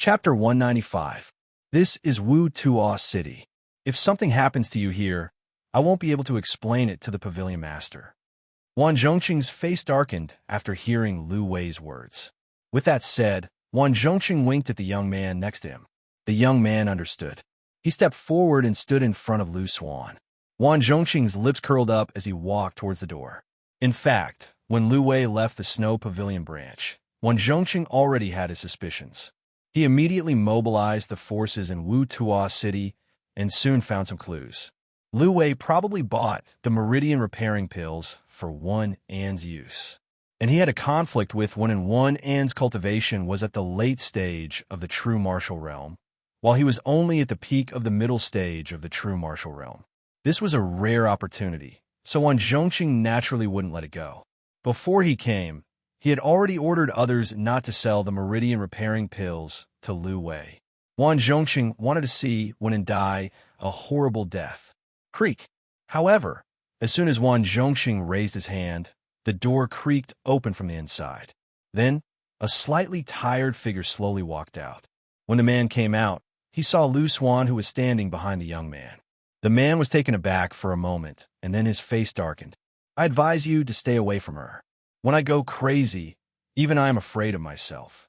Chapter 195. This is Wu Tuo City. If something happens to you here, I won't be able to explain it to the pavilion master. Wan Zhongqing's face darkened after hearing Lu Wei's words. With that said, Wan Zhongqing winked at the young man next to him. The young man understood. He stepped forward and stood in front of Lu Xuan. Wan Zhongqing's lips curled up as he walked towards the door. In fact, when Lu Wei left the snow pavilion branch, Wan Zhongqing already had his suspicions. He immediately mobilized the forces in Wu Tuo City and soon found some clues. Lu Wei probably bought the meridian repairing pills for Wan An's use, and he had a conflict with when Wan An's cultivation was at the late stage of the true martial realm, while he was only at the peak of the middle stage of the true martial realm. This was a rare opportunity, so Wan Zhongqing naturally wouldn't let it go. Before he came, he had already ordered others not to sell the meridian repairing pills to Lu Wei. Wan Zhongqing wanted to see Wan die a horrible death. Creak. However, as soon as Wan Zhongqing raised his hand, the door creaked open from the inside. Then, a slightly tired figure slowly walked out. When the man came out, he saw Lu Xuan, who was standing behind the young man. The man was taken aback for a moment, and then his face darkened. I advise you to stay away from her. When I go crazy, even I am afraid of myself.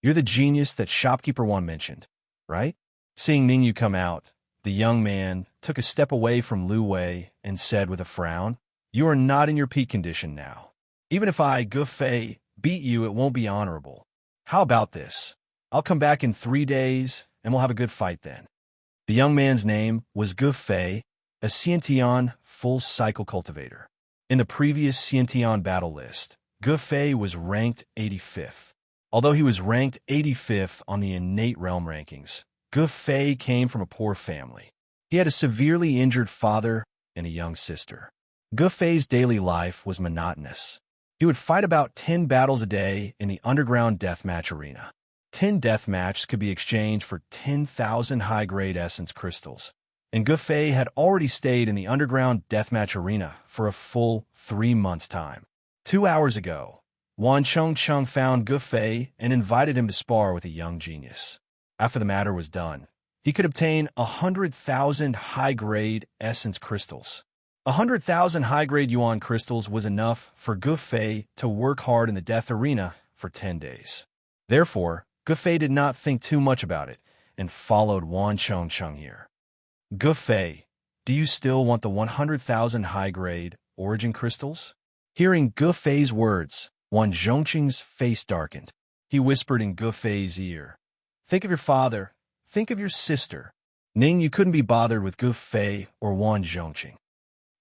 You're the genius that shopkeeper Wan mentioned, right? Seeing Ningyu come out, the young man took a step away from Lu Wei and said with a frown, You are not in your peak condition now. Even if I, Gufei, beat you, it won't be honorable. How about this? I'll come back in 3 days, and we'll have a good fight then. The young man's name was Gufei, a Xiantian full-cycle cultivator. In the previous Xiantian battle list, Gufei was ranked 85th. Although he was ranked 85th on the innate realm rankings, Gufei came from a poor family. He had a severely injured father and a young sister. Gufei's daily life was monotonous. He would fight about 10 battles a day in the underground deathmatch arena. 10 deathmatches could be exchanged for 10,000 high-grade essence crystals, and Gufei had already stayed in the underground deathmatch arena for a full 3 months' time. 2 hours ago, Wan Chongcheng found Gufei and invited him to spar with a young genius. After the matter was done, he could obtain 100,000 high-grade essence crystals. 100,000 high-grade yuan crystals was enough for Gufei to work hard in the death arena for 10 days. Therefore, Gufei did not think too much about it and followed Wan Chongcheng here. Gufei, do you still want the 100,000 high-grade origin crystals? Hearing Gufei's words, Wan Zhongqing's face darkened. He whispered in Gufei's ear, Think of your father, think of your sister. Ning, you couldn't be bothered with Gufei or Wan Zhongqing.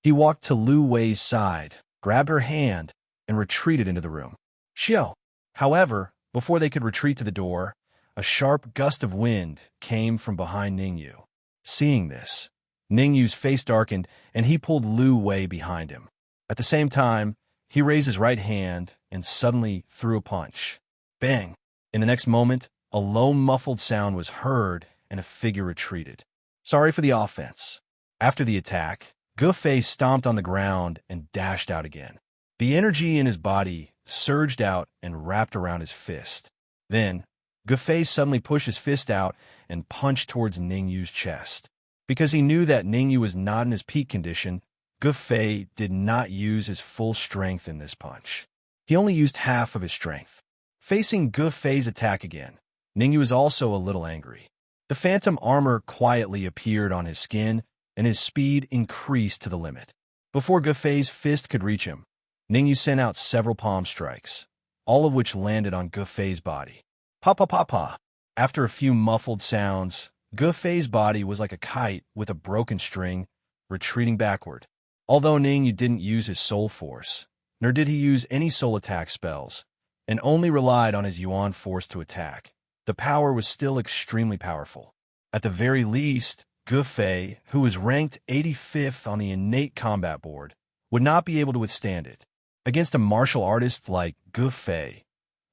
He walked to Lu Wei's side, grabbed her hand, and retreated into the room. Xiao. However, before they could retreat to the door, a sharp gust of wind came from behind Ningyu. Seeing this, Ningyu's face darkened, and he pulled Lu Wei behind him. At the same time, he raised his right hand and suddenly threw a punch. Bang! In the next moment, a low muffled sound was heard and a figure retreated. Sorry for the offense. After the attack, Gufei stomped on the ground and dashed out again. The energy in his body surged out and wrapped around his fist. Then, Gufei suddenly pushed his fist out and punched towards Ningyu's chest. Because he knew that Ningyu was not in his peak condition, Gufei did not use his full strength in this punch. He only used half of his strength. Facing Gufei's attack again, Ningyu was also a little angry. The phantom armor quietly appeared on his skin, and his speed increased to the limit. Before Gufei's fist could reach him, Ningyu sent out several palm strikes, all of which landed on Gufei's body. Pa-pa-pa-pa. After a few muffled sounds, Gufei's body was like a kite with a broken string, retreating backward. Although Ningyu didn't use his soul force, nor did he use any soul attack spells, and only relied on his yuan force to attack, the power was still extremely powerful. At the very least, Gufei, who was ranked 85th on the innate combat board, would not be able to withstand it. Against a martial artist like Gufei,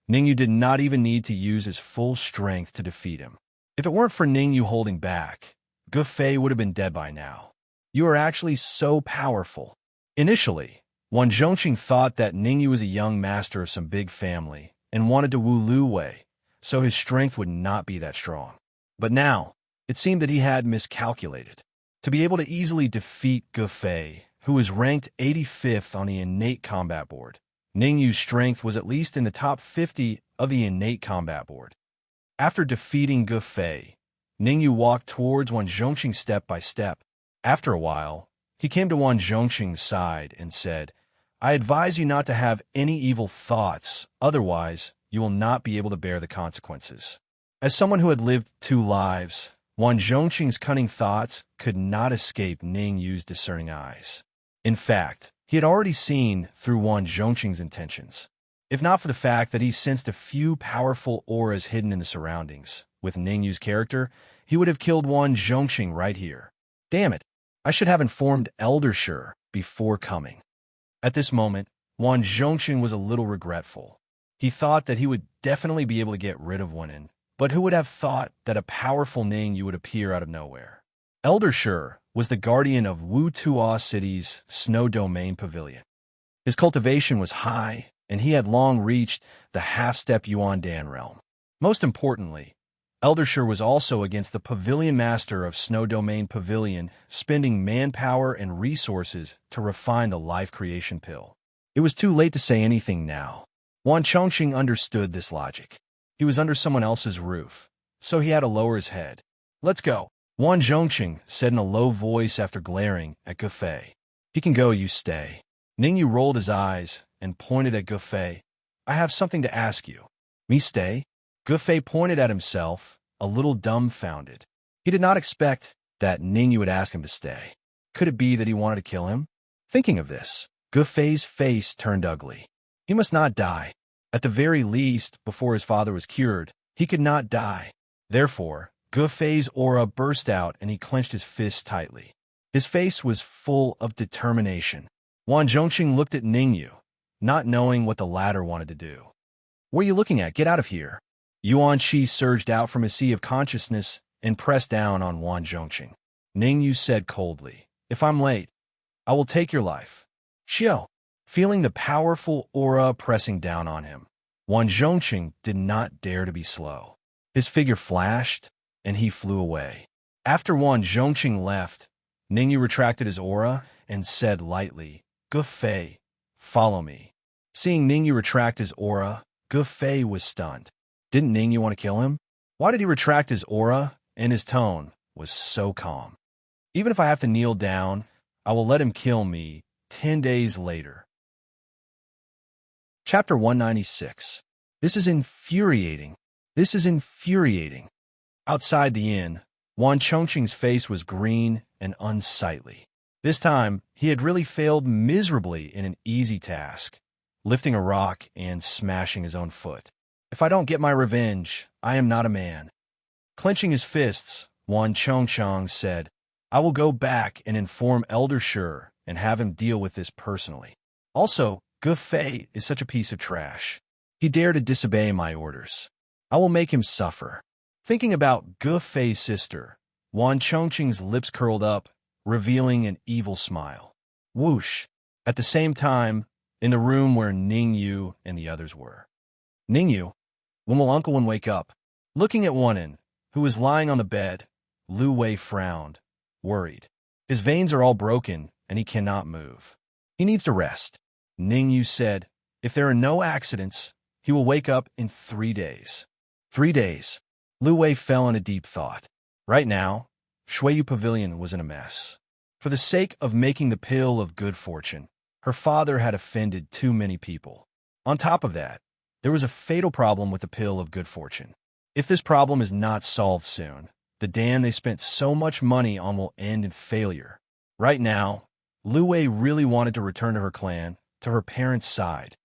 Ningyu did not even need to use his full strength to defeat him. If it weren't for Ningyu holding back, Gufei would have been dead by now. You are actually so powerful. Initially, Wan Zhongqing thought that Ningyu was a young master of some big family and wanted to woo Lu Wei, so his strength would not be that strong. But now, it seemed that he had miscalculated. To be able to easily defeat Gufei, who was ranked 85th on the innate combat board, Ningyu's strength was at least in the top 50 of the innate combat board. After defeating Gufei, Ningyu walked towards Wan Zhongqing step by step. After a while, he came to Wan Zhongqing's side and said, "I advise you not to have any evil thoughts, otherwise you will not be able to bear the consequences." As someone who had lived 2 lives, Wan Zhongqing's cunning thoughts could not escape Ningyu's discerning eyes. In fact, he had already seen through Wan Zhongqing's intentions. If not for the fact that he sensed a few powerful auras hidden in the surroundings, with Ningyu's character, he would have killed Wan Zhongqing right here. Damn it, I should have informed Elder Shi before coming. At this moment, Wan Zhongqing was a little regretful. He thought that he would definitely be able to get rid of Wenin, but who would have thought that a powerful Ningyu would appear out of nowhere? Elder Shi was the guardian of Wu Tuo City's Snow Domain Pavilion. His cultivation was high, and he had long reached the half-step Yuandan realm. Most importantly, Elder Shi was also against the Pavilion Master of Snow Domain Pavilion, spending manpower and resources to refine the life creation pill. It was too late to say anything now. Wan Zhongqing understood this logic. He was under someone else's roof, so he had to lower his head. "Let's go," Wan Zhongqing said in a low voice after glaring at Gufei. "He can go, you stay." Ningyu rolled his eyes and pointed at Gufei. "I have something to ask you." "Me stay?" Gufei pointed at himself, a little dumbfounded. He did not expect that Ningyu would ask him to stay. Could it be that he wanted to kill him? Thinking of this, Gufei's face turned ugly. He must not die. At the very least, before his father was cured, he could not die. Therefore, Gufei's aura burst out and he clenched his fists tightly. His face was full of determination. Wan Zhongqing looked at Ningyu, not knowing what the latter wanted to do. "What are you looking at? Get out of here." Yuan Qi surged out from his sea of consciousness and pressed down on Wan Zhongqing. Ningyu said coldly, "If I'm late, I will take your life." Xiao, feeling the powerful aura pressing down on him, Wan Zhongqing did not dare to be slow. His figure flashed, and he flew away. After Wan Zhongqing left, Ningyu retracted his aura and said lightly, "Gufei, follow me." Seeing Ningyu retract his aura, Gufei was stunned. Didn't Ningyu want to kill him? Why did he retract his aura? And his tone was so calm. "Even if I have to kneel down, I will let him kill me 10 days later." Chapter 196. This is infuriating. This is infuriating. Outside the inn, Wan Zhongqing's face was green and unsightly. This time, he had really failed miserably in an easy task, lifting a rock and smashing his own foot. "If I don't get my revenge, I am not a man." Clenching his fists, Wan Zhongqing said, "I will go back and inform Elder Shi and have him deal with this personally. Also, Gufei is such a piece of trash. He dared to disobey my orders. I will make him suffer." Thinking about Gufei's sister, Wan Zhongqing's lips curled up, revealing an evil smile. Whoosh! At the same time, in the room where Ningyu and the others were. "Ningyu, when will Uncle Wen wake up?" Looking at Wenin, who was lying on the bed, Lu Wei frowned, worried. His veins are all broken, and he cannot move. He needs to rest. Ningyu said, "If there are no accidents, he will wake up in 3 days." 3 days. Lu Wei fell in a deep thought. Right now, Shuiyu Pavilion was in a mess. For the sake of making the pill of good fortune, her father had offended too many people. On top of that, there was a fatal problem with the pill of good fortune. If this problem is not solved soon, the dam they spent so much money on will end in failure. Right now, Lu Wei really wanted to return to her clan, to her parents' side.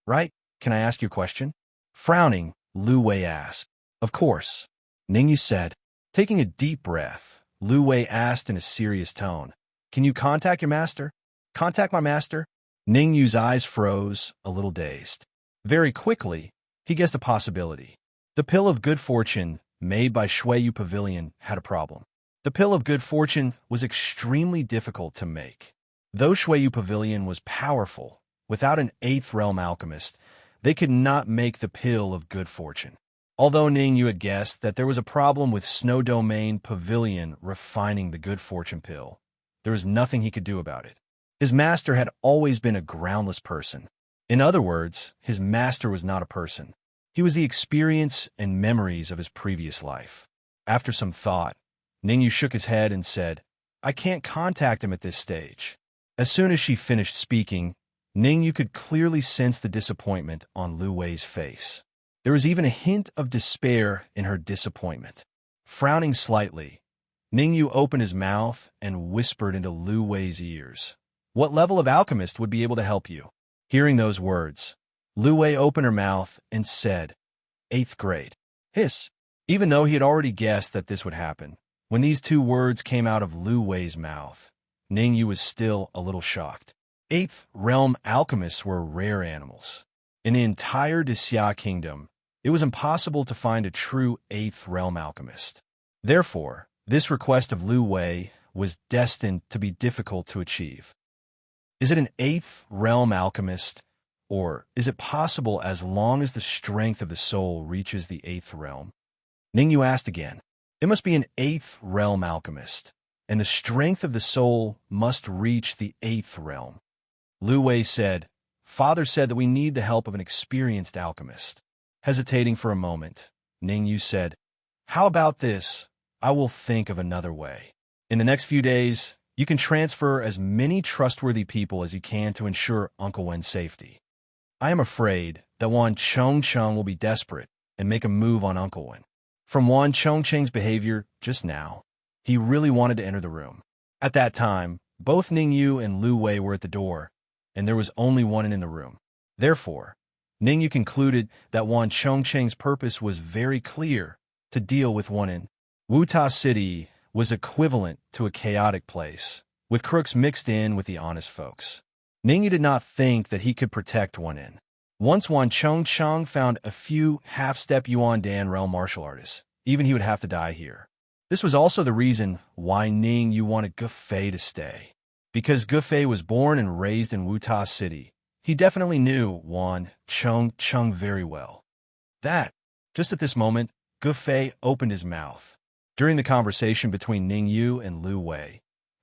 "Right? Can I ask you a question?" Frowning, Lu Wei asked. "Of course," Ningyu said. Taking a deep breath, Lu Wei asked in a serious tone, "Can you contact your master?" "Contact my master?" Ningyu's eyes froze, a little dazed. Very quickly, he guessed a possibility. The pill of good fortune made by Shuiyu Pavilion had a problem. The pill of good fortune was extremely difficult to make. Though Shuiyu Pavilion was powerful, without an 8th realm alchemist, they could not make the pill of good fortune. Although Ning Yu had guessed that there was a problem with Snow Domain Pavilion refining the good fortune pill, there was nothing he could do about it. His master had always been a groundless person. In other words, his master was not a person. He was the experience and memories of his previous life. After some thought, Ning Yu shook his head and said, "I can't contact him at this stage." As soon as she finished speaking, Ning Yu could clearly sense the disappointment on Lu Wei's face. There was even a hint of despair in her disappointment. Frowning slightly, Ning Yu opened his mouth and whispered into Lu Wei's ears, "What level of alchemist would be able to help you?" Hearing those words, Lu Wei opened her mouth and said, "8th grade." Hiss. Even though he had already guessed that this would happen, when these two words came out of Lu Wei's mouth, Ning Yu was still a little shocked. 8th realm alchemists were rare animals. In the entire Xia kingdom, it was impossible to find a true 8th realm alchemist. Therefore, this request of Lu Wei was destined to be difficult to achieve. Is it an 8th realm alchemist, or is it possible as long as the strength of the soul reaches the 8th realm? Ning Yu asked again. It must be an 8th realm alchemist, and the strength of the soul must reach the 8th realm. Lu Wei said, "Father said that we need the help of an experienced alchemist." Hesitating for a moment, Ning Yu said, "How about this? I will think of another way. In the next few days, you can transfer as many trustworthy people as you can to ensure Uncle Wen's safety. I am afraid that Wan Chongcheng will be desperate and make a move on Uncle Wen." From Wan Chongcheng's behavior just now, he really wanted to enter the room. At that time, both Ning Yu and Lu Wei were at the door, and there was only one in the room. Therefore, Ning Yu concluded that Wan Chongcheng's purpose was very clear, to deal with Wan in. Wuta City was equivalent to a chaotic place, with crooks mixed in with the honest folks. Ning Yu did not think that he could protect Wan in. Once Wan Chongcheng found a few half-step Yuan Dan realm martial artists, even he would have to die here. This was also the reason why Ning Yu wanted Gufei to stay. Because Gufei was born and raised in Wuta City, he definitely knew Wan Chongcheng very well. Just at this moment, Gufei opened his mouth. During the conversation between Ning Yu and Lu Wei,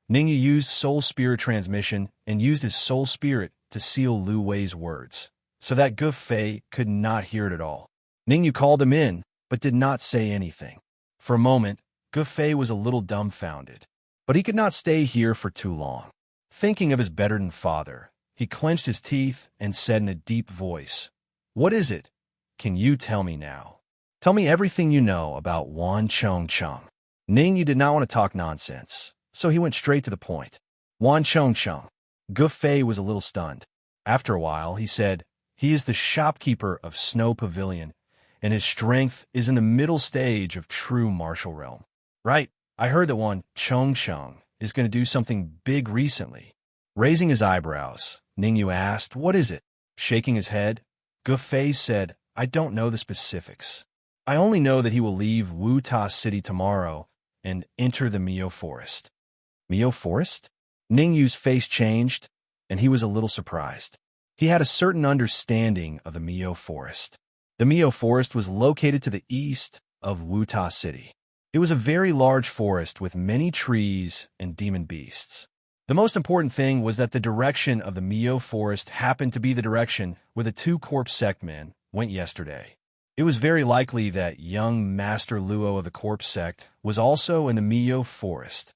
Ning Yu used soul spirit transmission and used his soul spirit to seal Lu Wei's words, so that Gufei could not hear it at all. Ning Yu called him in, but did not say anything. For a moment, Gufei was a little dumbfounded, but he could not stay here for too long. Thinking of his better-than father, he clenched his teeth and said in a deep voice, "What is it? Can you tell me now? Tell me everything you know about Wan Chongcheng." Ning Yu did not want to talk nonsense, so he went straight to the point. Wan Chongcheng. Gufei was a little stunned. After a while, he said, "He is the shopkeeper of Snow Pavilion, and his strength is in the middle stage of true martial realm." Right, I heard that Wan Chongcheng is going to do something big recently. Raising his eyebrows, Ning Yu asked, "What is it?" Shaking his head, Gufei said, "I don't know the specifics. I only know that he will leave Wuta City tomorrow and enter the Mio Forest." Mio Forest? Ning Yu's face changed, and he was a little surprised. He had a certain understanding of the Mio Forest. The Mio Forest was located to the east of Wuta City. It was a very large forest with many trees and demon beasts. The most important thing was that the direction of the Mio Forest happened to be the direction where the two corpse sect men went yesterday. It was very likely that young Master Luo of the corpse sect was also in the Mio Forest.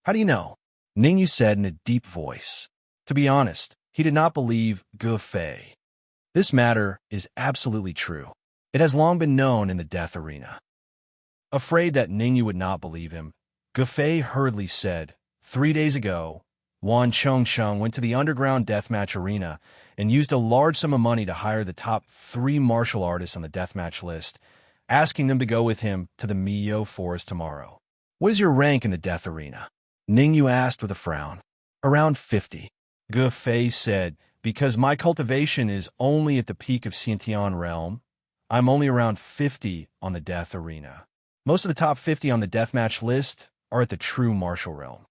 "How do you know?" Ning Yu said in a deep voice. To be honest, he did not believe Gufei. This matter is absolutely true. It has long been known in the death arena. Afraid that Ning Yu would not believe him, Gufei hurriedly said, 3 days ago, Wan Chongcheng went to the underground deathmatch arena and used a large sum of money to hire the top 3 martial artists on the deathmatch list, asking them to go with him to the Mio Forest tomorrow. "What is your rank in the death arena?" Ning Yu asked with a frown. "Around 50. Gufei said, "Because my cultivation is only at the peak of Xintian realm, I'm only around 50 on the death arena. Most of the top 50 on the deathmatch list are at the true martial realm."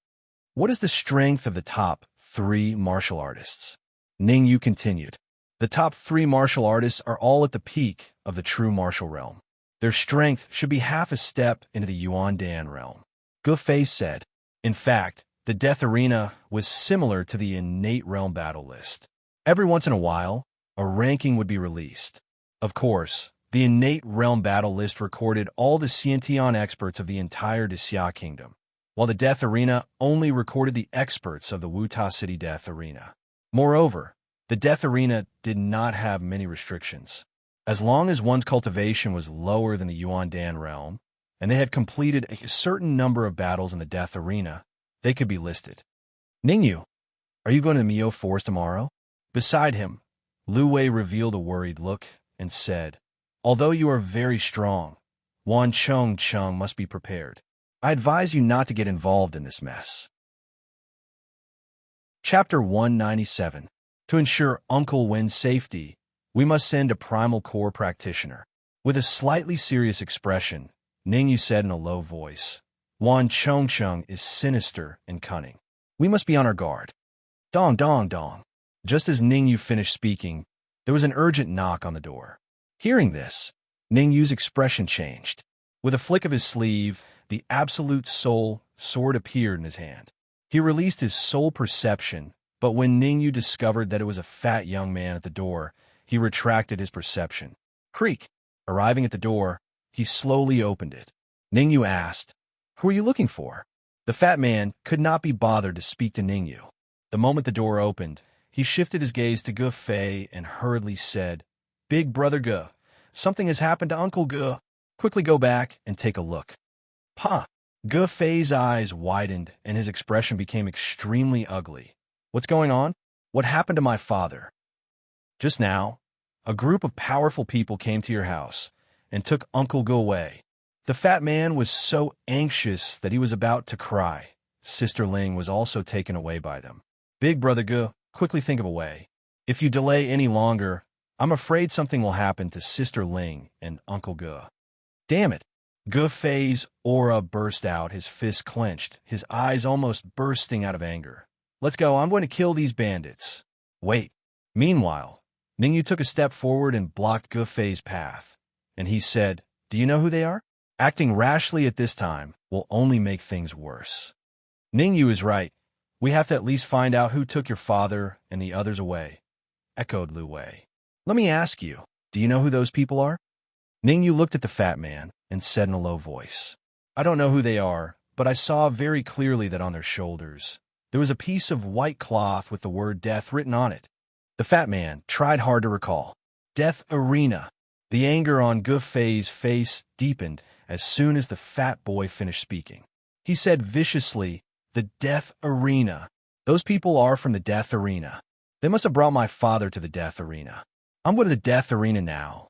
"What is the strength of the top 3 martial artists?" Ning Yu continued. "The top 3 martial artists are all at the peak of the true martial realm. Their strength should be half a step into the Yuan Dan realm. Gu Fei said. In fact, the Death Arena was similar to the innate realm battle list. Every once in a while, a ranking would be released. Of course, the innate realm battle list recorded all the Xiantian experts of the entire Xia Kingdom, while the Death Arena only recorded the experts of the Wuta City Death Arena. Moreover, the Death Arena did not have many restrictions. As long as one's cultivation was lower than the Yuan Dan realm, and they had completed a certain number of battles in the Death Arena, they could be listed. Ningyu, are you going to the Mio Forest tomorrow? Beside him, Lu Wei revealed a worried look and said, although you are very strong, Wan Chong must be prepared. I advise you not to get involved in this mess. Chapter 197. To ensure Uncle Wen's safety, we must send a primal core practitioner. With a slightly serious expression, Ningyu said in a low voice, Wan Chong is sinister and cunning. We must be on our guard. Dong dong dong. Just as Ningyu finished speaking, there was an urgent knock on the door. Hearing this, Ningyu's expression changed. With a flick of his sleeve, the absolute soul sword appeared in his hand. He released his soul perception, but when Ningyu discovered that it was a fat young man at the door, he retracted his perception. Creak! Arriving at the door, he slowly opened it. Ningyu asked, Who are you looking for? The fat man could not be bothered to speak to Ningyu. The moment the door opened, he shifted his gaze to Gu Fei and hurriedly said, Big brother Gu, something has happened to Uncle Gu. Quickly go back and take a look. Huh. Gu Fei's eyes widened and his expression became extremely ugly. What's going on? What happened to my father? Just now, a group of powerful people came to your house and took Uncle Gu away. The fat man was so anxious that he was about to cry. Sister Ling was also taken away by them. Big brother Gu, quickly think of a way. If you delay any longer, I'm afraid something will happen to Sister Ling and Uncle Gu. Damn it. Gu Fei's aura burst out, his fists clenched, his eyes almost bursting out of anger. Let's go, I'm going to kill these bandits. Wait. Meanwhile, Ningyu took a step forward and blocked Gu Fei's path, and he said, Do you know who they are? Acting rashly at this time will only make things worse. Ningyu is right. We have to at least find out who took your father and the others away, echoed Lu Wei. Let me ask you, do you know who those people are? Ningyu looked at the fat man and said in a low voice, I don't know who they are, but I saw very clearly that on their shoulders there was a piece of white cloth with the word death written on it. The fat man tried hard to recall. Death Arena. The anger on Gu Fei's face deepened as soon as the fat boy finished speaking. He said viciously, The Death Arena. Those people are from the Death Arena. They must have brought my father to the Death Arena. I'm going to the Death Arena now.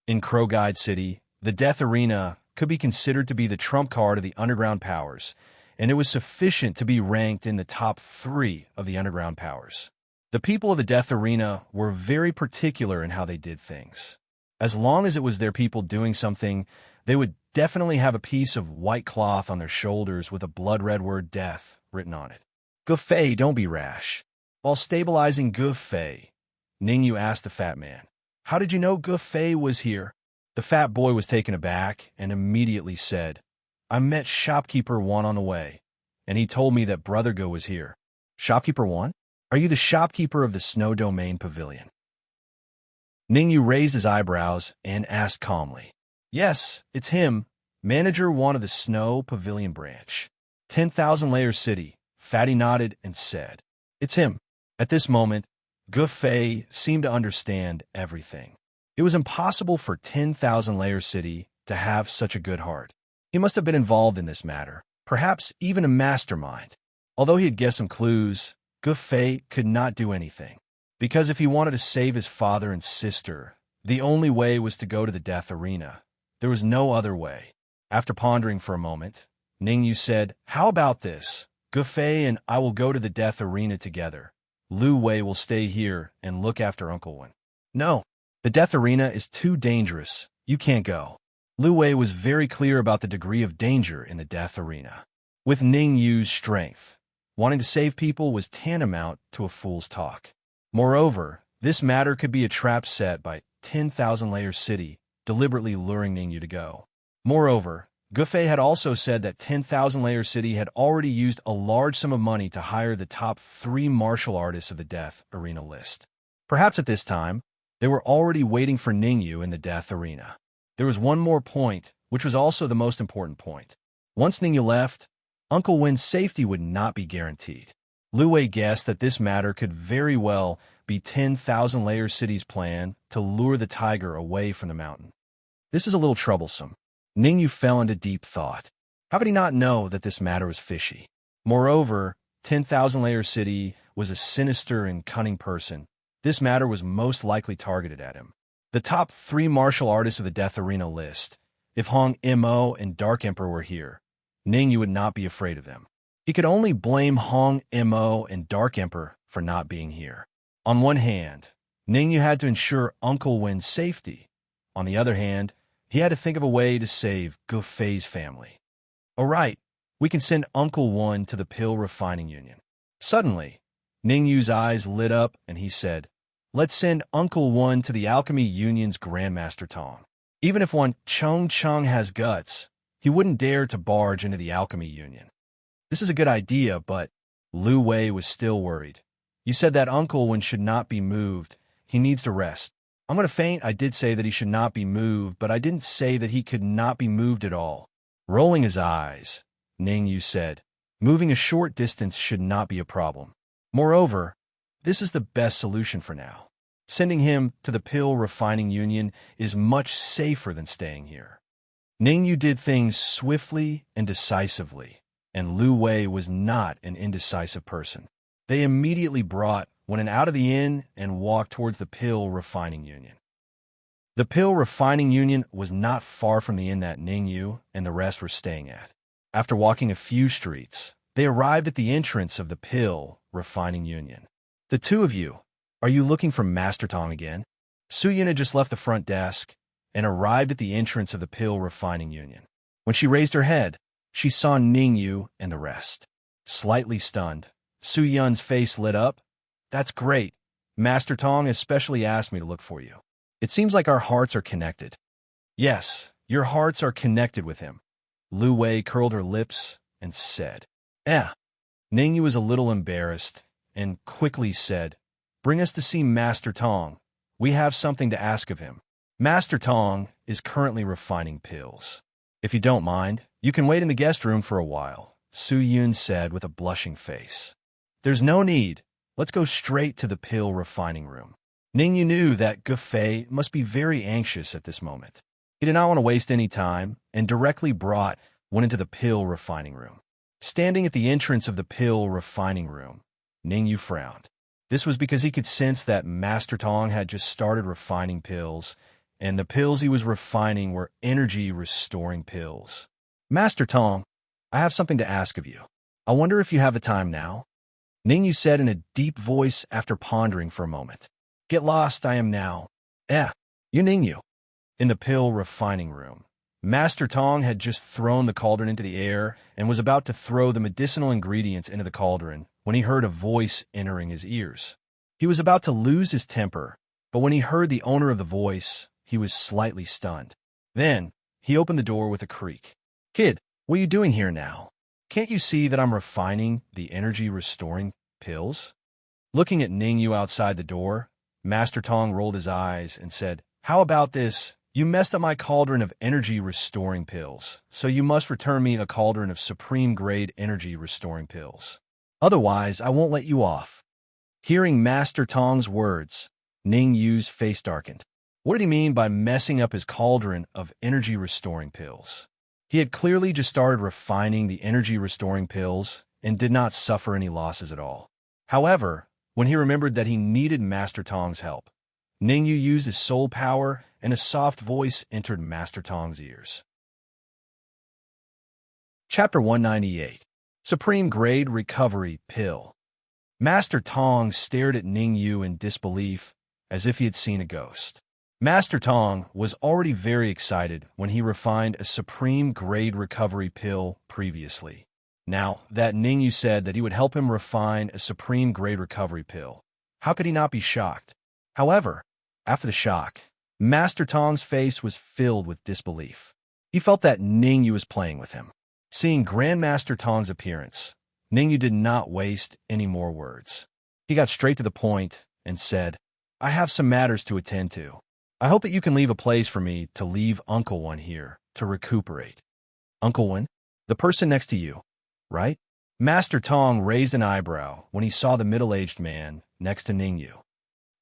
In Crow Guide City, the Death Arena could be considered to be the trump card of the underground powers, and it was sufficient to be ranked in the top 3 of the underground powers. The people of the Death Arena were very particular in how they did things. As long as it was their people doing something, they would definitely have a piece of white cloth on their shoulders with a blood-red word death written on it. Gu Fei, don't be rash. While stabilizing Gu Fei, Ningyu asked the fat man, How did you know Gu Fei was here? The fat boy was taken aback and immediately said, I met Shopkeeper Wan on the way, and he told me that Brother Gu was here. Shopkeeper Wan? Are you the shopkeeper of the Snow Domain Pavilion? Ningyu raised his eyebrows and asked calmly. Yes, it's him, Manager Wan of the Snow Pavilion Branch. 10,000 Layer City. Fatty nodded and said, It's him. At this moment, Gu Fei seemed to understand everything. It was impossible for 10,000 Layer City to have such a good heart. He must have been involved in this matter, perhaps even a mastermind. Although he had guessed some clues, Gu Fei could not do anything. Because if he wanted to save his father and sister, the only way was to go to the Death Arena. There was no other way. After pondering for a moment, Ningyu said, How about this? Gu Fei and I will go to the Death Arena together. Lu Wei will stay here and look after Uncle Wen. No, the Death Arena is too dangerous. You can't go. Lu Wei was very clear about the degree of danger in the Death Arena. With Ningyu's strength, wanting to save people was tantamount to a fool's talk. Moreover, this matter could be a trap set by 10,000 Layer City deliberately luring Ningyu to go. Moreover, Gufei had also said that 10,000-layer city had already used a large sum of money to hire the top 3 martial artists of the Death Arena list. Perhaps at this time, they were already waiting for Ningyu in the Death Arena. There was one more point, which was also the most important point. Once Ningyu left, Uncle Wen's safety would not be guaranteed. Lu Wei guessed that this matter could very well be 10,000-layer city's plan to lure the tiger away from the mountain. This is a little troublesome. Ningyu fell into deep thought. How could he not know that this matter was fishy? Moreover, 10,000-layer city was a sinister and cunning person. This matter was most likely targeted at him. The top 3 martial artists of the Death Arena list. If Hong Mo and Dark Emperor were here, Ningyu would not be afraid of them. He could only blame Hong Mo and Dark Emperor for not being here. On one hand, Ningyu had to ensure Uncle Wen's safety. On the other hand, he had to think of a way to save Gufei's family. All right, we can send Uncle Wen to the Pill Refining Union. Suddenly, Ningyu's eyes lit up and he said, "Let's send Uncle Wen to the Alchemy Union's Grandmaster Tong. Even if one Chung has guts, he wouldn't dare to barge into the Alchemy Union." This is a good idea, but Lu Wei was still worried. "You said that Uncle Wen should not be moved. He needs to rest." "I'm going to faint. I did say that he should not be moved, but I didn't say that he could not be moved at all." Rolling his eyes, Ningyu said, "Moving a short distance should not be a problem. Moreover, this is the best solution for now. Sending him to the Pill Refining Union is much safer than staying here." Ningyu did things swiftly and decisively, and Lu Wei was not an indecisive person. They immediately brought Wen out of the inn and walked towards the Pill Refining Union. The Pill Refining Union was not far from the inn that Ningyu and the rest were staying at. After walking a few streets, they arrived at the entrance of the Pill Refining Union. "The two of you, are you looking for Master Tong again?" Su Yun had just left the front desk and arrived at the entrance of the Pill Refining Union. When she raised her head, she saw Ningyu and the rest. Slightly stunned, Su Yun's face lit up. "That's great. Master Tong especially asked me to look for you. It seems like our hearts are connected." "Yes, your hearts are connected with him." Lu Wei curled her lips and said, Ningyu was a little embarrassed and quickly said, "Bring us to see Master Tong. We have something to ask of him." "Master Tong is currently refining pills. If you don't mind, you can wait in the guest room for a while," Su Yun said with a blushing face. "There's no need. Let's go straight to the pill refining room." Ningyu knew that Gufei must be very anxious at this moment. He did not want to waste any time and directly brought Wen into the pill refining room. Standing at the entrance of the pill refining room, Ningyu frowned. This was because he could sense that Master Tong had just started refining pills, and the pills he was refining were energy-restoring pills. "Master Tong, I have something to ask of you. I wonder if you have the time now?" Ningyu said in a deep voice after pondering for a moment. "Get lost, I am now." You Ningyu." In the pill refining room, Master Tong had just thrown the cauldron into the air and was about to throw the medicinal ingredients into the cauldron when he heard a voice entering his ears. He was about to lose his temper, but when he heard the owner of the voice, he was slightly stunned. Then, he opened the door with a creak. "Kid, what are you doing here now? Can't you see that I'm refining the energy-restoring pills?" Looking at Ningyu outside the door, Master Tong rolled his eyes and said, "How about this? You messed up my cauldron of energy-restoring pills, so you must return me a cauldron of supreme-grade energy-restoring pills. Otherwise, I won't let you off." Hearing Master Tong's words, Ningyu's face darkened. What did he mean by messing up his cauldron of energy-restoring pills? He had clearly just started refining the energy-restoring pills and did not suffer any losses at all. However, when he remembered that he needed Master Tong's help, Ningyu used his soul power and a soft voice entered Master Tong's ears. Chapter 198. Supreme Grade Recovery Pill. Master Tong stared at Ningyu in disbelief, as if he had seen a ghost. Master Tong was already very excited when he refined a Supreme Grade Recovery Pill previously. Now that Ningyu said that he would help him refine a Supreme Grade Recovery Pill, how could he not be shocked? However, after the shock, Master Tong's face was filled with disbelief. He felt that Ningyu was playing with him. Seeing Grandmaster Tong's appearance, Ningyu did not waste any more words. He got straight to the point and said, I have some matters to attend to. I hope that you can leave a place for me to leave Uncle One here to recuperate. Uncle One? The person next to you, right? Master Tong raised an eyebrow when he saw the middle-aged man next to Ningyu.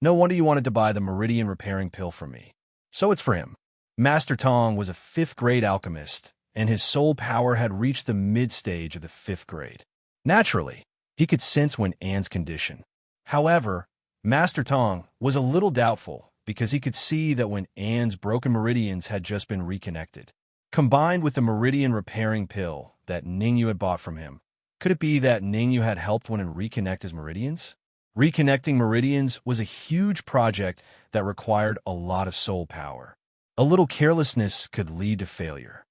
No wonder you wanted to buy the meridian repairing pill from me. So it's for him. Master Tong was a 5th grade alchemist, and his soul power had reached the mid-stage of the 5th grade. Naturally, he could sense when Anne's condition. However, Master Tong was a little doubtful because he could see that when Anne's broken meridians had just been reconnected, combined with the meridian repairing pill that Ningyu had bought from him, could it be that Ningyu had helped one and reconnect his meridians? Reconnecting meridians was a huge project that required a lot of soul power. A little carelessness could lead to failure.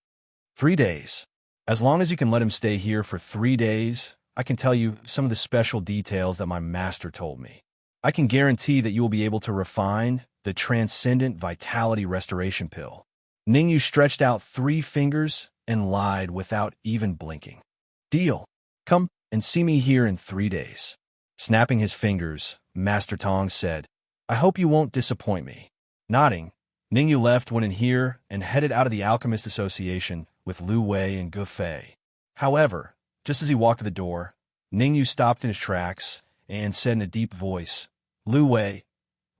3 days. As long as you can let him stay here for 3 days, I can tell you some of the special details that my master told me. I can guarantee that you will be able to refine the Transcendent Vitality Restoration Pill. Ningyu stretched out 3 fingers and lied without even blinking. Deal. Come and see me here in 3 days. Snapping his fingers, Master Tong said, I hope you won't disappoint me. Nodding, Ningyu left when in here and headed out of the Alchemist Association with Lu Wei and Gu Fei. However, just as he walked to the door, Ningyu stopped in his tracks and said in a deep voice, Lu Wei,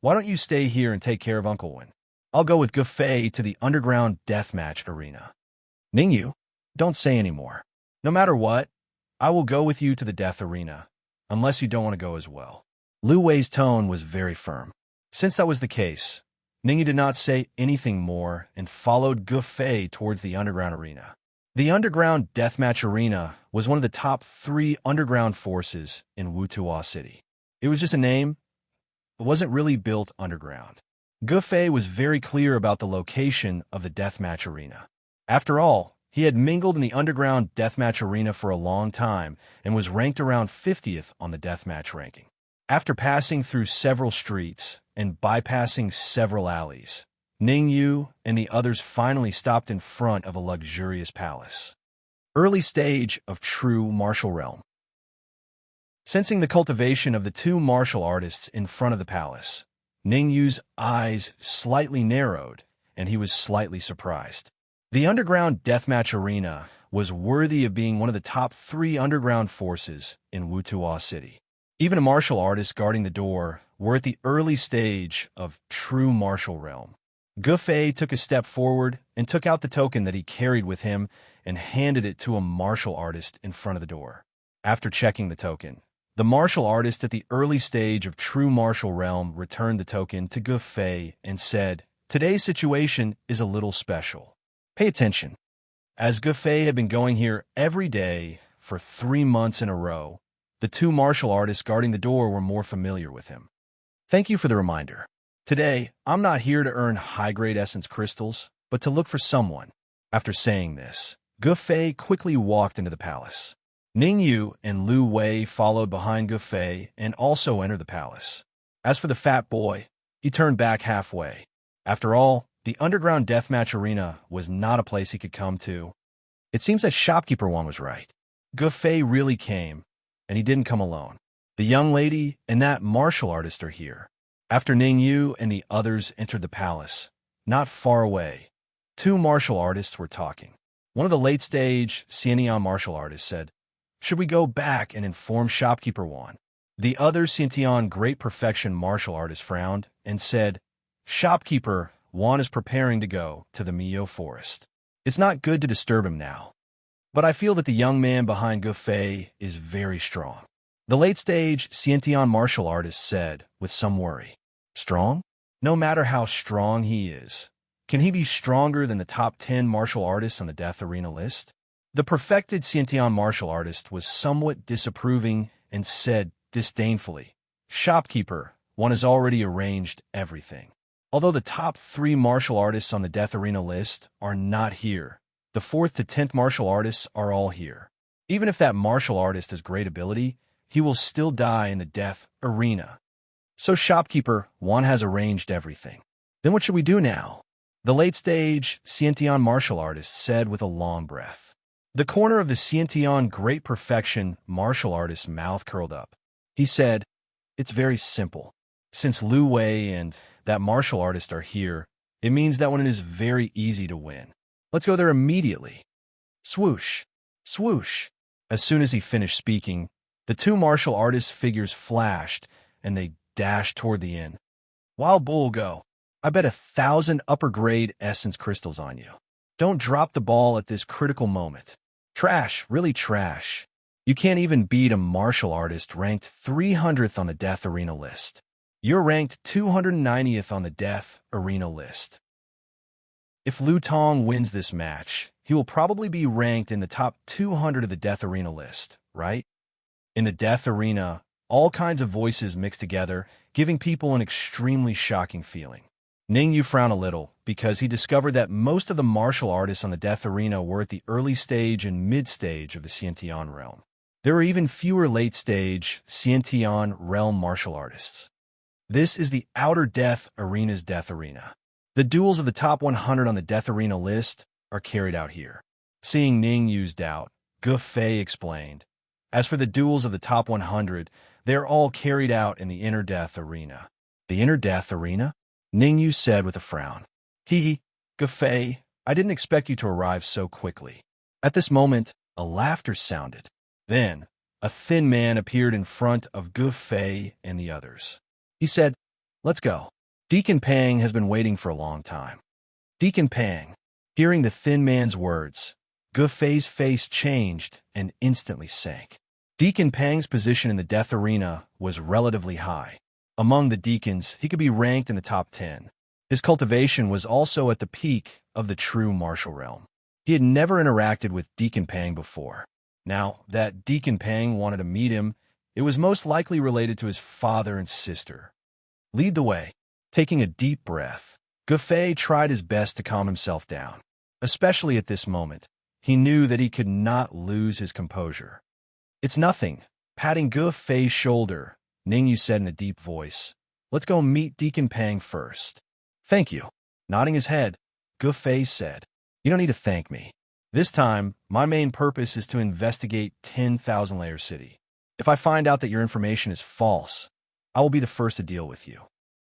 why don't you stay here and take care of Uncle Wen? I'll go with Gu Fei to the underground deathmatch arena. Ningyu, don't say any more. No matter what, I will go with you to the death arena, unless you don't want to go as well. Lu Wei's tone was very firm. Since that was the case, Ningyu did not say anything more and followed Gu Fei towards the underground arena. The underground deathmatch arena was one of the top 3 underground forces in Wutuo City. It was just a name. It wasn't really built underground. Gu Fei was very clear about the location of the deathmatch arena. After all, he had mingled in the underground deathmatch arena for a long time and was ranked around 50th on the deathmatch ranking. After passing through several streets and bypassing several alleys, Ningyu and the others finally stopped in front of a luxurious palace. Early stage of true martial realm. Sensing the cultivation of the 2 martial artists in front of the palace, Ningyu's eyes slightly narrowed, and he was slightly surprised. The underground deathmatch arena was worthy of being one of the top 3 underground forces in Wutuo City. Even a martial artist guarding the door were at the early stage of true martial realm. Gu Fei took a step forward and took out the token that he carried with him and handed it to a martial artist in front of the door. After checking the token, the martial artist at the early stage of true martial realm returned the token to Gu Fei and said, Today's situation is a little special. Pay attention. As Gu Fei had been going here every day for 3 months in a row, the 2 martial artists guarding the door were more familiar with him. Thank you for the reminder. Today, I'm not here to earn high-grade essence crystals, but to look for someone. After saying this, Gu Fei quickly walked into the palace. Ningyu and Lu Wei followed behind Gu Fei and also entered the palace. As for the fat boy, he turned back halfway. After all, the underground deathmatch arena was not a place he could come to. It seems that shopkeeper Wang was right. Gu Fei really came, and he didn't come alone. The young lady and that martial artist are here. After Ningyu and the others entered the palace, not far away, 2 martial artists were talking. One of the late-stage Xiantian martial artists said, Should we go back and inform shopkeeper Wan? The other Xiantian Great Perfection martial artist frowned and said, Shopkeeper Wan is preparing to go to the Mio Forest. It's not good to disturb him now. But I feel that the young man behind Gu Fei is very strong. The late-stage Xiantian martial artist said with some worry. Strong? No matter how strong he is, can he be stronger than the top 10 martial artists on the death arena list? The perfected Xiantian martial artist was somewhat disapproving and said disdainfully, Shopkeeper, one has already arranged everything. Although the top 3 martial artists on the death arena list are not here, the 4th to 10th martial artists are all here. Even if that martial artist has great ability, he will still die in the death arena. So shopkeeper Wan has arranged everything. Then what should we do now? The late-stage Xiantian martial artist said with a long breath. The corner of the Xiantian Great Perfection martial artist's mouth curled up. He said, "It's very simple. Since Lu Wei and that martial artist are here, it means that one is very easy to win. Let's go there immediately." Swoosh, swoosh. As soon as he finished speaking, the two martial artists' figures flashed, and they dashed toward the inn. "Wild Bull, go. I bet 1,000 upper-grade essence crystals on you. Don't drop the ball at this critical moment. Trash, really trash. You can't even beat a martial artist ranked 300th on the Death Arena list. You're ranked 290th on the Death Arena list. If Lu Tong wins this match, he will probably be ranked in the top 200 of the Death Arena list, right?" In the Death Arena, all kinds of voices mix together, giving people an extremely shocking feeling. Ning Yu frowned a little because he discovered that most of the martial artists on the Death Arena were at the early stage and mid-stage of the Xiantian realm. There were even fewer late-stage Xiantian realm martial artists. This is the Outer Death Arena's Death Arena. The duels of the top 100 on the Death Arena list are carried out here. Seeing Ning Yu's doubt, Gu Fei explained, "As for the duels of the top 100, they are all carried out in the Inner Death Arena." "The Inner Death Arena?" Ning Yu said with a frown. "Hee, Gu Fei, I didn't expect you to arrive so quickly." At this moment, a laughter sounded. Then, a thin man appeared in front of Gu Fei and the others. He said, "Let's go. Deacon Pang has been waiting for a long time." Deacon Pang. Hearing the thin man's words, Gu Fei's face changed and instantly sank. Deacon Pang's position in the Death Arena was relatively high. Among the deacons, he could be ranked in the top 10. His cultivation was also at the peak of the true martial realm. He had never interacted with Deacon Pang before. Now that Deacon Pang wanted to meet him, it was most likely related to his father and sister. "Lead the way." Taking a deep breath, Gu Fei tried his best to calm himself down. Especially at this moment, he knew that he could not lose his composure. "It's nothing." Patting Gu Fei's shoulder, Ning Yu said in a deep voice, "Let's go meet Deacon Pang first." "Thank you." Nodding his head, Gu Fei said, "You don't need to thank me. This time, my main purpose is to investigate 10,000 Layer City. If I find out that your information is false, I will be the first to deal with you."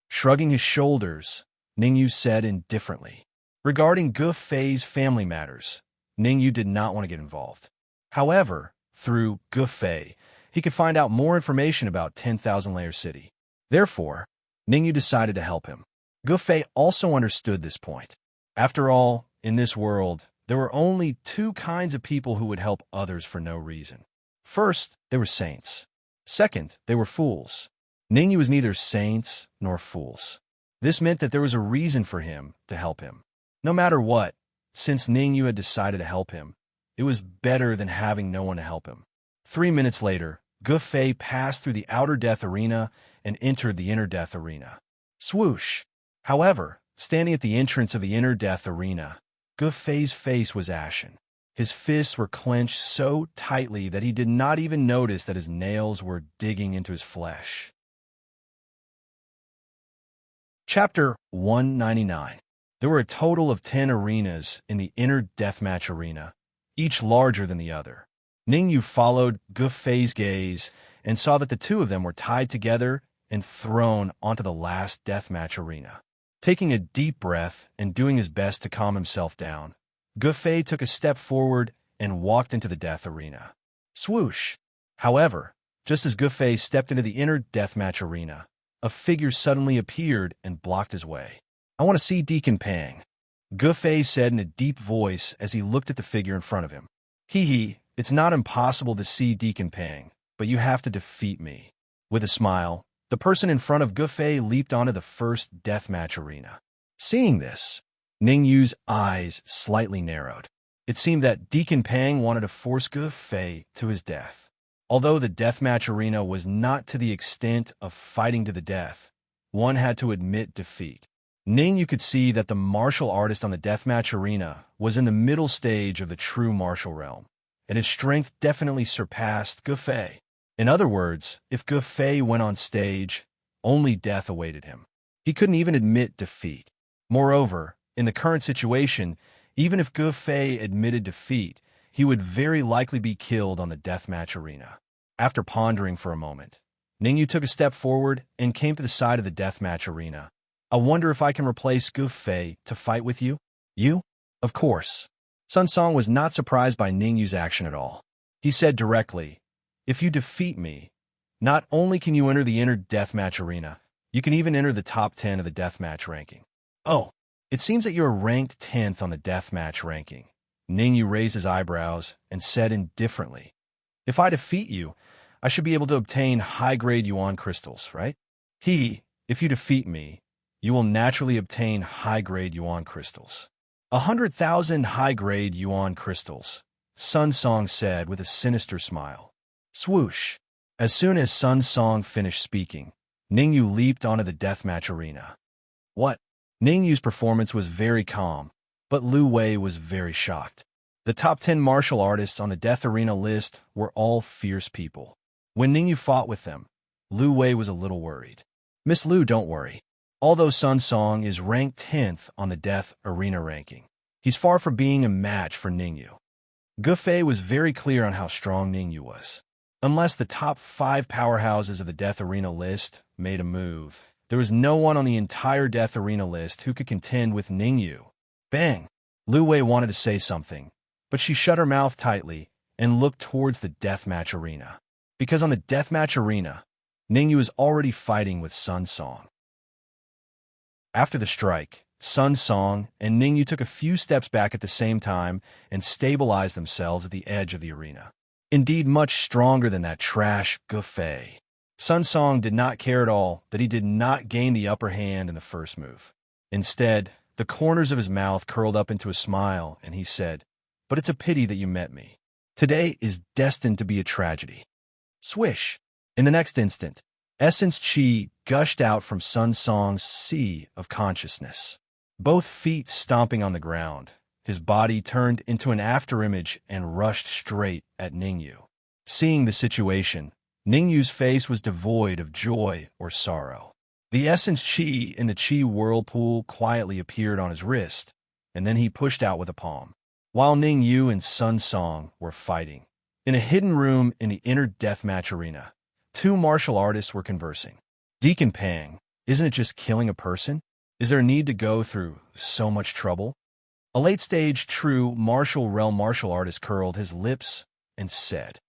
Shrugging his shoulders, Ning Yu said indifferently. Regarding Gu Fei's family matters, Ning Yu did not want to get involved. However, through Gu Fei, he could find out more information about 10,000 Layer City. Therefore, Ning Yu decided to help him. Gu Fei also understood this point. After all, in this world, there were only two kinds of people who would help others for no reason. First, they were saints. Second, they were fools. Ning Yu was neither saints nor fools. This meant that there was a reason for him to help him. No matter what, since Ning Yu had decided to help him, it was better than having no one to help him. 3 minutes later, Gu Fei passed through the Outer Death Arena and entered the Inner Death Arena. Swoosh! However, standing at the entrance of the Inner Death Arena, Gu Fei's face was ashen. His fists were clenched so tightly that he did not even notice that his nails were digging into his flesh. Chapter 199. There were a total of 10 arenas in the Inner Deathmatch Arena, each larger than the other. Ning Yu followed Gu Fei's gaze and saw that the two of them were tied together and thrown onto the last deathmatch arena. Taking a deep breath and doing his best to calm himself down, Gu Fei took a step forward and walked into the death arena. Swoosh! However, just as Gu Fei stepped into the Inner Deathmatch Arena, a figure suddenly appeared and blocked his way. "I want to see Deacon Pang," Gu Fei said in a deep voice as he looked at the figure in front of him. "Hee, it's not impossible to see Deacon Pang, but you have to defeat me." With a smile, the person in front of Gu Fei leaped onto the first deathmatch arena. Seeing this, Ning Yu's eyes slightly narrowed. It seemed that Deacon Pang wanted to force Gu Fei to his death. Although the deathmatch arena was not to the extent of fighting to the death, one had to admit defeat. Ning Yu could see that the martial artist on the deathmatch arena was in the middle stage of the true martial realm, and his strength definitely surpassed Gu Fei. In other words, if Gu Fei went on stage, only death awaited him. He couldn't even admit defeat. Moreover, in the current situation, even if Gu Fei admitted defeat, he would very likely be killed on the deathmatch arena. After pondering for a moment, Ningyu took a step forward and came to the side of the deathmatch arena. I wonder if I can replace Gu Fei to fight with you? You? Of course. Sun Song was not surprised by Ningyu's action at all. He said directly, if you defeat me, not only can you enter the inner deathmatch arena, you can even enter the top 10 of the deathmatch ranking. Oh, it seems that you're ranked 10th on the deathmatch ranking. Ningyu raised his eyebrows and said indifferently, if I defeat you, I should be able to obtain high-grade yuan crystals, right? If you defeat me, you will naturally obtain high-grade yuan crystals. 100,000 high-grade yuan crystals, Sun Song said with a sinister smile. Swoosh! As soon as Sun Song finished speaking, Ningyu leaped onto the deathmatch arena. What? Ningyu's performance was very calm, but Lu Wei was very shocked. The top 10 martial artists on the death arena list were all fierce people. When Ningyu fought with them, Lu Wei was a little worried. Miss Lu, don't worry. Although Sun Song is ranked 10th on the death arena ranking, he's far from being a match for Ningyu. Gu Fei was very clear on how strong Ningyu was. Unless the top 5 powerhouses of the death arena list made a move, there was no one on the entire death arena list who could contend with Ningyu. Bang! Lu Wei wanted to say something, but she shut her mouth tightly and looked towards the deathmatch arena. Because on the deathmatch arena, Ningyu is already fighting with Sun Song. After the strike, Sun Song and Ningyu took a few steps back at the same time and stabilized themselves at the edge of the arena. Indeed, much stronger than that trash Gu Fei. Sun Song did not care at all that he did not gain the upper hand in the first move. Instead, the corners of his mouth curled up into a smile, and he said, but it's a pity that you met me. Today is destined to be a tragedy. Swish! In the next instant, essence chi gushed out from Sun Song's sea of consciousness. Both feet stomping on the ground, his body turned into an afterimage and rushed straight at Ningyu. Seeing the situation, Ningyu's face was devoid of joy or sorrow. The essence chi in the chi whirlpool quietly appeared on his wrist, and then he pushed out with a palm. While Ningyu and Sun Song were fighting, in a hidden room in the inner deathmatch arena, 2 martial artists were conversing. Deacon Pang, isn't it just killing a person? Is there a need to go through so much trouble? A late-stage true martial realm martial artist curled his lips and said,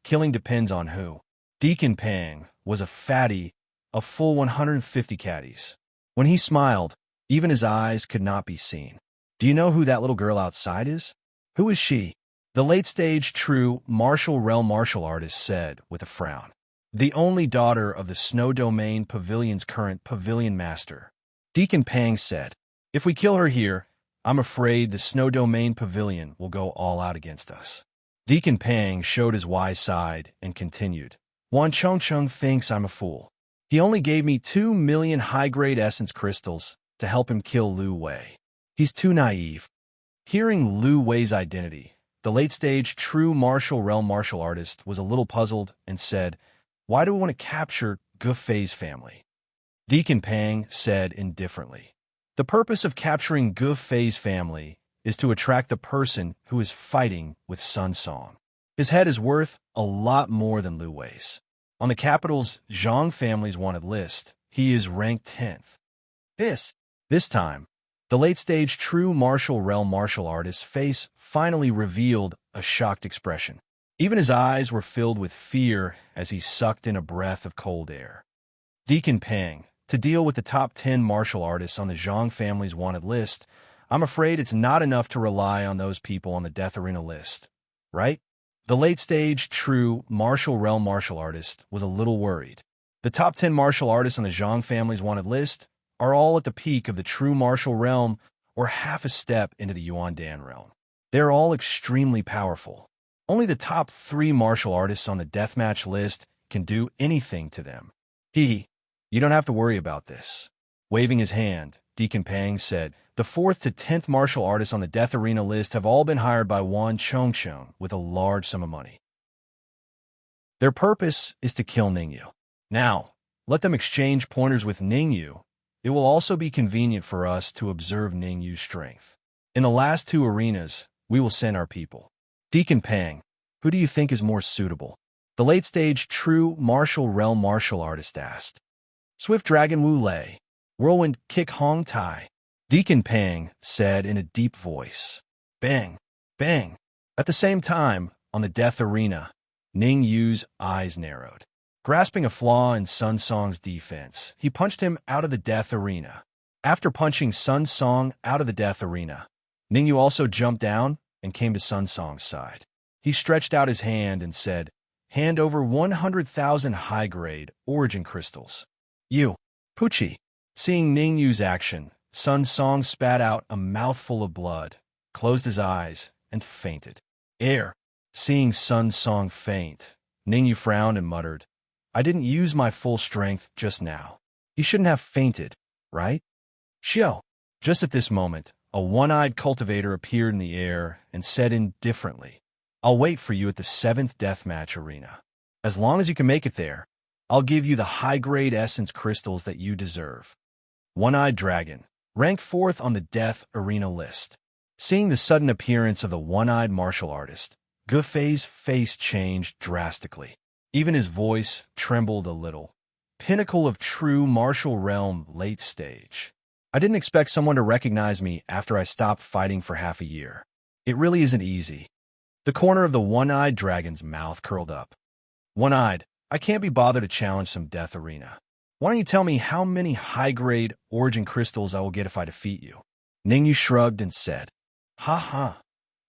killing depends on who. Deacon Pang was a fatty, a full 150 caddies. When he smiled, even his eyes could not be seen. Do you know who that little girl outside is? Who is she? The late-stage true martial realm martial artist said with a frown. The only daughter of the Snow Domain Pavilion's current pavilion master. Deacon Pang said, if we kill her here, I'm afraid the Snow Domain Pavilion will go all out against us. Deacon Pang showed his wise side and continued, Wan Chongcheng thinks I'm a fool. He only gave me 2 million high-grade essence crystals to help him kill Lu Wei. He's too naive. Hearing Lu Wei's identity, the late-stage true martial realm martial artist was a little puzzled and said, why do we want to capture Gu Fei's family? Deacon Pang said indifferently, the purpose of capturing Gu Fei's family is to attract the person who is fighting with Sun Song. His head is worth a lot more than Lu Wei's. On the capital's Zhang family's wanted list, he is ranked 10th. This time, the late-stage true martial realm martial artist's face finally revealed a shocked expression. Even his eyes were filled with fear as he sucked in a breath of cold air. Deacon Pang, to deal with the top 10 martial artists on the Zhang family's wanted list, I'm afraid it's not enough to rely on those people on the death arena list, right? The late-stage true martial realm martial artist was a little worried. The top 10 martial artists on the Zhang family's wanted list are all at the peak of the true martial realm or half a step into the Yuan Dan realm. They're all extremely powerful. Only the top 3 martial artists on the deathmatch list can do anything to them. You don't have to worry about this. Waving his hand, Deacon Pang said, the 4th to 10th martial artists on the death arena list have all been hired by Wan Chongcheng with a large sum of money. Their purpose is to kill Ningyu. Now, let them exchange pointers with Ningyu, It will also be convenient for us to observe Ningyu's strength. In the last two arenas, we will send our people. Deacon Pang, who do you think is more suitable? The late-stage true martial realm martial artist asked. Swift Dragon Wu Lei, Whirlwind Kick Hong Tai. Deacon Pang said in a deep voice. Bang, bang. At the same time, on the death arena, Ning Yu's eyes narrowed. Grasping a flaw in Sun Song's defense, he punched him out of the death arena. After punching Sun Song out of the death arena, Ning Yu also jumped down and came to Sun Song's side. He stretched out his hand and said, hand over 100,000 high-grade origin crystals. You, Pucci. Seeing Ning Yu's action, Sun Song spat out a mouthful of blood, closed his eyes, and fainted. Seeing Sun Song faint, Ning Yu frowned and muttered, I didn't use my full strength just now. You shouldn't have fainted, right? Xiao. Just at this moment, a one-eyed cultivator appeared in the air and said indifferently, I'll wait for you at the 7th deathmatch arena. As long as you can make it there, I'll give you the high-grade essence crystals that you deserve. One-eyed dragon, ranked 4th on the death arena list. Seeing the sudden appearance of the one-eyed martial artist, Gufei's face changed drastically. Even his voice trembled a little. Pinnacle of true martial realm late stage. I didn't expect someone to recognize me after I stopped fighting for half a year. It really isn't easy. The corner of the one-eyed dragon's mouth curled up. One-eyed, I can't be bothered to challenge some death arena. Why don't you tell me how many high-grade origin crystals I will get if I defeat you? Ningyu shrugged and said, Ha ha.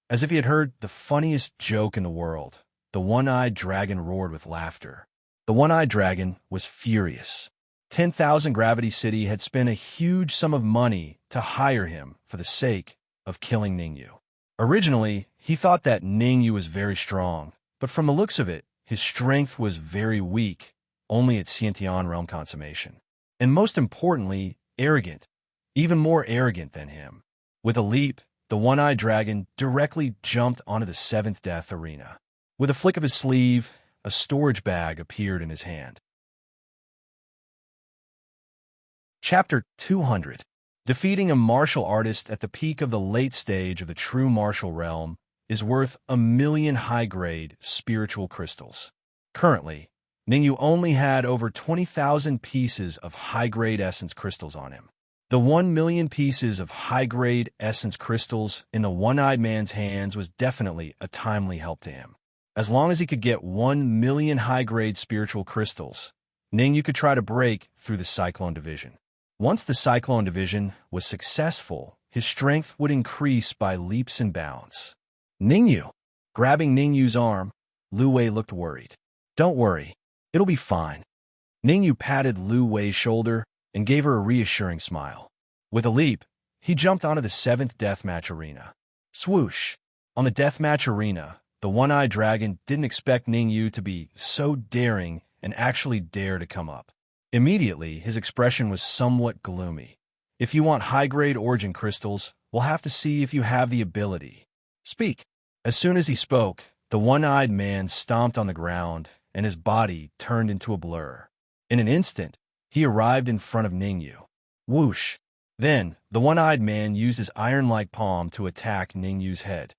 As if he had heard the funniest joke in the world, the one-eyed dragon roared with laughter. The one-eyed dragon was furious. 10,000 Gravity City had spent a huge sum of money to hire him for the sake of killing Ningyu. Originally, he thought that Ningyu was very strong, but from the looks of it, his strength was very weak, only at Xiantian realm consummation. And most importantly, arrogant, even more arrogant than him. With a leap, the one-eyed dragon directly jumped onto the 7th death arena. With a flick of his sleeve, a storage bag appeared in his hand. Chapter 200. Defeating a martial artist at the peak of the late stage of the true martial realm is worth 1,000,000 high-grade spiritual crystals. Currently, Ningyu only had over 20,000 pieces of high-grade essence crystals on him. The 1,000,000 pieces of high-grade essence crystals in the one-eyed man's hands was definitely a timely help to him. As long as he could get 1,000,000 high-grade spiritual crystals, Ningyu could try to break through the Cyclone Division. Once the Cyclone Division was successful, his strength would increase by leaps and bounds. Ningyu. Grabbing Ningyu's arm, Lu Wei looked worried. Don't worry, it'll be fine. Ningyu patted Lu Wei's shoulder and gave her a reassuring smile. With a leap, he jumped onto the 7th deathmatch arena. Swoosh! On the deathmatch arena, the one-eyed dragon didn't expect Ningyu to be so daring and actually dare to come up. Immediately, his expression was somewhat gloomy. If you want high-grade origin crystals, we'll have to see if you have the ability. Speak. As soon as he spoke, the one-eyed man stomped on the ground, and his body turned into a blur. In an instant, he arrived in front of Ningyu. Whoosh! Then, the one-eyed man used his iron-like palm to attack Ningyu's head.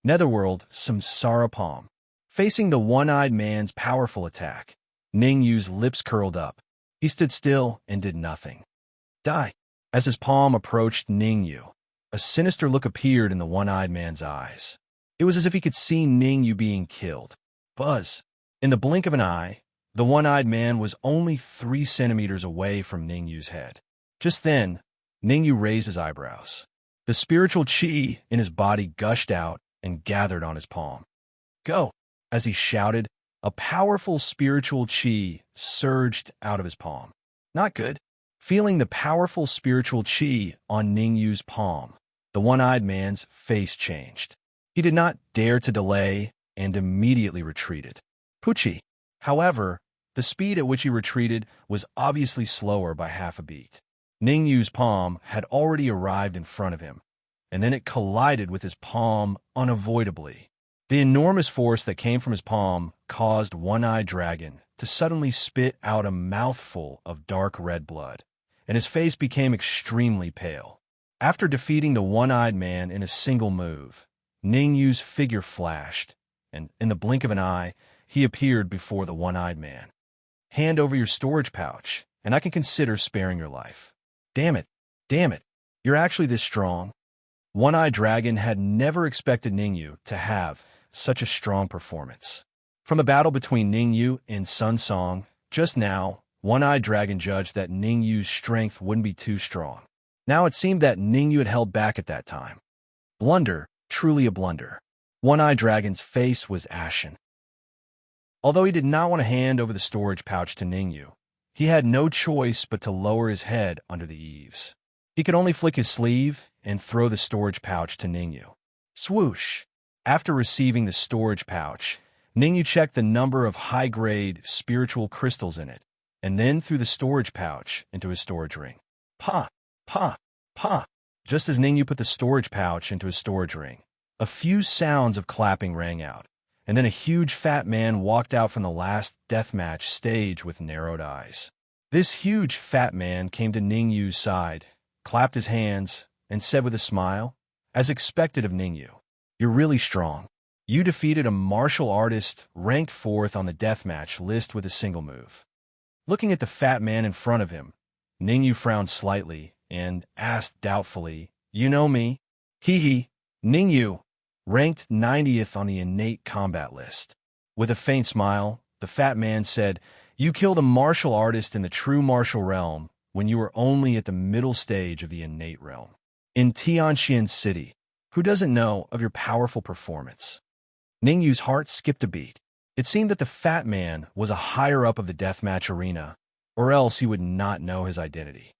Netherworld Samsara Palm. Facing the one-eyed man's powerful attack, Ningyu's lips curled up. He stood still and did nothing. Die! As his palm approached Ningyu, a sinister look appeared in the one-eyed man's eyes. It was as if he could see Ningyu being killed. Buzz! In the blink of an eye, the one-eyed man was only 3 centimeters away from Ningyu's head. Just then, Ningyu raised his eyebrows. The spiritual chi in his body gushed out and gathered on his palm. Go! As he shouted, a powerful spiritual chi surged out of his palm. Not good. Feeling the powerful spiritual chi on Ningyu's palm, the one-eyed man's face changed. He did not dare to delay and immediately retreated. Pucci. However, the speed at which he retreated was obviously slower by half a beat. Ningyu's palm had already arrived in front of him, and then it collided with his palm unavoidably. The enormous force that came from his palm caused One-Eyed Dragon to suddenly spit out a mouthful of dark red blood, and his face became extremely pale. After defeating the one-eyed man in a single move, Ning Yu's figure flashed, and in the blink of an eye, he appeared before the one-eyed man. Hand over your storage pouch, and I can consider sparing your life. Damn it, damn it, you're actually this strong. One-Eyed Dragon had never expected Ning Yu to have such a strong performance. From the battle between Ning Yu and Sun Song, just now, One-Eyed Dragon judged that Ning Yu's strength wouldn't be too strong. Now it seemed that Ning Yu had held back at that time. Blunder, truly a blunder. One-Eyed Dragon's face was ashen. Although he did not want to hand over the storage pouch to Ning Yu, he had no choice but to lower his head under the eaves. He could only flick his sleeve and throw the storage pouch to Ning Yu. Swoosh! After receiving the storage pouch, Ning Yu checked the number of high-grade spiritual crystals in it, and then threw the storage pouch into his storage ring. Pa! Pa! Pa! Just as Ning Yu put the storage pouch into his storage ring, a few sounds of clapping rang out, and then a huge fat man walked out from the last deathmatch stage with narrowed eyes. This huge fat man came to Ning Yu's side, clapped his hands, and said with a smile, as expected of Ning Yu, "You're really strong. You defeated a martial artist ranked 4th on the deathmatch list with a single move." Looking at the fat man in front of him, Ning Yu frowned slightly and asked doubtfully, "You know me?" Hee. Ning Yu, ranked 90th on the innate combat list. With a faint smile, the fat man said, "You killed a martial artist in the true martial realm when you were only at the middle stage of the innate realm. In Tianxian City, who doesn't know of your powerful performance?" Ning Yu's heart skipped a beat. It seemed that the fat man was a higher-up of the deathmatch arena, or else he would not know his identity.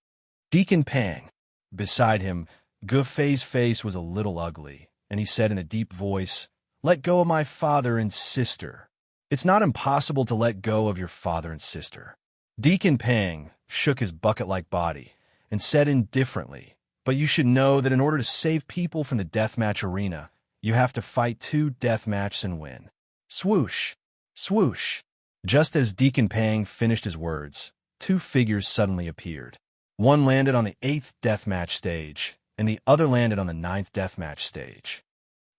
Deacon Pang. Beside him, Gu Fei's face was a little ugly, and he said in a deep voice, "Let go of my father and sister." "It's not impossible to let go of your father and sister." Deacon Pang shook his bucket-like body and said indifferently, "But you should know that in order to save people from the deathmatch arena, you have to fight 2 deathmatches and win." Swoosh! Swoosh! Just as Deacon Pang finished his words, 2 figures suddenly appeared. One landed on the 8th deathmatch stage, and the other landed on the 9th deathmatch stage.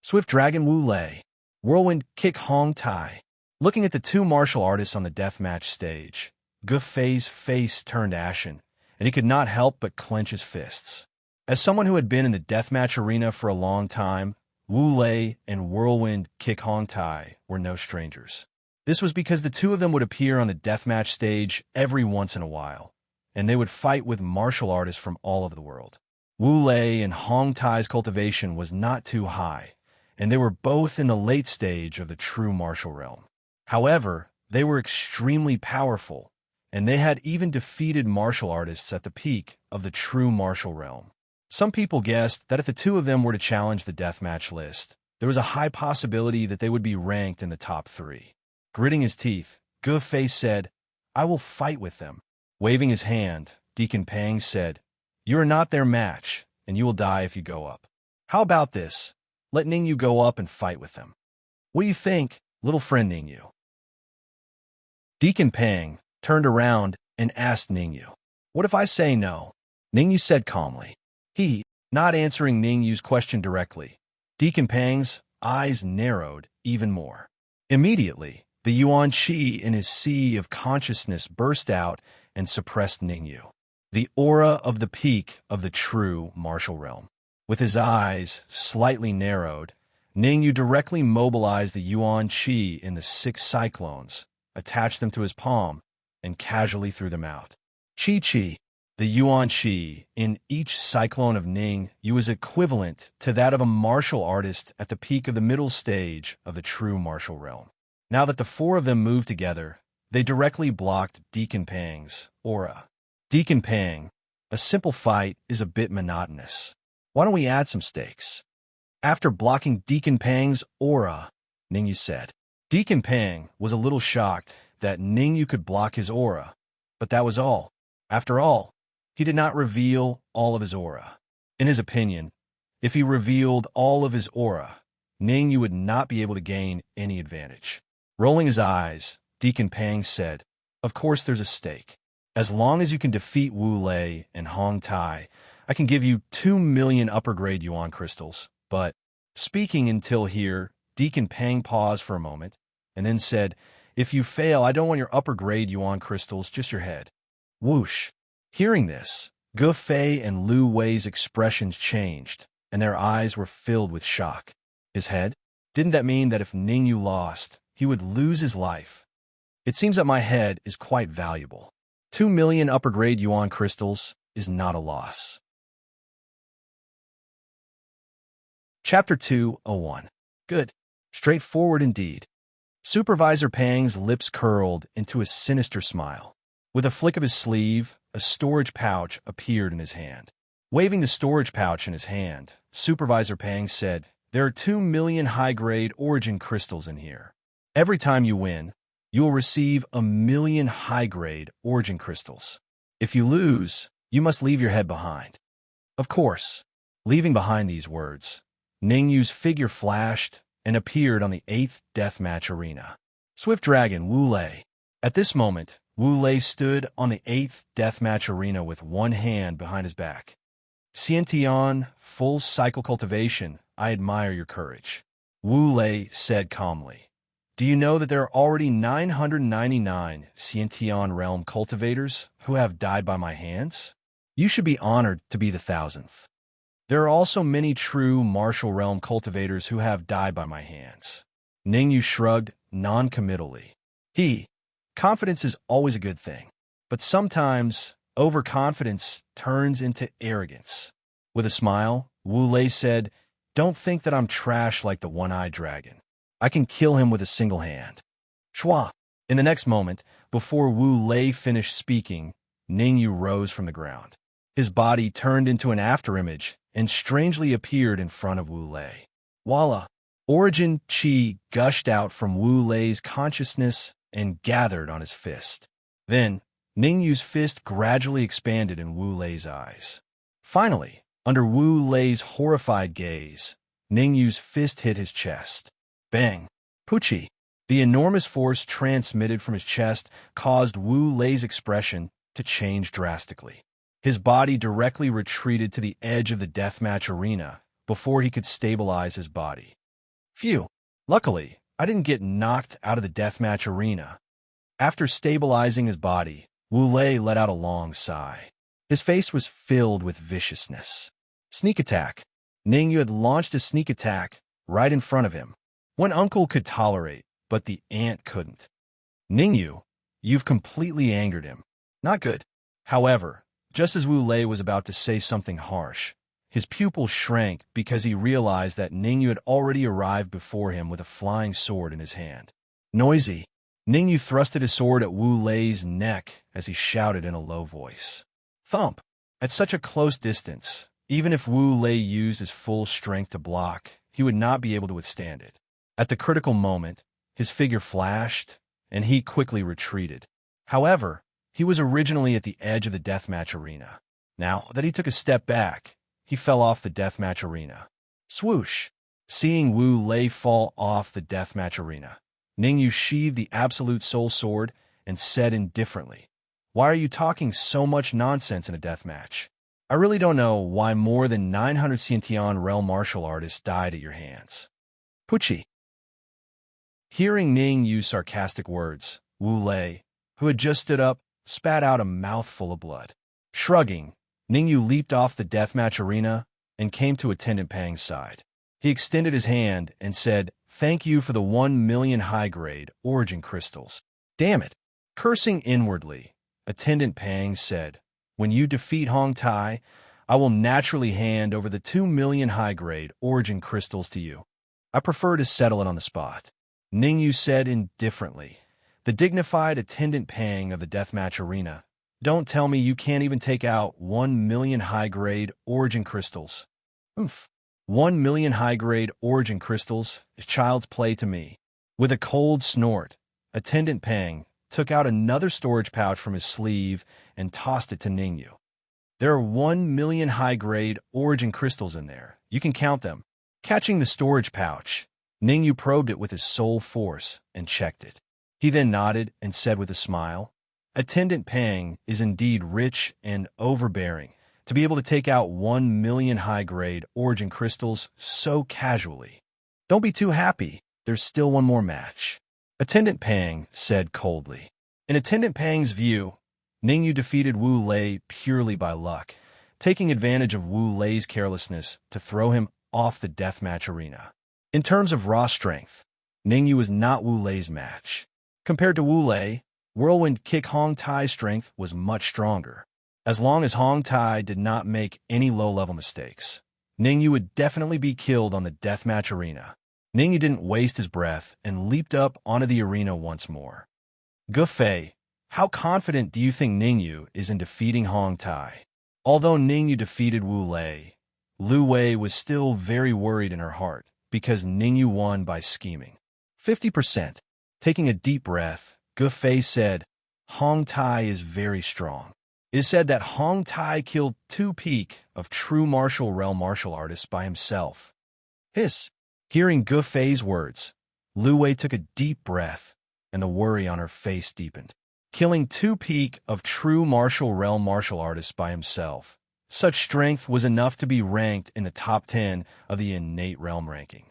Swift Dragon Wu Lei, Whirlwind Kick Hong Tai. Looking at the 2 martial artists on the deathmatch stage, Gu Fei's face turned ashen, and he could not help but clench his fists. As someone who had been in the deathmatch arena for a long time, Wu Lei and Whirlwind Kick Hong Tai were no strangers. This was because the 2 of them would appear on the deathmatch stage every once in a while, and they would fight with martial artists from all over the world. Wu Lei and Hong Tai's cultivation was not too high, and they were both in the late stage of the true martial realm. However, they were extremely powerful, and they had even defeated martial artists at the peak of the true martial realm. Some people guessed that if the 2 of them were to challenge the deathmatch list, there was a high possibility that they would be ranked in the top 3. Gritting his teeth, Gu Fei said, "I will fight with them." Waving his hand, Deacon Pang said, "You are not their match, and you will die if you go up. How about this? Let Ning Yu go up and fight with them. What do you think, little friend Ning Yu?" Deacon Pang turned around and asked Ning Yu, "What if I say no?" Ning Yu said calmly. He, not answering Ning Yu's question directly, Deacon Pang's eyes narrowed even more. Immediately, the Yuan Qi in his sea of consciousness burst out and suppressed Ning Yu, the aura of the peak of the true martial realm. With his eyes slightly narrowed, Ning Yu directly mobilized the Yuan Qi in the 6 cyclones, attached them to his palm, and casually threw them out. Qi. The Yuan Qi in each cyclone of Ning Yu is equivalent to that of a martial artist at the peak of the middle stage of the true martial realm. Now that the 4 of them moved together, they directly blocked Deacon Pang's aura. Deacon Pang, a simple fight is a bit monotonous. Why don't we add some stakes? After blocking Deacon Pang's aura, Ning Yu said. Deacon Pang was a little shocked that Ning Yu could block his aura, but that was all. After all, he did not reveal all of his aura. In his opinion, if he revealed all of his aura, Ning Yu would not be able to gain any advantage. Rolling his eyes, Deacon Pang said, "Of course there's a stake. As long as you can defeat Wu Lei and Hong Tai, I can give you 2 million upper-grade yuan crystals. But, speaking until here, Deacon Pang paused for a moment, and then said, if you fail, I don't want your upper-grade yuan crystals, just your head. Whoosh. Hearing this, Ge Fei and Lu Wei's expressions changed, and their eyes were filled with shock. His head? Didn't that mean that if Ningyu lost, he would lose his life? It seems that my head is quite valuable. 2 million upper-grade yuan crystals is not a loss. Chapter 2:01. Good. Straightforward indeed. Supervisor Pang's lips curled into a sinister smile. With a flick of his sleeve, a storage pouch appeared in his hand. Waving the storage pouch in his hand, Supervisor Pang said, there are 2 million high-grade origin crystals in here. Every time you win, you will receive 1 million high-grade origin crystals. If you lose, you must leave your head behind. Of course, leaving behind these words, Ningyu's figure flashed and appeared on the 8th deathmatch arena. Swift Dragon Wu Lei. At this moment, Wu Lei stood on the 8th deathmatch arena with one hand behind his back. Xiantian, full cycle cultivation, I admire your courage. Wu Lei said calmly. Do you know that there are already 999 Xiantian realm cultivators who have died by my hands? You should be honored to be the 1000th. There are also many true martial realm cultivators who have died by my hands. Ningyu shrugged non-committally. Confidence is always a good thing, but sometimes overconfidence turns into arrogance. With a smile, Wu Lei said, don't think that I'm trash like the one-eyed dragon. I can kill him with a single hand. Shua. In the next moment, before Wu Lei finished speaking, Ningyu rose from the ground. His body turned into an afterimage and strangely appeared in front of Wu Lei. Voila! Origin Qi gushed out from Wu Lei's consciousness and gathered on his fist. Then, Ningyu's fist gradually expanded in Wu Lei's eyes. Finally, under Wu Lei's horrified gaze, Ningyu's fist hit his chest. Bang! Puchi! The enormous force transmitted from his chest caused Wu Lei's expression to change drastically. His body directly retreated to the edge of the deathmatch arena before he could stabilize his body. Phew! Luckily, I didn't get knocked out of the deathmatch arena. After stabilizing his body, Wu Lei let out a long sigh. His face was filled with viciousness. Sneak attack. Ningyu had launched a sneak attack right in front of him. One uncle could tolerate, but the aunt couldn't. Ningyu, you've completely angered him. Not good. However, just as Wu Lei was about to say something harsh, his pupil shrank because he realized that Ningyu had already arrived before him with a flying sword in his hand. Noisy. Ningyu thrusted his sword at Wu Lei's neck as he shouted in a low voice. Thump! At such a close distance, even if Wu Lei used his full strength to block, he would not be able to withstand it. At the critical moment, his figure flashed, and he quickly retreated. However, he was originally at the edge of the deathmatch arena. Now that he took a step back, he fell off the deathmatch arena. Swoosh! Seeing Wu Lei fall off the deathmatch arena, Ningyu sheathed the Absolute Soul Sword and said indifferently, why are you talking so much nonsense in a deathmatch? I really don't know why more than 900 Xiantian realm martial artists died at your hands. Puchi. Hearing Ningyu's sarcastic words, Wu Lei, who had just stood up, spat out a mouthful of blood. Shrugging, Ningyu leaped off the deathmatch arena and came to Attendant Pang's side. He extended his hand and said, thank you for the 1 million high-grade origin crystals. Damn it! Cursing inwardly, Attendant Pang said, when you defeat Hong Tai, I will naturally hand over the 2 million high-grade origin crystals to you. I prefer to settle it on the spot. Ningyu said indifferently. The dignified Attendant Pang of the deathmatch arena. Don't tell me you can't even take out 1 million high-grade origin crystals. Oof. 1 million high-grade origin crystals is child's play to me. With a cold snort, Attendant Pang took out another storage pouch from his sleeve and tossed it to Ningyu. There are 1 million high-grade origin crystals in there. You can count them. Catching the storage pouch, Ningyu probed it with his soul force and checked it. He then nodded and said with a smile, Attendant Pang is indeed rich and overbearing to be able to take out 1 million high-grade origin crystals so casually. Don't be too happy, there's still one more match. Attendant Pang said coldly. In Attendant Pang's view, Ningyu defeated Wu Lei purely by luck, taking advantage of Wu Lei's carelessness to throw him off the deathmatch arena. In terms of raw strength, Ningyu was not Wu Lei's match. Compared to Wu Lei, Whirlwind Kick Hong Tai's strength was much stronger. As long as Hong Tai did not make any low-level mistakes, Ningyu would definitely be killed on the deathmatch arena. Ningyu didn't waste his breath and leaped up onto the arena once more. Gufei, how confident do you think Ningyu is in defeating Hong Tai? Although Ningyu defeated Wu Lei, Lu Wei was still very worried in her heart because Ningyu won by scheming. 50%. Taking a deep breath, Gufei said, Hong Tai is very strong. It is said that Hong Tai killed 2 peak of true martial realm martial artists by himself. Hiss. Hearing Gufei's words, Lu Wei took a deep breath, and the worry on her face deepened. Killing 2 peak of true martial realm martial artists by himself. Such strength was enough to be ranked in the top 10 of the innate realm ranking.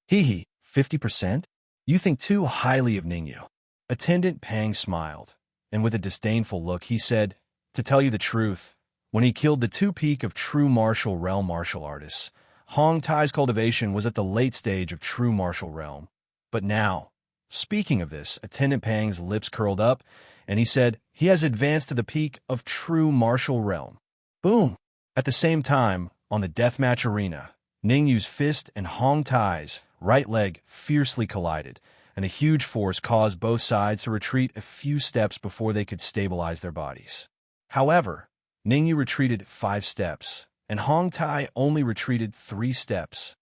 Hee 50%? You think too highly of Ningyu. Attendant Pang smiled, and with a disdainful look he said, to tell you the truth, when he killed the 2 peak of true martial realm martial artists, Hong Tai's cultivation was at the late stage of true martial realm. But now, speaking of this, Attendant Pang's lips curled up, and he said, he has advanced to the peak of true martial realm. Boom! At the same time, on the deathmatch arena, Ningyu's fist and Hong Tai's right leg fiercely collided, and a huge force caused both sides to retreat a few steps before they could stabilize their bodies. However, Ningyu retreated 5 steps, and Hong Tai only retreated 3 steps.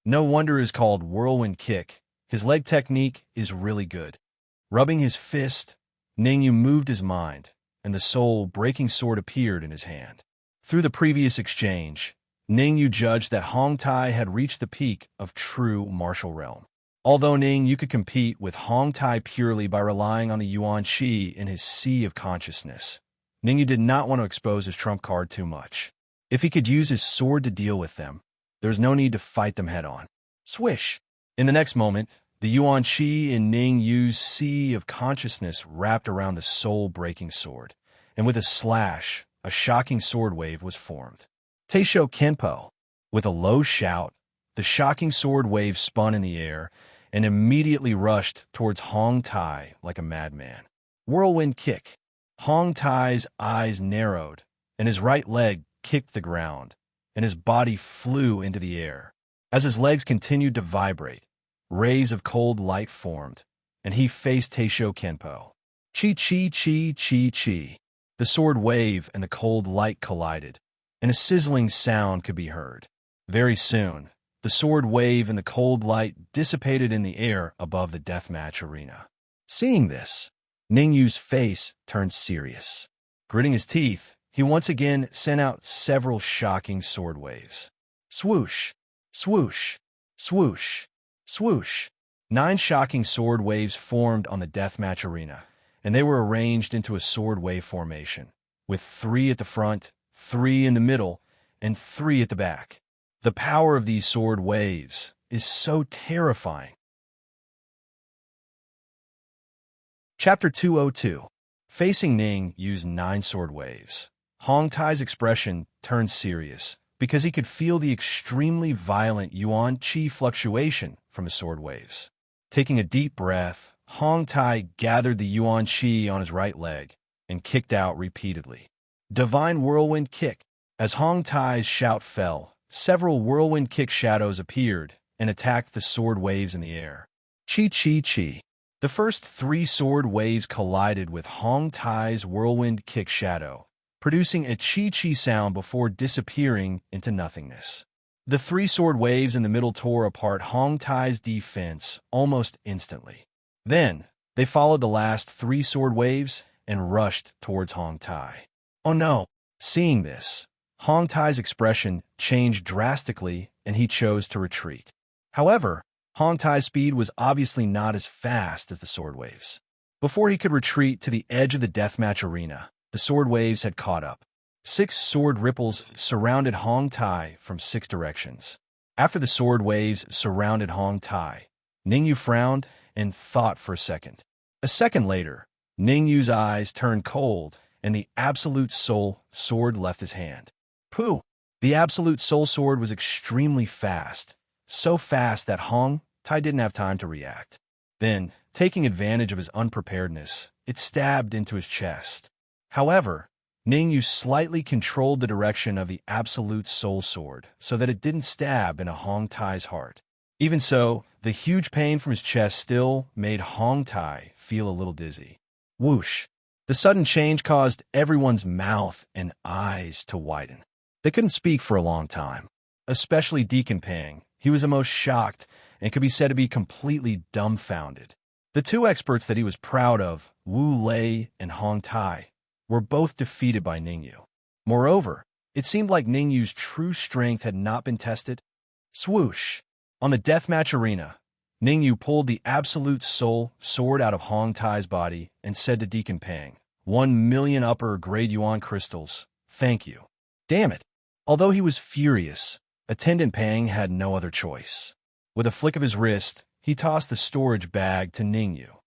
No wonder it is called Whirlwind Kick. His leg technique is really good. Rubbing his fist, Ningyu moved his mind, and the soul-breaking sword appeared in his hand. Through the previous exchange, Ningyu judged that Hong Tai had reached the peak of true martial realm. Although Ningyu could compete with Hong Tai purely by relying on the Yuan Qi in his sea of consciousness, Ningyu did not want to expose his trump card too much. If he could use his sword to deal with them, there was no need to fight them head-on. Swish! In the next moment, the Yuan Qi in Ningyu's sea of consciousness wrapped around the soul-breaking sword, and with a slash, a shocking sword wave was formed. Teisho Kenpo. With a low shout, the shocking sword wave spun in the air and immediately rushed towards Hong Tai like a madman. Whirlwind Kick. Hong Tai's eyes narrowed, and his right leg kicked the ground, and his body flew into the air. As his legs continued to vibrate, rays of cold light formed, and he faced Teisho Kenpo. Chi. The sword wave and the cold light collided, and a sizzling sound could be heard. Very soon, the sword wave and the cold light dissipated in the air above the deathmatch arena. Seeing this, Ningyu's face turned serious. Gritting his teeth, he once again sent out several shocking sword waves. Swoosh, swoosh, swoosh, swoosh. 9 shocking sword waves formed on the deathmatch arena, and they were arranged into a sword wave formation, with 3 at the front, 3 in the middle, and 3 at the back. The power of these sword waves is so terrifying. Chapter 202. Facing Ning used 9 sword waves. Hong Tai's expression turned serious because he could feel the extremely violent Yuan Qi fluctuation from the sword waves. Taking a deep breath, Hong Tai gathered the Yuan Qi on his right leg and kicked out repeatedly. Divine Whirlwind Kick. As Hong Tai's shout fell, several whirlwind kick shadows appeared and attacked the sword waves in the air. Chi. The first 3 sword waves collided with Hong Tai's whirlwind kick shadow, producing a chi sound before disappearing into nothingness. The 3 sword waves in the middle tore apart Hong Tai's defense almost instantly. Then, they followed the last 3 sword waves and rushed towards Hong Tai. Oh no! Seeing this, Hong Tai's expression changed drastically and he chose to retreat. However, Hong Tai's speed was obviously not as fast as the sword waves. Before he could retreat to the edge of the deathmatch arena, the sword waves had caught up. 6 sword ripples surrounded Hong Tai from 6 directions. After the sword waves surrounded Hong Tai, Ningyu frowned and thought for a second. A second later, Ningyu's eyes turned cold, and the Absolute Soul sword left his hand. Pooh! The Absolute Soul sword was extremely fast, so fast that Hong Tai didn't have time to react. Then, taking advantage of his unpreparedness, it stabbed into his chest. However, Ningyu slightly controlled the direction of the Absolute Soul sword so that it didn't stab into Hong Tai's heart. Even so, the huge pain from his chest still made Hong Tai feel a little dizzy. Whoosh! The sudden change caused everyone's mouth and eyes to widen. They couldn't speak for a long time, especially Deacon Pang. He was the most shocked and could be said to be completely dumbfounded. The 2 experts that he was proud of, Wu Lei and Hong Tai, were both defeated by Ningyu. Moreover, it seemed like Ningyu's true strength had not been tested. Swoosh! On the deathmatch arena, Ningyu pulled the Absolute Soul sword out of Hong Tai's body and said to Deacon Pang, 1,000,000 upper grade yuan crystals. Thank you. Damn it! Although he was furious, Attendant Pang had no other choice. With a flick of his wrist, he tossed the storage bag to Ningyu.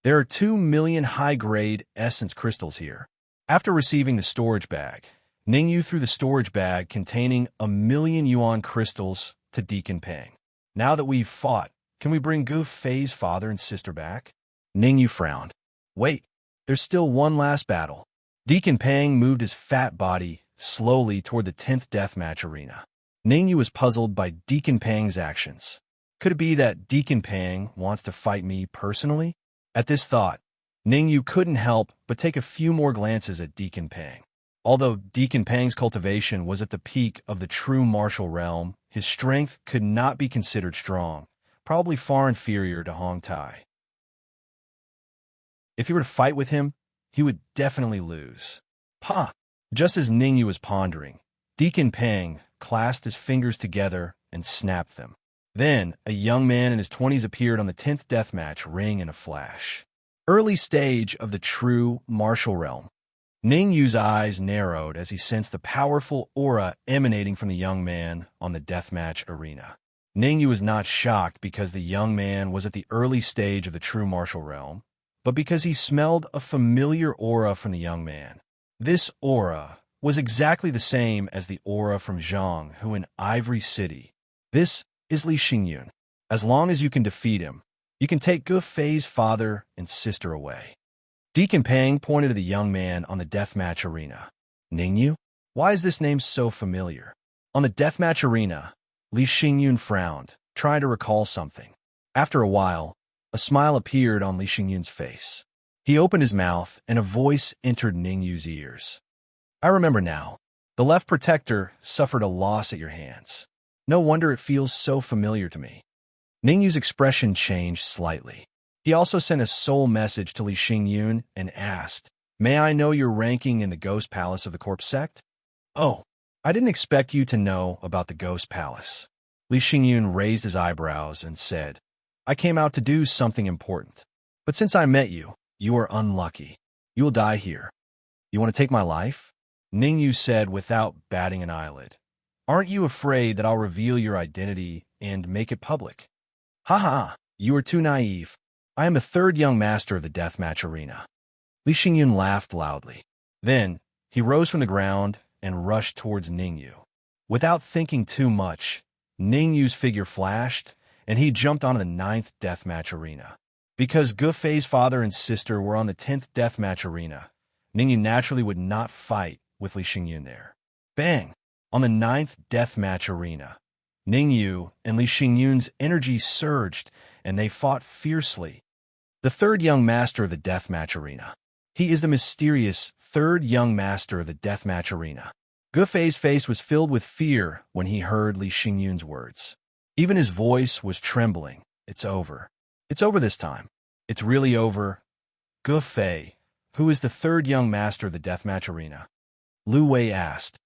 There are 2,000,000 high-grade essence crystals here. After receiving the storage bag, Ningyu threw the storage bag containing 1,000,000 yuan crystals to Deacon Pang. Now that we've fought, can we bring Gu Fei's father and sister back? Ningyu frowned. Wait, there's still one last battle. Deacon Pang moved his fat body slowly toward the 10th deathmatch arena. Ningyu was puzzled by Deacon Pang's actions. Could it be that Deacon Pang wants to fight me personally? At this thought, Ningyu couldn't help but take a few more glances at Deacon Pang. Although Deacon Pang's cultivation was at the peak of the true martial realm, his strength could not be considered strong, probably far inferior to Hong Tai. If he were to fight with him, he would definitely lose. Pah! Just as Ningyu was pondering, Deacon Pang clasped his fingers together and snapped them. Then, a young man in his 20s appeared on the 10th deathmatch ring in a flash. Early stage of the true martial realm. Ningyu's eyes narrowed as he sensed the powerful aura emanating from the young man on the deathmatch arena. Ningyu was not shocked because the young man was at the early stage of the true martial realm, but because he smelled a familiar aura from the young man. This aura was exactly the same as the aura from Zhang Hu in Ivory City. This is Li Xingyun. As long as you can defeat him, you can take Gu Fei's father and sister away. Deacon Pang pointed to the young man on the deathmatch arena. Ningyu? Why is this name so familiar? On the deathmatch arena, Li Xingyun frowned, trying to recall something. After a while, a smile appeared on Li Xingyun's face. He opened his mouth, and a voice entered Ningyu's ears. I remember now. The left protector suffered a loss at your hands. No wonder it feels so familiar to me. Ningyu's expression changed slightly. He also sent a soul message to Li Xingyun and asked, May I know your ranking in the Ghost Palace of the Corpse Sect? Oh, I didn't expect you to know about the Ghost Palace. Li Xingyun raised his eyebrows and said, I came out to do something important. But since I met you, you are unlucky. You will die here. You want to take my life? Ningyu said without batting an eyelid. Aren't you afraid that I'll reveal your identity and make it public? Ha ha, you are too naive. I am the 3rd young master of the deathmatch arena. Li Xingyun laughed loudly. Then, he rose from the ground and rushed towards Ningyu. Without thinking too much, Ningyu's figure flashed, and he jumped onto the 9th deathmatch arena. Because Gu Fei's father and sister were on the 10th deathmatch arena, Ningyu naturally would not fight with Li Xingyun there. Bang! On the 9th deathmatch arena, Ningyu and Li Xingyun's energy surged, and they fought fiercely. The 3rd young master of the deathmatch arena. He is the mysterious 3rd young master of the deathmatch arena. Gu Fei's face was filled with fear when he heard Li Xingyun's words. Even his voice was trembling. It's over. It's over this time. It's really over. Gu Fei, who is the 3rd young master of the deathmatch arena? Lu Wei asked.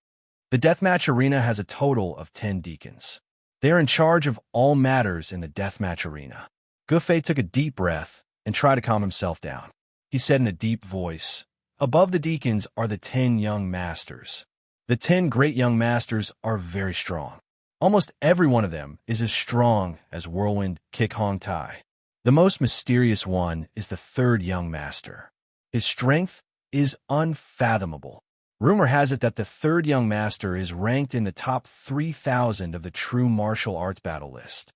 The deathmatch arena has a total of 10 deacons. They are in charge of all matters in the deathmatch arena. Gu Fei took a deep breath and tried to calm himself down. he said in a deep voice. Above the deacons are the 10 young masters. The 10 great young masters are very strong. Almost every one of them is as strong as Whirlwind Kick Hong Tai. The most mysterious one is the 3rd young master. His strength is unfathomable. Rumor has it that the 3rd young master is ranked in the top 3,000 of the true martial arts battle list.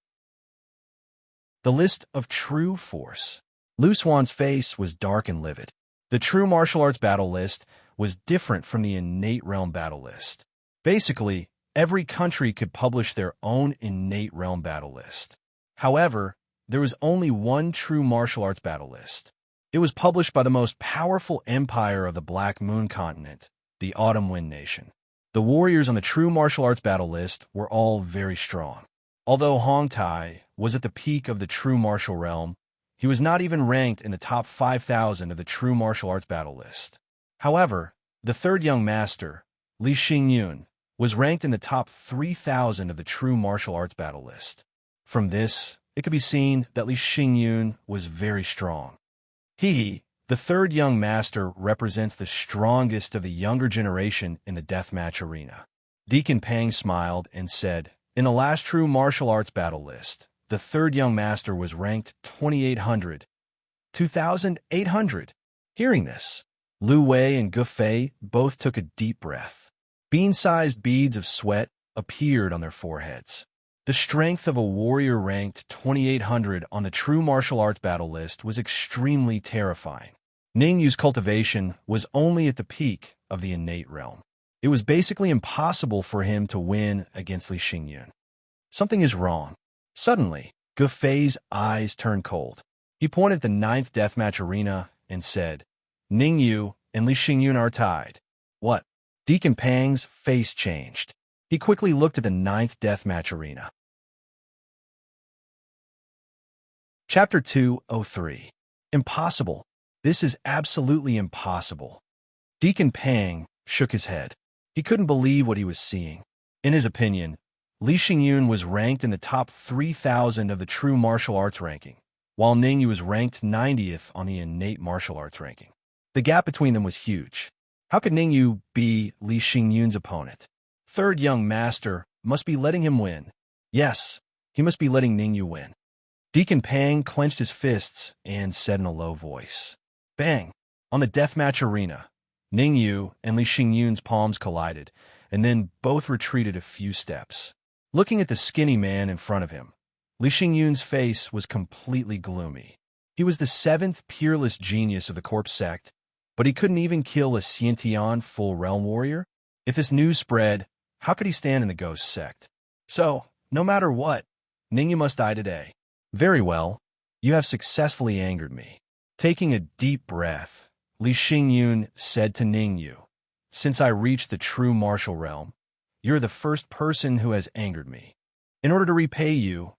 The list of true force. Lu Xuan's face was dark and livid. The true martial arts battle list was different from the innate realm battle list. Basically, every country could publish their own innate realm battle list. However, there was only one true martial arts battle list. It was published by the most powerful empire of the Black Moon continent, the Autumn Wind Nation. The warriors on the true martial arts battle list were all very strong. Although Hong Tai was at the peak of the true martial realm, he was not even ranked in the top 5,000 of the true martial arts battle list. However, the 3rd young master, Li Xingyun, was ranked in the top 3,000 of the true martial arts battle list. From this, it could be seen that Li Xingyun was very strong. He, the 3rd young master, represents the strongest of the younger generation in the deathmatch arena. Deacon Pang smiled and said, in the last true martial arts battle list, the 3rd young master was ranked 2,800. 2,800. Hearing this, Lu Wei and Gu Fei both took a deep breath. Bean-sized beads of sweat appeared on their foreheads. The strength of a warrior ranked 2,800 on the true martial arts battle list was extremely terrifying. Ning Yu's cultivation was only at the peak of the innate realm. It was basically impossible for him to win against Li Xingyun. Something is wrong. Suddenly, Gu Fei's eyes turned cold. He pointed at the 9th deathmatch arena and said, Ning Yu and Li Xingyun are tied. What? Deacon Pang's face changed. He quickly looked at the 9th deathmatch arena. Chapter 203. Impossible. This is absolutely impossible. Deacon Pang shook his head. He couldn't believe what he was seeing. In his opinion, Li Xingyun was ranked in the top 3,000 of the true martial arts ranking, while Ning Yu was ranked 90th on the innate martial arts ranking. The gap between them was huge. How could Ning Yu be Li Xingyun's opponent? 3rd young master must be letting him win. Yes, he must be letting Ning Yu win. Deacon Pang clenched his fists and said in a low voice, Bang! On the deathmatch arena, Ning Yu and Li Xingyun's palms collided, and then both retreated a few steps. Looking at the skinny man in front of him, Li Xingyun's face was completely gloomy. He was the 7th peerless genius of the corpse sect, but he couldn't even kill a Xiantian full realm warrior? If this news spread, how could he stand in the ghost sect? So, no matter what, Ning Yu must die today. Very well, you have successfully angered me. Taking a deep breath, Li Xingyun said to Ning Yu, Since I reached the true martial realm, you're the first person who has angered me. In order to repay you,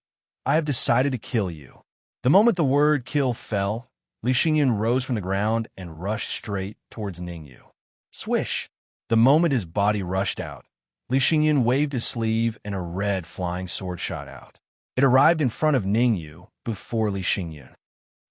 I have decided to kill you. The moment the word kill fell, Li Xingyun rose from the ground and rushed straight towards Ning Yu. Swish! The moment his body rushed out, Li Xingyun waved his sleeve and a red flying sword shot out. It arrived in front of Ning Yu before Li Xingyun.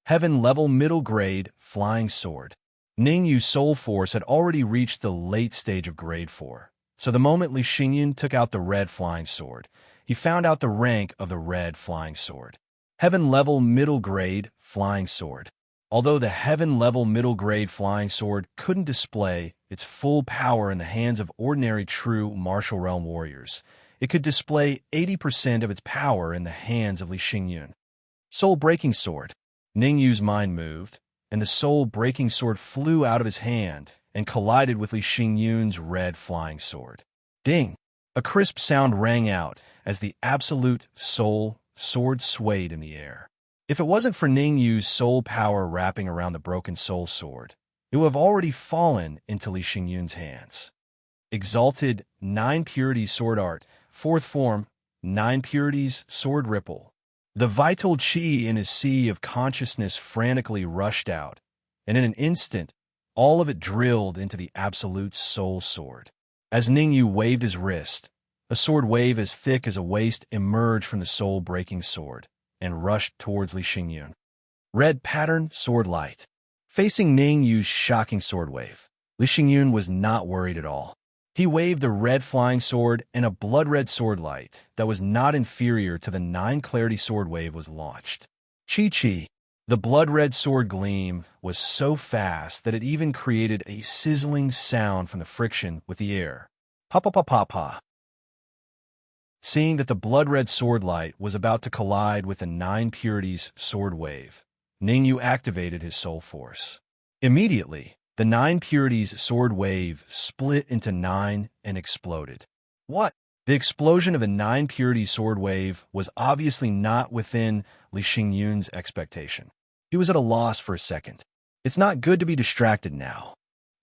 Heaven-level middle-grade flying sword. Ning Yu's soul force had already reached the late stage of grade 4. So the moment Li Xingyun took out the red flying sword, he found out the rank of the red flying sword. Heaven-level middle-grade flying sword. Although the heaven-level middle-grade flying sword couldn't display its full power in the hands of ordinary true martial realm warriors, it could display 80% of its power in the hands of Li Xingyun. Soul-breaking sword. Ning Yu's mind moved, and the soul-breaking sword flew out of his hand and collided with Li Xingyun's red flying sword. Ding! A crisp sound rang out as the absolute soul sword swayed in the air. If it wasn't for Ning Yu's soul power wrapping around the broken soul sword, it would have already fallen into Li Xingyun's hands. Exalted 9 Purities Sword Art, 4th form, 9 Purities Sword Ripple. The vital chi in his sea of consciousness frantically rushed out, and in an instant, all of it drilled into the absolute soul sword. As Ning Yu waved his wrist, a sword wave as thick as a waist emerged from the soul-breaking sword and rushed towards Li Xingyun. Red pattern sword light. Facing Ning Yu's shocking sword wave, Li Xingyun was not worried at all. He waved a red flying sword, and a blood-red sword light that was not inferior to the 9-clarity sword wave was launched. Chi-chi. The blood-red sword gleam was so fast that it even created a sizzling sound from the friction with the air. Pa-pa-pa-pa-pa. Seeing that the blood-red sword light was about to collide with the 9 purities sword wave, Ningyu activated his soul force. Immediately, the 9 purities sword wave split into 9 and exploded. What? The explosion of the 9 purities sword wave was obviously not within Li Xingyun's expectation. He was at a loss for a second. It's not good to be distracted now.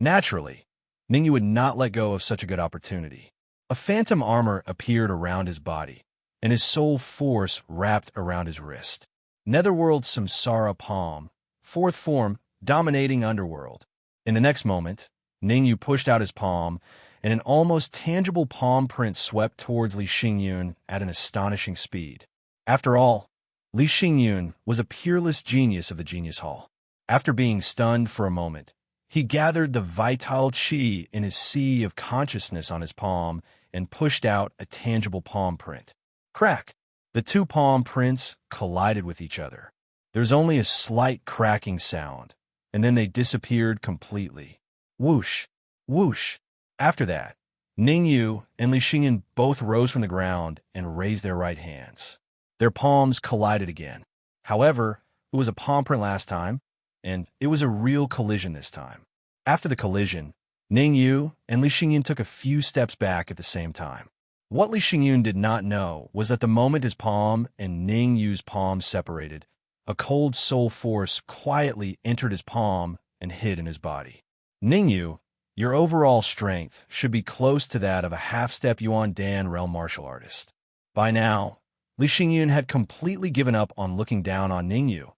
Naturally, Ningyu would not let go of such a good opportunity. A phantom armor appeared around his body, and his soul force wrapped around his wrist. Netherworld Samsara Palm, 4th form, dominating Underworld. In the next moment, Ningyu pushed out his palm, and an almost tangible palm print swept towards Li Xingyun at an astonishing speed. After all, Li Xingyun was a peerless genius of the Genius Hall. After being stunned for a moment, he gathered the vital qi in his sea of consciousness on his palm and pushed out a tangible palm print. Crack! The 2 palm prints collided with each other. There's only a slight cracking sound, and then they disappeared completely. Whoosh! Whoosh! After that, Ningyu and Li Xingyun both rose from the ground and raised their right hands. Their palms collided again. However, it was a palm print last time, and it was a real collision this time. After the collision, Ningyu and Li Xingyun took a few steps back at the same time. What Li Xingyun did not know was that the moment his palm and Ningyu's palm separated, a cold soul force quietly entered his palm and hid in his body. Ningyu, your overall strength should be close to that of a half-step Yuan Dan realm martial artist. By now, Li Xingyun had completely given up on looking down on Ningyu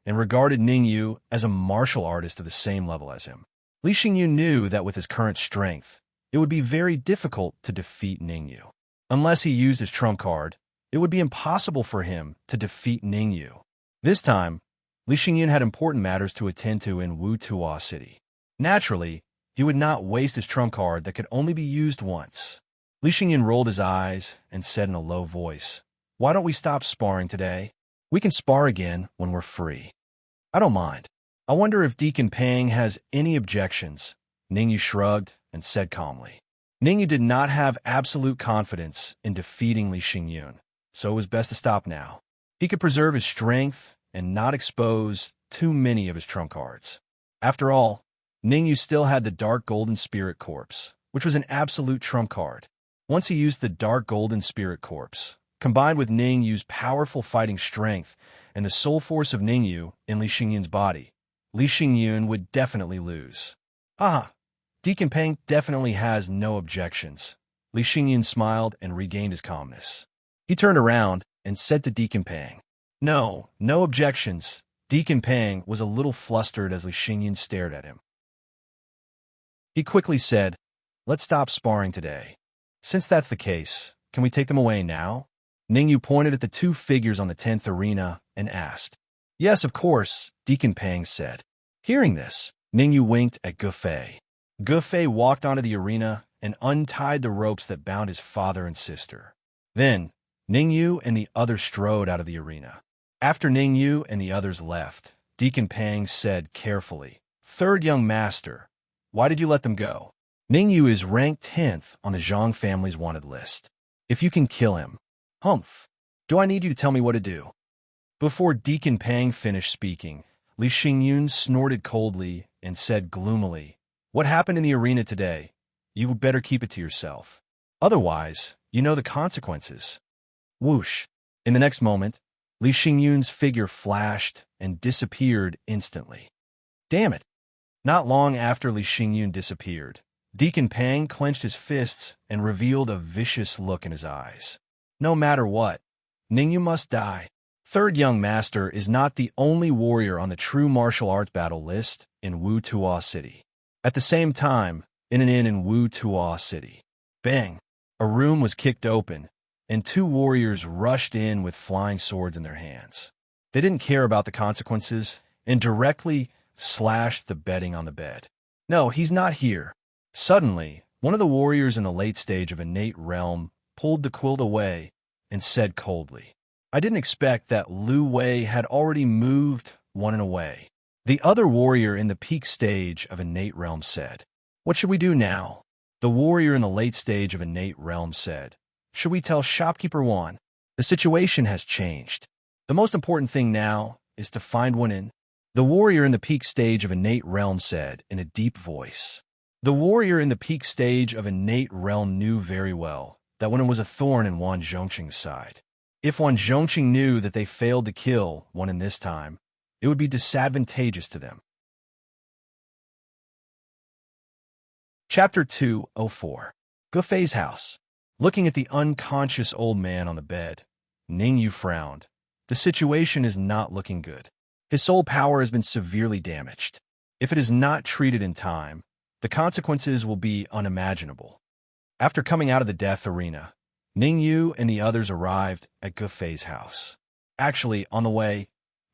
and regarded Ningyu as a martial artist of the same level as him. Li Xingyun knew that with his current strength, it would be very difficult to defeat Ningyu. Unless he used his trump card, it would be impossible for him to defeat Ningyu. This time, Li Xingyun had important matters to attend to in Wu Tuo City. Naturally, he would not waste his trump card that could only be used once. Li Xingyun rolled his eyes and said in a low voice, "Why don't we stop sparring today? We can spar again when we're free." "I don't mind. I wonder if Deacon Pang has any objections." Ningyu shrugged and said calmly. Ningyu did not have absolute confidence in defeating Li Xingyun, so it was best to stop now. He could preserve his strength and not expose too many of his trump cards. After all, Ningyu still had the Dark Golden Spirit Corpse, which was an absolute trump card. Once he used the Dark Golden Spirit Corpse, combined with Ningyu's powerful fighting strength and the soul force of Ningyu in Li Xingyun's body, Li Xingyun would definitely lose. "Ah, Deacon Pang definitely has no objections." Li Xingyun smiled and regained his calmness. He turned around and said to Deacon Pang, No objections." Deacon Pang was a little flustered as Li Xingyun stared at him. He quickly said, "Let's stop sparring today. Since that's the case, can we take them away now?" Ningyu pointed at the 2 figures on the 10th arena and asked. "Yes, of course," Deacon Pang said. Hearing this, Ningyu winked at Gufei. Gufei walked onto the arena and untied the ropes that bound his father and sister. Then, Ningyu and the others strode out of the arena. After Ningyu and the others left, Deacon Pang said carefully, "Third young master, why did you let them go?" "Ningyu is ranked 10th on the Zhang family's wanted list. If you can kill him." "Humph. Do I need you to tell me what to do?" Before Deacon Pang finished speaking, Li Xingyun snorted coldly and said gloomily, "What happened in the arena today? You would better keep it to yourself. Otherwise, you know the consequences." Whoosh! In the next moment, Li Xingyun's figure flashed and disappeared instantly. Damn it! Not long after Li Xingyun disappeared, Deacon Pang clenched his fists and revealed a vicious look in his eyes. "No matter what, Ningyu must die." Third young master is not the only warrior on the true martial arts battle list in Wu Tuo City. At the same time, in an inn in Wu Tuo City, bang! A room was kicked open, and 2 warriors rushed in with flying swords in their hands. They didn't care about the consequences and directly slashed the bedding on the bed. No, he's not here. Suddenly, one of the warriors in the late stage of innate realm pulled the quilt away and said coldly, I didn't expect that Lu Wei had already moved one and away. The other warrior in the peak stage of innate realm said, What should we do now? The warrior in the late stage of innate realm said, Should we tell shopkeeper Wan? The situation has changed. The most important thing now is to find one in. The warrior in the peak stage of innate realm said in a deep voice. The warrior in the peak stage of innate realm knew very well that one was a thorn in Wan Zhongqing's side. If Wan Zhongqing knew that they failed to kill one in this time, it would be disadvantageous to them. Chapter 204. Gufei's House. Looking at the unconscious old man on the bed, Ningyu frowned. The situation is not looking good. His soul power has been severely damaged. If it is not treated in time, the consequences will be unimaginable. After coming out of the death arena, Ningyu and the others arrived at Gufei's house. Actually, on the way,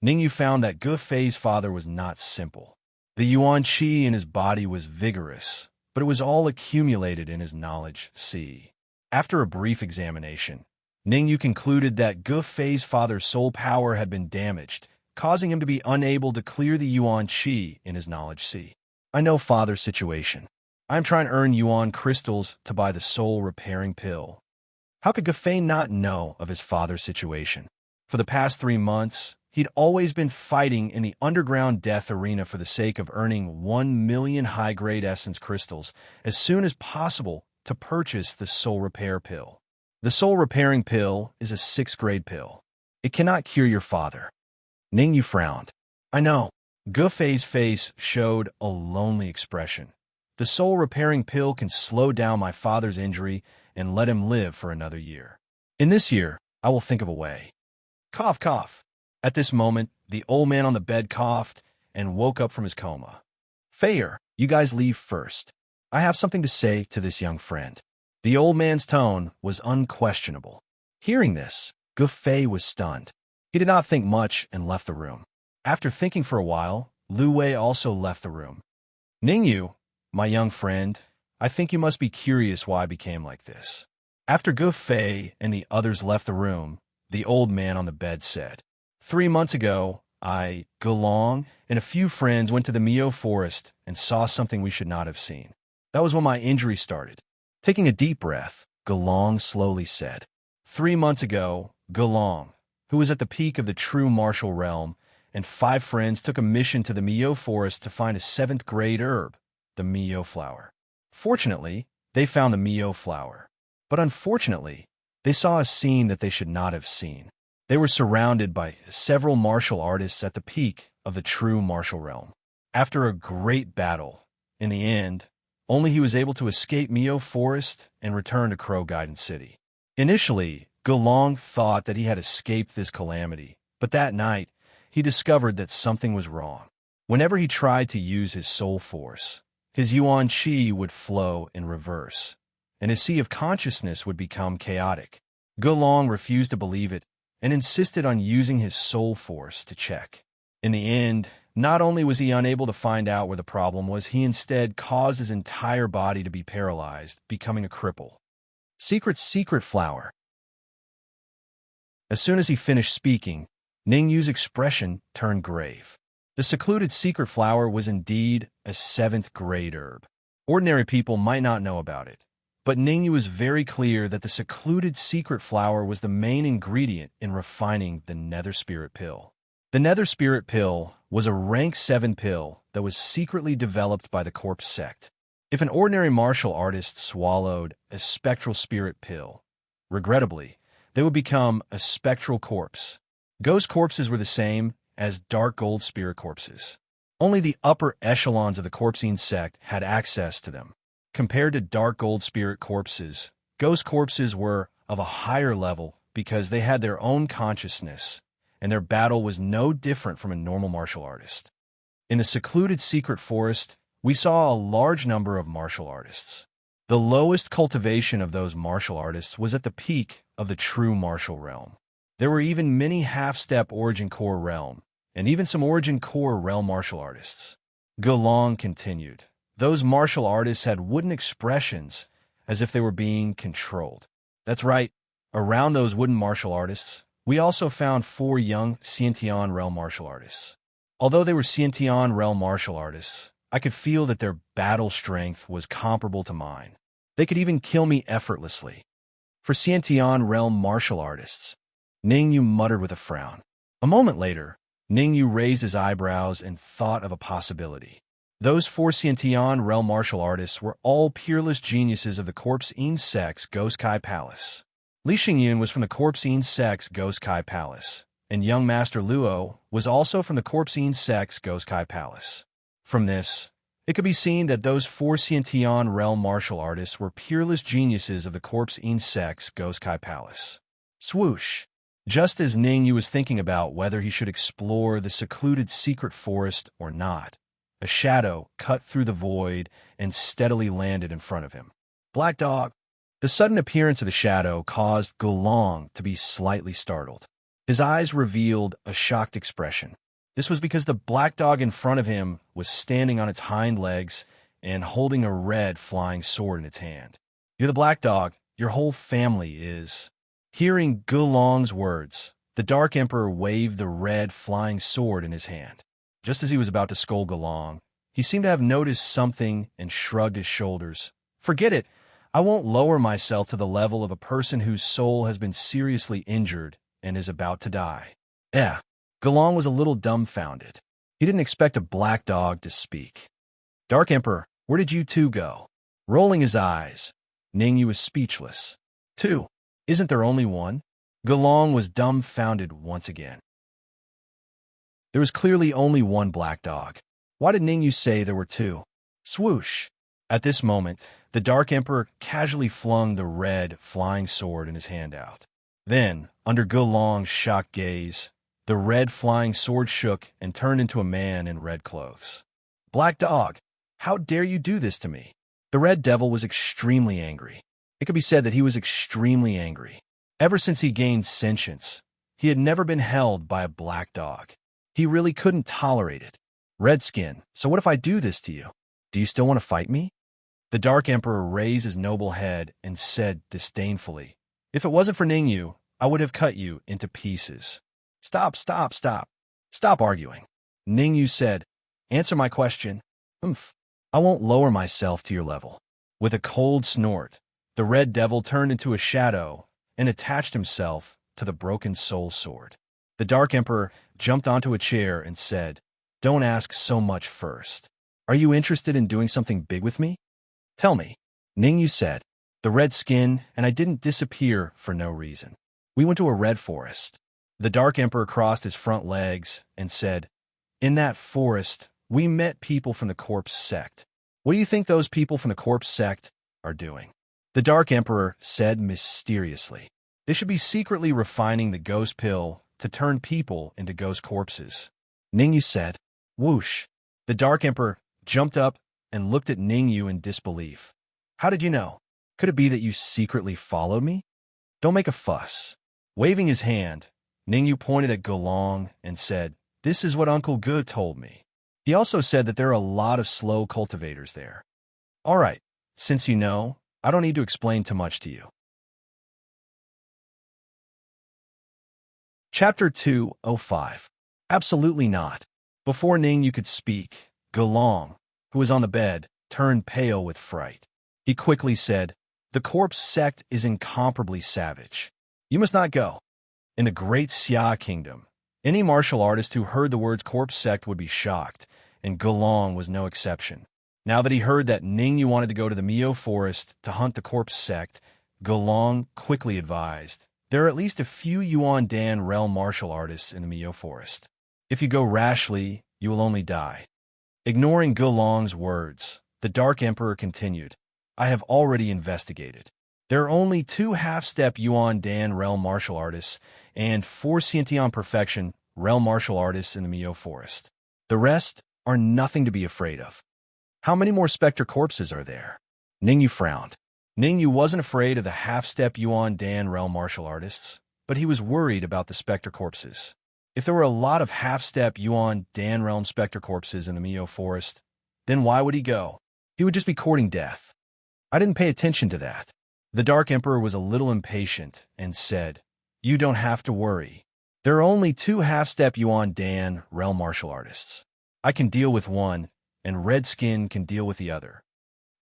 Ningyu found that Gufei's father was not simple. The yuan qi in his body was vigorous, but it was all accumulated in his knowledge qi. After a brief examination, Ningyu concluded that Gufei's father's soul power had been damaged, causing him to be unable to clear the yuan qi in his knowledge qi. I know father's situation. I am trying to earn yuan crystals to buy the soul repairing pill. How could Gufei not know of his father's situation? For the past 3 months, he'd always been fighting in the underground death arena for the sake of earning 1 million high-grade essence crystals as soon as possible to purchase the soul repair pill. The soul repairing pill is a 6th-grade pill. It cannot cure your father. Ningyu frowned. I know. Gufei's face showed a lonely expression. The soul repairing pill can slow down my father's injury and let him live for another year. In this year, I will think of a way. Cough, cough. At this moment, the old man on the bed coughed and woke up from his coma. Feier, you guys leave first. I have something to say to this young friend. The old man's tone was unquestionable. Hearing this, Gufei was stunned. He did not think much and left the room. After thinking for a while, Lu Wei also left the room. Ningyu, my young friend, I think you must be curious why I became like this. After Gufei and the others left the room, the old man on the bed said, 3 months ago, I, Gelong, and a few friends went to the Mio forest and saw something we should not have seen. That was when my injury started. Taking a deep breath, Gelong slowly said, 3 months ago, Gelong, who was at the peak of the true martial realm, and 5 friends took a mission to the Mio forest to find a 7th-grade herb, the Mio flower. Fortunately, they found the Mio flower. But unfortunately, they saw a scene that they should not have seen. They were surrounded by several martial artists at the peak of the true martial realm. After a great battle, in the end, only he was able to escape Mio forest and return to Crow Guidance City. Initially, Gelong thought that he had escaped this calamity, but that night, he discovered that something was wrong. Whenever he tried to use his soul force, his yuan qi would flow in reverse, and his sea of consciousness would become chaotic. Gelong refused to believe it and insisted on using his soul force to check. In the end, not only was he unable to find out where the problem was, he instead caused his entire body to be paralyzed, becoming a cripple. Secret flower. As soon as he finished speaking, Ningyu's expression turned grave. The secluded secret flower was indeed a 7th-grade herb. Ordinary people might not know about it, but Ningyu was very clear that the secluded secret flower was the main ingredient in refining the Nether Spirit Pill. The Nether Spirit Pill was a rank 7 pill that was secretly developed by the Corpse sect. If an ordinary martial artist swallowed a spectral spirit pill, regrettably, they would become a spectral corpse. Ghost corpses were the same as dark gold spirit corpses. Only the upper echelons of the Corpsine sect had access to them. Compared to dark gold spirit corpses, ghost corpses were of a higher level because they had their own consciousness, and their battle was no different from a normal martial artist. In the secluded secret forest, we saw a large number of martial artists. The lowest cultivation of those martial artists was at the peak of the true martial realm. There were even many half-step origin core realm, and even some origin core realm martial artists. Gelong continued. Those martial artists had wooden expressions, as if they were being controlled. That's right. Around those wooden martial artists, we also found 4 young Xiantian realm martial artists. Although they were Xiantian realm martial artists, I could feel that their battle strength was comparable to mine. They could even kill me effortlessly. For Xiantian realm martial artists, Ningyu muttered with a frown. A moment later, Ningyu raised his eyebrows and thought of a possibility. Those 4 Xiantian realm martial artists were all peerless geniuses of the Corpse In Sect's Ghost Kai Palace. Li Xingyun was from the Corpse In Sect's Ghost Kai Palace, and young Master Luo was also from the Corpse In Sect's Ghost Kai Palace. From this, it could be seen that those 4 Xiantian realm martial artists were peerless geniuses of the Corpse In Sect's Ghost Kai Palace. Swoosh! Just as Ningyu was thinking about whether he should explore the secluded secret forest or not, a shadow cut through the void and steadily landed in front of him. Black Dog! The sudden appearance of the shadow caused Gelong to be slightly startled. His eyes revealed a shocked expression. This was because the black dog in front of him was standing on its hind legs and holding a red flying sword in its hand. You're the black dog. Your whole family is. Hearing Gelong's words, the Dark Emperor waved the red flying sword in his hand. Just as he was about to scold Gelong, he seemed to have noticed something and shrugged his shoulders. Forget it. I won't lower myself to the level of a person whose soul has been seriously injured and is about to die. Gelong was a little dumbfounded. He didn't expect a black dog to speak. Dark Emperor, where did you 2 go? Rolling his eyes, Ningyu was speechless. 2? Isn't there only 1? Gelong was dumbfounded once again. There was clearly only 1 black dog. Why did Ningyu say there were 2? Swoosh! At this moment, the Dark Emperor casually flung the red flying sword in his hand out. Then, under Gelong's shocked gaze, the red flying sword shook and turned into a man in red clothes. Black Dog, how dare you do this to me? The Red Devil was extremely angry. It could be said that he was extremely angry. Ever since he gained sentience, he had never been held by a black dog. He really couldn't tolerate it. Redskin, so what if I do this to you? Do you still want to fight me? The Dark Emperor raised his noble head and said disdainfully, If it wasn't for Ningyu, I would have cut you into pieces. Stop. Stop arguing. Ningyu said, Answer my question. I won't lower myself to your level. With a cold snort, the Red Devil turned into a shadow and attached himself to the broken soul sword. The Dark Emperor jumped onto a chair and said, Don't ask so much first. Are you interested in doing something big with me? Tell me. Ningyu said, The red skin, and I didn't disappear for no reason. We went to a red forest. The Dark Emperor crossed his front legs and said, In that forest, we met people from the Corpse Sect. What do you think those people from the Corpse Sect are doing? The Dark Emperor said mysteriously, They should be secretly refining the ghost pill to turn people into ghost corpses. Ningyu said, Whoosh. The Dark Emperor jumped up and looked at Ningyu in disbelief. How did you know? Could it be that you secretly followed me? Don't make a fuss. Waving his hand, Ningyu pointed at Gelong and said, This is what Uncle Ge told me. He also said that there are a lot of slow cultivators there. All right, since you know, I don't need to explain too much to you. Chapter 205. Absolutely not. Before Ningyu could speak, Gelong, who was on the bed, turned pale with fright. He quickly said, The Corpse Sect is incomparably savage. You must not go. In the great Xia Kingdom, any martial artist who heard the words Corpse Sect would be shocked, and Gelong was no exception. Now that he heard that Ningyu wanted to go to the Mio Forest to hunt the Corpse Sect, Gelong quickly advised, There are at least a few Yuan Dan realm martial artists in the Mio Forest. If you go rashly, you will only die. Ignoring Gelong's words, the Dark Emperor continued, I have already investigated. There are only 2 half-step Yuan Dan realm martial artists and 4 Xiantian perfection realm martial artists in the Mio Forest. The rest are nothing to be afraid of. How many more specter corpses are there? Ningyu frowned. Ningyu wasn't afraid of the half-step Yuan Dan realm martial artists, but he was worried about the specter corpses. If there were a lot of half-step Yuan Dan realm specter corpses in the Mio Forest, Then why would he go? He would just be courting death. I didn't pay attention to that. The Dark Emperor was a little impatient and said, "You don't have to worry. There are only 2 half-step Yuan Dan realm martial artists. I can deal with one, and Redskin can deal with the other.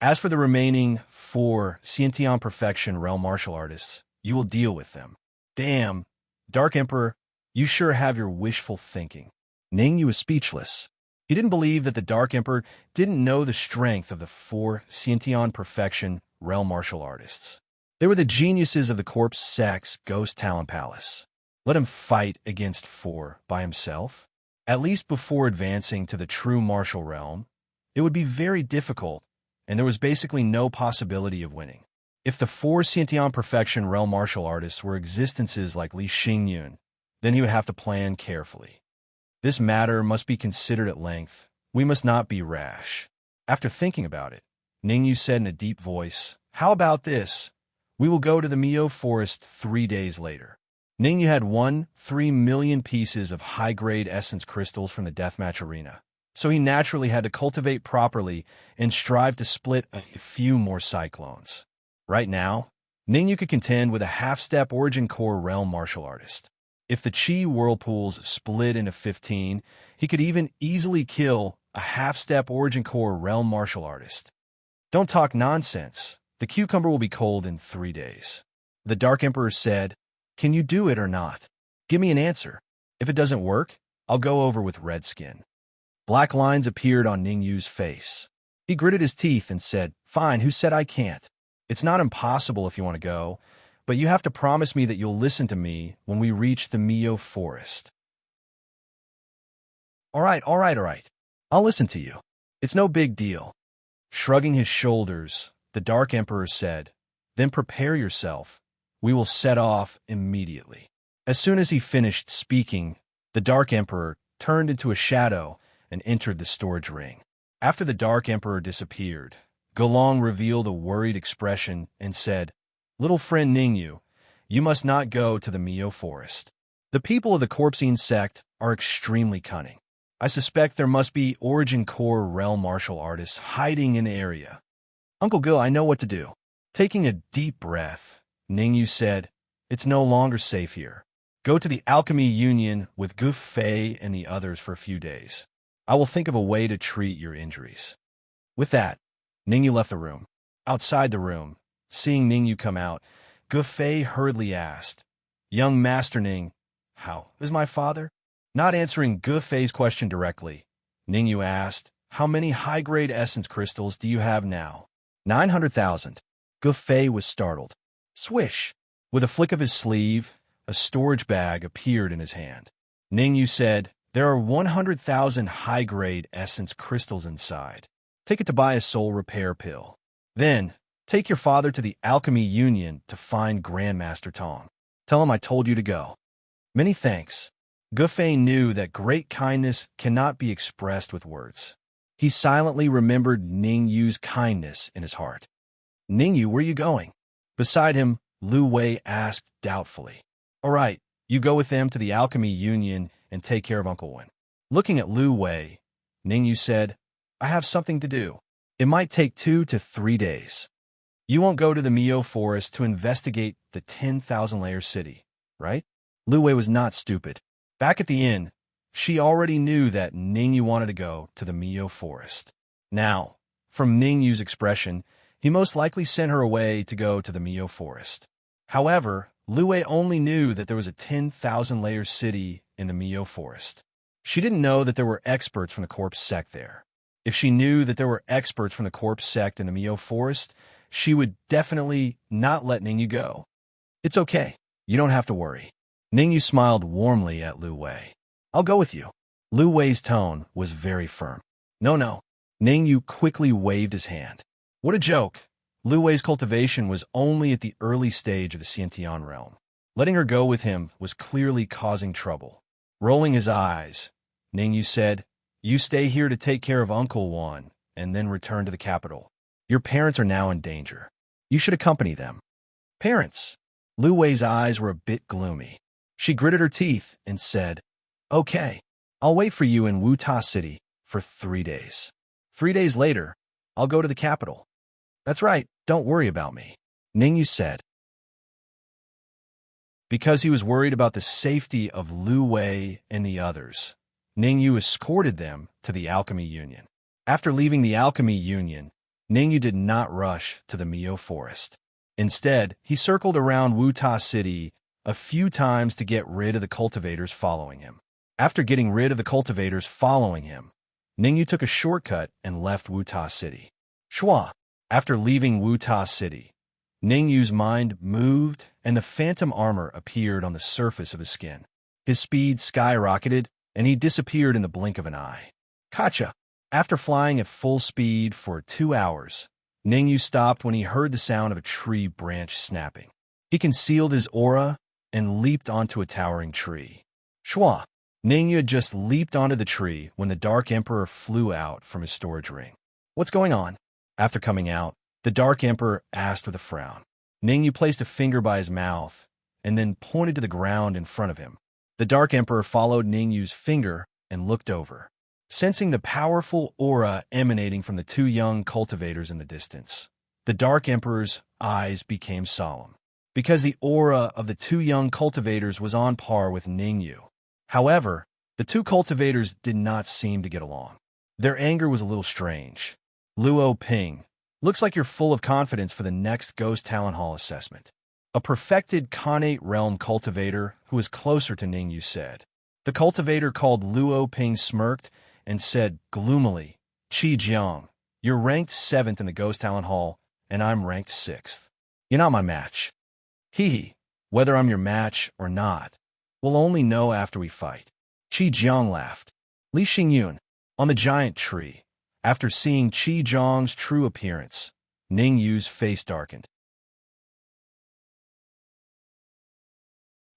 As for the remaining 4 Xiantian Perfection realm martial artists, you will deal with them." Damn, Dark Emperor, you sure have your wishful thinking. Ningyu was speechless. He didn't believe that the Dark Emperor didn't know the strength of the 4 Xiantian Perfection realm martial artists. They were the geniuses of the Corpse Sect's Ghost Talon Palace. Let him fight against 4 by himself? At least before advancing to the true martial realm, it would be very difficult, and there was basically no possibility of winning. If the 4 Xiantian Perfection realm martial artists were existences like Li Xingyun, then he would have to plan carefully. This matter must be considered at length. We must not be rash. After thinking about it, Ningyu said in a deep voice, "How about this? We will go to the Mio Forest 3 days later." Ningyu had won 3 million pieces of high-grade essence crystals from the deathmatch arena, so he naturally had to cultivate properly and strive to split a few more cyclones. Right now, Ningyu could contend with a half-step Origin Core realm martial artist. If the Chi Whirlpools split into 15, he could even easily kill a half-step Origin Core realm martial artist. Don't talk nonsense. The cucumber will be cold in 3 days. The Dark Emperor said, "Can you do it or not? Give me an answer. If it doesn't work, I'll go over with Redskin." Black lines appeared on Ningyu's face. He gritted his teeth and said, "Fine, who said I can't? It's not impossible if you want to go, but you have to promise me that you'll listen to me when we reach the Mio Forest." All right. I'll listen to you. It's no big deal." Shrugging his shoulders, the Dark Emperor said, "Then prepare yourself. We will set off immediately." As soon as he finished speaking, the Dark Emperor turned into a shadow and entered the storage ring. After the Dark Emperor disappeared, Golong revealed a worried expression and said, "Little friend Ningyu, you must not go to the Mio Forest. The people of the Corpsean sect are extremely cunning. I suspect there must be Origin Core realm martial artists hiding in the area." "Uncle Gil, I know what to do." Taking a deep breath, Ningyu said, "It's no longer safe here. Go to the Alchemy Union with Gu Fei and the others for a few days. I will think of a way to treat your injuries." With that, Ningyu left the room. Outside the room, seeing Ningyu come out, Gu Fei hurriedly asked, "Young Master Ning, how is my father?" Not answering Gu Fei's question directly, Ningyu asked, "How many high-grade essence crystals do you have now?" 900,000. Gu Fei was startled. Swish! With a flick of his sleeve, a storage bag appeared in his hand. Ningyu said, "There are 100,000 high-grade essence crystals inside. Take it to buy a soul repair pill. Then, take your father to the Alchemy Union to find Grandmaster Tong. Tell him I told you to go." "Many thanks." Gu Fei knew that great kindness cannot be expressed with words. He silently remembered Ningyu's kindness in his heart. "Ningyu, where are you going?" Beside him, Lu Wei asked doubtfully. "All right, you go with them to the Alchemy Union and take care of Uncle Wen." Looking at Lu Wei, Ningyu said, "I have something to do. It might take 2 to 3 days. You won't go to the Mio Forest to investigate the 10,000-layer city, right?" Lu Wei was not stupid. Back at the inn, she already knew that Ningyu wanted to go to the Mio Forest. Now, from Ningyu's expression, he most likely sent her away to go to the Mio Forest. However, Lu Wei only knew that there was a 10,000-layer city in the Mio Forest. She didn't know that there were experts from the Corpse Sect there. If she knew that there were experts from the Corpse Sect in the Mio Forest, she would definitely not let Ningyu go. "It's okay. You don't have to worry." Ningyu smiled warmly at Lu Wei. "I'll go with you." Lu Wei's tone was very firm. No. Ningyu quickly waved his hand. What a joke. Lu Wei's cultivation was only at the early stage of the Xiantian realm. Letting her go with him was clearly causing trouble. Rolling his eyes, Ningyu said, "You stay here to take care of Uncle Wan, and then return to the capital. Your parents are now in danger. You should accompany them." "Parents?" Lu Wei's eyes were a bit gloomy. She gritted her teeth and said, "Okay, I'll wait for you in Wuta City for 3 days." 3 days later, I'll go to the capital. That's right, don't worry about me, Ningyu said. Because he was worried about the safety of Lu Wei and the others, Ningyu escorted them to the Alchemy Union. After leaving the Alchemy Union, Ningyu did not rush to the Mio Forest. Instead, he circled around Wuta City a few times to get rid of the cultivators following him. After getting rid of the cultivators following him, Ningyu took a shortcut and left Wuta City. Shua. After leaving Wuta City, Ningyu's mind moved and the phantom armor appeared on the surface of his skin. His speed skyrocketed and he disappeared in the blink of an eye. Kacha. After flying at full speed for 2 hours, Ningyu stopped when he heard the sound of a tree branch snapping. He concealed his aura and leaped onto a towering tree. Shua. Ningyu had just leaped onto the tree when the Dark Emperor flew out from his storage ring. What's going on? After coming out, the Dark Emperor asked with a frown. Ningyu placed a finger by his mouth and then pointed to the ground in front of him. The Dark Emperor followed Ningyu's finger and looked over, sensing the powerful aura emanating from the 2 young cultivators in the distance. The Dark Emperor's eyes became solemn, because the aura of the 2 young cultivators was on par with Ningyu. However, the 2 cultivators did not seem to get along. Their anger was a little strange. Luo Ping, looks like you're full of confidence for the next Ghost Talent Hall assessment. A perfected Khanate Realm cultivator who was closer to Ningyu said. The cultivator called Luo Ping smirked and said gloomily, Qi Jiang, you're ranked 7th in the Ghost Talent Hall, and I'm ranked 6th. You're not my match. Hee. Whether I'm your match or not, we'll only know after we fight. Qi Jiang laughed. Li Xingyun, on the giant tree. After seeing Qi Jiang's true appearance, Ningyu's face darkened.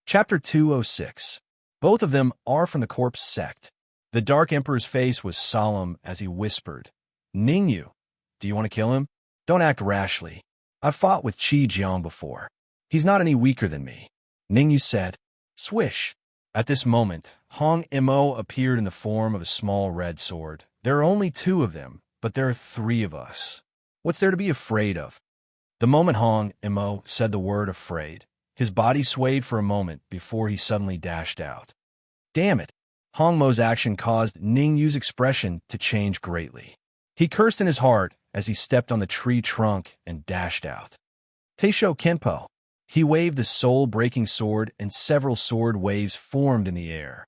Chapter 206. Both of them are from the Corpse sect. The Dark Emperor's face was solemn as he whispered, Ningyu, do you want to kill him? Don't act rashly. I've fought with Qi Jiang before. He's not any weaker than me. Ningyu said. Swish. At this moment, Hong Mo appeared in the form of a small red sword. There are only 2 of them, but there are 3 of us. What's there to be afraid of? The moment Hong Mo said the word afraid, his body swayed for a moment before he suddenly dashed out. Damn it! Hong Mo's action caused Ningyu's expression to change greatly. He cursed in his heart as he stepped on the tree trunk and dashed out. Teisho Kenpo. He waved the soul-breaking sword and several sword waves formed in the air.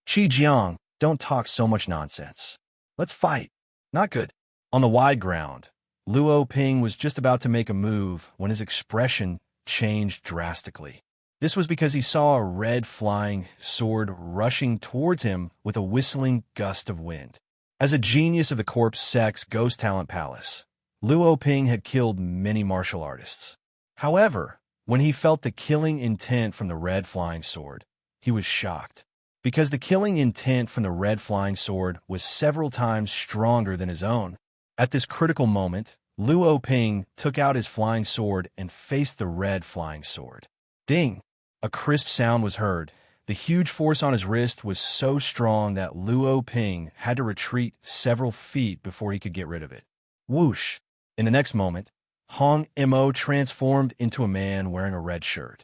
Qi Jiang, don't talk so much nonsense. Let's fight. Not good. On the wide ground, Luo Ping was just about to make a move when his expression changed drastically. This was because he saw a red flying sword rushing towards him with a whistling gust of wind. As a genius of the Corpse Sect's Ghost Talent Palace, Luo Ping had killed many martial artists. However, when he felt the killing intent from the red flying sword, he was shocked, because the killing intent from the red flying sword was several times stronger than his own. At this critical moment, Luo Ping took out his flying sword and faced the red flying sword. Ding! A crisp sound was heard. The huge force on his wrist was so strong that Luo Ping had to retreat several feet before he could get rid of it. Whoosh! In the next moment, Hong Mo transformed into a man wearing a red shirt.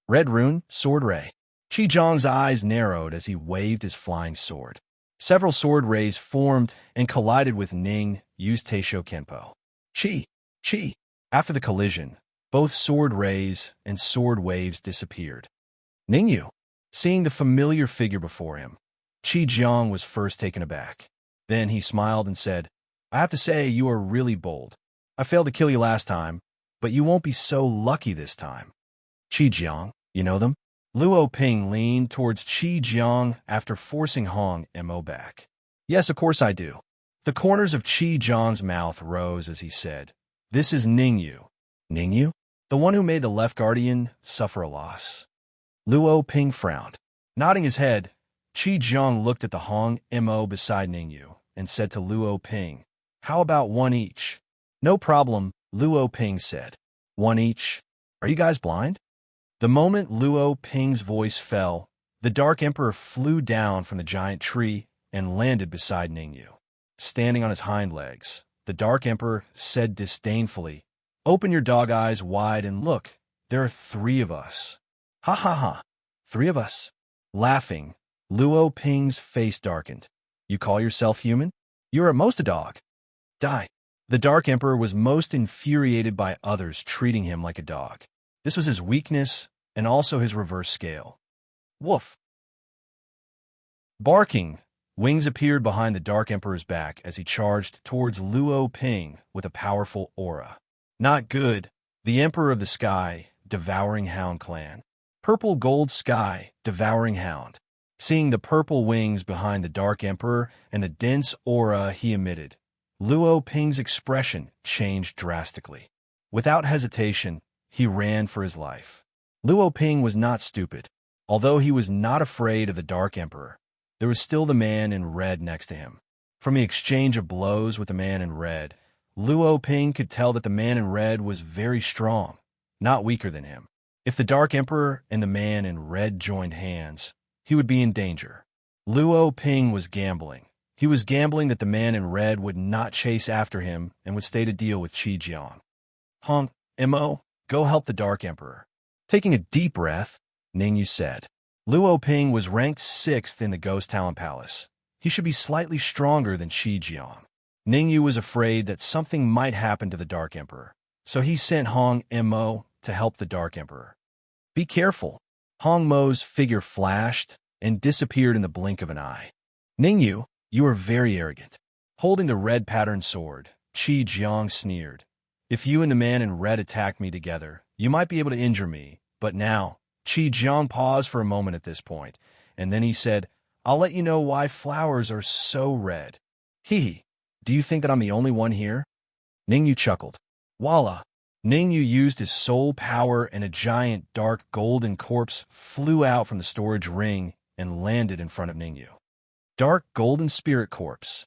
Red rune, sword ray. Qi Jiang's eyes narrowed as he waved his flying sword. Several sword rays formed and collided with Ningyu's Teisho Kenpo. Qi. After the collision, both sword rays and sword waves disappeared. Ningyu. Seeing the familiar figure before him, Qi Jiang was first taken aback. Then he smiled and said, I have to say you are really bold. I failed to kill you last time, but you won't be so lucky this time. Qi Jiang, you know them? Luo Ping leaned towards Qi Jiang after forcing Hong Mo back. Yes, of course I do. The corners of Qi Jiang's mouth rose as he said, This is Ningyu. Ningyu? The one who made the left guardian suffer a loss. Luo Ping frowned. Nodding his head, Qi Jiang looked at the Hong Mo beside Ningyu and said to Luo Ping, How about one each? No problem, Luo Ping said. One each? Are you guys blind? The moment Luo Ping's voice fell, the Dark Emperor flew down from the giant tree and landed beside Ningyu. standing on his hind legs. The Dark Emperor said disdainfully, "Open your dog eyes wide and look. There are 3 of us." "Ha ha ha. 3 of us?" Laughing, Luo Ping's face darkened. "You call yourself human? You are at most a dog. Die." The Dark Emperor was most infuriated by others treating him like a dog. This was his weakness and also his reverse scale. Woof. Barking, wings appeared behind the Dark Emperor's back as he charged towards Luo Ping with a powerful aura. Not good. The Emperor of the Sky, Devouring Hound Clan. Purple Gold Sky, Devouring Hound. Seeing the purple wings behind the Dark Emperor and the dense aura he emitted, Luo Ping's expression changed drastically. Without hesitation, he ran for his life. Luo Ping was not stupid. Although he was not afraid of the Dark Emperor, there was still the man in red next to him. From the exchange of blows with the man in red, Luo Ping could tell that the man in red was very strong, not weaker than him. If the Dark Emperor and the man in red joined hands, he would be in danger. Luo Ping was gambling. He was gambling that the man in red would not chase after him and would stay to deal with Qi Jiang. "Hong, Mo, go help the Dark Emperor." Taking a deep breath, Ningyu said. Luo Ping was ranked 6th in the Ghost Talent Palace. He should be slightly stronger than Qi Jiang. Ningyu was afraid that something might happen to the Dark Emperor, so he sent Hong Mo to help the Dark Emperor. "Be careful." Hong Mo's figure flashed and disappeared in the blink of an eye. "Ningyu, you are very arrogant." Holding the red patterned sword, Qi Jiang sneered. "If you and the man in red attack me together, you might be able to injure me, but now..." Qi Jiang paused for a moment at this point, and then he said, "I'll let you know why flowers are so red." "Hee, do you think that I'm the only one here?" Ningyu chuckled. "Voila!" Ningyu used his soul power and a giant dark golden corpse flew out from the storage ring and landed in front of Ningyu. Dark golden spirit corpse.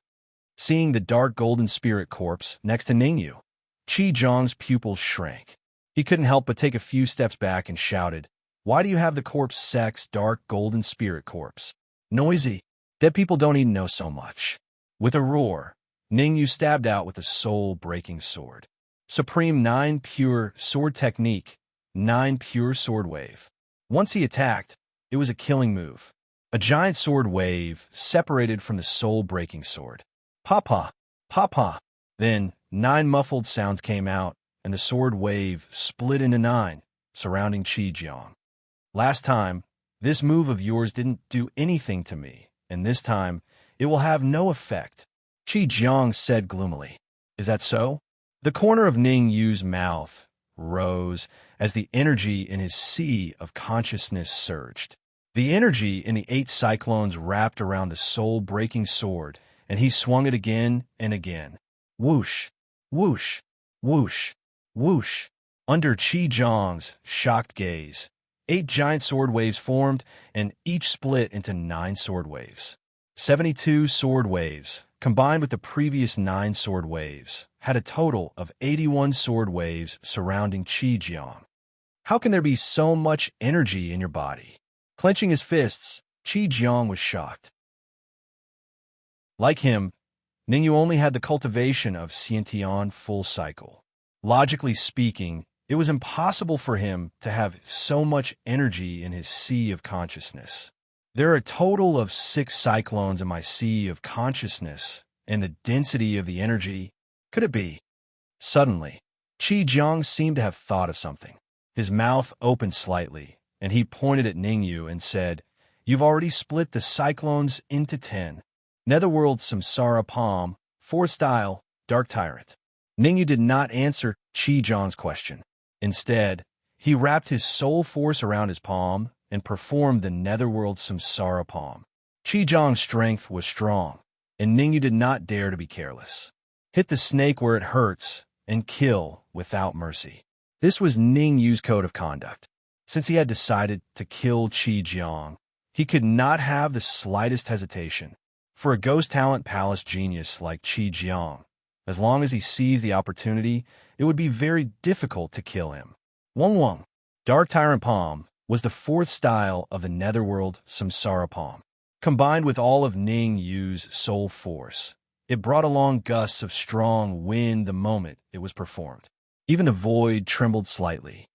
Seeing the dark golden spirit corpse next to Ningyu, Qi Jiang's pupils shrank. He couldn't help but take a few steps back and shouted, "Why do you have the corpse sex dark golden spirit corpse? Noisy. Dead people don't even know so much." With a roar, Ningyu stabbed out with a soul-breaking sword. Supreme 9 pure sword technique, 9 pure sword wave. Once he attacked, it was a killing move. A giant sword wave separated from the soul-breaking sword. "Papa! Papa!" Then 9 muffled sounds came out, and the sword wave split into 9, surrounding Qi Jiang. "Last time, this move of yours didn't do anything to me, and this time, it will have no effect," Qi Jiang said gloomily. "Is that so?" The corner of Ningyu's mouth rose as the energy in his sea of consciousness surged. The energy in the 8 cyclones wrapped around the soul-breaking sword, and he swung it again and again. Whoosh, whoosh, whoosh, whoosh. Under Qi Jiang's shocked gaze, 8 giant sword waves formed, and each split into 9 sword waves. 72 sword waves, combined with the previous 9 sword waves, had a total of 81 sword waves surrounding Qi Jiang. How can there be so much energy in your body? Clenching his fists, Qi Jiang was shocked. Like him, Ningyu only had the cultivation of Xiantian full cycle. Logically speaking, it was impossible for him to have so much energy in his sea of consciousness. There are a total of 6 cyclones in my sea of consciousness, and the density of the energy, could it be? Suddenly, Qi Jiang seemed to have thought of something. His mouth opened slightly, and he pointed at Ningyu and said, "You've already split the cyclones into 10. Netherworld Samsara Palm, 4th style, Dark Tyrant." Ningyu did not answer Qi Jiang's question. Instead, he wrapped his soul force around his palm and performed the Netherworld Samsara Palm. Qi Jiang's strength was strong, and Ningyu did not dare to be careless. Hit the snake where it hurts and kill without mercy. This was Ningyu's code of conduct. Since he had decided to kill Qi Jiang, he could not have the slightest hesitation. For a Ghost Talent Palace genius like Qi Jiang, as long as he seized the opportunity, it would be very difficult to kill him. Wong Wong. Dark Tyrant Palm was the 4th style of the Netherworld Samsara Palm. Combined with all of Ningyu's soul force, It brought along gusts of strong wind the moment it was performed. Even the void trembled slightly.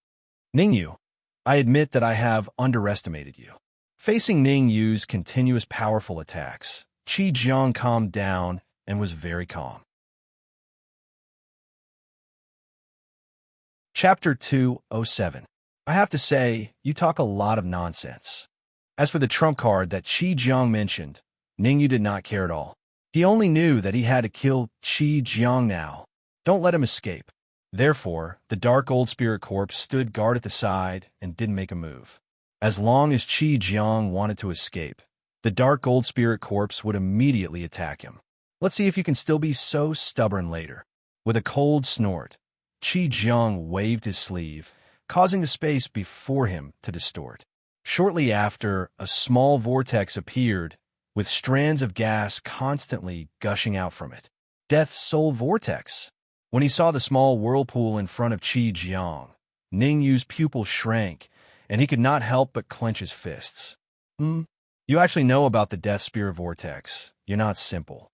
Ningyu, I admit that I have underestimated you. Facing Ningyu's continuous powerful attacks, Qi Jiang calmed down and was very calm. Chapter 207. I have to say, you talk a lot of nonsense. As for the trump card that Qi Jiang mentioned, Ningyu did not care at all. He only knew that he had to kill Qi Jiang now. Don't let him escape. Therefore, the Dark Old Spirit Corpse stood guard at the side and didn't make a move. As long as Qi Jiang wanted to escape, the Dark Old Spirit Corpse would immediately attack him. Let's see if you can still be so stubborn later. With a cold snort, Qi Jiang waved his sleeve, causing the space before him to distort. Shortly after, a small vortex appeared, with strands of gas constantly gushing out from it. Death's Soul Vortex. When he saw the small whirlpool in front of Qi Jiang, Ningyu's pupil shrank, and he could not help but clench his fists. You actually know about the Death Spirit Vortex. You're not simple.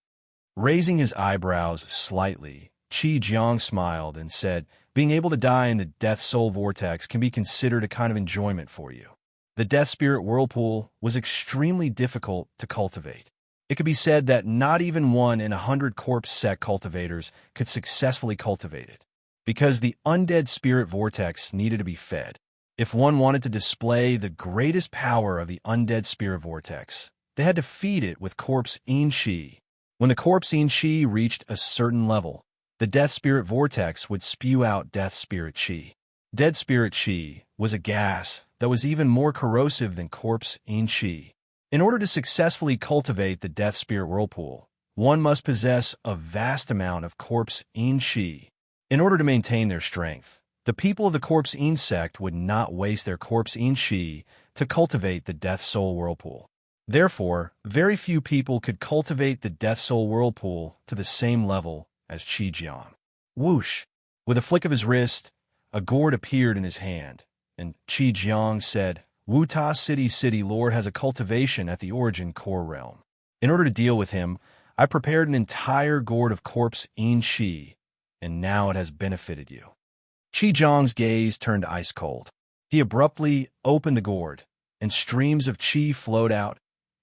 Raising his eyebrows slightly, Qi Jiang smiled and said, being able to die in the Death Soul Vortex can be considered a kind of enjoyment for you. The Death Spirit Whirlpool was extremely difficult to cultivate. It could be said that not even 1 in 100 corpse sect cultivators could successfully cultivate it, because the undead spirit vortex needed to be fed. If one wanted to display the greatest power of the undead spirit vortex, they had to feed it with corpse in Qi. When the corpse in Qi reached a certain level, the Death Spirit Vortex would spew out Death Spirit Qi. Dead Spirit Qi was a gas that was even more corrosive than corpse in Qi. In order to successfully cultivate the Death Spirit Whirlpool, one must possess a vast amount of corpse in Qi. In order to maintain their strength, the people of the corpse in sect would not waste their corpse in Qi to cultivate the Death Soul Whirlpool. Therefore, very few people could cultivate the Death Soul Whirlpool to the same level as Qi Jiang. Whoosh! With a flick of his wrist, a gourd appeared in his hand, and Qi Jiang said, Wu Ta City Lord has a cultivation at the origin core realm. In order to deal with him, I prepared an entire gourd of corpse in Qi, and now it has benefited you. Qi Jiang's gaze turned ice cold. He abruptly opened the gourd, and streams of Qi flowed out,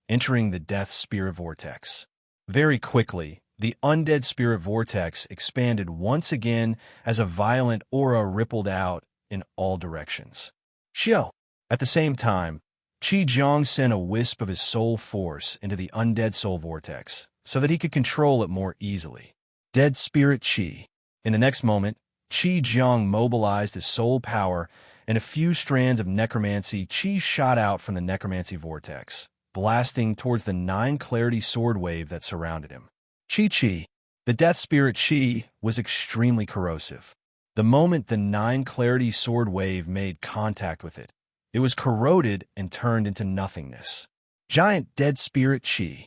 entering the Death Spirit Vortex. Very quickly, the undead spirit vortex expanded once again as a violent aura rippled out in all directions. Xiao! At the same time, Qi Jiang sent a wisp of his soul force into the undead soul vortex so that he could control it more easily. Dead Spirit Qi. In the next moment, Qi Jiang mobilized his soul power, and a few strands of necromancy Qi shot out from the necromancy vortex, blasting towards the 9-clarity sword wave that surrounded him. Qi. The Death Spirit Qi was extremely corrosive. The moment the 9-clarity sword wave made contact with it, it was corroded and turned into nothingness. Giant Dead Spirit Qi.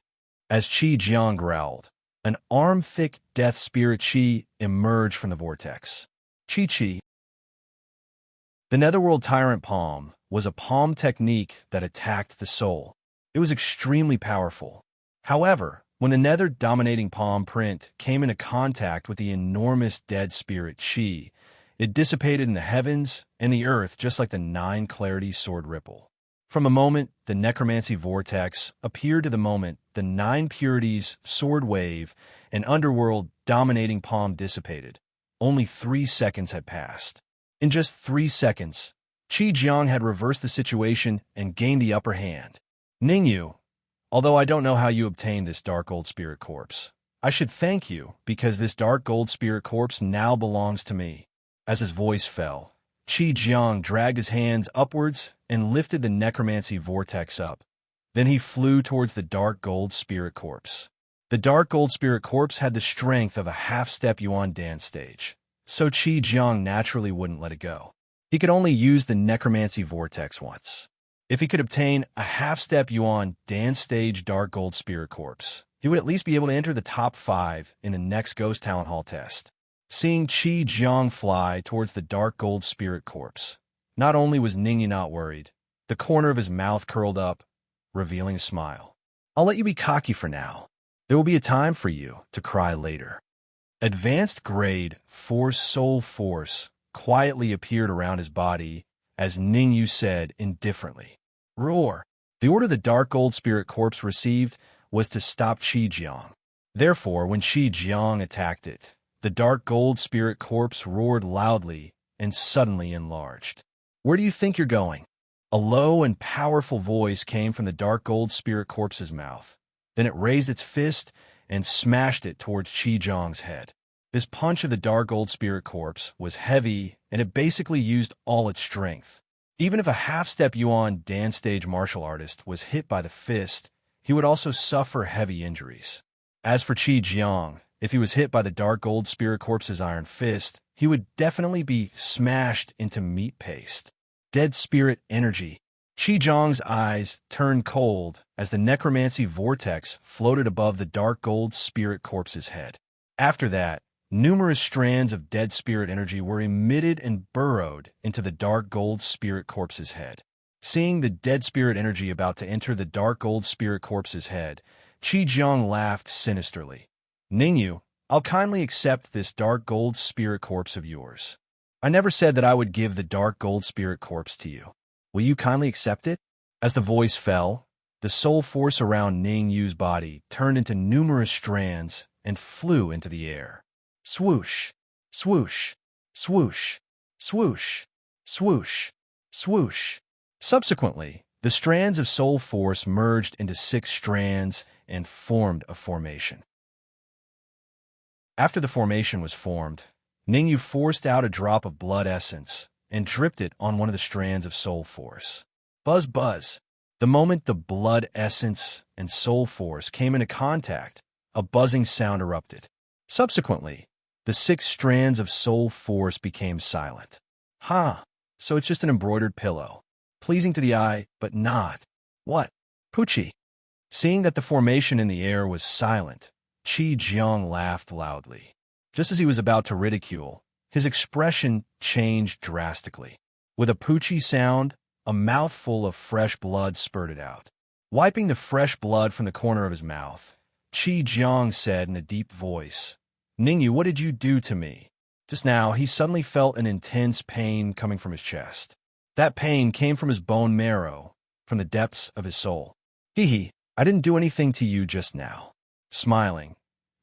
As Qi Jiang growled, an arm-thick Death Spirit Qi emerged from the vortex. Qi. The Netherworld Tyrant Palm was a palm technique that attacked the soul. It was extremely powerful. However, when the nether-dominating palm print came into contact with the enormous Dead Spirit Qi, it dissipated in the heavens and the earth just like the 9-clarity sword ripple. From a moment the necromancy vortex appeared to the moment the 9 purities sword wave and underworld dominating palm dissipated, only 3 seconds had passed. In just 3 seconds, Qi Jiang had reversed the situation and gained the upper hand. Ningyu, although I don't know how you obtained this Dark Gold Spirit Corpse, I should thank you because this Dark Gold Spirit Corpse now belongs to me. As his voice fell, Qi Jiang dragged his hands upwards and lifted the necromancy vortex up. Then he flew towards the Dark Gold Spirit Corpse. The Dark Gold Spirit Corpse had the strength of a half-step Yuan dance stage, so Qi Jiang naturally wouldn't let it go. He could only use the necromancy vortex once. If he could obtain a half-step Yuan dance stage Dark Gold Spirit Corpse, he would at least be able to enter the top 5 in the next Ghost Talent Hall test. Seeing Qi Jiang fly towards the Dark Gold Spirit Corpse, not only was Ningyu not worried, the corner of his mouth curled up, revealing a smile. I'll let you be cocky for now. There will be a time for you to cry later. Advanced grade Force Soul Force quietly appeared around his body as Ningyu said indifferently, "Roar." The order the Dark Gold Spirit Corpse received was to stop Qi Jiang. Therefore, when Qi Jiang attacked it, the Dark Gold Spirit Corpse roared loudly and suddenly enlarged. "Where do you think you're going?" A low and powerful voice came from the Dark Gold Spirit Corpse's mouth. Then it raised its fist and smashed it towards Qi Jiang's head. This punch of the Dark Gold Spirit Corpse was heavy, and it basically used all its strength. Even if a half-step Yuan dance stage martial artist was hit by the fist, he would also suffer heavy injuries. As for Qi Jiang, if he was hit by the Dark Gold Spirit Corpse's iron fist, he would definitely be smashed into meat paste. Dead spirit energy. Qi Jiang's eyes turned cold as the necromancy vortex floated above the Dark Gold Spirit Corpse's head. After that, numerous strands of dead spirit energy were emitted and burrowed into the Dark Gold Spirit Corpse's head. Seeing the dead spirit energy about to enter the Dark Gold Spirit Corpse's head, Qi Jiang laughed sinisterly. "Ningyu, I'll kindly accept this Dark Gold Spirit Corpse of yours. I never said that I would give the Dark Gold Spirit Corpse to you. Will you kindly accept it?" As the voice fell, the soul force around Ningyu's body turned into numerous strands and flew into the air. Swoosh, swoosh, swoosh, swoosh, swoosh, swoosh. Subsequently, the strands of soul force merged into 6 strands and formed a formation. After the formation was formed, Ningyu forced out a drop of blood essence and dripped it on one of the strands of soul force. Buzz, buzz. The moment the blood essence and soul force came into contact, a buzzing sound erupted. Subsequently, the 6 strands of soul force became silent. So it's just an embroidered pillow. Pleasing to the eye, but not. What? Poochie. Seeing that the formation in the air was silent, Qi Jiang laughed loudly. Just as he was about to ridicule, his expression changed drastically. With a poochie sound, a mouthful of fresh blood spurted out. Wiping the fresh blood from the corner of his mouth, Qi Jiang said in a deep voice, "Ningyu, what did you do to me?" Just now, he suddenly felt an intense pain coming from his chest. That pain came from his bone marrow, from the depths of his soul. "Hee, I didn't do anything to you just now." Smiling,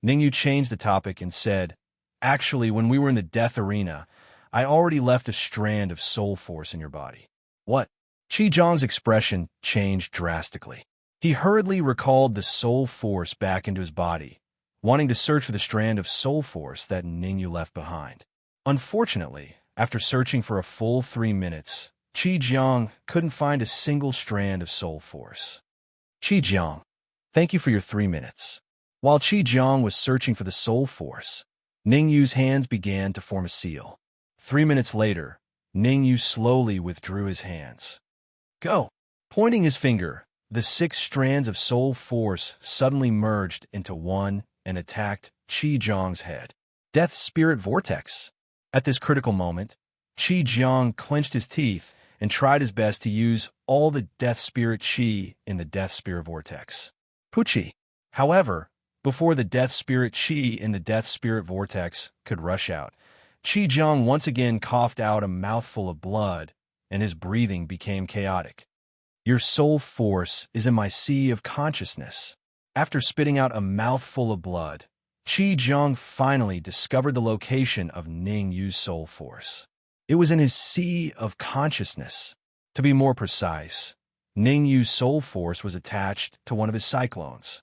Ningyu changed the topic and said, "Actually, when we were in the death arena, I already left a strand of soul force in your body." What? Qi Jiang's expression changed drastically. He hurriedly recalled the soul force back into his body, wanting to search for the strand of soul force that Ningyu left behind. Unfortunately, after searching for a full 3 minutes, Qi Jiang couldn't find a single strand of soul force. "Qi Jiang, thank you for your 3 minutes." While Qi Jiang was searching for the soul force, Ningyu's hands began to form a seal. 3 minutes later, Ningyu slowly withdrew his hands. "Go!" Pointing his finger, the 6 strands of soul force suddenly merged into one and attacked Qi Jiang's head. Death Spirit Vortex. At this critical moment, Qi Jiang clenched his teeth and tried his best to use all the Death Spirit Qi in the Death Spirit Vortex. Poochie. However, before the Death Spirit Qi in the Death Spirit Vortex could rush out, Qi Jiang once again coughed out a mouthful of blood, and his breathing became chaotic. "Your soul force is in my sea of consciousness." After spitting out a mouthful of blood, Qi Jiang finally discovered the location of Ningyu's soul force. It was in his sea of consciousness. To be more precise, Ningyu's soul force was attached to one of his cyclones.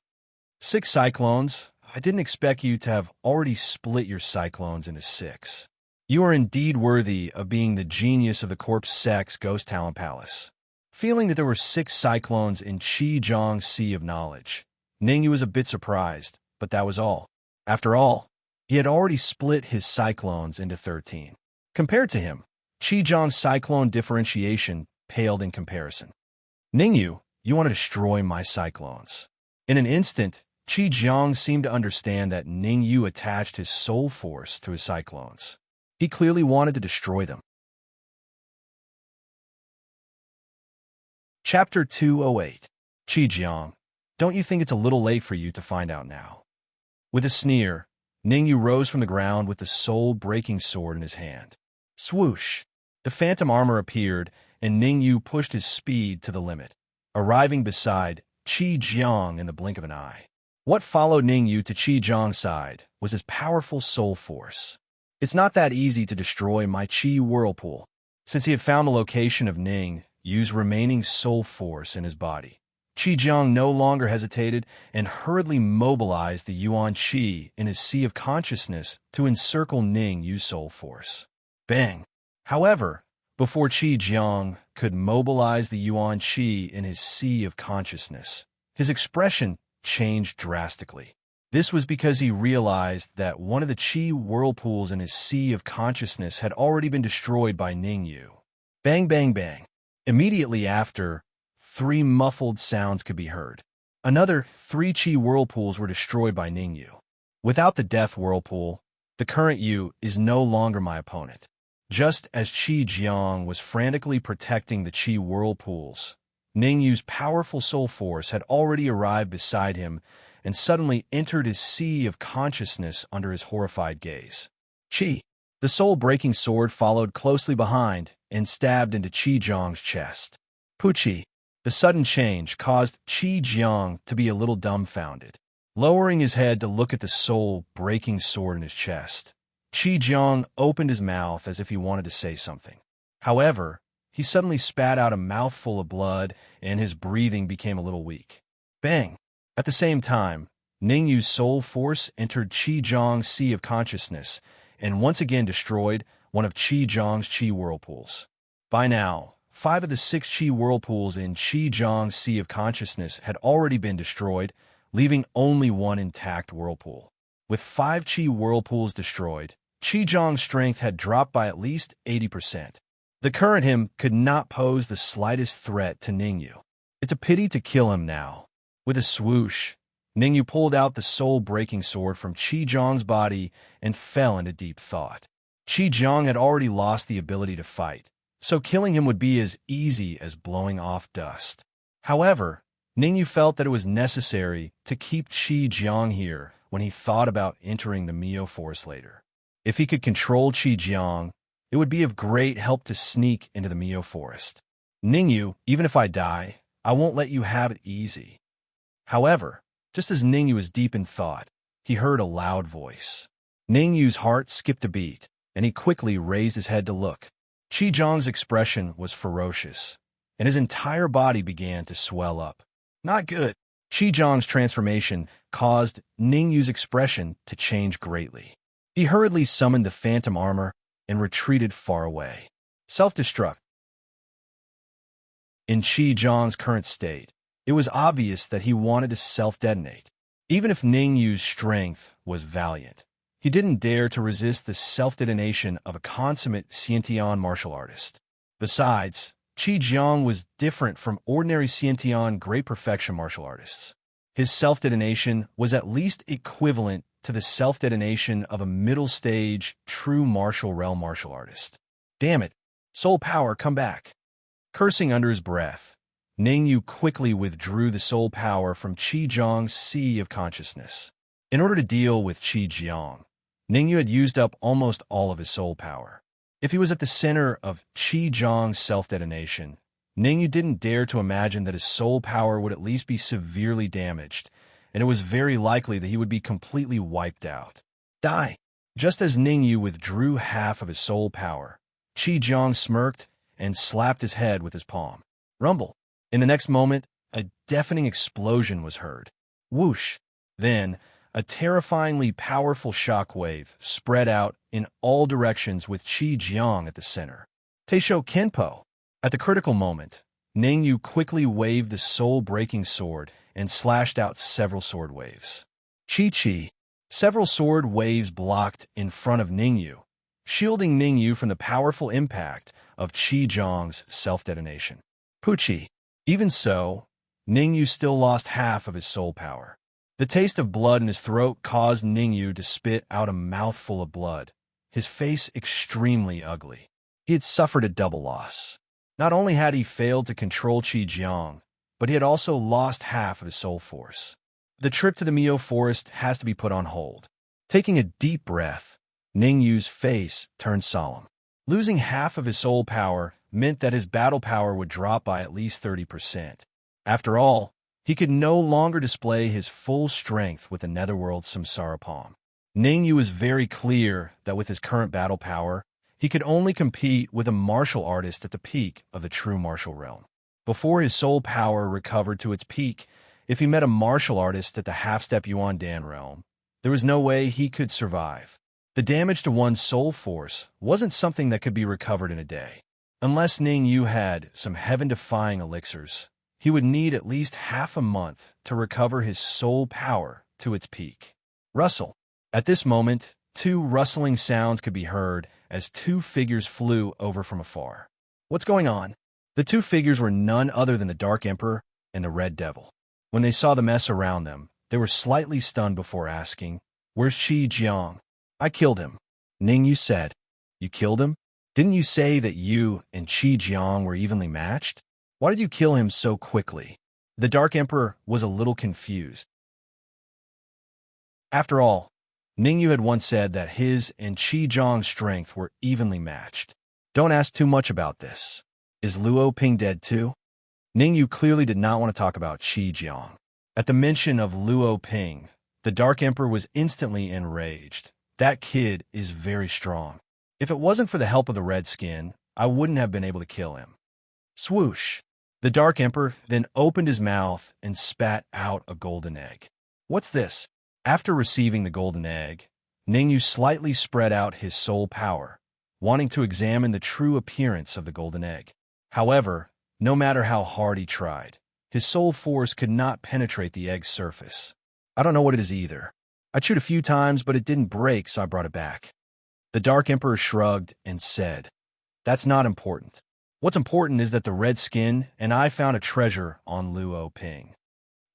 6 cyclones? I didn't expect you to have already split your cyclones into 6. You are indeed worthy of being the genius of the Corpse Sex Ghost Talent Palace. Feeling that there were 6 cyclones in Qi Jiang's sea of knowledge, Ningyu was a bit surprised, but that was all. After all, he had already split his cyclones into 13. Compared to him, Qi Jiang's cyclone differentiation paled in comparison. "Ningyu, you want to destroy my cyclones." In an instant, Qi Jiang seemed to understand that Ningyu attached his soul force to his cyclones. He clearly wanted to destroy them. Chapter 208. Qi Jiang, Don't you think it's a little late for you to find out now? With a sneer, Ningyu rose from the ground with the soul-breaking sword in his hand. Swoosh! The phantom armor appeared, and Ningyu pushed his speed to the limit, arriving beside Qi Jiang in the blink of an eye. What followed Ningyu to Qi Jiang's side was his powerful soul force. It's not that easy to destroy my Qi whirlpool. Since he had found the location of Ningyu's remaining soul force in his body, Qi Jiang no longer hesitated and hurriedly mobilized the Yuan Qi in his sea of consciousness to encircle Ningyu's soul force. Bang! However, before Qi Jiang could mobilize the Yuan Qi in his sea of consciousness, his expression changed drastically. This was because he realized that one of the Qi whirlpools in his sea of consciousness had already been destroyed by Ningyu. Bang, bang, bang. Immediately after, 3 muffled sounds could be heard. Another 3 Qi whirlpools were destroyed by Ningyu. Without the death whirlpool, the current Yu is no longer my opponent. Just as Qi Jiang was frantically protecting the Qi whirlpools, Ningyu's powerful soul force had already arrived beside him and suddenly entered his sea of consciousness under his horrified gaze. Qi! The soul-breaking sword followed closely behind and stabbed into Qi Jiang's chest. Puchi! The sudden change caused Qi Jiang to be a little dumbfounded. Lowering his head to look at the soul-breaking sword in his chest, Qi Jiang opened his mouth as if he wanted to say something. However, he suddenly spat out a mouthful of blood, and his breathing became a little weak. Bang! At the same time, Ningyu's soul force entered Qi Jiang's sea of consciousness and once again destroyed one of Qi Jiang's Qi whirlpools. By now, 5 of the 6 Qi whirlpools in Qi Jiang's sea of consciousness had already been destroyed, leaving only one intact whirlpool. With 5 Qi whirlpools destroyed, Qi Jiang's strength had dropped by at least 80%. The current him could not pose the slightest threat to Ningyu. It's a pity to kill him now. With a swoosh, Ningyu pulled out the soul-breaking sword from Qi Jiang's body and fell into deep thought. Qi Jiang had already lost the ability to fight, so killing him would be as easy as blowing off dust. However, Ningyu felt that it was necessary to keep Qi Jiang here when he thought about entering the Mio Forest later. If he could control Qi Jiang, it would be of great help to sneak into the Mio Forest. Ningyu, even if I die, I won't let you have it easy. However, just as Ningyu was deep in thought, he heard a loud voice. Ningyu's heart skipped a beat, and he quickly raised his head to look. Qi Jiang's expression was ferocious, and his entire body began to swell up. Not good. Qi Jiang's transformation caused Ningyu's expression to change greatly. He hurriedly summoned the phantom armor and retreated far away. Self-destruct. In Qi Jiang's current state, it was obvious that he wanted to self-detonate. Even if Ningyu's strength was valiant, he didn't dare to resist the self-detonation of a consummate Xiantian martial artist. Besides, Qi Jiang was different from ordinary Xiantian great perfection martial artists. His self-detonation was at least equivalent to the self-detonation of a middle-stage, true martial realm martial artist. Damn it! Soul power, come back! Cursing under his breath, Ningyu quickly withdrew the soul power from Qi Jiang's sea of consciousness. In order to deal with Qi Jiang, Ningyu had used up almost all of his soul power. If he was at the center of Qi Jiang's self-detonation, Ningyu didn't dare to imagine that his soul power would at least be severely damaged, and it was very likely that he would be completely wiped out. Die! Just as Ningyu withdrew half of his soul power, Qi Jiang smirked and slapped his head with his palm. Rumble! In the next moment, a deafening explosion was heard. Whoosh! Then, a terrifyingly powerful shockwave spread out in all directions with Qi Jiang at the center. Teisho Kenpo! At the critical moment, Ningyu quickly waved the soul-breaking sword and slashed out several sword waves. Chi-Chi! Several sword waves blocked in front of Ningyu, shielding Ningyu from the powerful impact of Qi Jiang's self-detonation. Puchi! Even so, Ningyu still lost half of his soul power. The taste of blood in his throat caused Ningyu to spit out a mouthful of blood, his face extremely ugly. He had suffered a double loss. Not only had he failed to control Qi Jiang, but he had also lost half of his soul force. The trip to the Mio forest has to be put on hold. Taking a deep breath, Ningyu's face turned solemn. Losing half of his soul power meant that his battle power would drop by at least 30%. After all, he could no longer display his full strength with the netherworld samsara palm. Ningyu was very clear that with his current battle power, he could only compete with a martial artist at the peak of the true martial realm. Before his soul power recovered to its peak, if he met a martial artist at the half-step Yuan Dan realm, there was no way he could survive. The damage to one's soul force wasn't something that could be recovered in a day. Unless Ningyu had some heaven-defying elixirs, he would need at least half a month to recover his soul power to its peak. Rustle. At this moment, two rustling sounds could be heard as two figures flew over from afar. What's going on? The two figures were none other than the Dark Emperor and the Red Devil. When they saw the mess around them, they were slightly stunned before asking, "Where's Qi Jiang?" "I killed him," Ningyu said. "You killed him? Didn't you say that you and Qi Jiang were evenly matched? Why did you kill him so quickly?" The Dark Emperor was a little confused. After all, Ningyu had once said that his and Qi Jiang's strength were evenly matched. Don't ask too much about this. Is Luo Ping dead too? Ningyu clearly did not want to talk about Qi Jiang. At the mention of Luo Ping, the Dark Emperor was instantly enraged. That kid is very strong. If it wasn't for the help of the Redskin, I wouldn't have been able to kill him. Swoosh! The Dark Emperor then opened his mouth and spat out a golden egg. What's this? After receiving the golden egg, Ningyu slightly spread out his soul power, wanting to examine the true appearance of the golden egg. However, no matter how hard he tried, his soul force could not penetrate the egg's surface. I don't know what it is either. I chewed a few times, but it didn't break, so I brought it back. The Dark Emperor shrugged and said, "That's not important. What's important is that the Redskin and I found a treasure on Luo Ping."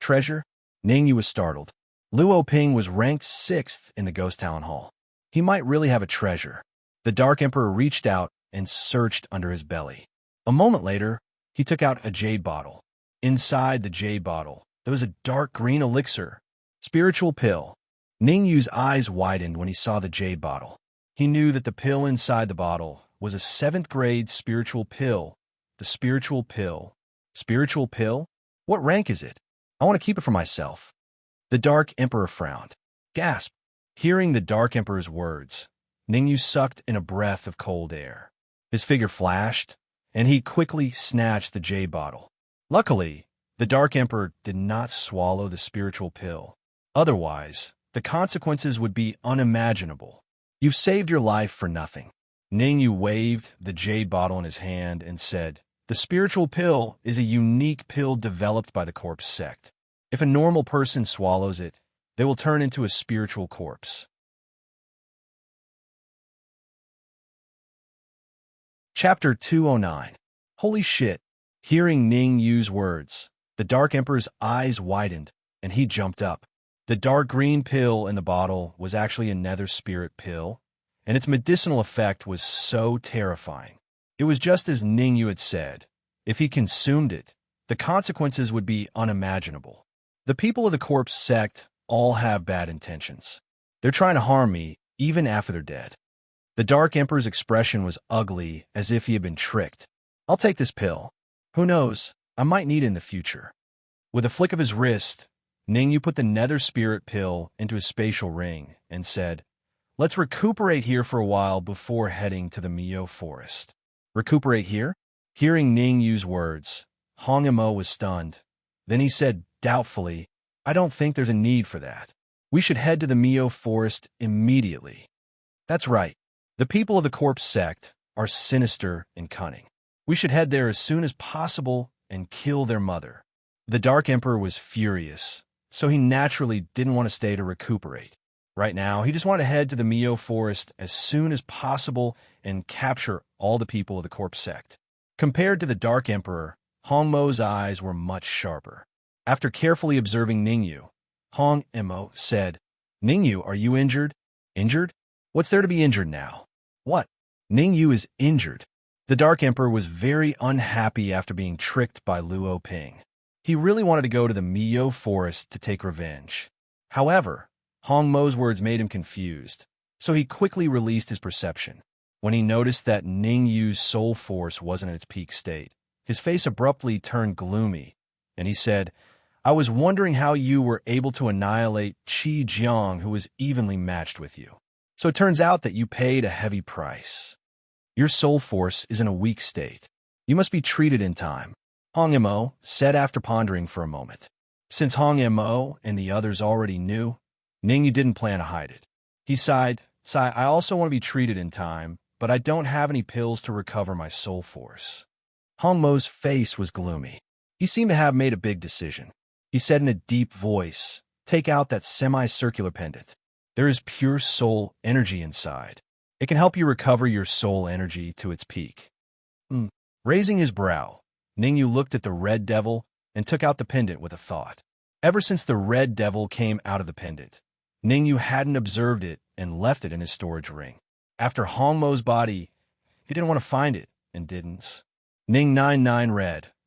Treasure? Ningyu was startled. Luo Ping was ranked 6th in the Ghost Town Hall. He might really have a treasure. The Dark Emperor reached out and searched under his belly. A moment later, he took out a jade bottle. Inside the jade bottle, there was a dark green elixir. Spiritual pill. Ningyu's eyes widened when he saw the jade bottle. He knew that the pill inside the bottle was a 7th grade spiritual pill. The spiritual pill. Spiritual pill? What rank is it? I want to keep it for myself. The Dark Emperor frowned. Gasp! Hearing the Dark Emperor's words, Ningyu sucked in a breath of cold air. His figure flashed, and he quickly snatched the jade bottle. Luckily, the Dark Emperor did not swallow the spiritual pill. Otherwise, the consequences would be unimaginable. You've saved your life for nothing. Ningyu waved the jade bottle in his hand and said, "The spiritual pill is a unique pill developed by the corpse sect. If a normal person swallows it, they will turn into a spiritual corpse." Chapter 209. Holy shit! Hearing Ningyu's words, the Dark Emperor's eyes widened, and he jumped up. The dark green pill in the bottle was actually a nether spirit pill, and its medicinal effect was so terrifying. It was just as Ningyu had said. If he consumed it, the consequences would be unimaginable. The people of the corpse sect all have bad intentions. They're trying to harm me, even after they're dead. The Dark Emperor's expression was ugly, as if he had been tricked. I'll take this pill. Who knows, I might need it in the future. With a flick of his wrist, Ningyu put the nether spirit pill into his spatial ring and said, "Let's recuperate here for a while before heading to the Mio forest." Recuperate here? Hearing Ningyu's words, Hong Imo was stunned. Then he said doubtfully, "I don't think there's a need for that. We should head to the Mio forest immediately." That's right. The people of the corpse sect are sinister and cunning. We should head there as soon as possible and kill their mother. The Dark Emperor was furious, so he naturally didn't want to stay to recuperate. Right now, he just wanted to head to the Mio forest as soon as possible and capture all the people of the corpse sect. Compared to the Dark Emperor, Hong Mo's eyes were much sharper. After carefully observing Ningyu, Hong Imo said, "Ningyu, are you injured?" "Injured? What's there to be injured now?" "What? Ningyu is injured." The Dark Emperor was very unhappy after being tricked by Luo Ping. He really wanted to go to the Miyo forest to take revenge. However, Hong Mo's words made him confused, so he quickly released his perception. When he noticed that Ning Yu's soul force wasn't at its peak state, his face abruptly turned gloomy, and he said, "I was wondering how you were able to annihilate Qi Jiang, who was evenly matched with you. So it turns out that you paid a heavy price. Your soul force is in a weak state. You must be treated in time," Hong Mo said after pondering for a moment. Since Hong Mo and the others already knew, Ningyu didn't plan to hide it. He sighed, "I also want to be treated in time, but I don't have any pills to recover my soul force." Hong Mo's face was gloomy. He seemed to have made a big decision. He said in a deep voice, "Take out that semicircular pendant. There is pure soul energy inside. It can help you recover your soul energy to its peak." Raising his brow, Ningyu looked at the red devil and took out the pendant with a thought. Ever since the red devil came out of the pendant, Ningyu hadn't observed it and left it in his storage ring. After Hong Mo's body, he didn't want to find it and didn't. Ning 99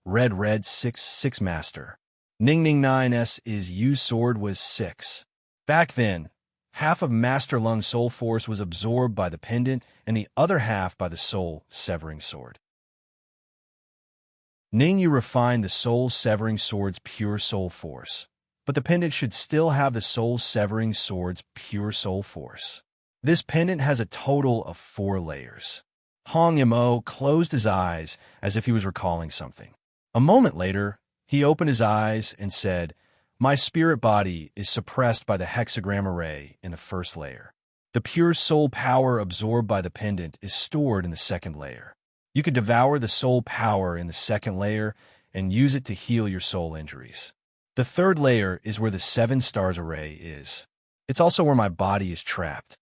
red 6 master. Ning 9's is Yu sword was 6. Back then, half of Master Lung's soul force was absorbed by the pendant and the other half by the soul-severing sword. Ningyu refined the soul-severing sword's pure soul force, but the pendant should still have the soul-severing sword's pure soul force. This pendant has a total of 4 layers. Hong Mo closed his eyes as if he was recalling something. A moment later, he opened his eyes and said, "My spirit body is suppressed by the hexagram array in the first layer. The pure soul power absorbed by the pendant is stored in the second layer. You can devour the soul power in the second layer and use it to heal your soul injuries. The third layer is where the 7 stars array is. It's also where my body is trapped.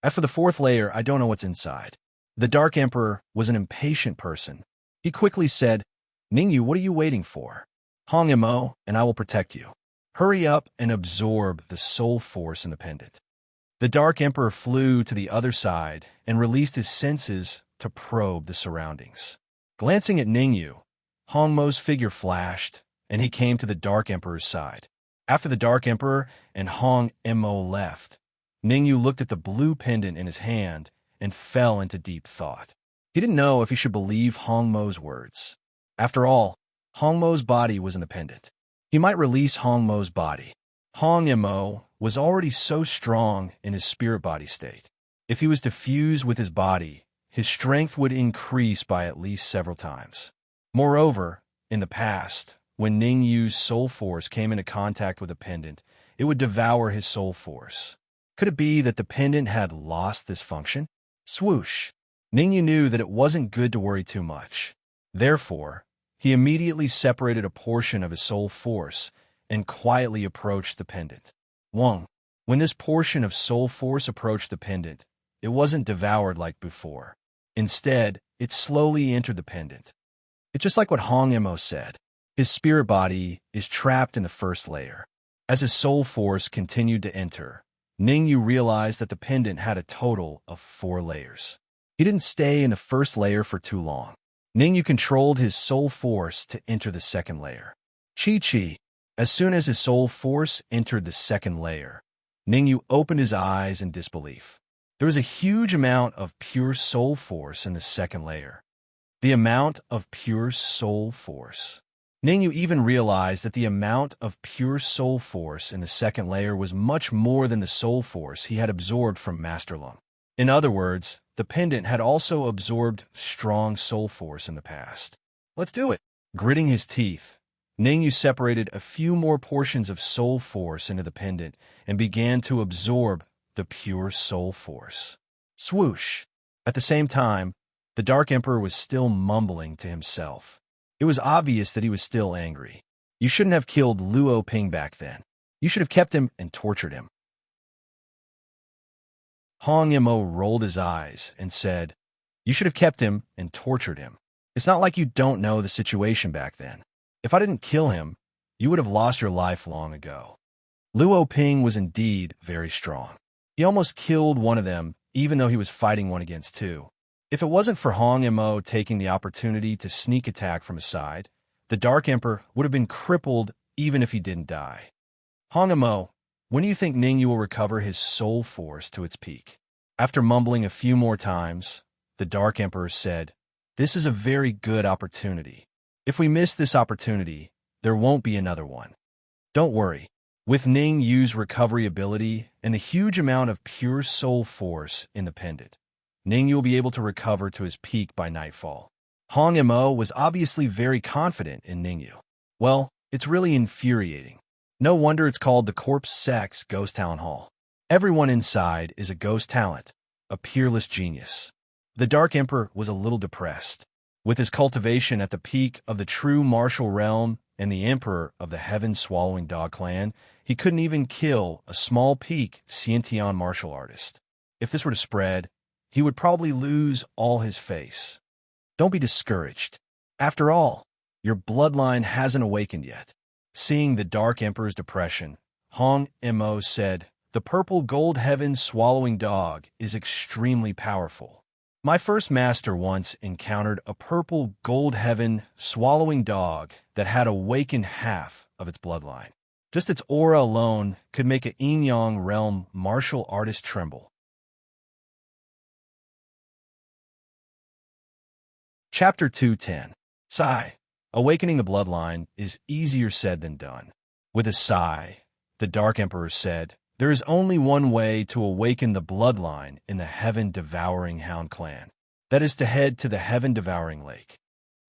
As for the fourth layer, I don't know what's inside." The Dark Emperor was an impatient person. He quickly said, "Ningyu, what are you waiting for? Hong Mo, and I will protect you. Hurry up and absorb the soul force in the pendant." The Dark Emperor flew to the other side and released his senses to probe the surroundings. Glancing at Ningyu, Hong Mo's figure flashed, and he came to the Dark Emperor's side. After the Dark Emperor and Hong Mo left, Ningyu looked at the blue pendant in his hand and fell into deep thought. He didn't know if he should believe Hong Mo's words. After all, Hong Mo's body was in the pendant. He might release Hong Mo's body. Hong Mo was already so strong in his spirit body state. If he was to fuse with his body, his strength would increase by at least several times. Moreover, in the past, when Ning Yu's soul force came into contact with a pendant, it would devour his soul force. Could it be that the pendant had lost this function? Swoosh! Ning Yu knew that it wasn't good to worry too much. Therefore, he immediately separated a portion of his soul force and quietly approached the pendant. When this portion of soul force approached the pendant, it wasn't devoured like before. Instead, it slowly entered the pendant. It's just like what Hong Mo said. His spirit body is trapped in the first layer. As his soul force continued to enter, Ningyu realized that the pendant had a total of 4 layers. He didn't stay in the first layer for too long. Ningyu controlled his soul force to enter the second layer. Chi. As soon as his soul force entered the second layer, Ningyu opened his eyes in disbelief. There was a huge amount of pure soul force in the second layer. The amount of pure soul force. Ningyu even realized that the amount of pure soul force in the second layer was much more than the soul force he had absorbed from Master Lung. In other words, the pendant had also absorbed strong soul force in the past. Let's do it. Gritting his teeth, Ningyu separated a few more portions of soul force into the pendant and began to absorb the pure soul force. Swoosh! At the same time, the Dark Emperor was still mumbling to himself. It was obvious that he was still angry. You shouldn't have killed Luo Ping back then. You should have kept him and tortured him. Hong Mo rolled his eyes and said, "You should have kept him and tortured him. It's not like you don't know the situation back then. If I didn't kill him, you would have lost your life long ago." Luo Ping was indeed very strong. He almost killed one of them, even though he was fighting 1 against 2. If it wasn't for Hong Mo taking the opportunity to sneak attack from his side, The Dark Emperor would have been crippled even if he didn't die. Hong Emo, when do you think Ningyu will recover his soul force to its peak? After mumbling a few more times, the Dark Emperor said, "This is a very good opportunity. If we miss this opportunity, there won't be another one. Don't worry. With Ning Yu's recovery ability and the huge amount of pure soul force in the pendant, Ning Yu will be able to recover to his peak by nightfall." Hong Mo was obviously very confident in Ning Yu. Well, it's really infuriating. No wonder it's called the Corpse Sex Ghost Talent Hall. Everyone inside is a ghost talent, a peerless genius. The Dark Emperor was a little depressed. With his cultivation at the peak of the true martial realm and the Emperor of the Heaven-Swallowing Dog clan, he couldn't even kill a small peak Xiantian martial artist. If this were to spread, he would probably lose all his face. Don't be discouraged. After all, your bloodline hasn't awakened yet. Seeing the Dark Emperor's depression, Hong Mo said, "The purple gold heaven swallowing dog is extremely powerful. My first master once encountered a purple gold heaven swallowing dog that had awakened half of its bloodline. Just its aura alone could make a yin-yang realm martial artist tremble." Chapter 210. Sigh. Awakening the bloodline is easier said than done. With a sigh, the Dark Emperor said, "There is only one way to awaken the bloodline in the Heaven-Devouring Hound clan. That is to head to the Heaven-Devouring Lake.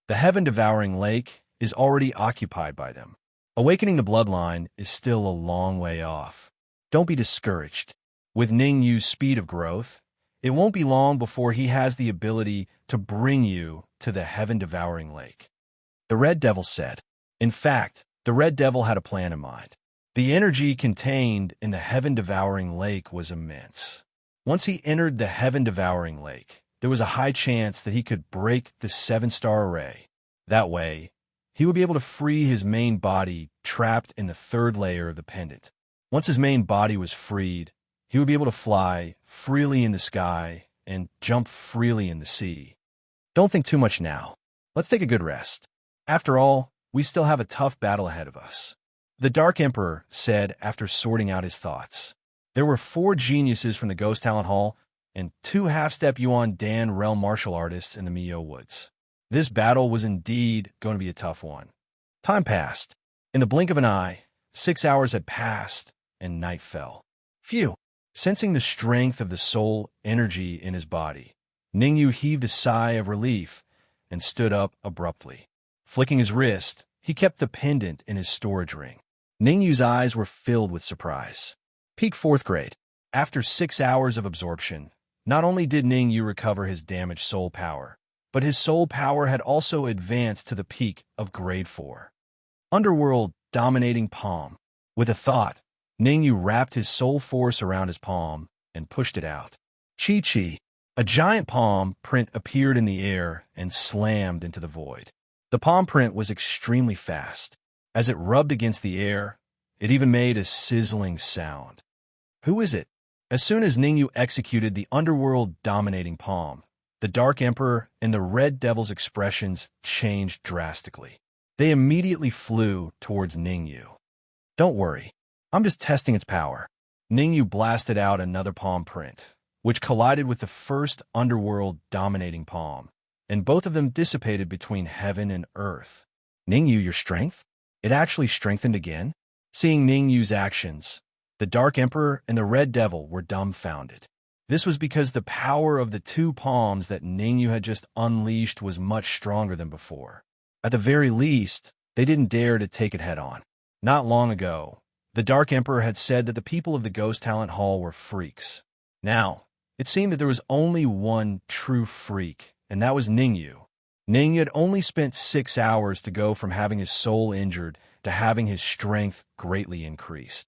The Heaven-Devouring Lake is already occupied by them. Awakening the bloodline is still a long way off. Don't be discouraged. With Ning Yu's speed of growth, it won't be long before he has the ability to bring you to the Heaven-Devouring Lake." The Red Devil said. In fact, the Red Devil had a plan in mind. The energy contained in the Heaven-Devouring Lake was immense. Once he entered the Heaven-Devouring Lake, there was a high chance that he could break the 7-star array. That way, he would be able to free his main body trapped in the 3rd layer of the pendant. Once his main body was freed, he would be able to fly freely in the sky and jump freely in the sea. Don't think too much now. Let's take a good rest. After all, we still have a tough battle ahead of us. The Dark Emperor said after sorting out his thoughts. There were 4 geniuses from the Ghost Talent Hall and 2 half-step Yuan Dan realm martial artists in the Miyo Woods. This battle was indeed going to be a tough one. Time passed. In the blink of an eye, 6 hours had passed and night fell. Phew! Sensing the strength of the soul energy in his body, Ning Yu heaved a sigh of relief and stood up abruptly. Flicking his wrist, he kept the pendant in his storage ring. Ning Yu's eyes were filled with surprise. Peak 4th grade. After 6 hours of absorption, not only did Ning Yu recover his damaged soul power, but his soul power had also advanced to the peak of grade 4. Underworld dominating palm. With a thought, Ning Yu wrapped his soul force around his palm and pushed it out. Chi-chi. A giant palm print appeared in the air and slammed into the void. The palm print was extremely fast. As it rubbed against the air, it even made a sizzling sound. Who is it? As soon as Ning Yu executed the underworld dominating palm, the Dark Emperor and the Red Devil's expressions changed drastically. They immediately flew towards Ning Yu. Don't worry, I'm just testing its power. Ning Yu blasted out another palm print, which collided with the first underworld dominating palm, and both of them dissipated between heaven and earth. Ning Yu, your strength? It actually strengthened again? Seeing Ning Yu's actions, the Dark Emperor and the Red Devil were dumbfounded. This was because the power of the 2 palms that Ning Yu had just unleashed was much stronger than before. At the very least, they didn't dare to take it head-on. Not long ago, the Dark Emperor had said that the people of the Ghost Talent Hall were freaks. Now, it seemed that there was only one true freak, and that was Ning Yu. Ning Yu had only spent 6 hours to go from having his soul injured to having his strength greatly increased.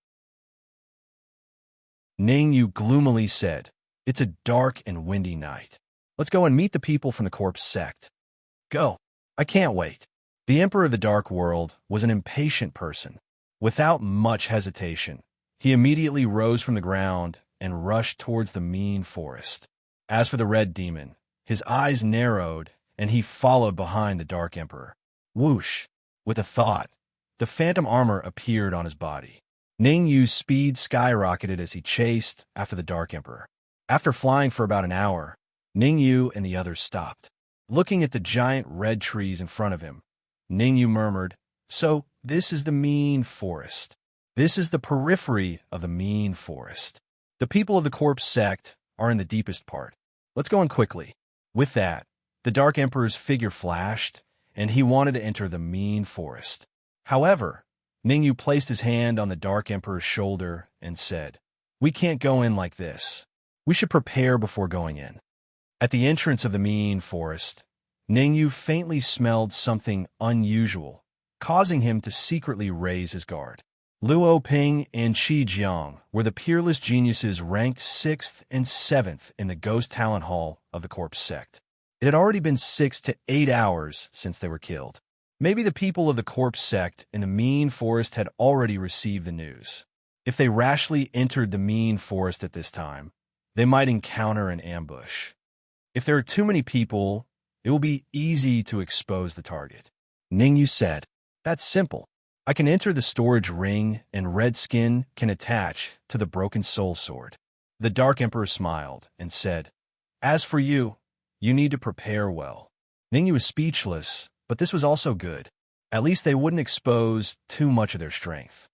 Ning Yu gloomily said, "It's a dark and windy night. Let's go and meet the people from the Corpse Sect." Go. I can't wait. The Emperor of the Dark World was an impatient person. Without much hesitation, he immediately rose from the ground and rushed towards the mean forest. As for the Red Demon, his eyes narrowed, and he followed behind the Dark Emperor. Whoosh! With a thought, the phantom armor appeared on his body. Ning Yu's speed skyrocketed as he chased after the Dark Emperor. After flying for about an hour, Ning Yu and the others stopped. Looking at the giant red trees in front of him, Ning Yu murmured, "So, this is the mean forest. This is the periphery of the mean forest. The people of the corpse sect are in the deepest part. Let's go in quickly." With that, the Dark Emperor's figure flashed, and he wanted to enter the mean forest. However, Ning Yu placed his hand on the Dark Emperor's shoulder and said, "We can't go in like this. We should prepare before going in." At the entrance of the mean forest, Ning Yu faintly smelled something unusual, causing him to secretly raise his guard. Luo Ping and Qi Jiang were the peerless geniuses ranked 6th and 7th in the Ghost Talent Hall of the Corpse Sect. It had already been 6 to 8 hours since they were killed. Maybe the people of the Corpse Sect in the mean forest had already received the news. If they rashly entered the mean forest at this time, they might encounter an ambush. If there are too many people, it will be easy to expose the target. Ning Yu said, "That's simple. I can enter the storage ring and Red Skin can attach to the broken soul sword." The Dark Emperor smiled and said, "As for you, you need to prepare well." Ning Yu was speechless, but this was also good. At least they wouldn't expose too much of their strength.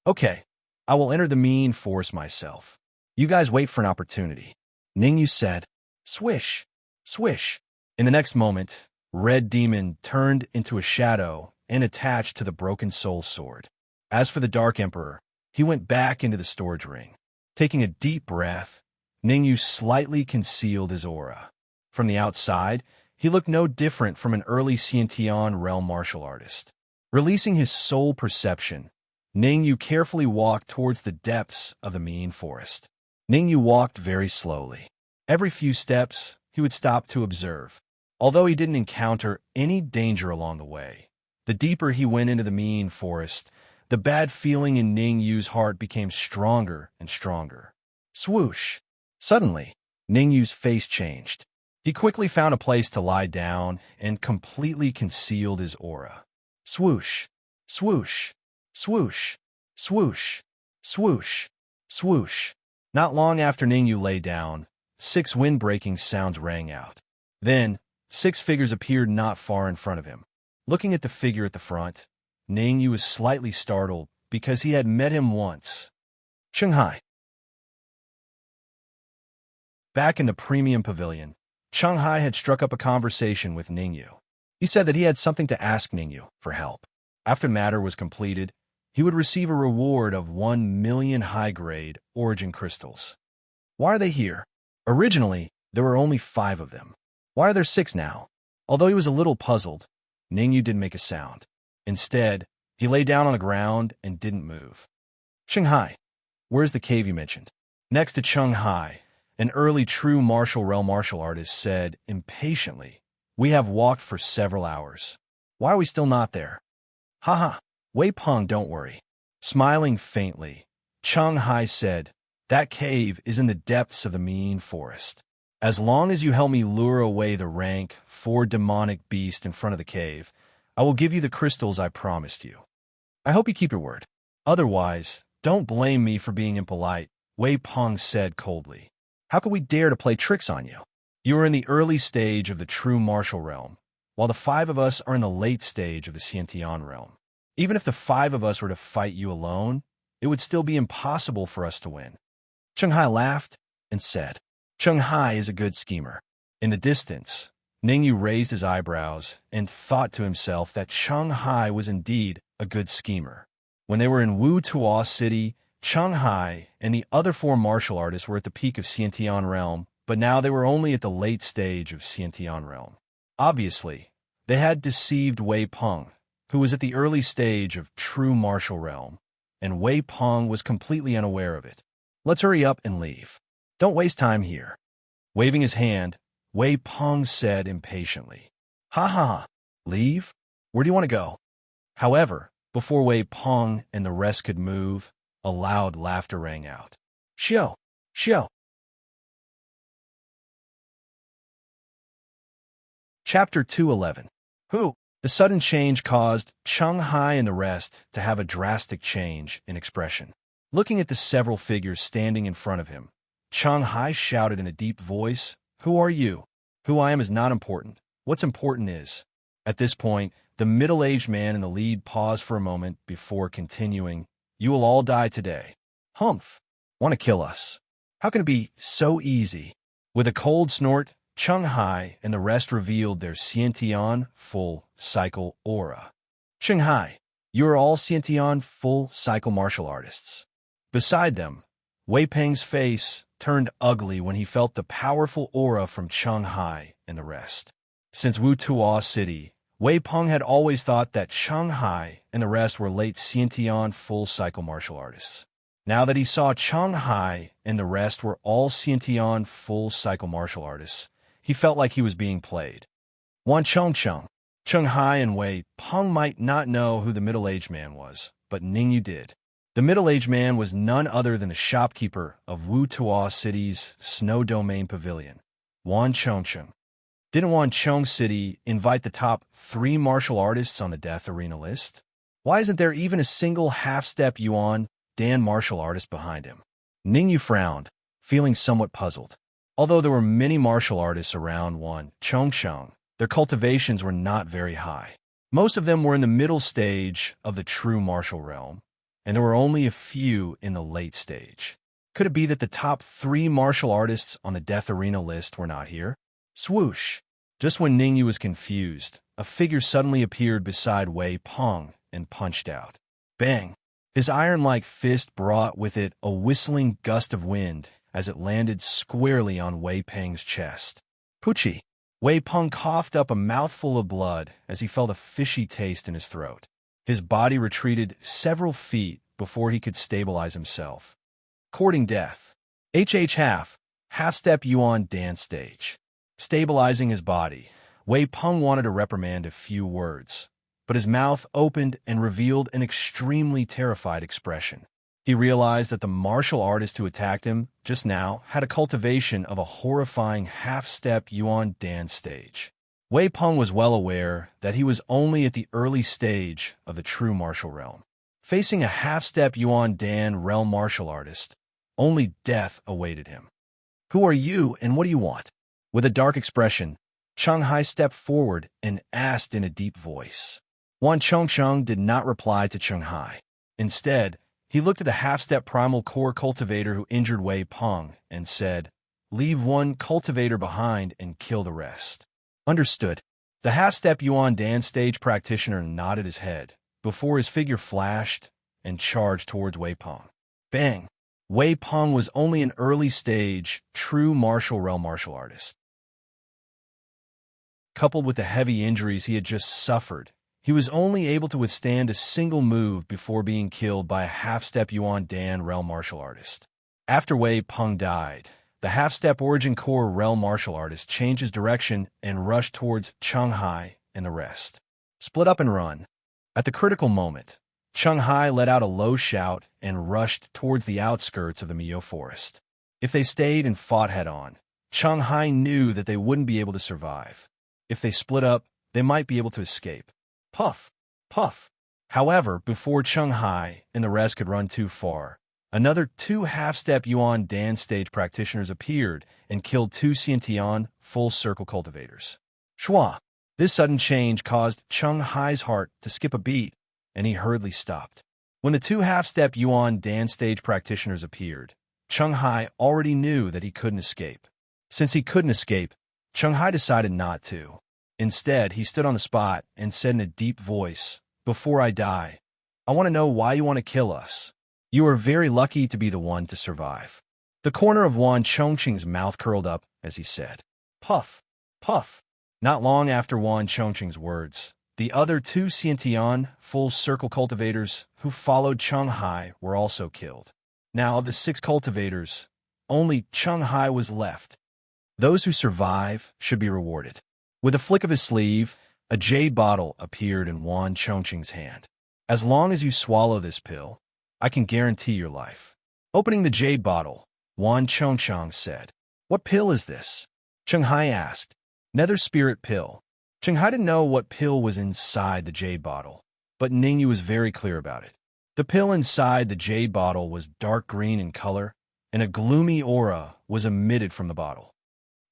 "Okay, I will enter the mean forest myself. You guys wait for an opportunity." Ning Yu said. Swish, swish. In the next moment, Red Demon turned into a shadow and attached to the broken soul sword. As for the Dark Emperor, he went back into the storage ring. Taking a deep breath, Ning Yu slightly concealed his aura. From the outside, he looked no different from an early Xiantian realm martial artist. Releasing his soul perception, Ning Yu carefully walked towards the depths of the mean forest. Ning Yu walked very slowly. Every few steps, he would stop to observe. Although he didn't encounter any danger along the way, the deeper he went into the mean forest, the bad feeling in Ning Yu's heart became stronger and stronger. Swoosh! Suddenly, Ning Yu's face changed. He quickly found a place to lie down and completely concealed his aura. Swoosh! Swoosh! Swoosh! Swoosh! Swoosh! Swoosh! Not long after Ning Yu lay down, 6 wind-breaking sounds rang out. Then, 6 figures appeared not far in front of him. Looking at the figure at the front, Ning Yu was slightly startled because he had met him once. Shanghai. Back in the premium pavilion, Shanghai had struck up a conversation with Ning Yu. He said that he had something to ask Ning Yu for help. After the matter was completed, he would receive a reward of 1 million high-grade origin crystals. Why are they here? Originally, there were only 5 of them. Why are there 6 now? Although he was a little puzzled, Ning Yu didn't make a sound. Instead, he lay down on the ground and didn't move. Shanghai, where's the cave you mentioned? Next to Shanghai, an early true martial realm martial artist said impatiently, "We have walked for several hours. Why are we still not there?" "Haha, Wei Peng, don't worry." Smiling faintly, Shanghai said, "That cave is in the depths of the mean forest. As long as you help me lure away the rank 4 demonic beast in front of the cave, I will give you the crystals I promised you. I hope you keep your word. Otherwise, don't blame me for being impolite," Wei Peng said coldly. "How could we dare to play tricks on you? You are in the early stage of the true martial realm, while the 5 of us are in the late stage of the Xiantian realm. Even if the 5 of us were to fight you alone, it would still be impossible for us to win." Shanghai laughed and said, "Shanghai is a good schemer." In the distance, Ning Yu raised his eyebrows and thought to himself that Shanghai was indeed a good schemer. When they were in Wu Tuo City, Shanghai and the other 4 martial artists were at the peak of Xiantian realm, but now they were only at the late stage of Xiantian realm. Obviously, they had deceived Wei Peng, who was at the early stage of true martial realm, and Wei Peng was completely unaware of it. "Let's hurry up and leave. Don't waste time here." Waving his hand, Wei Peng said impatiently, "Ha ha ha, leave? Where do you want to go?" However, before Wei Peng and the rest could move, a loud laughter rang out. "Xiao! Xiao!" Chapter 211. Who? The sudden change caused Cheng Hai and the rest to have a drastic change in expression. Looking at the several figures standing in front of him, Cheng Hai shouted in a deep voice, "Who are you? Who I am is not important. What's important is..." At this point, the middle-aged man in the lead paused for a moment before continuing, "You will all die today." "Humph! Want to kill us? How can it be so easy?" With a cold snort, Cheng Hai and the rest revealed their Xiantian full cycle aura. "Cheng Hai, you are all Xiantian full cycle martial artists." Beside them, Wei Peng's face turned ugly when he felt the powerful aura from Cheng Hai and the rest. Since Wu Tuo City, Wei Peng had always thought that Cheng Hai and the rest were late Xiantian full cycle martial artists. Now that he saw Cheng Hai and the rest were all Xiantian full cycle martial artists, he felt like he was being played. Wan Cheng, Cheng Hai and Wei Peng might not know who the middle-aged man was, but Ningyu did. The middle-aged man was none other than the shopkeeper of Wu Tuo City's Snow Domain Pavilion, Wan Cheng. Didn't Wan Cheng City invite the top 3 martial artists on the Death Arena list? Why isn't there even a single half-step Yuan Dan martial artist behind him? Ningyu frowned, feeling somewhat puzzled. Although there were many martial artists around Wan Cheng, their cultivations were not very high. Most of them were in the middle stage of the true martial realm, and there were only a few in the late stage. Could it be that the top 3 martial artists on the Death Arena list were not here? Swoosh! Just when Ningyu was confused, a figure suddenly appeared beside Wei Peng and punched out. Bang! His iron-like fist brought with it a whistling gust of wind as it landed squarely on Wei Peng's chest. Poochie! Wei Peng coughed up a mouthful of blood as he felt a fishy taste in his throat. His body retreated several feet before he could stabilize himself. Courting death. Half-step Yuan dance stage. Stabilizing his body, Wei Peng wanted to reprimand a few words, but his mouth opened and revealed an extremely terrified expression. He realized that the martial artist who attacked him just now had a cultivation of a horrifying half-step Yuan dance stage. Wei Peng was well aware that he was only at the early stage of the true martial realm. Facing a half-step Yuan Dan realm martial artist, only death awaited him. "Who are you and what do you want?" With a dark expression, Cheng Hai stepped forward and asked in a deep voice. Wan Cheng did not reply to Cheng Hai. Instead, he looked at the half-step primal core cultivator who injured Wei Peng and said, "Leave one cultivator behind and kill the rest." Understood. The half-step Yuan Dan stage practitioner nodded his head before his figure flashed and charged towards Wei Peng. Bang! Wei Peng was only an early-stage, true martial realm martial artist. Coupled with the heavy injuries he had just suffered, he was only able to withstand a single move before being killed by a half-step Yuan Dan realm martial artist. After Wei Peng died, the half-step Origin Core realm martial artist changed his direction and rushed towards Cheng Hai and the rest. Split up and run. At the critical moment, Cheng Hai let out a low shout and rushed towards the outskirts of the Miyo forest. If they stayed and fought head-on, Cheng Hai knew that they wouldn't be able to survive. If they split up, they might be able to escape. Puff! Puff! However, before Cheng Hai and the rest could run too far, another 2 half-step Yuan Dan stage practitioners appeared and killed 2 Xiantian full circle cultivators. Shua! This sudden change caused Cheng Hai's heart to skip a beat, and he hurriedly stopped. When the 2 half-step Yuan Dan stage practitioners appeared, Cheng Hai already knew that he couldn't escape. Since he couldn't escape, Cheng Hai decided not to. Instead, he stood on the spot and said in a deep voice, "Before I die, I want to know why you want to kill us. You are very lucky to be the one to survive." The corner of Wan Chengqing's mouth curled up as he said, "Puff! Puff!" Not long after Wan Chengqing's words, the other 2 Xiantian full circle cultivators who followed Cheng Hai were also killed. Now, of the 6 cultivators, only Cheng Hai was left. Those who survive should be rewarded. With a flick of his sleeve, a jade bottle appeared in Wan Chengqing's hand. "As long as you swallow this pill, I can guarantee your life." Opening the jade bottle, Wan Chengqing said, "What pill is this?" Cheng Hai asked. "Nether spirit pill. Qinghai didn't know what pill was inside the jade bottle, but Ningyu was very clear about it. The pill inside the jade bottle was dark green in color, and a gloomy aura was emitted from the bottle.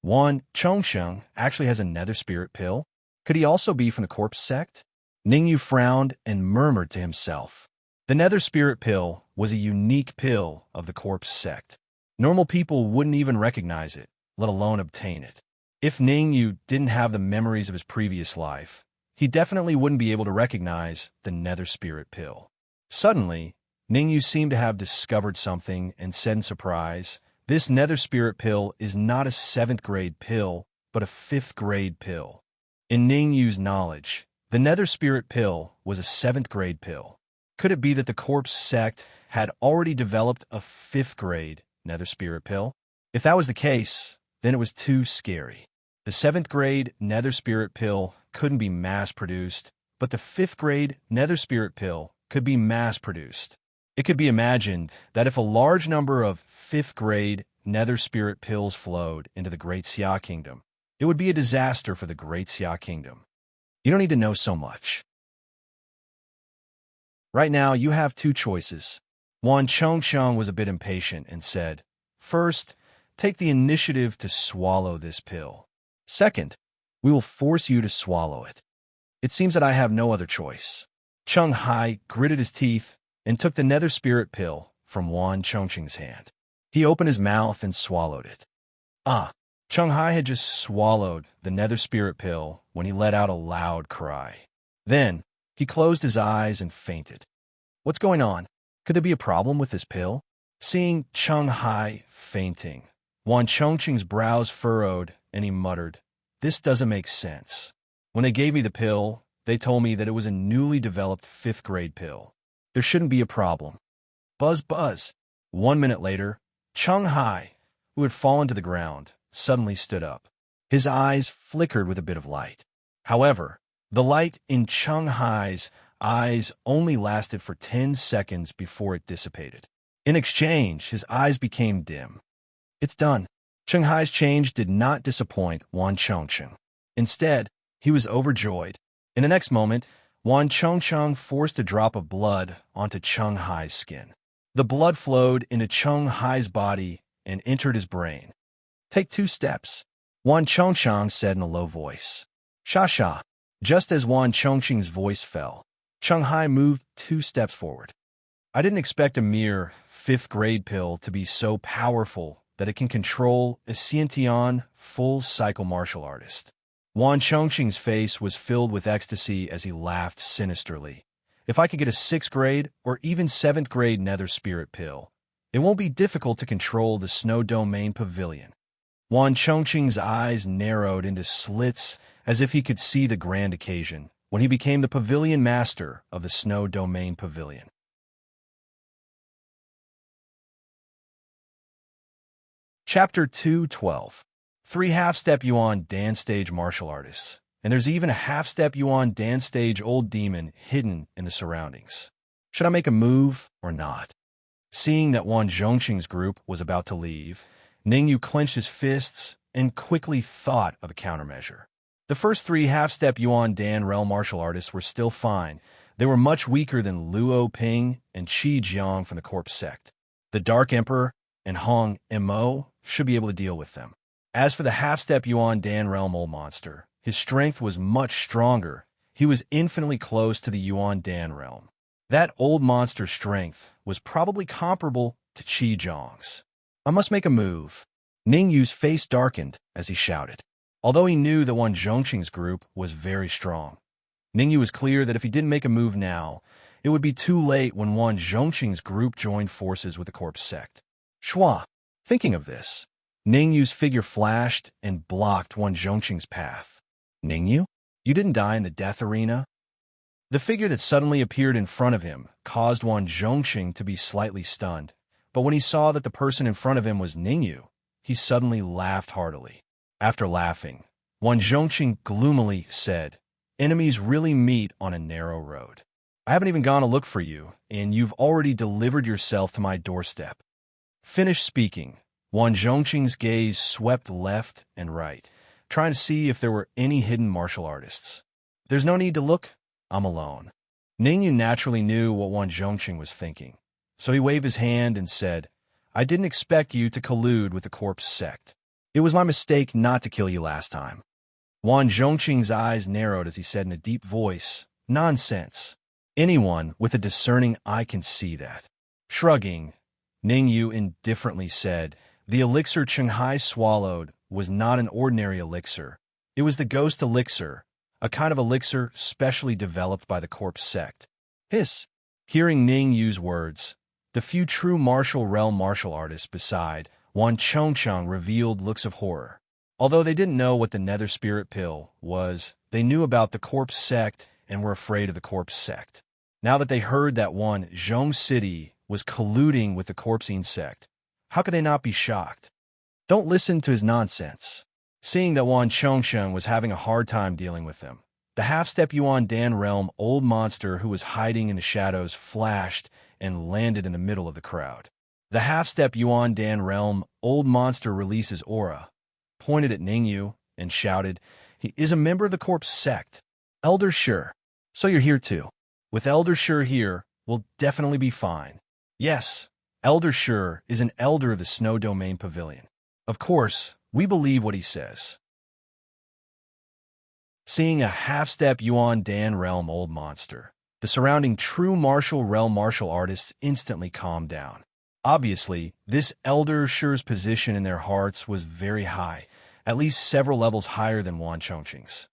Wan Chongsheng actually has a nether spirit pill. Could he also be from the corpse sect? Ningyu frowned and murmured to himself. The nether spirit pill was a unique pill of the corpse sect. Normal people wouldn't even recognize it, let alone obtain it. If Ningyu didn't have the memories of his previous life, he definitely wouldn't be able to recognize the nether spirit pill. Suddenly, Ningyu seemed to have discovered something and said in surprise, "This nether spirit pill is not a 7th grade pill, but a 5th grade pill." In Ningyu's knowledge, the nether spirit pill was a 7th grade pill. Could it be that the corpse sect had already developed a 5th grade nether spirit pill? If that was the case, then it was too scary. The 7th grade nether spirit pill couldn't be mass-produced, but the 5th grade nether spirit pill could be mass-produced. It could be imagined that if a large number of 5th grade nether spirit pills flowed into the Great Xia Kingdom, it would be a disaster for the Great Xia Kingdom. You don't need to know so much. Right now, you have two choices. Wan Chongsheng was a bit impatient and said, "First, take the initiative to swallow this pill. Second, we will force you to swallow it." It seems that I have no other choice. Cheng Hai gritted his teeth and took the nether spirit pill from Wan Chongqing's hand. He opened his mouth and swallowed it. Cheng Hai had just swallowed the nether spirit pill when he let out a loud cry. Then, he closed his eyes and fainted. What's going on? Could there be a problem with this pill? Seeing Cheng Hai fainting, Wan Chongqing's brows furrowed and he muttered, "This doesn't make sense. When they gave me the pill, they told me that it was a newly developed 5th grade pill. There shouldn't be a problem." Buzz, buzz. 1 minute later, Cheng Hai, who had fallen to the ground, suddenly stood up. His eyes flickered with a bit of light. However, the light in Cheng Hai's eyes only lasted for 10 seconds before it dissipated. In exchange, his eyes became dim. It's done. Cheng Hai's change did not disappoint Wan Chongqing. Instead, he was overjoyed. In the next moment, Wan Chongqing forced a drop of blood onto Cheng Hai's skin. The blood flowed into Cheng Hai's body and entered his brain. "Take 2 steps," Wan Chongqing said in a low voice. "Sha-sha." Just as Wan Chongqing's voice fell, Cheng Hai moved 2 steps forward. I didn't expect a mere 5th grade pill to be so powerful that it can control a Xiantian full-cycle martial artist. Wan Chongqing's face was filled with ecstasy as he laughed sinisterly. If I could get a 6th grade or even 7th grade nether spirit pill, it won't be difficult to control the Snow Domain Pavilion. Wan Chongqing's eyes narrowed into slits as if he could see the grand occasion when he became the pavilion master of the Snow Domain Pavilion. Chapter 2:12. 3 half-step Yuan dance stage martial artists, and there's even a half-step Yuan dance stage old demon hidden in the surroundings. Should I make a move or not? Seeing that Wan Zhongqing's group was about to leave, Ningyu clenched his fists and quickly thought of a countermeasure. The first 3 half-step Yuan Dan realm martial artists were still fine. They were much weaker than Luo Ping and Qi Jiang from the Corpse sect. The Dark Emperor and Hong Mo should be able to deal with them. As for the half-step Yuan Dan realm old monster, his strength was much stronger. He was infinitely close to the Yuan Dan realm. That old monster's strength was probably comparable to Qi Jiang's. I must make a move. Ningyu's face darkened as he shouted. Although he knew that Wan Zhongqing's group was very strong, Ningyu was clear that if he didn't make a move now, it would be too late when Wan Zhongqing's group joined forces with the Corpse sect. Shua. Thinking of this, Ningyu's figure flashed and blocked Wan Zhongqing's path. "Ningyu? You didn't die in the death arena?" The figure that suddenly appeared in front of him caused Wan Zhongqing to be slightly stunned, but when he saw that the person in front of him was Ningyu, he suddenly laughed heartily. After laughing, Wan Zhongqing gloomily said, "Enemies really meet on a narrow road. I haven't even gone to look for you, and you've already delivered yourself to my doorstep." Finished speaking, Wan Zhongqing's gaze swept left and right, trying to see if there were any hidden martial artists. There's no need to look. I'm alone. Ningyu naturally knew what Wan Zhongqing was thinking, so he waved his hand and said, I didn't expect you to collude with the corpse sect. It was my mistake not to kill you last time. Wan Zhongqing's eyes narrowed as he said in a deep voice, Nonsense. Anyone with a discerning eye can see that. Shrugging, Ningyu indifferently said, the elixir Qinghai swallowed was not an ordinary elixir. It was the ghost elixir, a kind of elixir specially developed by the corpse sect. Hiss. Hearing Ningyu's words, the few true martial realm martial artists beside Wan Chongcheng revealed looks of horror. Although they didn't know what the nether spirit pill was, they knew about the corpse sect and were afraid of the corpse sect. Now that they heard that Wan Zhong City was colluding with the corpsine sect, how could they not be shocked? Don't listen to his nonsense. Seeing that Wan Chongcheng was having a hard time dealing with them, the half-step Yuan Dan realm old monster who was hiding in the shadows flashed and landed in the middle of the crowd. The half-step Yuan Dan realm old monster released his aura, pointed at Ningyu, and shouted, he is a member of the corpse sect. Elder Shi. So you're here too. With Elder Shi here, we'll definitely be fine. Yes, Elder Shi is an elder of the Snow Domain Pavilion. Of course, we believe what he says. Seeing a half-step Yuan Dan realm old monster, the surrounding true martial realm martial artists instantly calmed down. Obviously, this Elder Shi's position in their hearts was very high, at least several levels higher than Wan Chongqing's.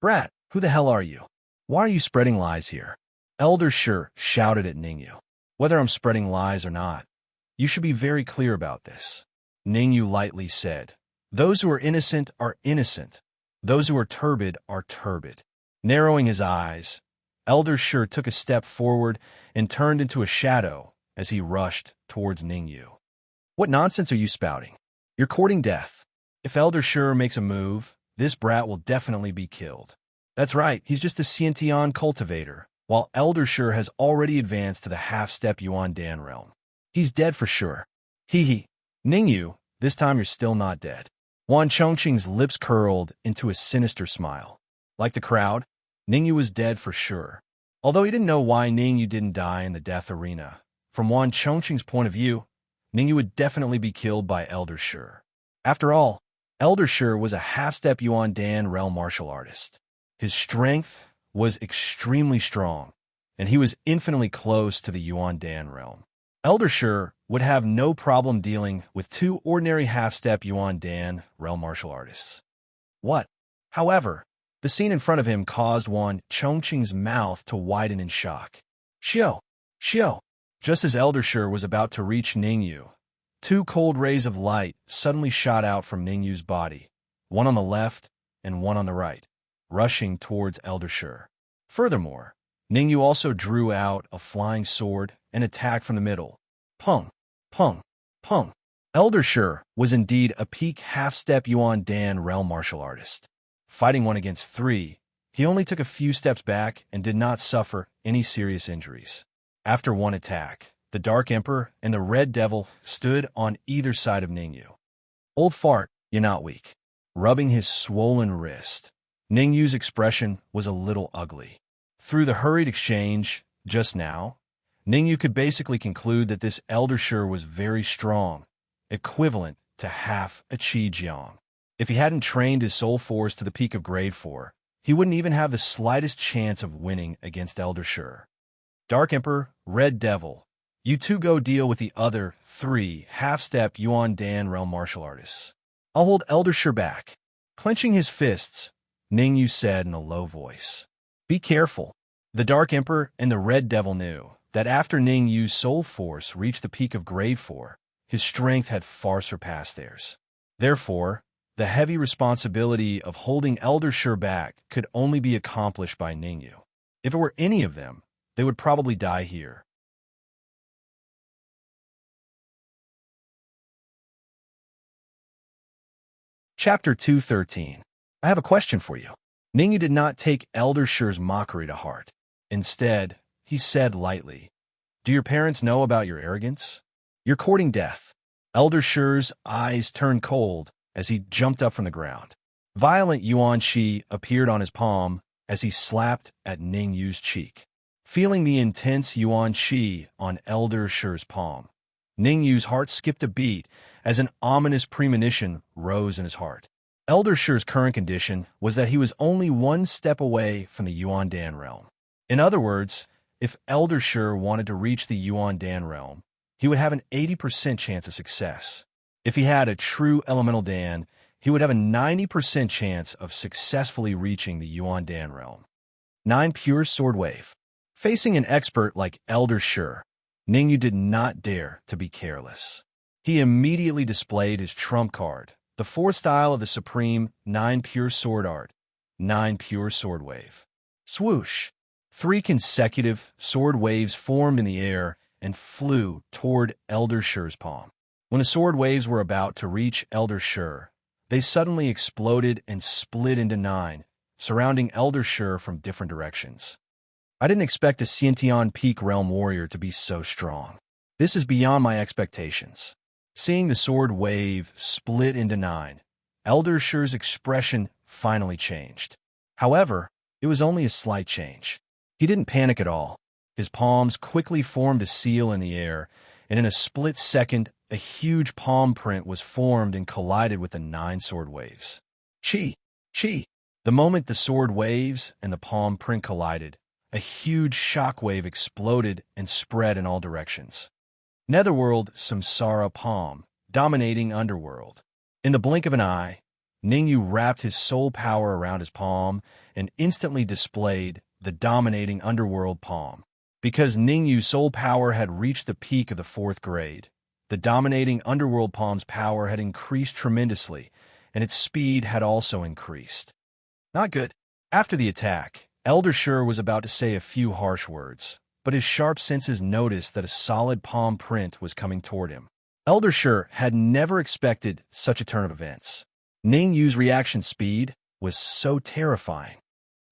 Brat, who the hell are you? Why are you spreading lies here? Elder Shi shouted at Ningyu. Whether I'm spreading lies or not, you should be very clear about this. Ningyu lightly said, those who are innocent are innocent. Those who are turbid are turbid. Narrowing his eyes, Elder Shi took a step forward and turned into a shadow as he rushed towards Ningyu. What nonsense are you spouting? You're courting death. If Elder Shi makes a move, this brat will definitely be killed. That's right, he's just a Xiantian cultivator, while Elder Shi has already advanced to the half-step Yuan Dan realm. He's dead for sure. Hee hee. Ningyu, this time you're still not dead. Wan Chongqing's lips curled into a sinister smile. Like the crowd, Ningyu was dead for sure. Although he didn't know why Ningyu didn't die in the death arena, from Wan Chongqing's point of view, Ningyu would definitely be killed by Elder Shi. After all, Elder Shi was a half-step Yuan Dan realm martial artist. His strength was extremely strong, and he was infinitely close to the Yuan Dan realm. Elder Shi would have no problem dealing with two ordinary half-step Yuan Dan realm martial artists. What? However, the scene in front of him caused Wan Chongqing's mouth to widen in shock. Xiao! Xiao! Just as Elder Shi was about to reach Ningyu, two cold rays of light suddenly shot out from Ningyu's body, one on the left and one on the right, rushing towards Elder Shi. Furthermore, Ningyu also drew out a flying sword and attacked from the middle. Pung! Pung! Pung! Elder Shi was indeed a peak half-step Yuan Dan realm martial artist. Fighting 1 against 3, he only took a few steps back and did not suffer any serious injuries. After one attack, the Dark Emperor and the Red Devil stood on either side of Ningyu. Old fart, you're not weak. Rubbing his swollen wrist, Ningyu's expression was a little ugly. Through the hurried exchange just now, Ningyu could basically conclude that this Elder Shi was very strong, equivalent to half a Qi Jiang. If he hadn't trained his soul force to the peak of grade 4, he wouldn't even have the slightest chance of winning against Elder Shi. Dark Emperor, Red Devil, you two go deal with the other 3 half-step Yuan Dan realm martial artists. I'll hold Elder Shi back. Clenching his fists, Ningyu said in a low voice. Be careful. The Dark Emperor and the Red Devil knew that after Ningyu's soul force reached the peak of grade 4, his strength had far surpassed theirs. Therefore, the heavy responsibility of holding Elder Shi back could only be accomplished by Ningyu. If it were any of them, they would probably die here. Chapter 213. I have a question for you. Ningyu did not take Elder Shi's mockery to heart. Instead, he said lightly, do your parents know about your arrogance? You're courting death. Elder Shi's eyes turned cold as he jumped up from the ground. Violent yuan qi appeared on his palm as he slapped at Ning Yu's cheek. Feeling the intense yuan qi on Elder Shi's palm, Ning Yu's heart skipped a beat as an ominous premonition rose in his heart. Elder Shi's current condition was that he was only one step away from the Yuan Dan realm. In other words, if Elder Shi wanted to reach the Yuan Dan realm, he would have an 80% chance of success. If he had a true elemental Dan, he would have a 90% chance of successfully reaching the Yuan Dan realm. 9 Pure Sword Wave. Facing an expert like Elder Shi, Ningyu did not dare to be careless. He immediately displayed his trump card, the 4th style of the supreme 9 Pure Sword Art, 9 Pure Sword Wave. Swoosh! 3 consecutive sword waves formed in the air and flew toward Elder Shi's palm. When the sword waves were about to reach Elder Shi, they suddenly exploded and split into 9, surrounding Elder Shi from different directions. I didn't expect a Xiantian Peak Realm warrior to be so strong. This is beyond my expectations. Seeing the sword wave split into 9, Elder Shi's expression finally changed. However, it was only a slight change. He didn't panic at all. His palms quickly formed a seal in the air, and in a split second, a huge palm print was formed and collided with the 9 sword waves. Chi! Chi! The moment the sword waves and the palm print collided, a huge shockwave exploded and spread in all directions. Netherworld Samsara Palm, dominating Underworld. In the blink of an eye, Ningyu wrapped his soul power around his palm and instantly displayed the dominating Underworld Palm. Because Ningyu's soul power had reached the peak of the 4th grade, the dominating Underworld Palm's power had increased tremendously, and its speed had also increased. Not good. After the attack, Elder Shi was about to say a few harsh words, but his sharp senses noticed that a solid palm print was coming toward him. Elder Shi had never expected such a turn of events. Ning Yu's reaction speed was so terrifying.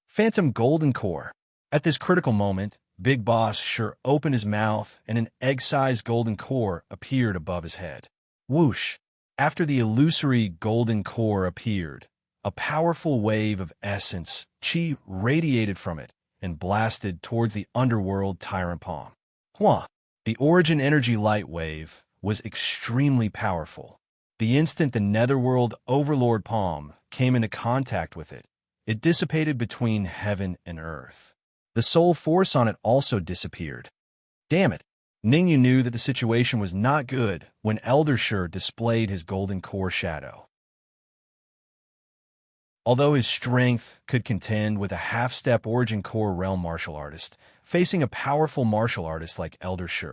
Phantom Golden Core. At this critical moment, Big Boss Shi opened his mouth and an egg-sized golden core appeared above his head. Whoosh! After the illusory golden core appeared, a powerful wave of essence, chi, radiated from it and blasted towards the Underworld Tyrant Palm. Hua! The origin energy light wave was extremely powerful. The instant the Netherworld Overlord Palm came into contact with it, it dissipated between heaven and earth. The soul force on it also disappeared. Damn it! Ningyu knew that the situation was not good when Elder Shi displayed his golden core shadow. Although his strength could contend with a half-step origin core realm martial artist, facing a powerful martial artist like Elder Shi,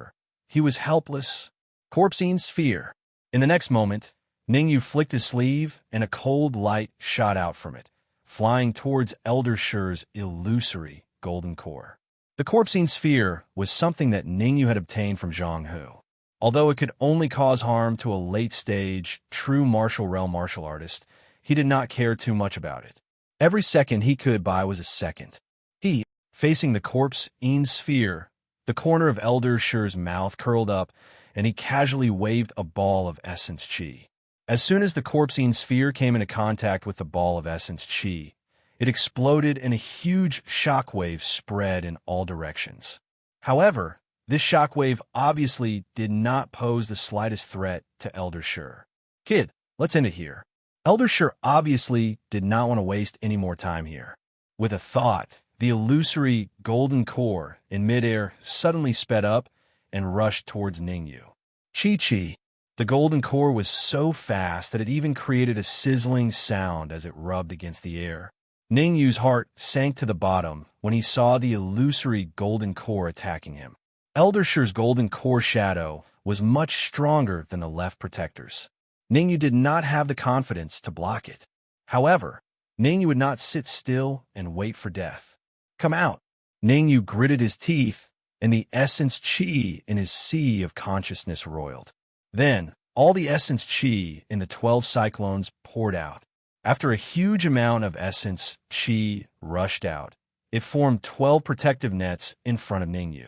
he was helpless. Corpsine Sphere. In the next moment, Ningyu flicked his sleeve and a cold light shot out from it, flying towards Elder Shi's illusory golden core. The Corpsine Sphere was something that Ningyu had obtained from Zhang Hu. Although it could only cause harm to a late-stage, true martial realm martial artist, he did not care too much about it. Every second he could buy was a second. He, facing the Corpsine Sphere, the corner of Elder Shi's mouth curled up, and he casually waved a ball of essence chi. As soon as the Corpsine Sphere came into contact with the ball of essence chi, it exploded and a huge shockwave spread in all directions. However, this shockwave obviously did not pose the slightest threat to Elder Shi. Kid, let's end it here. Elder Shi obviously did not want to waste any more time here. With a thought, the illusory golden core in midair suddenly sped up and rushed towards Ningyu. Chi-chi. The golden core was so fast that it even created a sizzling sound as it rubbed against the air. Ningyu's heart sank to the bottom when he saw the illusory golden core attacking him. Elder Shi's golden core shadow was much stronger than the left protector's. Ningyu did not have the confidence to block it. However, Ningyu would not sit still and wait for death. Come out! Ningyu gritted his teeth, and the essence chi in his sea of consciousness roiled. Then, all the essence chi in the 12 cyclones poured out. After a huge amount of essence chi rushed out, it formed 12 protective nets in front of Ningyu.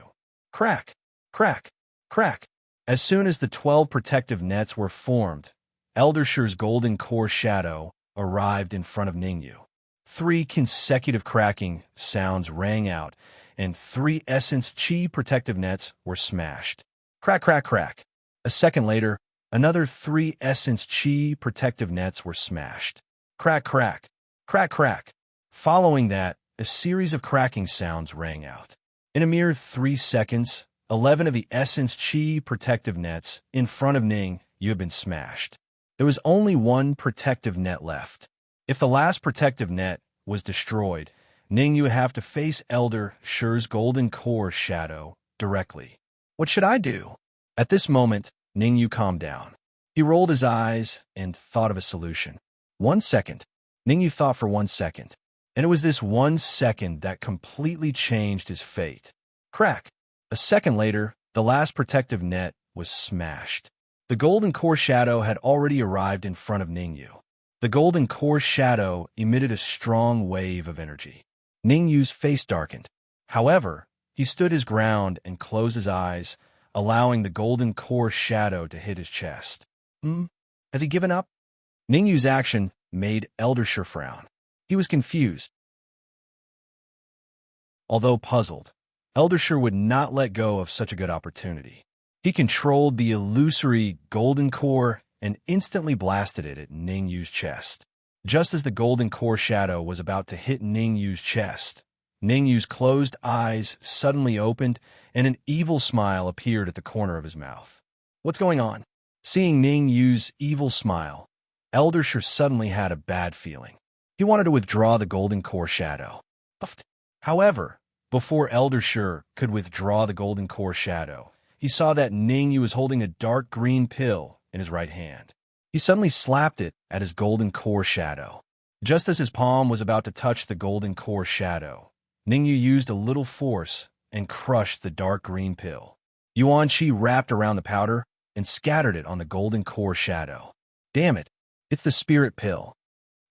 Crack! Crack! Crack! As soon as the 12 protective nets were formed, Elder Shi's golden core shadow arrived in front of Ningyu. 3 consecutive cracking sounds rang out, and 3 essence chi protective nets were smashed. Crack, crack, crack. A second later, another 3 essence chi protective nets were smashed. Crack, crack, crack, crack. Following that, a series of cracking sounds rang out. In a mere 3 seconds, 11 of the essence chi protective nets in front of Ningyu had been smashed. There was only 1 protective net left. If the last protective net was destroyed, Ningyu would have to face Elder Shi's golden core shadow directly. What should I do? At this moment, Ningyu calmed down. He rolled his eyes and thought of a solution. 1 second. Ningyu thought for 1 second. And it was this 1 second that completely changed his fate. Crack. A second later, the last protective net was smashed. The golden core shadow had already arrived in front of Ningyu. The golden core shadow emitted a strong wave of energy. Ningyu's face darkened. However, he stood his ground and closed his eyes, allowing the golden core shadow to hit his chest. Has he given up? Ningyu's action made Elder Shi frown. He was confused. Although puzzled, Elder Shi would not let go of such a good opportunity. He controlled the illusory golden core and instantly blasted it at Ningyu's chest. Just as the golden core shadow was about to hit Ningyu's chest, Ningyu's closed eyes suddenly opened and an evil smile appeared at the corner of his mouth. What's going on? Seeing Ningyu's evil smile, Elder Shi suddenly had a bad feeling. He wanted to withdraw the golden core shadow. However, before Elder Shi could withdraw the golden core shadow, he saw that Ningyu was holding a dark green pill in his right hand. He suddenly slapped it at his golden core shadow. Just as his palm was about to touch the golden core shadow, Ningyu used a little force and crushed the dark green pill. Yuan Qi wrapped around the powder and scattered it on the golden core shadow. Damn it, it's the spirit pill.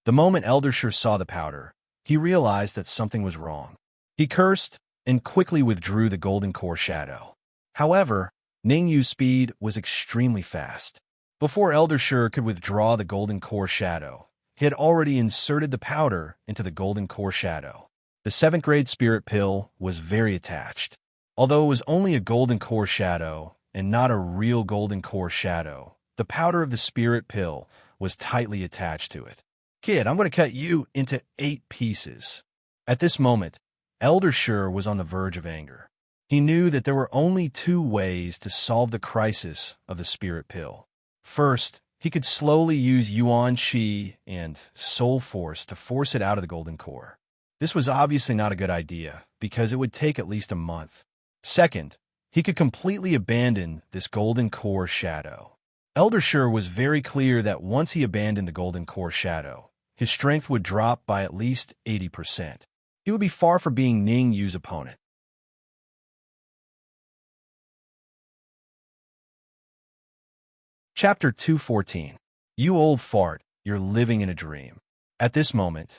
The moment Elder Shi saw the powder, he realized that something was wrong. He cursed and quickly withdrew the golden core shadow. However, Ningyu's speed was extremely fast. Before Elder Shi could withdraw the golden core shadow, he had already inserted the powder into the golden core shadow. The 7th grade spirit pill was very attached. Although it was only a golden core shadow and not a real golden core shadow, the powder of the spirit pill was tightly attached to it. Kid, I'm going to cut you into 8 pieces. At this moment, Elder Shi was on the verge of anger. He knew that there were only 2 ways to solve the crisis of the spirit pill. First, he could slowly use Yuan Qi and Soul Force to force it out of the golden core. This was obviously not a good idea, because it would take at least a month. Second, he could completely abandon this golden core shadow. Elder Shi was very clear that once he abandoned the golden core shadow, his strength would drop by at least 80%. He would be far from being Ningyu's opponent. Chapter 214. You old fart, you're living in a dream. At this moment,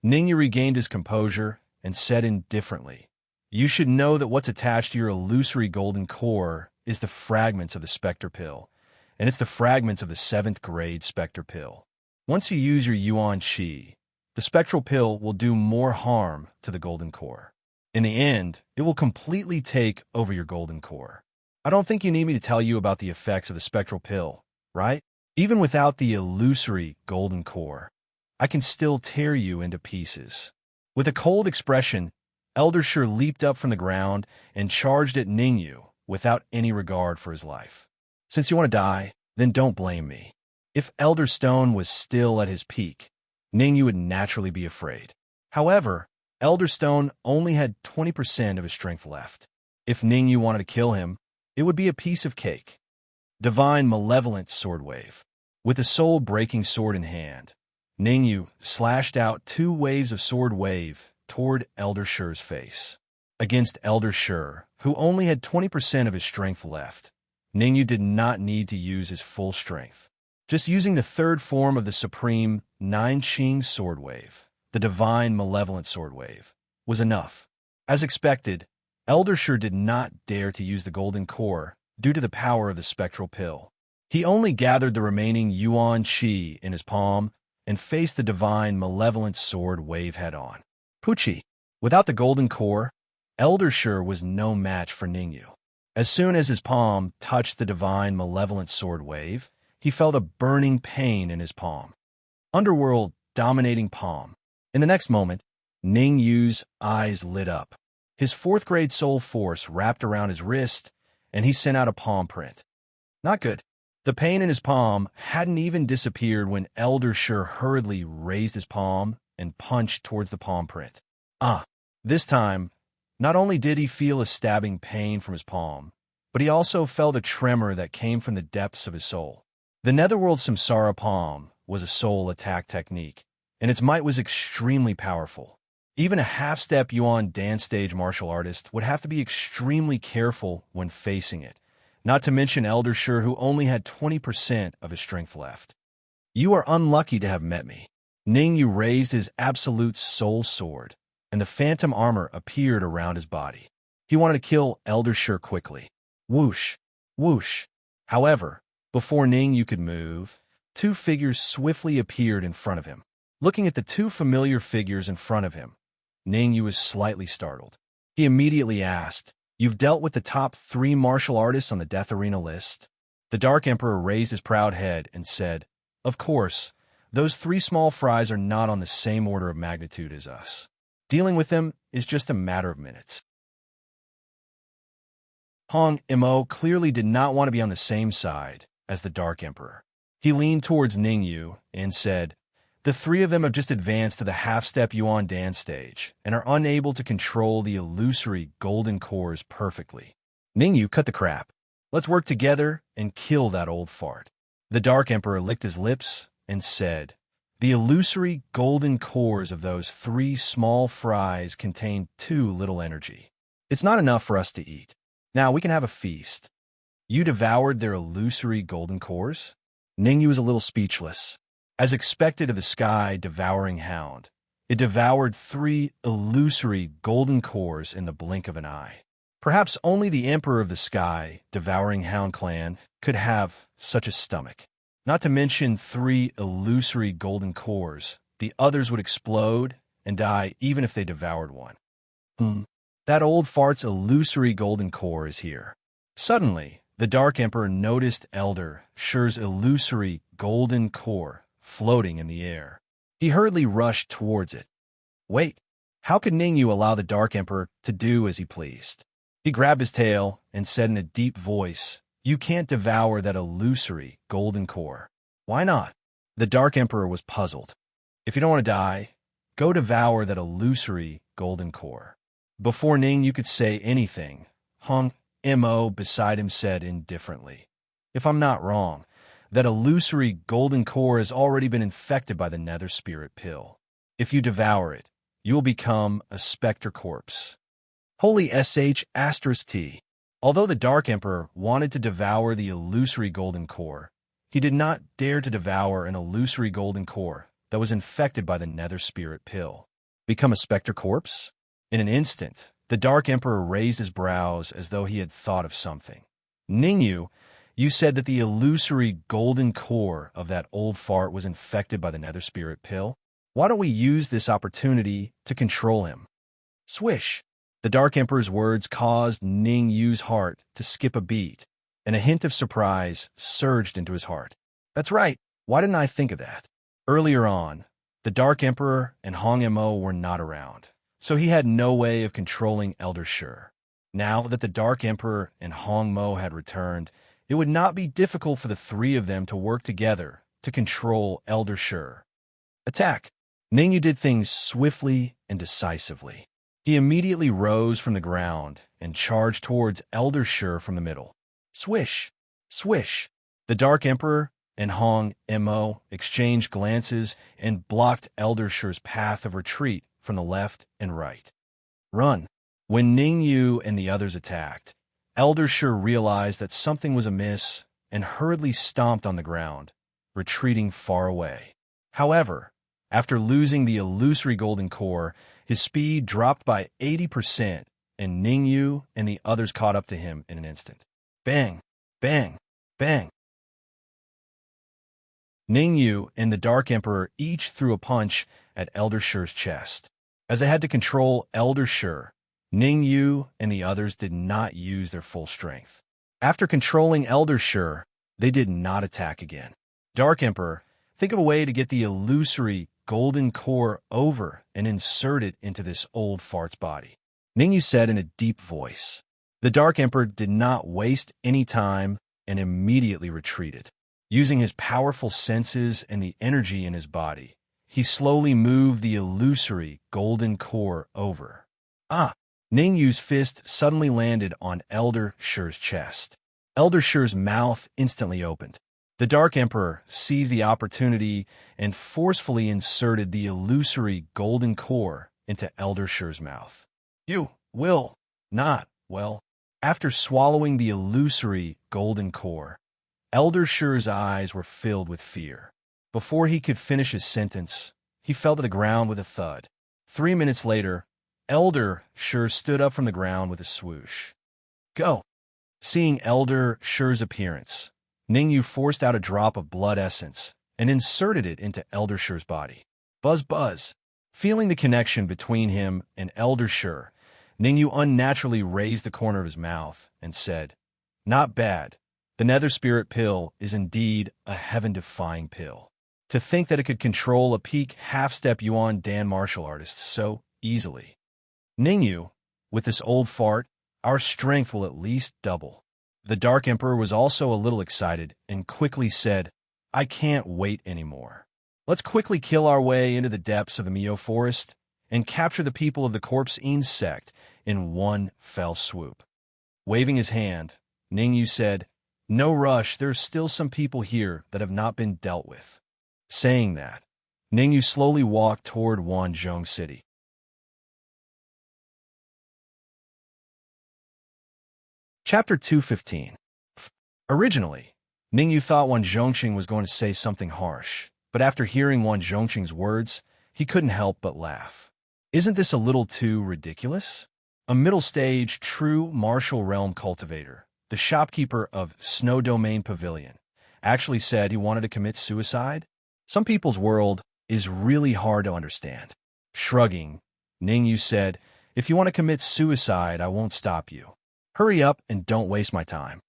Ningyu regained his composure and said indifferently, You should know that what's attached to your illusory golden core is the fragments of the Spectre Pill, and it's the fragments of the 7th grade Spectre Pill. Once you use your Yuan Qi, the Spectral Pill will do more harm to the golden core. In the end, it will completely take over your golden core. I don't think you need me to tell you about the effects of the Spectral Pill, right? Even without the illusory golden core, I can still tear you into pieces. With a cold expression, Elder Shi leaped up from the ground and charged at Ningyu without any regard for his life. Since you want to die, then don't blame me. If Elder Stone was still at his peak, Ningyu would naturally be afraid. However, Elder Stone only had 20% of his strength left. If Ningyu wanted to kill him, it would be a piece of cake. Divine Malevolent Sword Wave. With a soul-breaking sword in hand, Ningyu slashed out 2 waves of sword wave toward Elder Shi's face. Against Elder Shi, who only had 20% of his strength left, Ningyu did not need to use his full strength. Just using the 3rd form of the Supreme Nine Qing Sword Wave, the Divine Malevolent Sword Wave, was enough. As expected, Elder Shi did not dare to use the golden core due to the power of the Spectral Pill. He only gathered the remaining Yuan Qi in his palm and faced the divine malevolent sword wave head-on. Poochie. Without the golden core, Eldersure was no match for Ningyu. As soon as his palm touched the divine malevolent sword wave, he felt a burning pain in his palm. Underworld dominating palm. In the next moment, Ningyu's eyes lit up. His fourth-grade soul force wrapped around his wrist, and he sent out a palm print. Not good. The pain in his palm hadn't even disappeared when Eldersure hurriedly raised his palm and punched towards the palm print. This time, not only did he feel a stabbing pain from his palm, but he also felt a tremor that came from the depths of his soul. The Netherworld Samsara palm was a soul attack technique, and its might was extremely powerful. Even a half-step Yuan dance stage martial artist would have to be extremely careful when facing it, not to mention Eldersure, who only had 20% of his strength left. You are unlucky to have met me. Ningyu raised his absolute soul sword, and the phantom armor appeared around his body. He wanted to kill Eldersure quickly. Whoosh, whoosh. However, before Ningyu could move, two figures swiftly appeared in front of him. Looking at the two familiar figures in front of him, Ningyu was slightly startled. He immediately asked, "You've dealt with the top 3 martial artists on the Death Arena list?" The Dark Emperor raised his proud head and said, "Of course, those 3 small fries are not on the same order of magnitude as us. Dealing with them is just a matter of minutes." Hong Mo clearly did not want to be on the same side as the Dark Emperor. He leaned towards Ningyu and said, "The 3 of them have just advanced to the half-step Yuan dance stage and are unable to control the illusory golden cores perfectly." Ningyu cut the crap. "Let's work together and kill that old fart." The Dark Emperor licked his lips and said, "The illusory golden cores of those 3 small fries contain too little energy. It's not enough for us to eat. Now we can have a feast." "You devoured their illusory golden cores?" Ningyu was a little speechless. As expected of the sky-devouring hound, it devoured 3 illusory golden cores in the blink of an eye. Perhaps only the Emperor of the Sky-devouring hound clan could have such a stomach. Not to mention 3 illusory golden cores, the others would explode and die even if they devoured one. That old fart's illusory golden core is here. Suddenly, the Dark Emperor noticed Eldershure's illusory golden core floating in the air. He hurriedly rushed towards it. Wait, how could Ningyu allow the Dark Emperor to do as he pleased? He grabbed his tail and said in a deep voice, "You can't devour that illusory golden core." "Why not?" The Dark Emperor was puzzled. "If you don't want to die, go devour that illusory golden core." Before Ningyu could say anything, Hong Mo beside him said indifferently, "If I'm not wrong, that illusory golden core has already been infected by the Nether Spirit Pill. If you devour it, you will become a specter corpse." Holy *T. Although the Dark Emperor wanted to devour the illusory golden core, he did not dare to devour an illusory golden core that was infected by the Nether Spirit Pill. Become a specter corpse? In an instant, the Dark Emperor raised his brows as though he had thought of something. "Ningyu, you said that the illusory golden core of that old fart was infected by the Nether Spirit Pill. Why don't we use this opportunity to control him?" Swish! The Dark Emperor's words caused Ningyu's heart to skip a beat, and a hint of surprise surged into his heart. "That's right. Why didn't I think of that?" Earlier on, the Dark Emperor and Hong Mo were not around, so he had no way of controlling Eldershure. Now that the Dark Emperor and Hong Mo had returned, it would not be difficult for the 3 of them to work together to control Eldershure. Attack! Ningyu did things swiftly and decisively. He immediately rose from the ground and charged towards Eldershure from the middle. Swish! Swish! The Dark Emperor and Hong Mo exchanged glances and blocked Eldershure's path of retreat from the left and right. Run! When Ningyu and the others attacked, Eldershure realized that something was amiss and hurriedly stomped on the ground, retreating far away. However, after losing the illusory golden core, his speed dropped by 80%, and Ningyu and the others caught up to him in an instant. Bang! Bang! Bang! Ningyu and the Dark Emperor each threw a punch at Elder Shi's chest. As they had to control Elder Shi, Ningyu and the others did not use their full strength. After controlling Elder Shi, they did not attack again. Dark Emperor, think of a way to get the illusory golden core over and insert it into this old fart's body, Ningyu said in a deep voice. The Dark Emperor did not waste any time and immediately retreated. Using his powerful senses and the energy in his body, he slowly moved the illusory golden core over. Ningyu's fist suddenly landed on Elder Shi's chest. Elder Shi's mouth instantly opened. The Dark Emperor seized the opportunity and forcefully inserted the illusory golden core into Elder Shi's mouth. You will not, well. After swallowing the illusory golden core, Elder Shi's eyes were filled with fear. Before he could finish his sentence, he fell to the ground with a thud. 3 minutes later, Elder Shi stood up from the ground with a swoosh. Go! Seeing Elder Shi's appearance, Ningyu forced out a drop of blood essence and inserted it into Elder Shi's body. Buzz buzz. Feeling the connection between him and Elder Shi, Ningyu unnaturally raised the corner of his mouth and said, Not bad. The Nether Spirit Pill is indeed a heaven-defying pill. To think that it could control a peak half-step Yuan Dan martial artist so easily. Ningyu, with this old fart, our strength will at least double. The Dark Emperor was also a little excited and quickly said, I can't wait anymore. Let's quickly kill our way into the depths of the Mio Forest and capture the people of the Corpse Ean sect in one fell swoop. Waving his hand, Ningyu said, No rush, there's still some people here that have not been dealt with. Saying that, Ningyu slowly walked toward Wanzhong City. Chapter 215. Originally, Ningyu thought Wan Zhongqing was going to say something harsh, but after hearing Wan Zhongqing's words, he couldn't help but laugh. Isn't this a little too ridiculous? A middle-stage, true martial realm cultivator, the shopkeeper of Snow Domain Pavilion, actually said he wanted to commit suicide? Some people's world is really hard to understand. Shrugging, Ningyu said, If you want to commit suicide, I won't stop you. Hurry up and don't waste my time.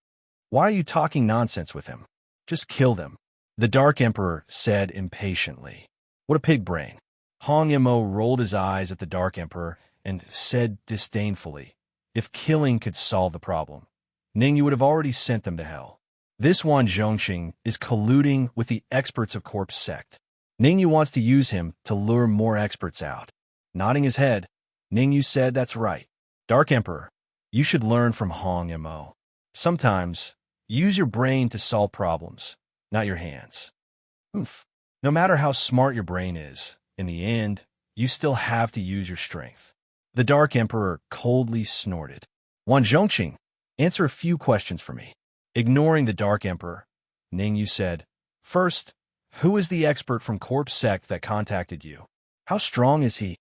Why are you talking nonsense with him? Just kill them, the Dark Emperor said impatiently. What a pig brain. Hong Yimou rolled his eyes at the Dark Emperor and said disdainfully, If killing could solve the problem, Ningyu would have already sent them to hell. This Wan Zhongqing is colluding with the experts of Corpse Sect. Ningyu wants to use him to lure more experts out. Nodding his head, Ningyu said that's right. Dark Emperor, you should learn from Hong Yimou. Sometimes, use your brain to solve problems, not your hands. No matter how smart your brain is, in the end, you still have to use your strength. The Dark Emperor coldly snorted. Wan Zhongqing, answer a few questions for me. Ignoring the Dark Emperor, Ningyu said, First, who is the expert from Corpse Sect that contacted you? How strong is he?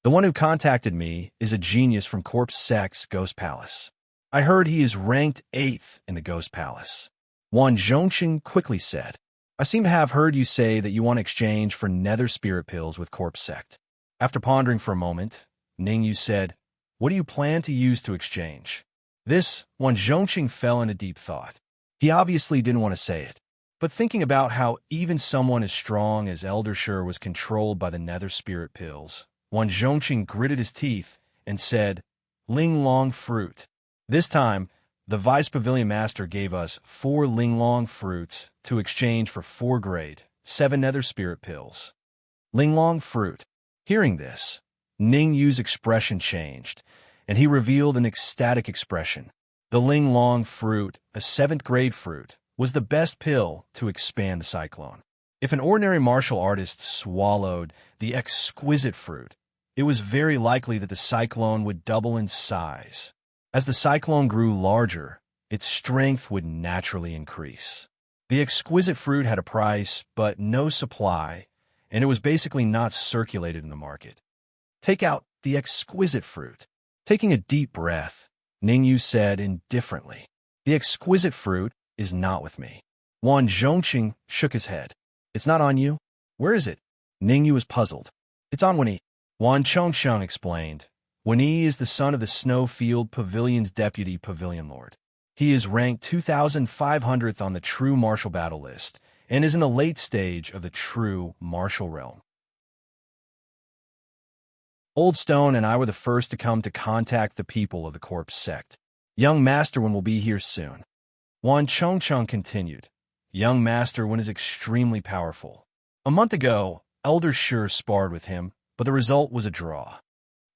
The one who contacted me is a genius from Corpse Sect's Ghost Palace. I heard he is ranked 8th in the Ghost Palace. Wan Zhongqing quickly said, I seem to have heard you say that you want to exchange for Nether Spirit Pills with Corpse Sect. After pondering for a moment, Ningyu said, What do you plan to use to exchange? This, Wan Zhongqing fell into deep thought. He obviously didn't want to say it, but thinking about how even someone as strong as Elder Shi was controlled by the Nether Spirit Pills, Wan Zhongqing gritted his teeth and said, Ling Long fruit. This time, the Vice Pavilion Master gave us 4 Ling Long fruits to exchange for 4 grade, 7 Nether Spirit Pills. Ling Long fruit. Hearing this, Ningyu's expression changed, and he revealed an ecstatic expression. The Ling Long fruit, a 7th grade fruit, was the best pill to expand the cyclone. If an ordinary martial artist swallowed the exquisite fruit, it was very likely that the cyclone would double in size. As the cyclone grew larger, its strength would naturally increase. The exquisite fruit had a price, but no supply, and it was basically not circulated in the market. Take out the exquisite fruit. Taking a deep breath, Ningyu said indifferently, The exquisite fruit is not with me. Wan Zhongqing shook his head. It's not on you? Where is it? Ningyu was puzzled. It's on Wenyi. Wan Chongsheng explained. Wenyi is the son of the Snowfield Pavilion's deputy pavilion lord. He is ranked 2,500th on the true martial battle list, and is in the late stage of the true martial realm. Old Stone and I were the first to come to contact the people of the corpse sect. Young Master Wen will be here soon. Wan Chongcheng continued. Young Master Wen is extremely powerful. A month ago, Elder Sure sparred with him, but the result was a draw.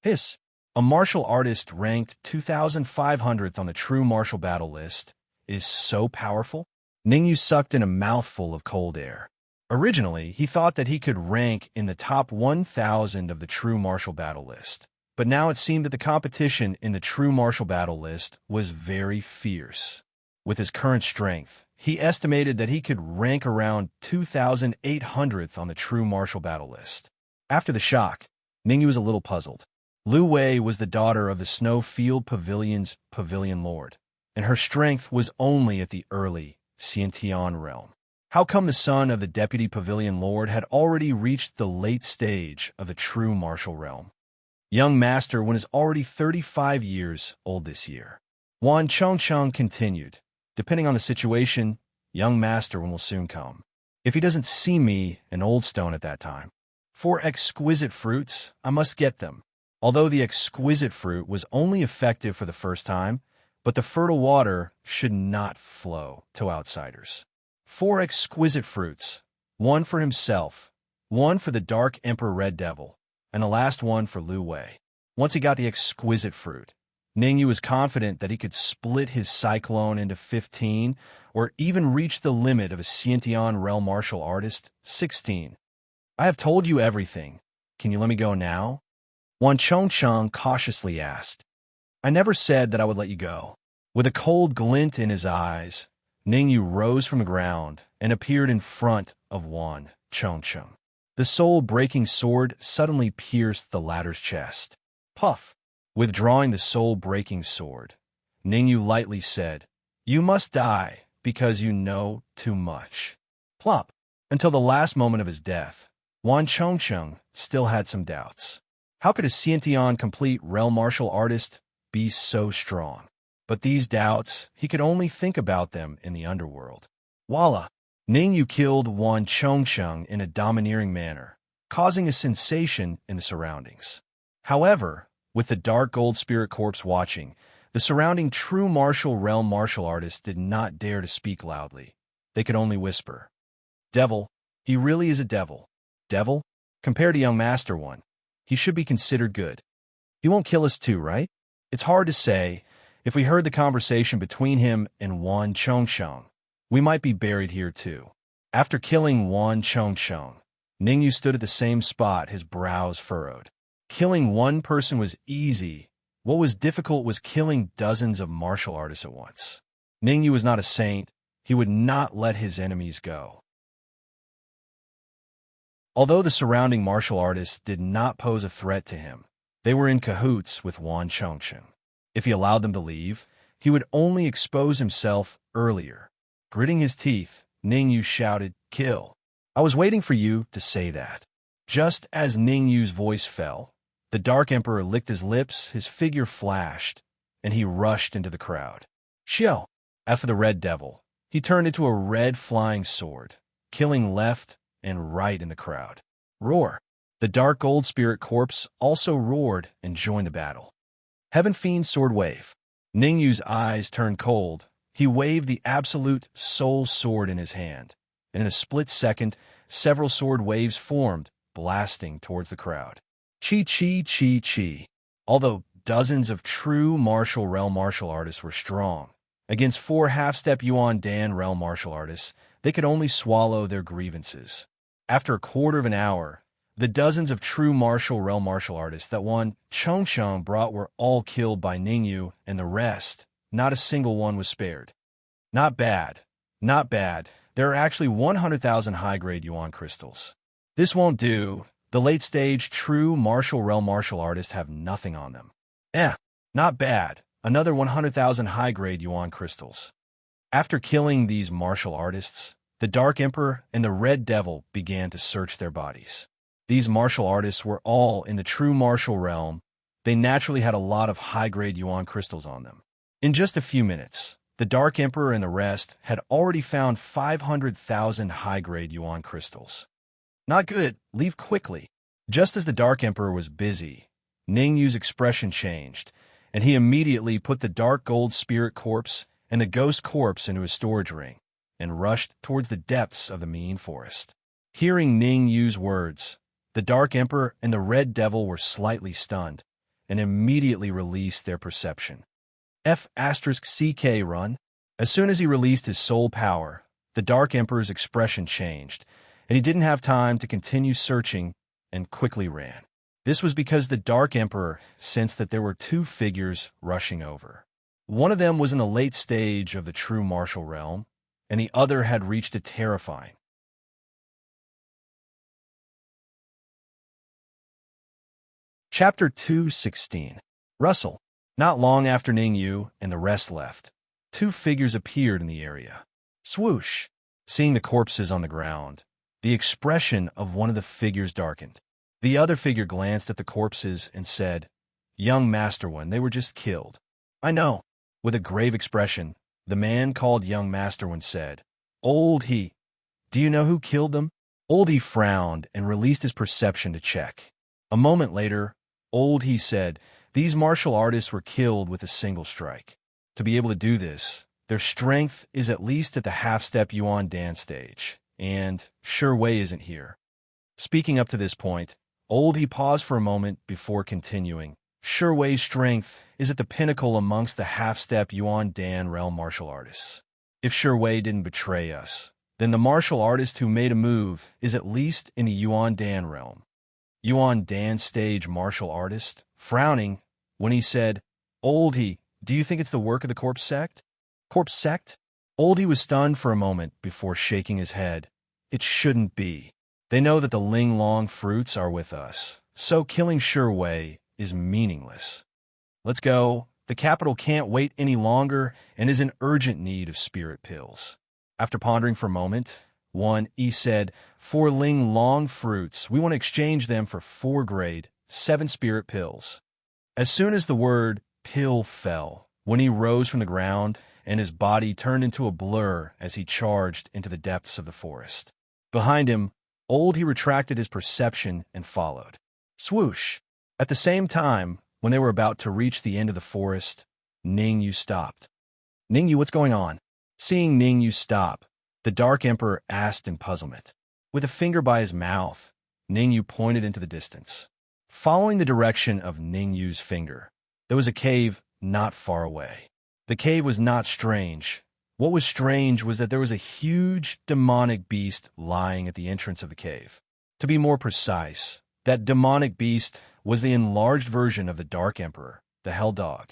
Hiss. A martial artist ranked 2,500th on the true martial battle list is so powerful? Ningyu sucked in a mouthful of cold air. Originally, he thought that he could rank in the top 1,000 of the true martial battle list, but now it seemed that the competition in the true martial battle list was very fierce. With his current strength, he estimated that he could rank around 2,800th on the true martial battle list. After the shock, Ningyu was a little puzzled. Lu Wei was the daughter of the Snowfield Pavilion's pavilion lord, and her strength was only at the early Xiantian realm. How come the son of the deputy pavilion lord had already reached the late stage of the true martial realm? Young Master Wen is already 35 years old this year. Wan Chongcheng continued. Depending on the situation, young Master Wen will soon come. If he doesn't see me and Old Stone at that time. For exquisite fruits, I must get them. Although the exquisite fruit was only effective for the first time, but the fertile water should not flow to outsiders. 4 exquisite fruits, 1 for himself, 1 for the Dark Emperor Red Devil, and the last one for Lu Wei. Once he got the exquisite fruit, Ningyu was confident that he could split his cyclone into 15, or even reach the limit of a Xiantian realm martial artist, 16. I have told you everything. Can you let me go now? Wan Chongcheng cautiously asked. I never said that I would let you go. With a cold glint in his eyes, Ningyu rose from the ground and appeared in front of Wan Chongcheng. The soul-breaking sword suddenly pierced the latter's chest. Puff! Withdrawing the soul-breaking sword, Ningyu lightly said, You must die because you know too much. Plop! Until the last moment of his death, Wan Chongcheng still had some doubts. How could a Xiantian complete realm martial artist be so strong? But these doubts, he could only think about them in the underworld. Voila! Ningyu killed Wan Chongcheng in a domineering manner, causing a sensation in the surroundings. However, with the Dark Gold Spirit Corpse watching, the surrounding true martial realm martial artists did not dare to speak loudly. They could only whisper. Devil, he really is a devil. Devil? Compared to young Master One, he should be considered good. He won't kill us too, right? It's hard to say. If we heard the conversation between him and Wan Chongsheng, we might be buried here too. After killing Wan Chongsheng, Ningyu stood at the same spot, his brows furrowed. Killing one person was easy. What was difficult was killing dozens of martial artists at once. Ningyu was not a saint. He would not let his enemies go. Although the surrounding martial artists did not pose a threat to him, they were in cahoots with Wan Chongsheng. If he allowed them to leave, he would only expose himself earlier. Gritting his teeth, Ningyu shouted, Kill! I was waiting for you to say that. Just as Ningyu's voice fell, the Dark Emperor licked his lips, his figure flashed, and he rushed into the crowd. Xiao! As for the Red Devil, he turned into a red flying sword, killing left and right in the crowd. Roar! The Dark Gold Spirit Corpse also roared and joined the battle. Heaven Fiend Sword Wave. Ningyu's eyes turned cold. He waved the Absolute Soul Sword in his hand, and in a split second, several sword waves formed, blasting towards the crowd. Chi chi chi chi. Although dozens of true martial realm martial artists were strong, against 4 half-step Yuan Dan realm martial artists, they could only swallow their grievances. After a quarter of an hour, the dozens of true martial realm martial artists that Wan Chongsheng brought were all killed by Ningyu, and the rest, not a single one was spared. Not bad. Not bad. There are actually 100,000 high-grade Yuan crystals. This won't do. The late-stage true martial realm martial artists have nothing on them. Not bad. Another 100,000 high-grade Yuan crystals. After killing these martial artists, the Dark Emperor and the Red Devil began to search their bodies. These martial artists were all in the true martial realm. They naturally had a lot of high-grade yuan crystals on them. In just a few minutes, the Dark Emperor and the rest had already found 500,000 high-grade yuan crystals. Not good, leave quickly. Just as the Dark Emperor was busy, Ning Yu's expression changed, and he immediately put the dark gold spirit corpse and the ghost corpse into his storage ring and rushed towards the depths of the mean forest. Hearing Ning Yu's words, the Dark Emperor and the Red Devil were slightly stunned and immediately released their perception. F***CK run. As soon as he released his soul power, the Dark Emperor's expression changed, and he didn't have time to continue searching and quickly ran. This was because the Dark Emperor sensed that there were two figures rushing over. One of them was in the late stage of the true martial realm, and the other had reached a terrifying. Chapter 2:16. Russell. Not long after Ning Yu and the rest left, two figures appeared in the area. Swoosh! Seeing the corpses on the ground, the expression of one of the figures darkened. The other figure glanced at the corpses and said, "Young Master One, they were just killed." "I know." With a grave expression, the man called Young Master One said, "Old He, do you know who killed them?" Old He frowned and released his perception to check. A moment later, Old He said, "These martial artists were killed with a single strike. To be able to do this, their strength is at least at the half-step Yuan Dan stage, and Shi Wei isn't here." Speaking up to this point, Old He paused for a moment before continuing. Shi Wei's strength is at the pinnacle amongst the half-step Yuan Dan realm martial artists. If Shi Wei didn't betray us, then the martial artist who made a move is at least in the Yuan Dan realm. Yuan Dan stage martial artist, frowning when he said, "Old He, do you think it's the work of the corpse sect?" Corpse sect? Old He was stunned for a moment before shaking his head. It shouldn't be. They know that the Ling Long fruits are with us, so killing Shi Wei is meaningless. Let's go. The capital can't wait any longer and is in urgent need of spirit pills. After pondering for a moment, One E said, "4 Ling Long fruits, we want to exchange them for 4 grade, 7 spirit pills." As soon as the word pill fell, when he rose from the ground and his body turned into a blur as he charged into the depths of the forest. Behind him, Old He retracted his perception and followed. Swoosh! At the same time, when they were about to reach the end of the forest, Ning Yu stopped. "Ning Yu, what's going on?" Seeing Ning Yu stop, the Dark Emperor asked in puzzlement. With a finger by his mouth, Ning Yu pointed into the distance. Following the direction of Ning Yu's finger, there was a cave not far away. The cave was not strange. What was strange was that there was a huge demonic beast lying at the entrance of the cave. To be more precise, that demonic beast was the enlarged version of the Dark Emperor, the Hell Dog.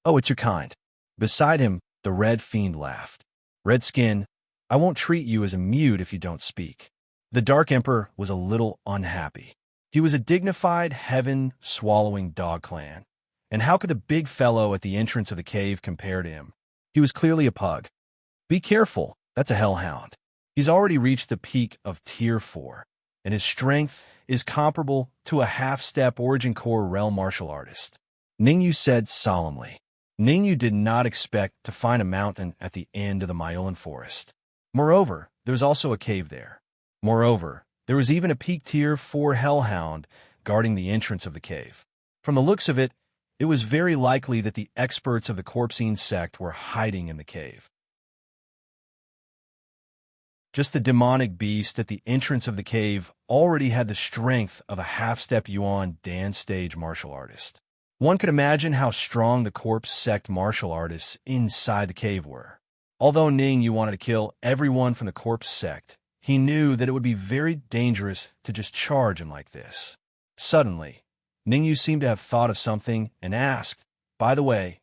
"Oh, it's your kind." Beside him, the Red Fiend laughed. "Redskin, I won't treat you as a mute if you don't speak." The Dark Emperor was a little unhappy. He was a dignified, heaven-swallowing dog clan, and how could the big fellow at the entrance of the cave compare to him? He was clearly a pug. Be careful, that's a hellhound. He's already reached the peak of Tier 4, and his strength is comparable to a half-step Origin Core realm martial artist. Ning Yu said solemnly. Ning Yu did not expect to find a mountain at the end of the Myolan forest. Moreover, there was also a cave there. Moreover, there was even a peak Tier 4 hellhound guarding the entrance of the cave. From the looks of it, it was very likely that the experts of the Corpsine sect were hiding in the cave. Just the demonic beast at the entrance of the cave already had the strength of a half-step Yuan Dan stage martial artist. One could imagine how strong the Corpse sect martial artists inside the cave were. Although Ning Yu wanted to kill everyone from the Corpse sect, he knew that it would be very dangerous to just charge him like this. Suddenly, Ning Yu seemed to have thought of something and asked, "By the way,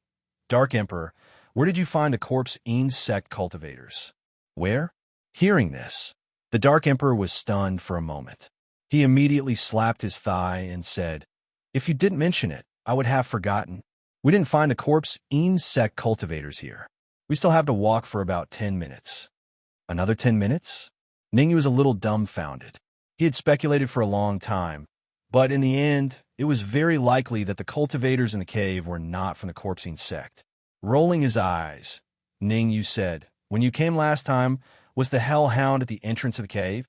Dark Emperor, where did you find the Corpsine sect cultivators?" "Where?" Hearing this, the Dark Emperor was stunned for a moment. He immediately slapped his thigh and said, "If you didn't mention it, I would have forgotten. We didn't find the Corpsine sect cultivators here. We still have to walk for about 10 minutes. Another 10 minutes? Ningyu was a little dumbfounded. He had speculated for a long time, but in the end, it was very likely that the cultivators in the cave were not from the Corpsine sect. Rolling his eyes, Ningyu said, "When you came last time, was the hellhound at the entrance of the cave?"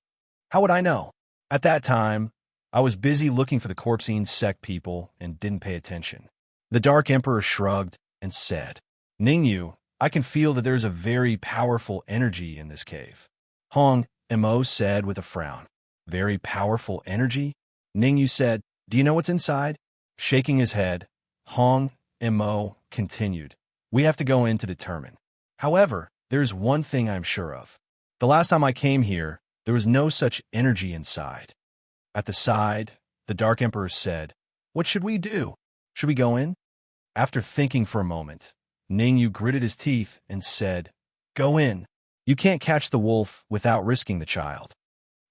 "How would I know? At that time, I was busy looking for the Corpsine sect people and didn't pay attention." The Dark Emperor shrugged and said, "Ningyu, I can feel that there's a very powerful energy in this cave." Hong Mo said with a frown. "Very powerful energy?" Ningyu said, "Do you know what's inside?" Shaking his head, Hong Mo continued, "We have to go in to determine. However, there's one thing I'm sure of. The last time I came here, there was no such energy inside." At the side, the Dark Emperor said, "What should we do? Should we go in?" After thinking for a moment, Ningyu gritted his teeth and said, "Go in. You can't catch the wolf without risking the child."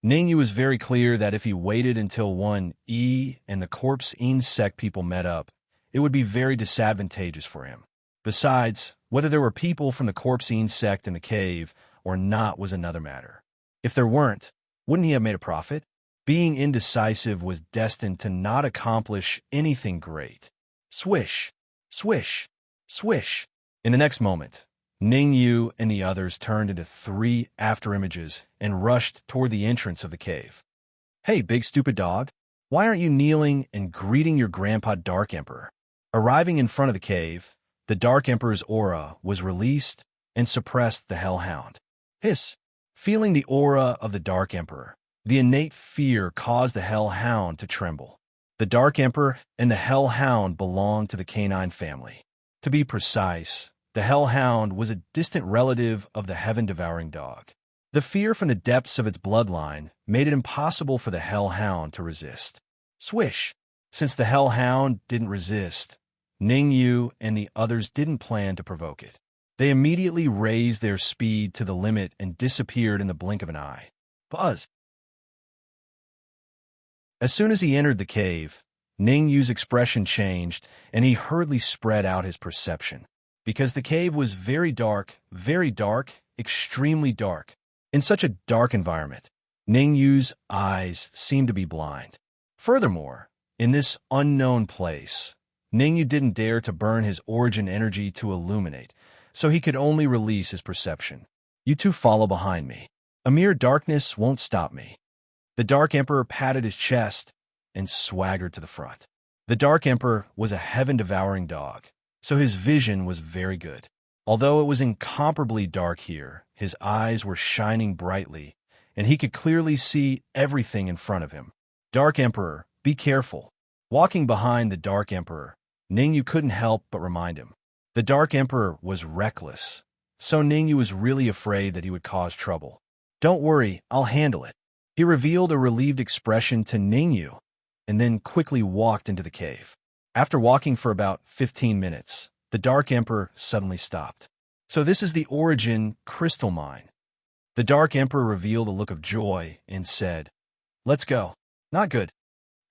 Ningyu was very clear that if he waited until 1E and the Corpsine sect people met up, it would be very disadvantageous for him. Besides, whether there were people from the Corpsine sect in the cave or not was another matter. If there weren't, wouldn't he have made a profit? Being indecisive was destined to not accomplish anything great. Swish, swish, swish. In the next moment, Ningyu and the others turned into 3 afterimages and rushed toward the entrance of the cave. "Hey, big stupid dog, why aren't you kneeling and greeting your grandpa Dark Emperor?" Arriving in front of the cave, the Dark Emperor's aura was released and suppressed the Hellhound. Hiss! Feeling the aura of the Dark Emperor, the innate fear caused the Hellhound to tremble. The Dark Emperor and the Hellhound belonged to the canine family. To be precise, the Hellhound was a distant relative of the heaven-devouring dog. The fear from the depths of its bloodline made it impossible for the Hellhound to resist. Swish! Since the Hellhound didn't resist, Ningyu and the others didn't plan to provoke it. They immediately raised their speed to the limit and disappeared in the blink of an eye. Buzz! As soon as he entered the cave, Ningyu's expression changed, and he hurriedly spread out his perception. Because the cave was very dark, extremely dark. In such a dark environment, Ningyu's eyes seemed to be blind. Furthermore, in this unknown place, Ningyu didn't dare to burn his origin energy to illuminate, so he could only release his perception. "You two follow behind me. A mere darkness won't stop me." The Dark Emperor patted his chest and swaggered to the front. The Dark Emperor was a heaven-devouring dog, so his vision was very good. Although it was incomparably dark here, his eyes were shining brightly, and he could clearly see everything in front of him. "Dark Emperor, be careful." Walking behind the Dark Emperor, Ningyu couldn't help but remind him. The Dark Emperor was reckless, so Ningyu was really afraid that he would cause trouble. "Don't worry, I'll handle it." He revealed a relieved expression to Ningyu, and then quickly walked into the cave. After walking for about 15 minutes, the Dark Emperor suddenly stopped. "So this is the origin crystal mine." The Dark Emperor revealed a look of joy and said, "Let's go." "Not good."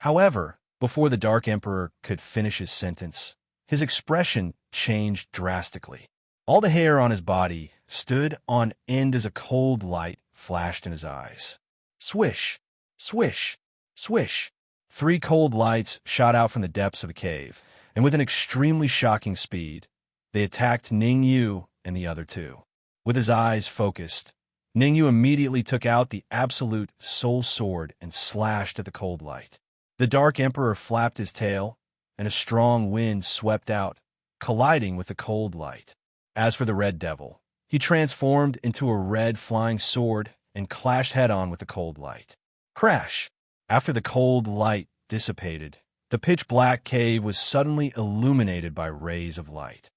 However, before the Dark Emperor could finish his sentence, his expression changed drastically. All the hair on his body stood on end as a cold light flashed in his eyes. Swish, swish, swish. 3 cold lights shot out from the depths of the cave, and with an extremely shocking speed, they attacked Ningyu and the other 2. With his eyes focused, Ningyu immediately took out the absolute soul sword and slashed at the cold light. The Dark Emperor flapped his tail, and a strong wind swept out, colliding with the cold light. As for the Red Devil, he transformed into a red flying sword and clashed head-on with the cold light. Crash! After the cold light dissipated, the pitch-black cave was suddenly illuminated by rays of light.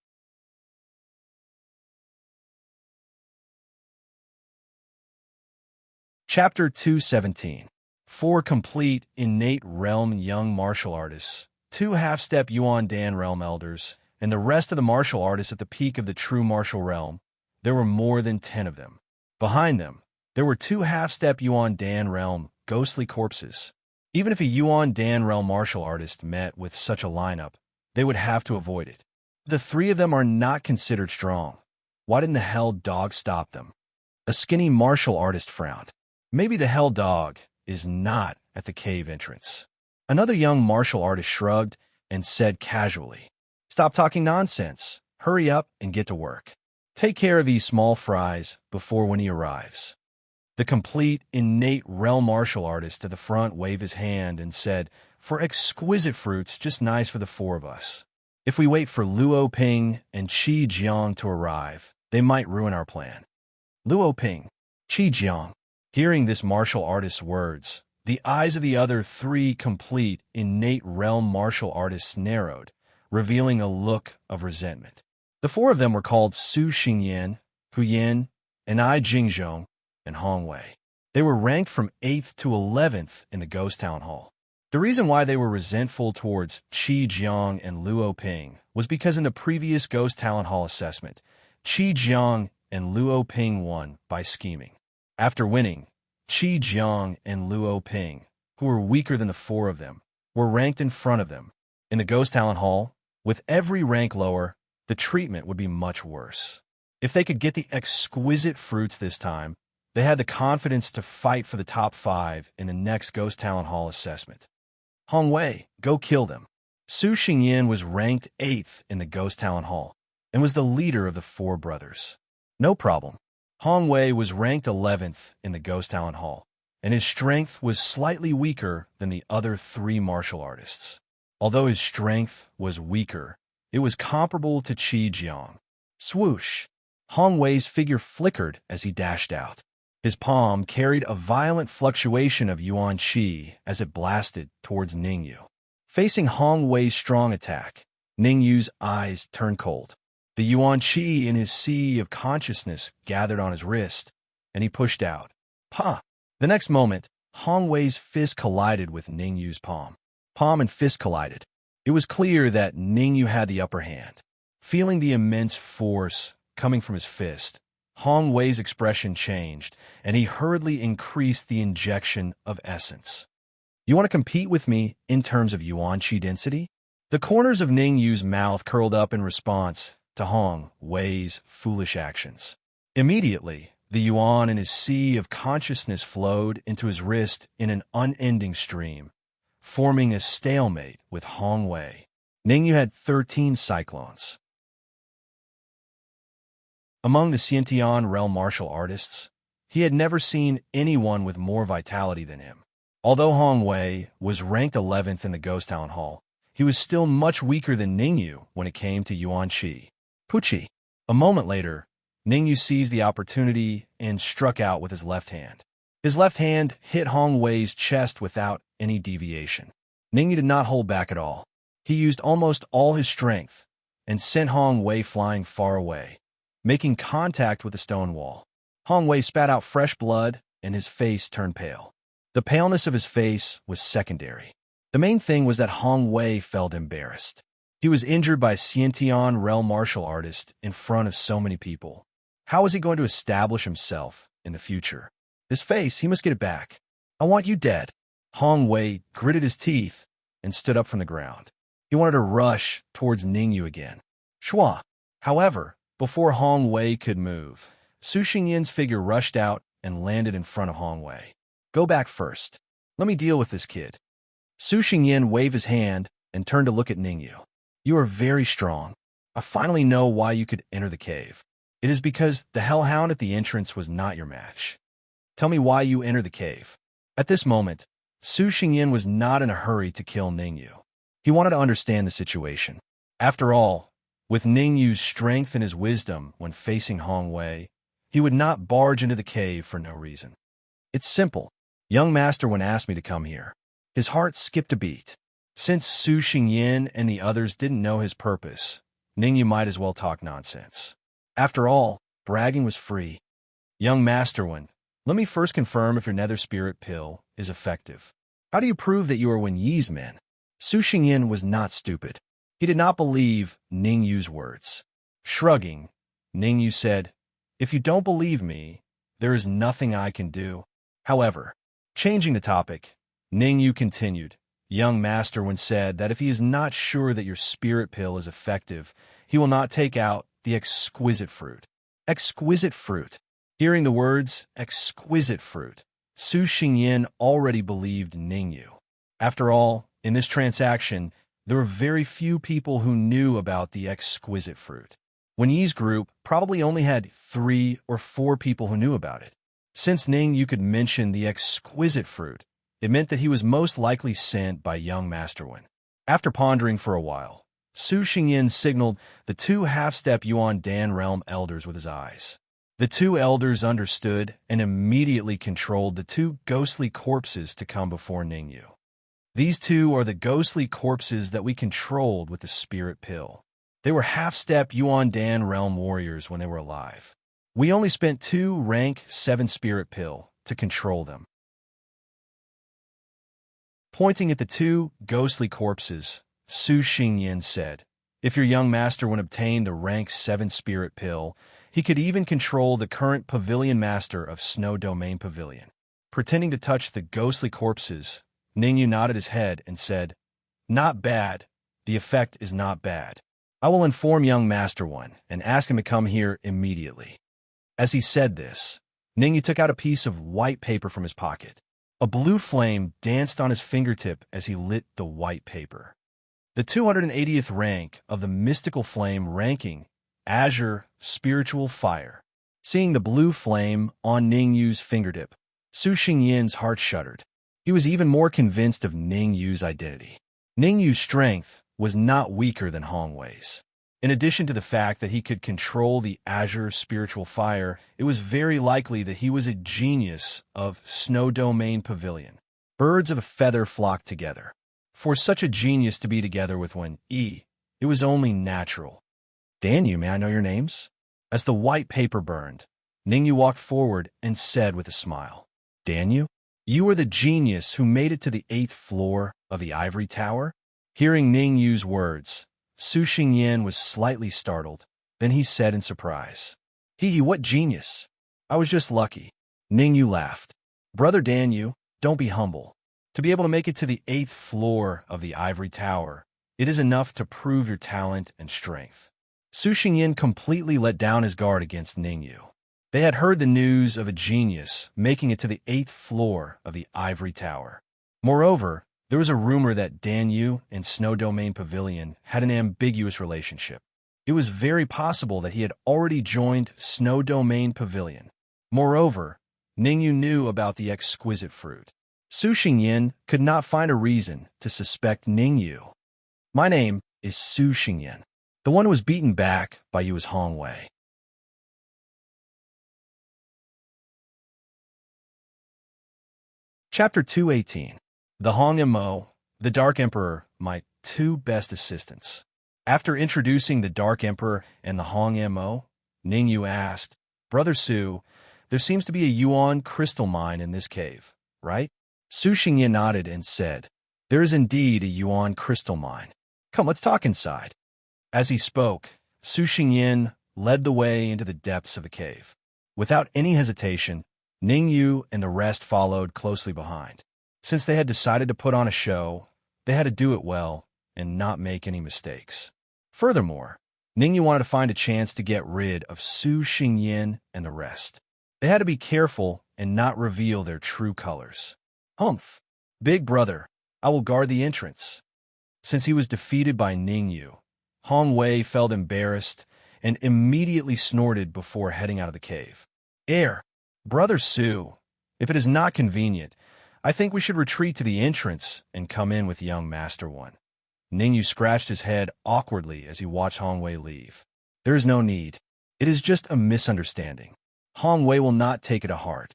Chapter 217. 4 complete, innate realm young martial artists, 2 half-step Yuan Dan realm elders, and the rest of the martial artists at the peak of the true martial realm. There were more than 10 of them. Behind them, there were 2 half-step Yuan Dan realm ghostly corpses. Even if a Yuan Dan realm martial artist met with such a lineup, they would have to avoid it. The 3 of them are not considered strong. Why didn't the hell dog stop them? A skinny martial artist frowned. Maybe the hell dog is not at the cave entrance. Another young martial artist shrugged and said casually, "Stop talking nonsense. Hurry up and get to work. Take care of these small fries before when he arrives." The complete, innate realm martial artist at the front waved his hand and said, "For exquisite fruits, just nice for the four of us. If we wait for Luo Ping and Qi Jiang to arrive, they might ruin our plan." Luo Ping, Qi Jiang. Hearing this martial artist's words, the eyes of the other three complete, innate realm martial artists narrowed, revealing a look of resentment. The four of them were called Su Xingyan, Hu Yin, and I Jingzhong, and Hong Wei. They were ranked from 8th to 11th in the Ghost Town Hall. The reason why they were resentful towards Qi Jiang and Luo Ping was because in the previous Ghost Talent Hall assessment, Qi Jiang and Luo Ping won by scheming. After winning, Qi Jiang and Luo Ping, who were weaker than the four of them, were ranked in front of them. In the Ghost Talent Hall, with every rank lower, the treatment would be much worse. If they could get the exquisite fruits this time, they had the confidence to fight for the top 5 in the next Ghost Talent Hall assessment. Hong Wei, go kill them. Su Xingyan was ranked 8th in the Ghost Talent Hall and was the leader of the four brothers. No problem. Hong Wei was ranked 11th in the Ghost Talent Hall, and his strength was slightly weaker than the other 3 martial artists. Although his strength was weaker, it was comparable to Qi Jiang. Swoosh! Hong Wei's figure flickered as he dashed out. His palm carried a violent fluctuation of Yuan Qi as it blasted towards Ningyu. Facing Hong Wei's strong attack, Ningyu's eyes turned cold. The Yuan Qi in his sea of consciousness gathered on his wrist, and he pushed out. Pa! The next moment, Hong Wei's fist collided with Ningyu's palm. Palm and fist collided. It was clear that Ningyu had the upper hand. Feeling the immense force coming from his fist, Hong Wei's expression changed, and he hurriedly increased the injection of essence. "You want to compete with me in terms of Yuan Qi density?" The corners of Ningyu's mouth curled up in response to Hong Wei's foolish actions. Immediately, the Yuan in his sea of consciousness flowed into his wrist in an unending stream, forming a stalemate with Hong Wei. Ningyu had 13 cyclones. Among the Xiantian realm martial artists, he had never seen anyone with more vitality than him. Although Hong Wei was ranked 11th in the Ghost Town Hall, he was still much weaker than Ningyu when it came to Yuan Qi. Puchi. A moment later, Ningyu seized the opportunity and struck out with his left hand. His left hand hit Hong Wei's chest without any deviation. Ningyu did not hold back at all. He used almost all his strength and sent Hong Wei flying far away, making contact with the stone wall. Hong Wei spat out fresh blood, and his face turned pale. The paleness of his face was secondary. The main thing was that Hong Wei felt embarrassed. He was injured by a Xiantian realm martial artist in front of so many people. How was he going to establish himself in the future? His face, he must get it back. "I want you dead." Hong Wei gritted his teeth and stood up from the ground. He wanted to rush towards Ningyu again. Shua. However, before Hong Wei could move, Su Xingyan's figure rushed out and landed in front of Hong Wei. "Go back first. Let me deal with this kid." Su Xingyan waved his hand and turned to look at Ningyu. "You are very strong. I finally know why you could enter the cave. It is because the hellhound at the entrance was not your match. Tell me why you entered the cave." At this moment, Su Xingyan was not in a hurry to kill Ningyu. He wanted to understand the situation. After all, with Ningyu's strength and his wisdom when facing Hong Wei, he would not barge into the cave for no reason. "It's simple. Young master when asked me to come here." His heart skipped a beat. Since Su Xingyan and the others didn't know his purpose, Ningyu might as well talk nonsense. After all, bragging was free. "Young master when, let me first confirm if your nether spirit pill is effective. How do you prove that you are Wen Yi's men?" Su Xingyan was not stupid. He did not believe Ningyu's words. Shrugging, Ningyu said, "If you don't believe me, there is nothing I can do." However, changing the topic, Ningyu continued, "Young master when said that if he is not sure that your spirit pill is effective, he will not take out the exquisite fruit." Exquisite fruit. Hearing the words, exquisite fruit, Su Xingyin already believed Ningyu. After all, in this transaction, there were very few people who knew about the exquisite fruit. Wen Yi's group probably only had 3 or 4 people who knew about it. Since Ningyu could mention the exquisite fruit, it meant that he was most likely sent by young Master Wen. After pondering for a while, Su Xingyin signaled the 2 half-step Yuan Dan realm elders with his eyes. The 2 elders understood and immediately controlled the 2 ghostly corpses to come before Ningyu. These 2 are the ghostly corpses that we controlled with the spirit pill. They were half-step Yuan Dan realm warriors when they were alive. We only spent 2 rank 7 spirit pill to control them. Pointing at the 2 ghostly corpses, Su Xingyin said, if your young master would obtain the rank 7 spirit pill, he could even control the current pavilion master of Snow Domain Pavilion. Pretending to touch the ghostly corpses, Ningyu nodded his head and said, not bad. The effect is not bad. I will inform young Master One and ask him to come here immediately. As he said this, Ningyu took out a piece of white paper from his pocket. A blue flame danced on his fingertip as he lit the white paper. The 280th rank of the mystical flame ranking, Azure Spiritual Fire. Seeing the blue flame on Ningyu's fingertip, Su Xingyin's heart shuddered. He was even more convinced of Ningyu's identity. Ningyu's strength was not weaker than Hongwei's. In addition to the fact that he could control the Azure Spiritual Fire, it was very likely that he was a genius of Snow Domain Pavilion. Birds of a feather flocked together. For such a genius to be together with Wen Yi, it was only natural. Danyu, may I know your names? As the white paper burned, Ningyu walked forward and said with a smile, Danyu, you are the genius who made it to the 8th floor of the Ivory Tower? Hearing Ningyu's words, Su Xingyin was slightly startled. Then he said in surprise, Hee, what genius? I was just lucky. Ningyu laughed. Brother Danyu, don't be humble. To be able to make it to the 8th floor of the Ivory Tower, it is enough to prove your talent and strength. Su Xingyin completely let down his guard against Ningyu. They had heard the news of a genius making it to the 8th floor of the Ivory Tower. Moreover, there was a rumor that Danyu and Snow Domain Pavilion had an ambiguous relationship. It was very possible that he had already joined Snow Domain Pavilion. Moreover, Ningyu knew about the exquisite fruit. Su Xingyin could not find a reason to suspect Ningyu. My name is Su Xingyin. The one who was beaten back by you is Hongwei. Chapter 218. The Hong Mo, the Dark Emperor, my 2 best assistants. After introducing the Dark Emperor and the Hong Mo, Ningyu asked, Brother Su, there seems to be a Yuan crystal mine in this cave, right? Su Xingyin nodded and said, there is indeed a Yuan crystal mine. Come, let's talk inside. As he spoke, Su Xingyin led the way into the depths of the cave. Without any hesitation, Ningyu and the rest followed closely behind. Since they had decided to put on a show, they had to do it well and not make any mistakes. Furthermore, Ningyu wanted to find a chance to get rid of Su Xingyin and the rest. They had to be careful and not reveal their true colors. Humph! Big brother, I will guard the entrance. Since he was defeated by Ningyu, Hongwei felt embarrassed and immediately snorted before heading out of the cave. Brother Su, if it is not convenient, I think we should retreat to the entrance and come in with young Master One. Ningyu scratched his head awkwardly as he watched Hongwei leave. There is no need. It is just a misunderstanding. Hongwei will not take it to heart.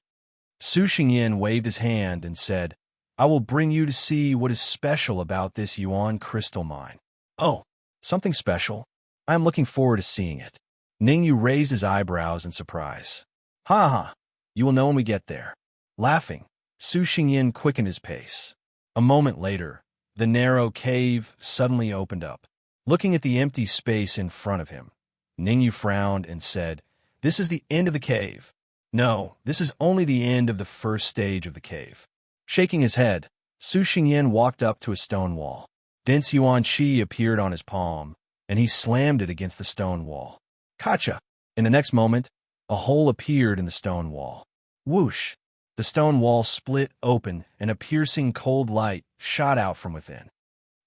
Su Xingyin waved his hand and said, I will bring you to see what is special about this Yuan crystal mine. Oh, something special? I am looking forward to seeing it. Ningyu raised his eyebrows in surprise. Ha ha, you will know when we get there. Laughing, Su Xingyin quickened his pace. A moment later, the narrow cave suddenly opened up. Looking at the empty space in front of him, Ningyu frowned and said, This is the end of the cave. No, this is only the end of the first stage of the cave. Shaking his head, Su Xingyin walked up to a stone wall. Dense Yuan Qi appeared on his palm, and he slammed it against the stone wall. Kacha! In the next moment, A hole appeared in the stone wall. Whoosh! The stone wall split open, and a piercing cold light shot out from within.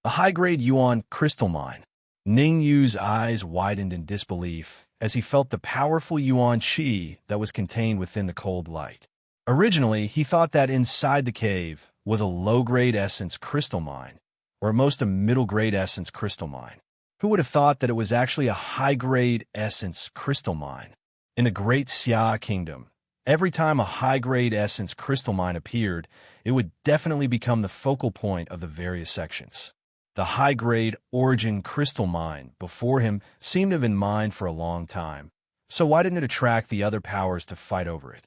A high-grade yuan crystal mine. Ning Yu's eyes widened in disbelief as he felt the powerful yuan qi that was contained within the cold light. Originally, he thought that inside the cave was a low-grade essence crystal mine, or at most a middle-grade essence crystal mine. Who would have thought that it was actually a high-grade essence crystal mine? In the Great Xia Kingdom, every time a high-grade essence crystal mine appeared, it would definitely become the focal point of the various sections. The high-grade origin crystal mine before him seemed to have been mined for a long time, so why didn't it attract the other powers to fight over it?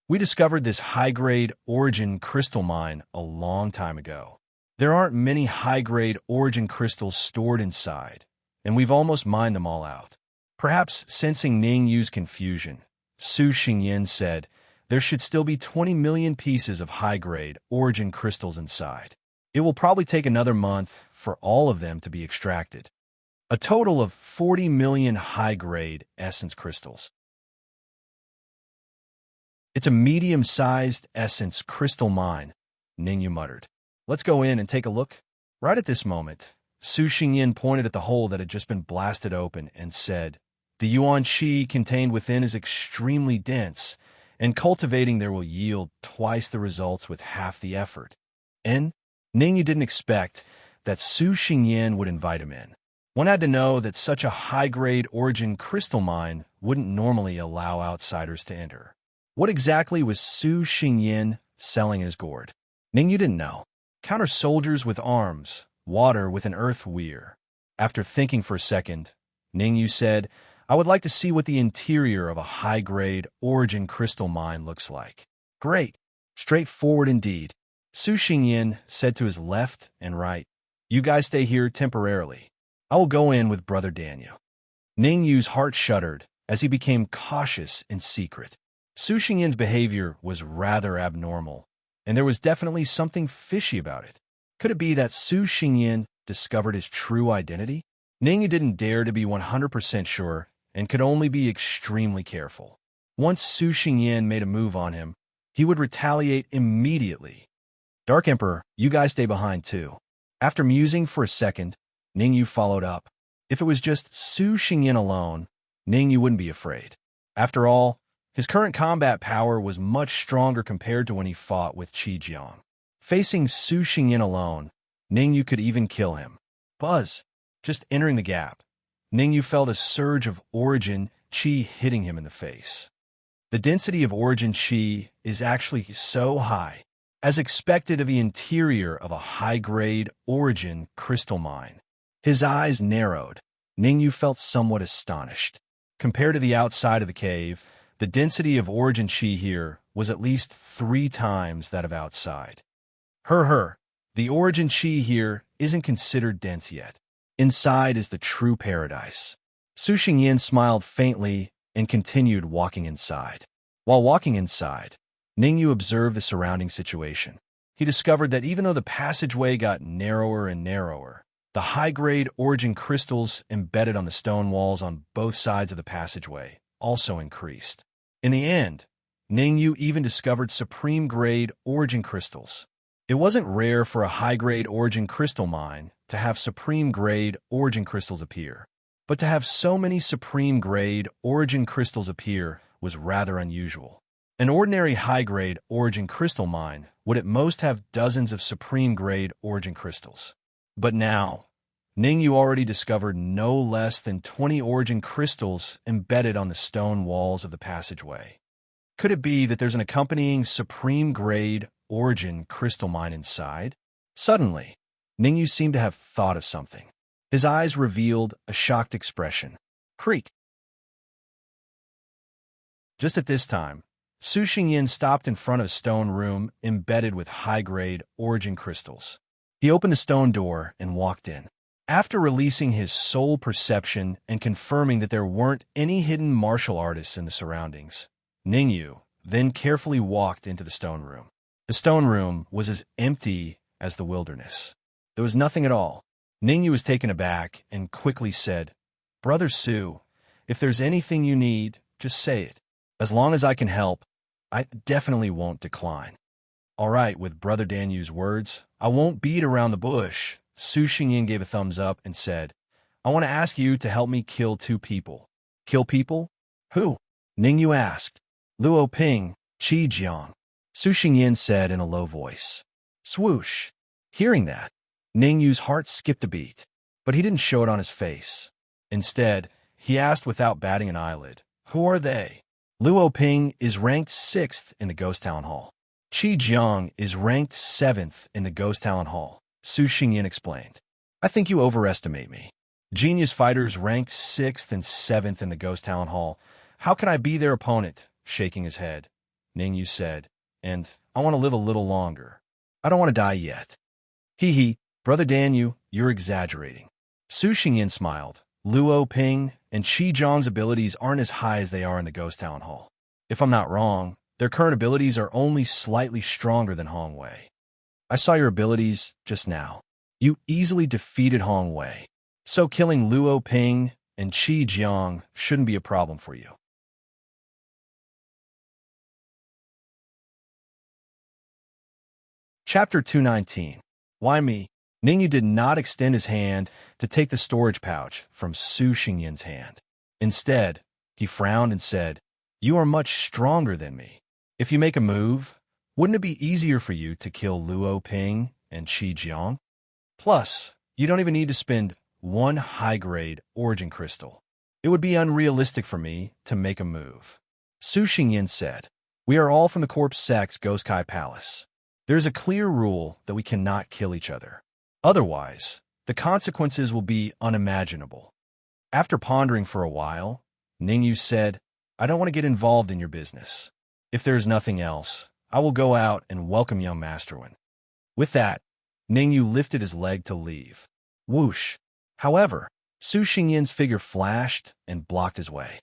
We discovered this high-grade origin crystal mine a long time ago. There aren't many high-grade origin crystals stored inside, and we've almost mined them all out. Perhaps sensing Ning Yu's confusion, Su Xingyin said, there should still be 20 million pieces of high-grade origin crystals inside. It will probably take another month for all of them to be extracted. A total of 40 million high-grade essence crystals. It's a medium-sized essence crystal mine, Ning Yu muttered. Let's go in and take a look. Right at this moment, Su Xingyin pointed at the hole that had just been blasted open and said, the yuan qi contained within is extremely dense, and cultivating there will yield twice the results with half the effort. And Ning Yu didn't expect that Su Xingyin would invite him in. One had to know that such a high-grade origin crystal mine wouldn't normally allow outsiders to enter. What exactly was Su Xingyin selling in his gourd? Ning Yu didn't know. Counter soldiers with arms, water with an earth weir. After thinking for a second, Ning Yu said, I would like to see what the interior of a high-grade origin crystal mine looks like. Great. Straightforward indeed. Su Xingyin said to his left and right, you guys stay here temporarily. I will go in with Brother Daniel. Ning Yu's heart shuddered as he became cautious in secret. Su Xingyin's behavior was rather abnormal, and there was definitely something fishy about it. Could it be that Su Xingyin discovered his true identity? Ning Yu didn't dare to be 100% sure and could only be extremely careful. Once Su Xingyin made a move on him, he would retaliate immediately. Dark Emperor, you guys stay behind too. After musing for a second, Ning Yu followed up. If it was just Su Xingyin alone, Ning Yu wouldn't be afraid. After all, his current combat power was much stronger compared to when he fought with Qi Jiang. Facing Su Xingyin alone, Ning Yu could even kill him. Buzz! Just entering the gap, Ning Yu felt a surge of origin qi hitting him in the face. The density of origin qi is actually so high, as expected of the interior of a high-grade origin crystal mine. His eyes narrowed. Ning Yu felt somewhat astonished. Compared to the outside of the cave, the density of origin qi here was at least 3 times that of outside. The origin qi here isn't considered dense yet. Inside is the true paradise. Su Xingyin smiled faintly and continued walking inside. While walking inside, Ning Yu observed the surrounding situation. He discovered that even though the passageway got narrower and narrower, the high-grade origin crystals embedded on the stone walls on both sides of the passageway also increased. In the end, Ning Yu even discovered supreme-grade origin crystals. It wasn't rare for a high-grade origin crystal mine to have supreme-grade origin crystals appear, but to have so many supreme-grade origin crystals appear was rather unusual. An ordinary high-grade origin crystal mine would at most have dozens of supreme-grade origin crystals. But now, Ning Yu already discovered no less than 20 origin crystals embedded on the stone walls of the passageway. Could it be that there's an accompanying supreme-grade origin crystal mine inside? Suddenly, Ning Yu seemed to have thought of something. His eyes revealed a shocked expression. Creak! Just at this time, Su Xingyin stopped in front of a stone room embedded with high-grade origin crystals. He opened the stone door and walked in. After releasing his soul perception and confirming that there weren't any hidden martial artists in the surroundings, Ning Yu then carefully walked into the stone room. The stone room was as empty as the wilderness. There was nothing at all. Ning Yu was taken aback and quickly said, Brother Su, if there's anything you need, just say it. As long as I can help, I definitely won't decline. All right, with Brother Danyu's words, I won't beat around the bush. Su Xingyin gave a thumbs up and said, I want to ask you to help me kill 2 people. Kill people? Who? Ningyu asked. Luo Ping, Qi Jiang. Su Xingyin said in a low voice. Swoosh. Hearing that, Ningyu's heart skipped a beat, but he didn't show it on his face. Instead, he asked without batting an eyelid, Who are they? Luo Ping is ranked 6th in the Ghost Town Hall. Qi Jiang is ranked 7th in the Ghost Town Hall, Su Xingyin explained. I think you overestimate me. Genius Fighters ranked 6th and 7th in the Ghost Town Hall. How can I be their opponent? Shaking his head, Ningyu said, and I want to live a little longer. I don't want to die yet. Hee, Brother Danyu, you're exaggerating. Su Xingyin smiled. Luo Ping and Qi Jiang's abilities aren't as high as they are in the Ghost Town Hall. If I'm not wrong, their current abilities are only slightly stronger than Hong Wei. I saw your abilities just now. You easily defeated Hong Wei, so killing Luo Ping and Qi Jiang shouldn't be a problem for you. Chapter 219. Why me? Ningyu did not extend his hand to take the storage pouch from Su Xingyin's hand. Instead, he frowned and said, You are much stronger than me. If you make a move, wouldn't it be easier for you to kill Luo Ping and Qi Jiang? Plus, you don't even need to spend 1 high-grade origin crystal. It would be unrealistic for me to make a move. Su Xingyin said, We are all from the Corpse Sect's Goskai Palace. There is a clear rule that we cannot kill each other. Otherwise, the consequences will be unimaginable. After pondering for a while, Ningyu said, I don't want to get involved in your business. If there is nothing else, I will go out and welcome young Masterwan. With that, Ningyu lifted his leg to leave. Whoosh! However, Su Xingyin's figure flashed and blocked his way.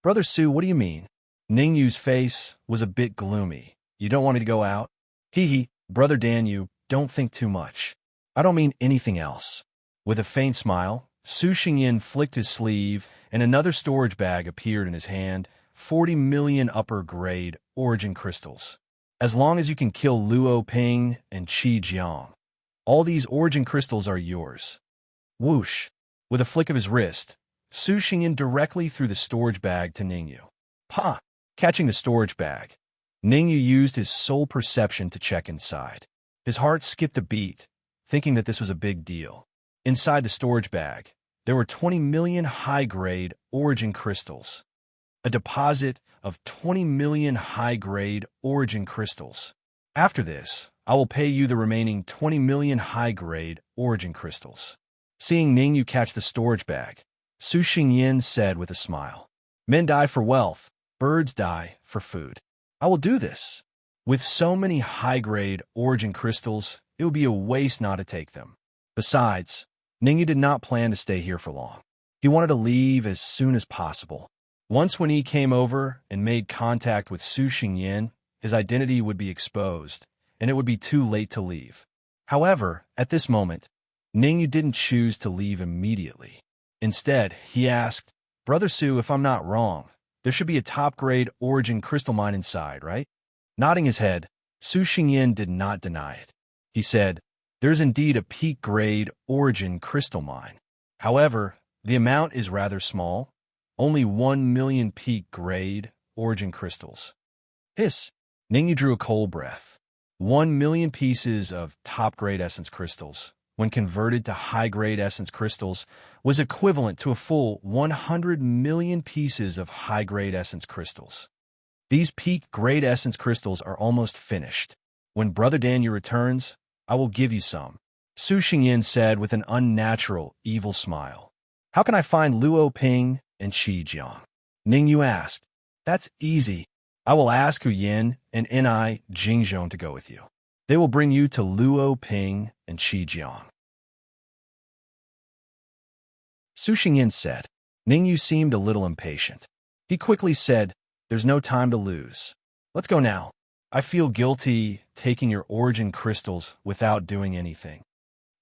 Brother Su, what do you mean? Ningyu's face was a bit gloomy. You don't want me to go out? Hee, Brother Danyu, don't think too much. I don't mean anything else. With a faint smile, Su Xingyin flicked his sleeve, and another storage bag appeared in his hand, 40 million upper-grade origin crystals. As long as you can kill Luo Ping and Qi Jiang, all these origin crystals are yours. Whoosh! With a flick of his wrist, Su Xingyin directly threw the storage bag to Ningyu. Ha! Catching the storage bag, Ningyu used his soul perception to check inside. His heart skipped a beat, thinking that this was a big deal. Inside the storage bag, there were 20 million high-grade origin crystals. A deposit of 20 million high-grade origin crystals. After this, I will pay you the remaining 20 million high-grade origin crystals. Seeing Ningyu catch the storage bag, Su Xingyin said with a smile, Men die for wealth, birds die for food. I will do this. With so many high-grade origin crystals, it would be a waste not to take them. Besides, Ningyu did not plan to stay here for long. He wanted to leave as soon as possible. Once when he came over and made contact with Su Xingyin, his identity would be exposed, and it would be too late to leave. However, at this moment, Ningyu didn't choose to leave immediately. Instead, he asked, Brother Su, if I'm not wrong, there should be a top-grade origin crystal mine inside, right? Nodding his head, Su Xingyin did not deny it. He said, There's indeed a peak-grade origin crystal mine. However, the amount is rather small, only 1 million peak-grade origin crystals. Hiss! Ningyu drew a cold breath. 1 million pieces of top-grade essence crystals, when converted to high-grade essence crystals, was equivalent to a full 100 million pieces of high-grade essence crystals. These peak-grade essence crystals are almost finished. When Brother Danyu returns, I will give you some, Su Xingyin said with an unnatural, evil smile. How can I find Luo Ping and Qi Jiang? Ningyu asked. That's easy. I will ask Hu Yin and Ni Jingzhong to go with you. They will bring you to Luo Ping and Qi Jiang. Su Xingyin said. Ningyu seemed a little impatient. He quickly said, There's no time to lose. Let's go now. I feel guilty taking your origin crystals without doing anything.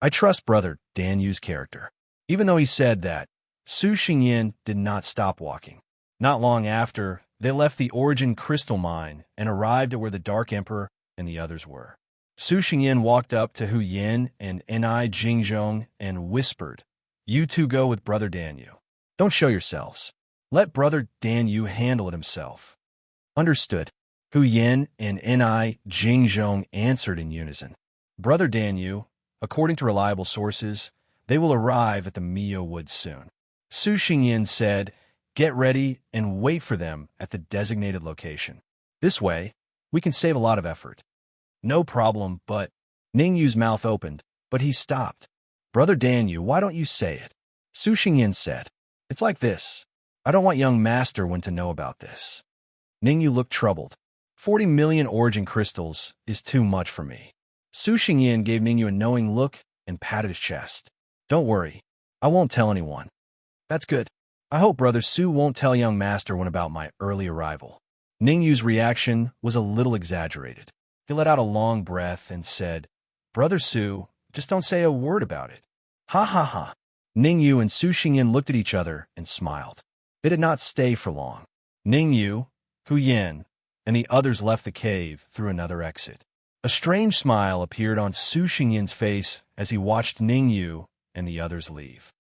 I trust Brother Danyu's character. Even though he said that, Su Xingyin did not stop walking. Not long after, They left the Origin Crystal Mine and arrived at where the Dark Emperor and the others were. Su Xingyin walked up to Hu Yin and Ni Jingzhong and whispered, "You two go with Brother Dan Yu. Don't show yourselves. Let Brother Dan Yu handle it himself." Understood. Hu Yin and Ni Jingzhong answered in unison. Brother Dan Yu, according to reliable sources, they will arrive at the Mio Woods soon. Su Xingyin said, "Get ready and wait for them at the designated location. This way, we can save a lot of effort." "No problem, but—" Ning Yu's mouth opened, but he stopped. "Brother Dan Yu, why don't you say it?" Su Xingyin said, "It's like this. I don't want young Master Wen to know about this." Ning Yu looked troubled. 40 million origin crystals is too much for me. Su Xingyin gave Ning Yu a knowing look and patted his chest. "Don't worry. I won't tell anyone." "That's good. I hope Brother Su won't tell young Master Wen about my early arrival." Ning Yu's reaction was a little exaggerated. He let out a long breath and said, "Brother Su, just don't say a word about it." "Ha ha ha." Ning Yu and Su Xingyin looked at each other and smiled. They did not stay for long. Ning Yu, Hu Yin, and the others left the cave through another exit. A strange smile appeared on Su Xingyin's face as he watched Ning Yu and the others leave.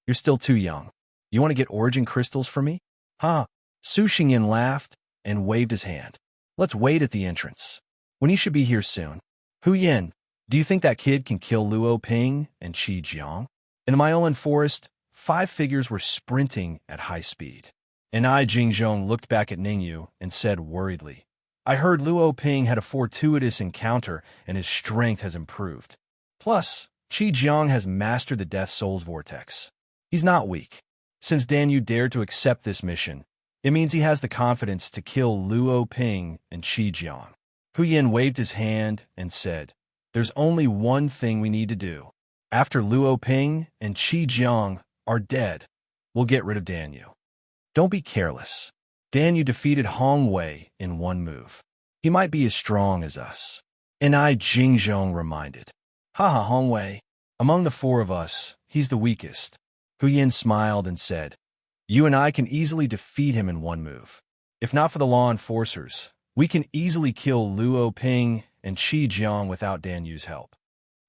"You're still too young. You want to get origin crystals for me?" "Ha!" Su Xingyin laughed and waved his hand. "Let's wait at the entrance. When he should be here soon." "Hu Yin, do you think that kid can kill Luo Ping and Qi Jiang?" In the Myolan forest, 5 figures were sprinting at high speed. And Ni Jingzhong looked back at Ning Yu and said worriedly, "I heard Luo Ping had a fortuitous encounter and his strength has improved. Plus, Qi Jiang has mastered the Death Soul's vortex. He's not weak. Since Dan Yu dared to accept this mission, it means he has the confidence to kill Luo Ping and Qi Jiang." Hu Yin waved his hand and said, "There's only one thing we need to do. After Luo Ping and Qi Jiang are dead, we'll get rid of Dan Yu. Don't be careless. Dan Yu defeated Hong Wei in one move. He might be as strong as us." And I Jingzhong reminded. "Haha, Hong Wei. Among the 4 of us, he's the weakest." Hu Yin smiled and said, "You and I can easily defeat him in one move. If not for the law enforcers, we can easily kill Luo Ping and Qi Jiang without Dan Yu's help."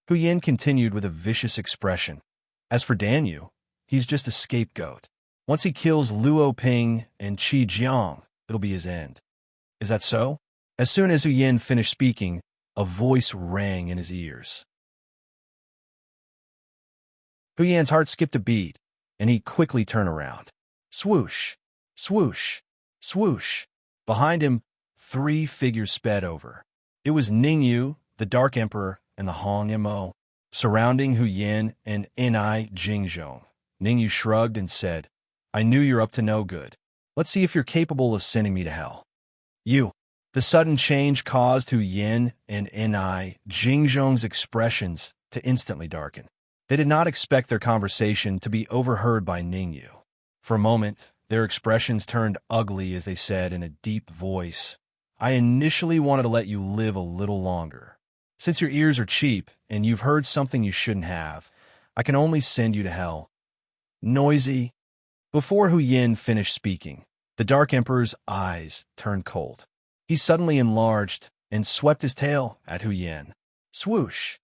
Hu Yin continued with a vicious expression. "As for Dan Yu, he's just a scapegoat. Once he kills Luo Ping and Qi Jiang, it'll be his end." "Is that so?" As soon as Hu Yin finished speaking, a voice rang in his ears. Hu Yin's heart skipped a beat, and he quickly turned around. Swoosh, swoosh, swoosh. Behind him, 3 figures sped over. It was Ning Yu, the Dark Emperor, and the Hong Mo. Surrounding Hu Yin and Ni Jingzhong, Ning Yu shrugged and said, "I knew you're up to no good. Let's see if you're capable of sending me to hell." "You." The sudden change caused Hu Yin and Ni Jingzhong's expressions to instantly darken. They did not expect their conversation to be overheard by Ning Yu. For a moment, their expressions turned ugly as they said in a deep voice, "I initially wanted to let you live a little longer. Since your ears are cheap and you've heard something you shouldn't have, I can only send you to hell." Noisy. Before Hu Yin finished speaking, the Dark Emperor's eyes turned cold. He suddenly enlarged and swept his tail at Hu Yin. Swoosh.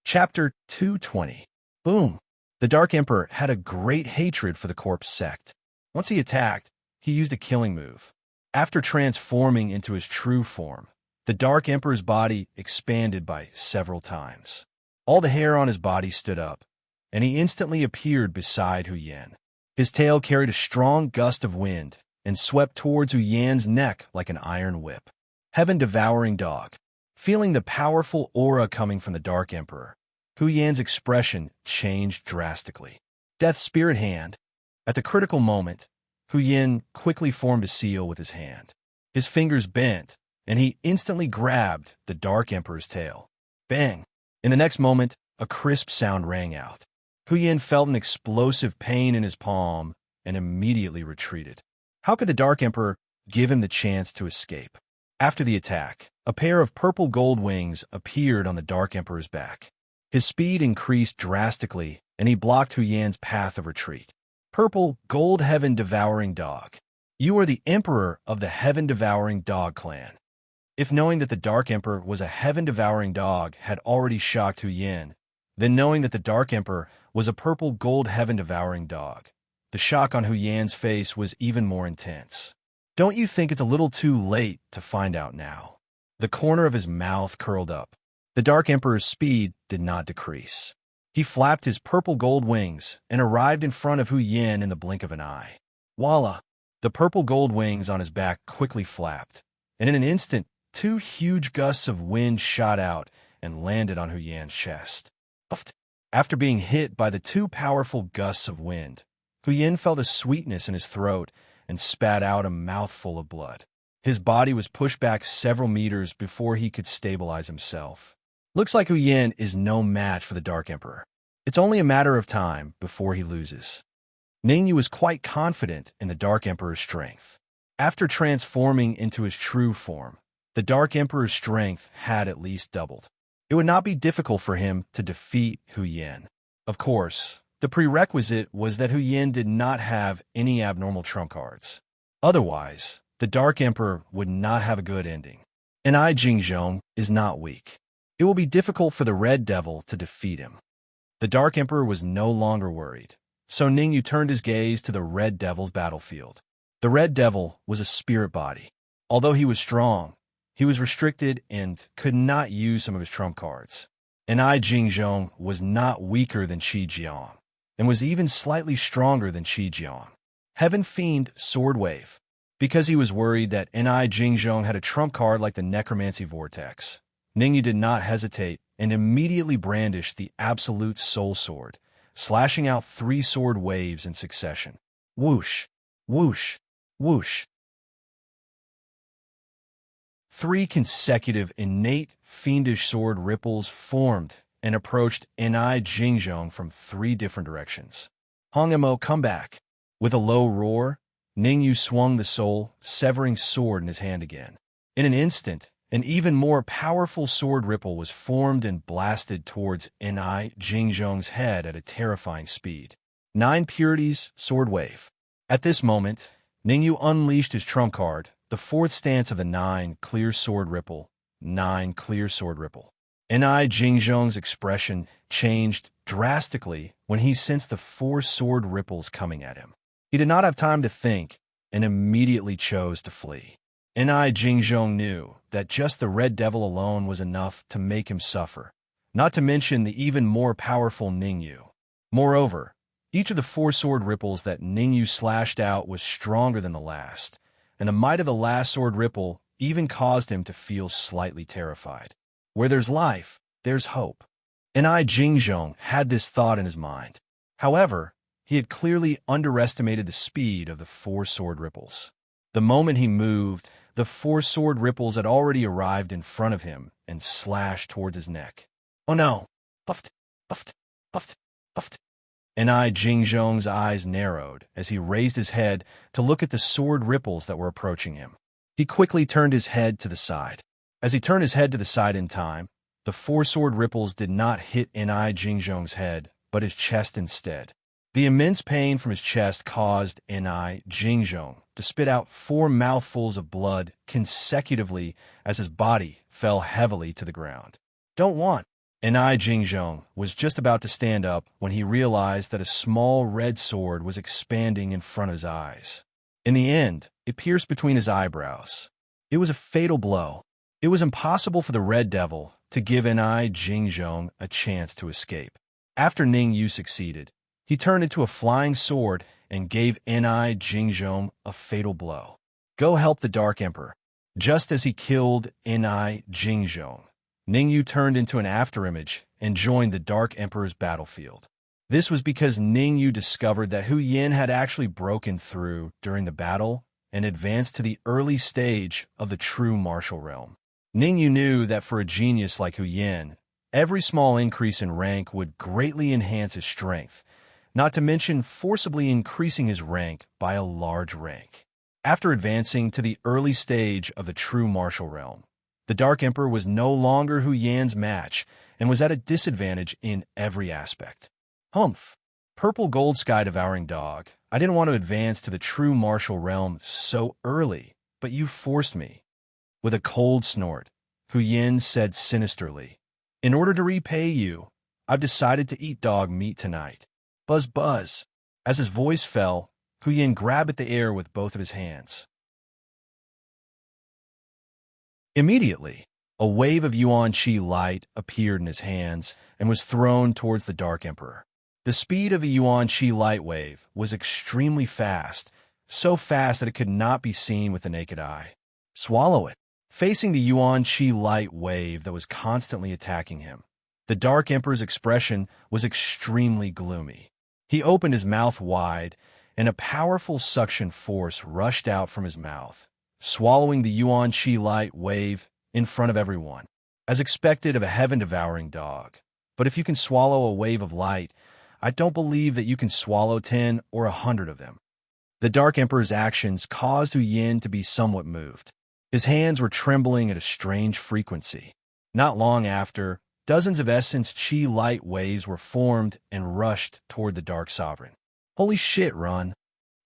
Chapter 220. Boom. The Dark Emperor had a great hatred for the corpse sect. Once he attacked, he used a killing move. After transforming into his true form, the Dark Emperor's body expanded by several times. All the hair on his body stood up, and he instantly appeared beside Hu Yin. His tail carried a strong gust of wind and swept towards Hu Yan's neck like an iron whip. Heaven-devouring dog. Feeling the powerful aura coming from the Dark Emperor, Hu Yan's expression changed drastically. Death Spirit Hand. At the critical moment, Hu Yin quickly formed a seal with his hand. His fingers bent, and he instantly grabbed the Dark Emperor's tail. Bang! In the next moment, a crisp sound rang out. Hu Yin felt an explosive pain in his palm and immediately retreated. How could the Dark Emperor give him the chance to escape? After the attack, a pair of purple gold wings appeared on the Dark Emperor's back. His speed increased drastically, and he blocked Hu Yan's path of retreat. Purple, gold heaven-devouring dog. You are the emperor of the heaven-devouring dog clan. If knowing that the Dark Emperor was a heaven-devouring dog had already shocked Hu Yan, then knowing that the Dark Emperor was a purple gold heaven-devouring dog, the shock on Hu Yan's face was even more intense. Don't you think it's a little too late to find out now? The corner of his mouth curled up. The Dark Emperor's speed did not decrease. He flapped his purple gold wings and arrived in front of Hu Yan in the blink of an eye. Voila! The purple gold wings on his back quickly flapped, and in an instant, 2 huge gusts of wind shot out and landed on Hu Yan's chest. After being hit by the 2 powerful gusts of wind, Hu Yan felt a sweetness in his throat and spat out a mouthful of blood. His body was pushed back several meters before he could stabilize himself. Looks like Hu Yan is no match for the Dark Emperor. It's only a matter of time before he loses. Ningyu was quite confident in the Dark Emperor's strength. After transforming into his true form, the Dark Emperor's strength had at least doubled. It would not be difficult for him to defeat Hu Yan. Of course, the prerequisite was that Hu Yan did not have any abnormal trump cards. Otherwise, the Dark Emperor would not have a good ending. And Jingzhong is not weak. It will be difficult for the Red Devil to defeat him. The Dark Emperor was no longer worried, so Ningyu turned his gaze to the Red Devil's battlefield. The Red Devil was a spirit body. Although he was strong, he was restricted and could not use some of his trump cards. And Jingzhong was not weaker than Qi Jiang, and was even slightly stronger than Qi Jiang. Heaven Fiend Sword Wave. Because he was worried that Jingzhong had a trump card like the Necromancy Vortex, Ningyu did not hesitate and immediately brandished the Absolute Soul Sword, slashing out 3 sword waves in succession. Whoosh, whoosh, whoosh. 3 consecutive innate fiendish sword ripples formed and approached Jingzhong from 3 different directions. Hongemo, come back. With a low roar, Ningyu swung the soul, severing sword in his hand again. In an instant, an even more powerful sword ripple was formed and blasted towards Jingzhong's head at a terrifying speed. 9 Purities Sword Wave. At this moment, Ningyu unleashed his trump card, the 4th stance of the 9 Clear Sword Ripple. 9 Clear Sword Ripple. Jingzhong's expression changed drastically when he sensed the 4 sword ripples coming at him. He did not have time to think and immediately chose to flee. Jingzhong knew that just the Red Devil alone was enough to make him suffer, not to mention the even more powerful Ningyu. Moreover, each of the 4 sword ripples that Ningyu slashed out was stronger than the last, and the might of the last sword ripple even caused him to feel slightly terrified. Where there's life, there's hope. Jingzhong had this thought in his mind. However, he had clearly underestimated the speed of the 4 sword ripples. The moment he moved, the 4 sword ripples had already arrived in front of him and slashed towards his neck. Oh no! Puffed, puffed, puffed, puffed. Jingzhong's eyes narrowed as he raised his head to look at the sword ripples that were approaching him. He quickly turned his head to the side. As he turned his head to the side in time, the 4 sword ripples did not hit Jingzhong's head, but his chest instead. The immense pain from his chest caused Jingzhong to spit out 4 mouthfuls of blood consecutively as his body fell heavily to the ground. Don't want. Jingzhong was just about to stand up when he realized that a small red sword was expanding in front of his eyes. In the end, it pierced between his eyebrows. It was a fatal blow. It was impossible for the Red Devil to give Jingzhong a chance to escape. After Ningyu succeeded, he turned into a flying sword and gave Jingzhong a fatal blow. Go help the Dark Emperor. Just as he killed Jingzhong, Ningyu turned into an afterimage and joined the Dark Emperor's battlefield. This was because Ningyu discovered that Hu Yan had actually broken through during the battle and advanced to the early stage of the true martial realm. Ningyu knew that for a genius like Hu Yan, every small increase in rank would greatly enhance his strength, not to mention forcibly increasing his rank by a large rank. After advancing to the early stage of the true martial realm, the Dark Emperor was no longer Hu Yan's match and was at a disadvantage in every aspect. Humph. Purple gold sky devouring dog. I didn't want to advance to the true martial realm so early, but you forced me. With a cold snort, Hu Yin said sinisterly, in order to repay you, I've decided to eat dog meat tonight. Buzz buzz. As his voice fell, Hu Yin grabbed at the air with both of his hands. Immediately, a wave of Yuan Qi light appeared in his hands and was thrown towards the Dark Emperor. The speed of the Yuan Qi light wave was extremely fast, so fast that it could not be seen with the naked eye. Swallow it. Facing the Yuan Qi light wave that was constantly attacking him, the Dark Emperor's expression was extremely gloomy. He opened his mouth wide, and a powerful suction force rushed out from his mouth, swallowing the Yuan Qi light wave in front of everyone, as expected of a heaven-devouring dog. But if you can swallow a wave of light, I don't believe that you can swallow 10 or 100 of them. The Dark Emperor's actions caused Hu Yin to be somewhat moved. His hands were trembling at a strange frequency. Not long after, dozens of essence Qi light waves were formed and rushed toward the Dark Sovereign. Holy shit, run!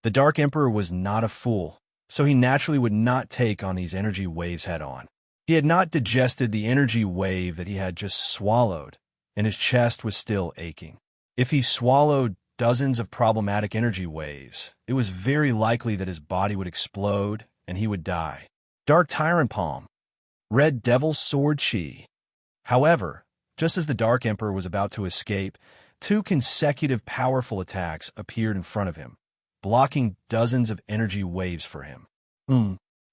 The Dark Emperor was not a fool, so he naturally would not take on these energy waves head-on. He had not digested the energy wave that he had just swallowed, and his chest was still aching. If he swallowed dozens of problematic energy waves, it was very likely that his body would explode and he would die. Dark Tyrant Palm. Red Devil's Sword Qi. However, just as the Dark Emperor was about to escape, two consecutive powerful attacks appeared in front of him, blocking dozens of energy waves for him.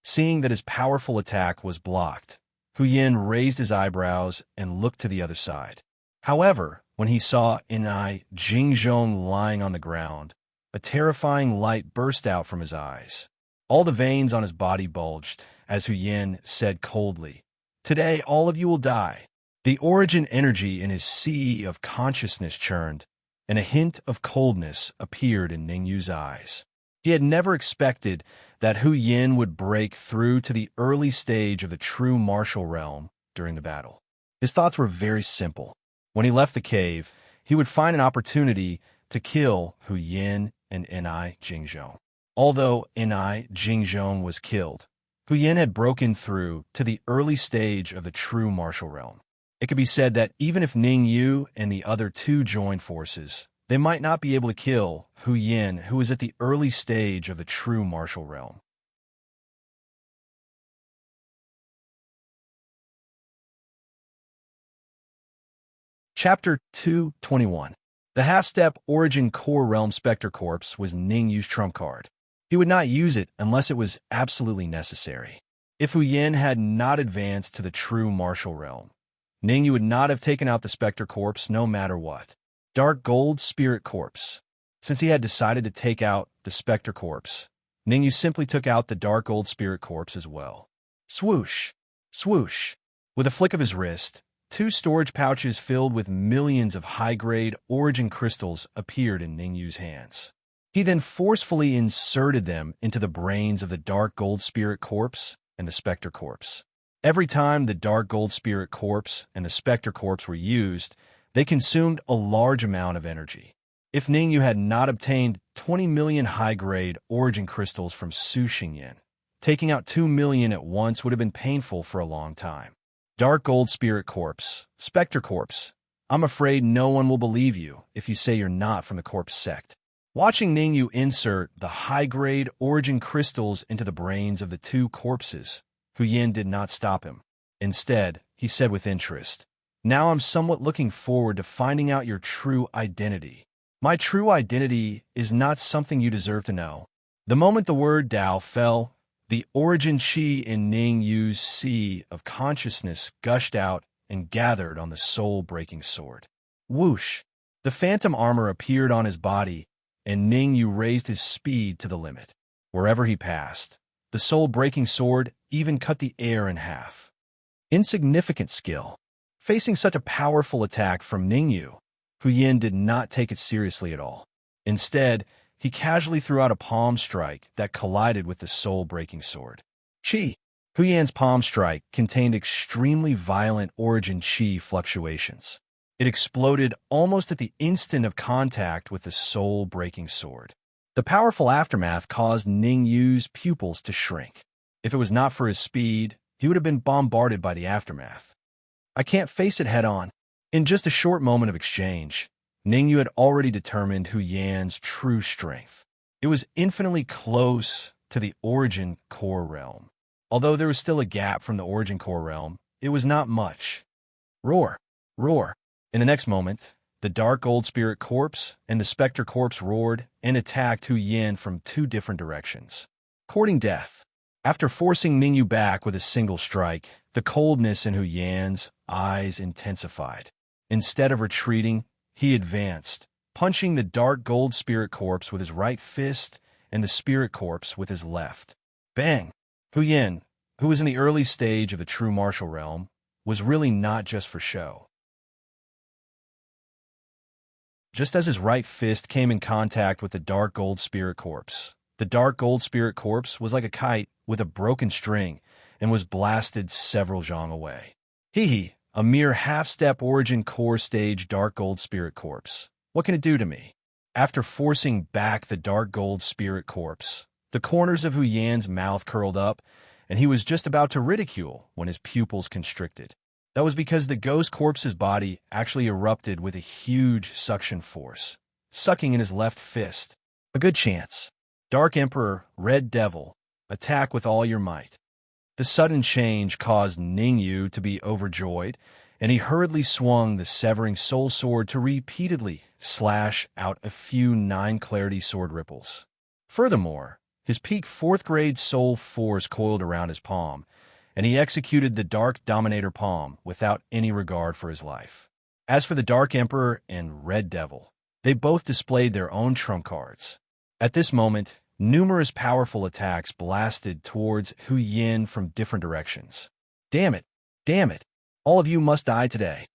Seeing that his powerful attack was blocked, Hu Yin raised his eyebrows and looked to the other side. However, when he saw Inai Jingzhong lying on the ground, a terrifying light burst out from his eyes. All the veins on his body bulged, as Hu Yin said coldly, "Today all of you will die." The origin energy in his sea of consciousness churned, and a hint of coldness appeared in Ningyu's eyes. He had never expected that Hu Yin would break through to the early stage of the true martial realm during the battle. His thoughts were very simple. When he left the cave, he would find an opportunity to kill Hu Yin and Inai Jingzhong. Although Inai Jingzhong was killed, Hu Yin had broken through to the early stage of the true martial realm. It could be said that even if Ningyu and the other two joined forces, they might not be able to kill Hu Yin, who was at the early stage of the true martial realm. Chapter 221. The half-step Origin Core Realm Spectre Corpse was Ningyu's trump card. He would not use it unless it was absolutely necessary. If Hu Yin had not advanced to the true martial realm, Ningyu would not have taken out the Spectre Corpse no matter what. Dark Gold Spirit Corpse. Since he had decided to take out the Spectre Corpse, Ningyu simply took out the Dark Gold Spirit Corpse as well. Swoosh! Swoosh! With a flick of his wrist, two storage pouches filled with millions of high-grade origin crystals appeared in Ningyu's hands. He then forcefully inserted them into the brains of the Dark Gold Spirit Corpse and the Spectre Corpse. Every time the Dark Gold Spirit Corpse and the Spectre Corpse were used, they consumed a large amount of energy. If Ningyu had not obtained 20 million high-grade origin crystals from Su Xingyan, taking out 2 million at once would have been painful for a long time. Dark Gold Spirit Corpse, Spectre Corpse. I'm afraid no one will believe you if you say you're not from the Corpse sect. Watching Ningyu insert the high-grade origin crystals into the brains of the two corpses, Hu Yin did not stop him. Instead, he said with interest, "Now I'm somewhat looking forward to finding out your true identity. My true identity is not something you deserve to know." The moment the word Dao fell, the origin Qi in Ningyu's sea of consciousness gushed out and gathered on the soul-breaking sword. Whoosh! The phantom armor appeared on his body, and Ningyu raised his speed to the limit. Wherever he passed, the soul-breaking sword even cut the air in half. Insignificant skill. Facing such a powerful attack from Ningyu, Hu Yin did not take it seriously at all. Instead, he casually threw out a palm strike that collided with the soul-breaking sword. Qi. Hu Yan's palm strike contained extremely violent origin Qi fluctuations. It exploded almost at the instant of contact with the soul-breaking sword. The powerful aftermath caused Ning Yu's pupils to shrink. If it was not for his speed, he would have been bombarded by the aftermath. I can't face it head-on. In just a short moment of exchange, Ning Yu had already determined Hu Yan's true strength. It was infinitely close to the origin core realm. Although there was still a gap from the origin core realm, it was not much. Roar! Roar! In the next moment, the dark gold spirit corpse and the specter corpse roared and attacked Hu Yan from two different directions. Courting death. After forcing Ning Yu back with a single strike, the coldness in Hu Yan's eyes intensified. Instead of retreating, he advanced, punching the dark gold spirit corpse with his right fist and the spirit corpse with his left. Bang! Hu Yan, who was in the early stage of the true martial realm, was really not just for show. Just as his right fist came in contact with the dark gold spirit corpse, the dark gold spirit corpse was like a kite with a broken string and was blasted several zhang away. Hee, a mere half-step origin core stage dark gold spirit corpse. What can it do to me? After forcing back the dark gold spirit corpse, the corners of Hu Yan's mouth curled up, and he was just about to ridicule when his pupils constricted. That was because the ghost corpse's body actually erupted with a huge suction force, sucking in his left fist. A good chance. Dark Emperor, Red Devil, attack with all your might. The sudden change caused Ning Yu to be overjoyed, and he hurriedly swung the severing soul sword to repeatedly slash out a few 9-clarity sword ripples. Furthermore, his peak 4th-grade soul force coiled around his palm, and he executed the Dark Dominator palm without any regard for his life. As for the Dark Emperor and Red Devil, they both displayed their own trump cards. At this moment, numerous powerful attacks blasted towards Hu Yan from different directions. Damn it! Damn it! All of you must die today.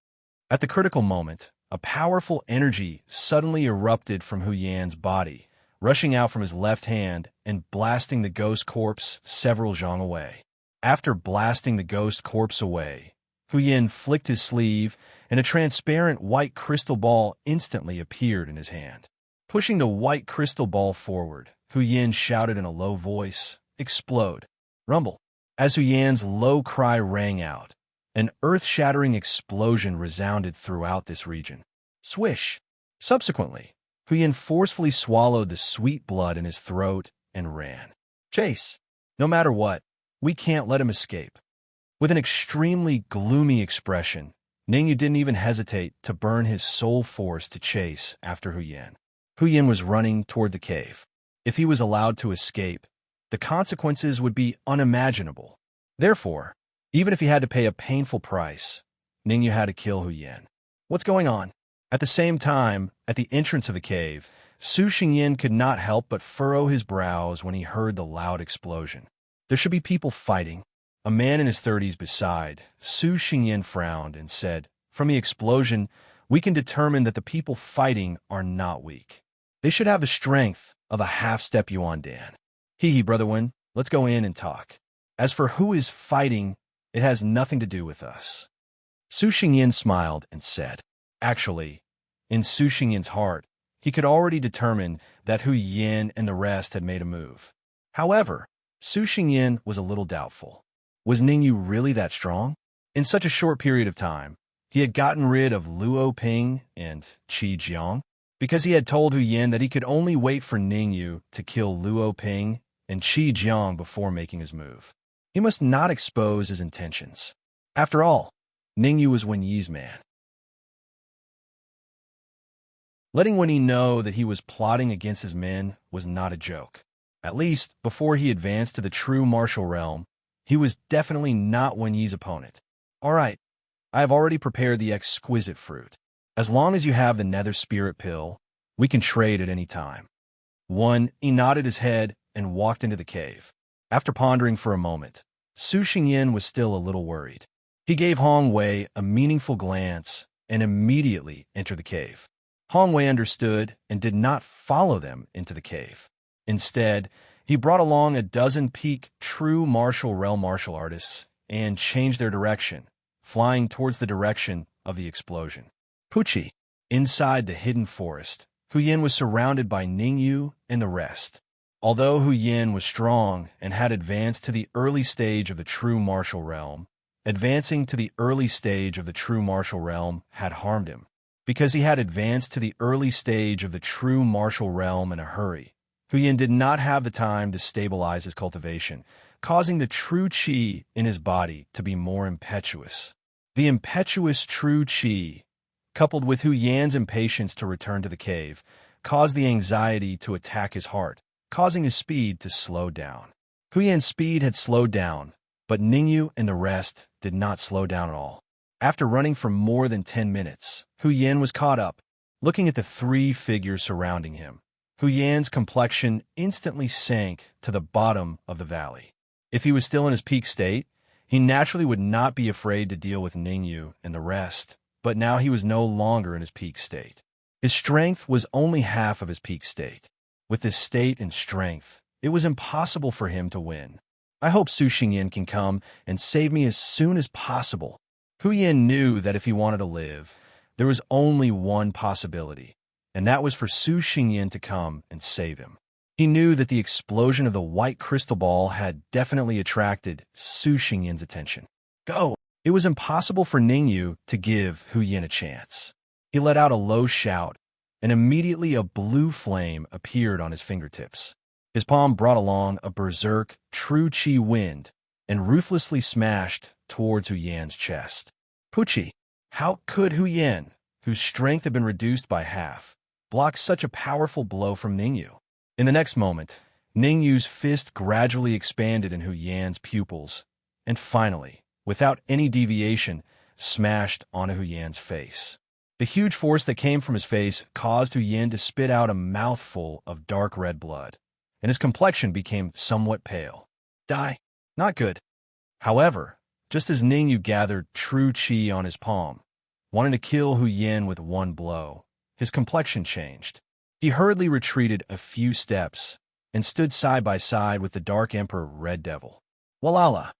At the critical moment, a powerful energy suddenly erupted from Hu Yan's body, rushing out from his left hand and blasting the ghost corpse several zhang away. After blasting the ghost corpse away, Hu Yan flicked his sleeve, and a transparent white crystal ball instantly appeared in his hand. Pushing the white crystal ball forward, Hu Yan shouted in a low voice, "Explode!" Rumble. As Hu Yan's low cry rang out, an earth-shattering explosion resounded throughout this region. Swish! Subsequently, Hu Yan forcefully swallowed the sweet blood in his throat and ran. Chase! No matter what, we can't let him escape. With an extremely gloomy expression, Ning Yu didn't even hesitate to burn his soul force to chase after Hu Yan. Hu Yan was running toward the cave. If he was allowed to escape, the consequences would be unimaginable. Therefore, even if he had to pay a painful price, Ning Yu had to kill Hu Yan. What's going on? At the same time, at the entrance of the cave, Su Xingyin could not help but furrow his brows when he heard the loud explosion. There should be people fighting. A man in his 30s beside, Su Xingyin frowned and said, "From the explosion, we can determine that the people fighting are not weak. They should have the strength of a half-step Yuan Dan. Hee, Brother Wen, let's go in and talk. As for who is fighting, it has nothing to do with us." Su Xingyin smiled and said, actually, in Su Xingyin's heart, he could already determine that Hu Yan and the rest had made a move. However, Su Xingyin was a little doubtful. Was Ning Yu really that strong? In such a short period of time, he had gotten rid of Luo Ping and Qi Jiang because he had told Hu Yan that he could only wait for Ning Yu to kill Luo Ping and Qi Jiang before making his move. He must not expose his intentions. After all, Ning Yu was Wen Yi's man. Letting Wen Yi know that he was plotting against his men was not a joke. At least, before he advanced to the true martial realm, he was definitely not Wen Yi's opponent. All right, I have already prepared the exquisite fruit. As long as you have the nether spirit pill, we can trade at any time. He nodded his head and walked into the cave. After pondering for a moment, Su Xingyin was still a little worried. He gave Hong Wei a meaningful glance and immediately entered the cave. Hong Wei understood and did not follow them into the cave. Instead, he brought along a dozen peak true martial realm martial artists and changed their direction, flying towards the direction of the explosion. Pucci. Inside the hidden forest, Hu Yin was surrounded by Ningyu and the rest. Although Hu Yin was strong and had advanced to the early stage of the true martial realm, advancing to the early stage of the true martial realm had harmed him. Because he had advanced to the early stage of the true martial realm in a hurry, Hu Yin did not have the time to stabilize his cultivation, causing the true qi in his body to be more impetuous. The impetuous true qi, coupled with Hu Yan's impatience to return to the cave, caused the anxiety to attack his heart, causing his speed to slow down. Hu Yan's speed had slowed down, but Ningyu and the rest did not slow down at all. After running for more than 10 minutes, Hu Yan was caught up, looking at the three figures surrounding him. Hu Yan's complexion instantly sank to the bottom of the valley. If he was still in his peak state, he naturally would not be afraid to deal with Ningyu and the rest, but now he was no longer in his peak state. His strength was only half of his peak state. With this state and strength, it was impossible for him to win. I hope Su Xingyan can come and save me as soon as possible. Hu Yin knew that if he wanted to live, there was only one possibility, and that was for Su Xingyan to come and save him. He knew that the explosion of the white crystal ball had definitely attracted Su Xingyan's attention. Go! It was impossible for Ningyu to give Hu Yin a chance. He let out a low shout, and immediately a blue flame appeared on his fingertips. His palm brought along a berserk, true qi wind, and ruthlessly smashed towards Hu Yan's chest. Pucci. How could Hu Yan, whose strength had been reduced by half, block such a powerful blow from Ningyu? In the next moment, Ningyu's fist gradually expanded in Hu Yan's pupils, and finally, without any deviation, smashed onto Hu Yan's face. The huge force that came from his face caused Hu Yan to spit out a mouthful of dark red blood, and his complexion became somewhat pale. Die. Not good. However, just as Ningyu gathered true qi on his palm, wanting to kill Hu Yan with one blow, his complexion changed. He hurriedly retreated a few steps and stood side by side with the Dark Emperor Red Devil. Walala.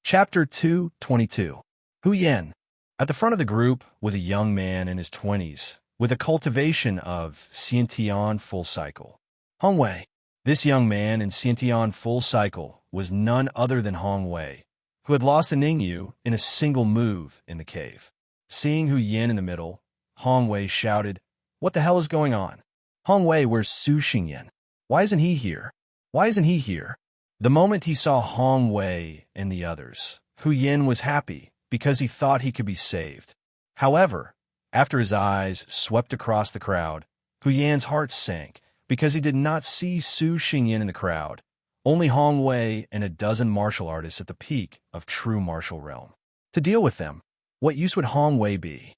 Chapter 222. Hu Yan. At the front of the group was a young man in his 20s, with a cultivation of Xiantian full cycle. Hong Wei. This young man in Xiantian full cycle was none other than Hong Wei, who had lost to Ningyu in a single move in the cave. Seeing Hu Yan in the middle, Hong Wei shouted, "What the hell is going on? Hong Wei, where's Su Xingyan? Why isn't he here? Why isn't he here?" The moment he saw Hong Wei and the others, Hu Yan was happy because he thought he could be saved. However, after his eyes swept across the crowd, Hu Yan's heart sank because he did not see Su Xingyan in the crowd, only Hong Wei and a dozen martial artists at the peak of true martial realm. To deal with them, what use would Hong Wei be?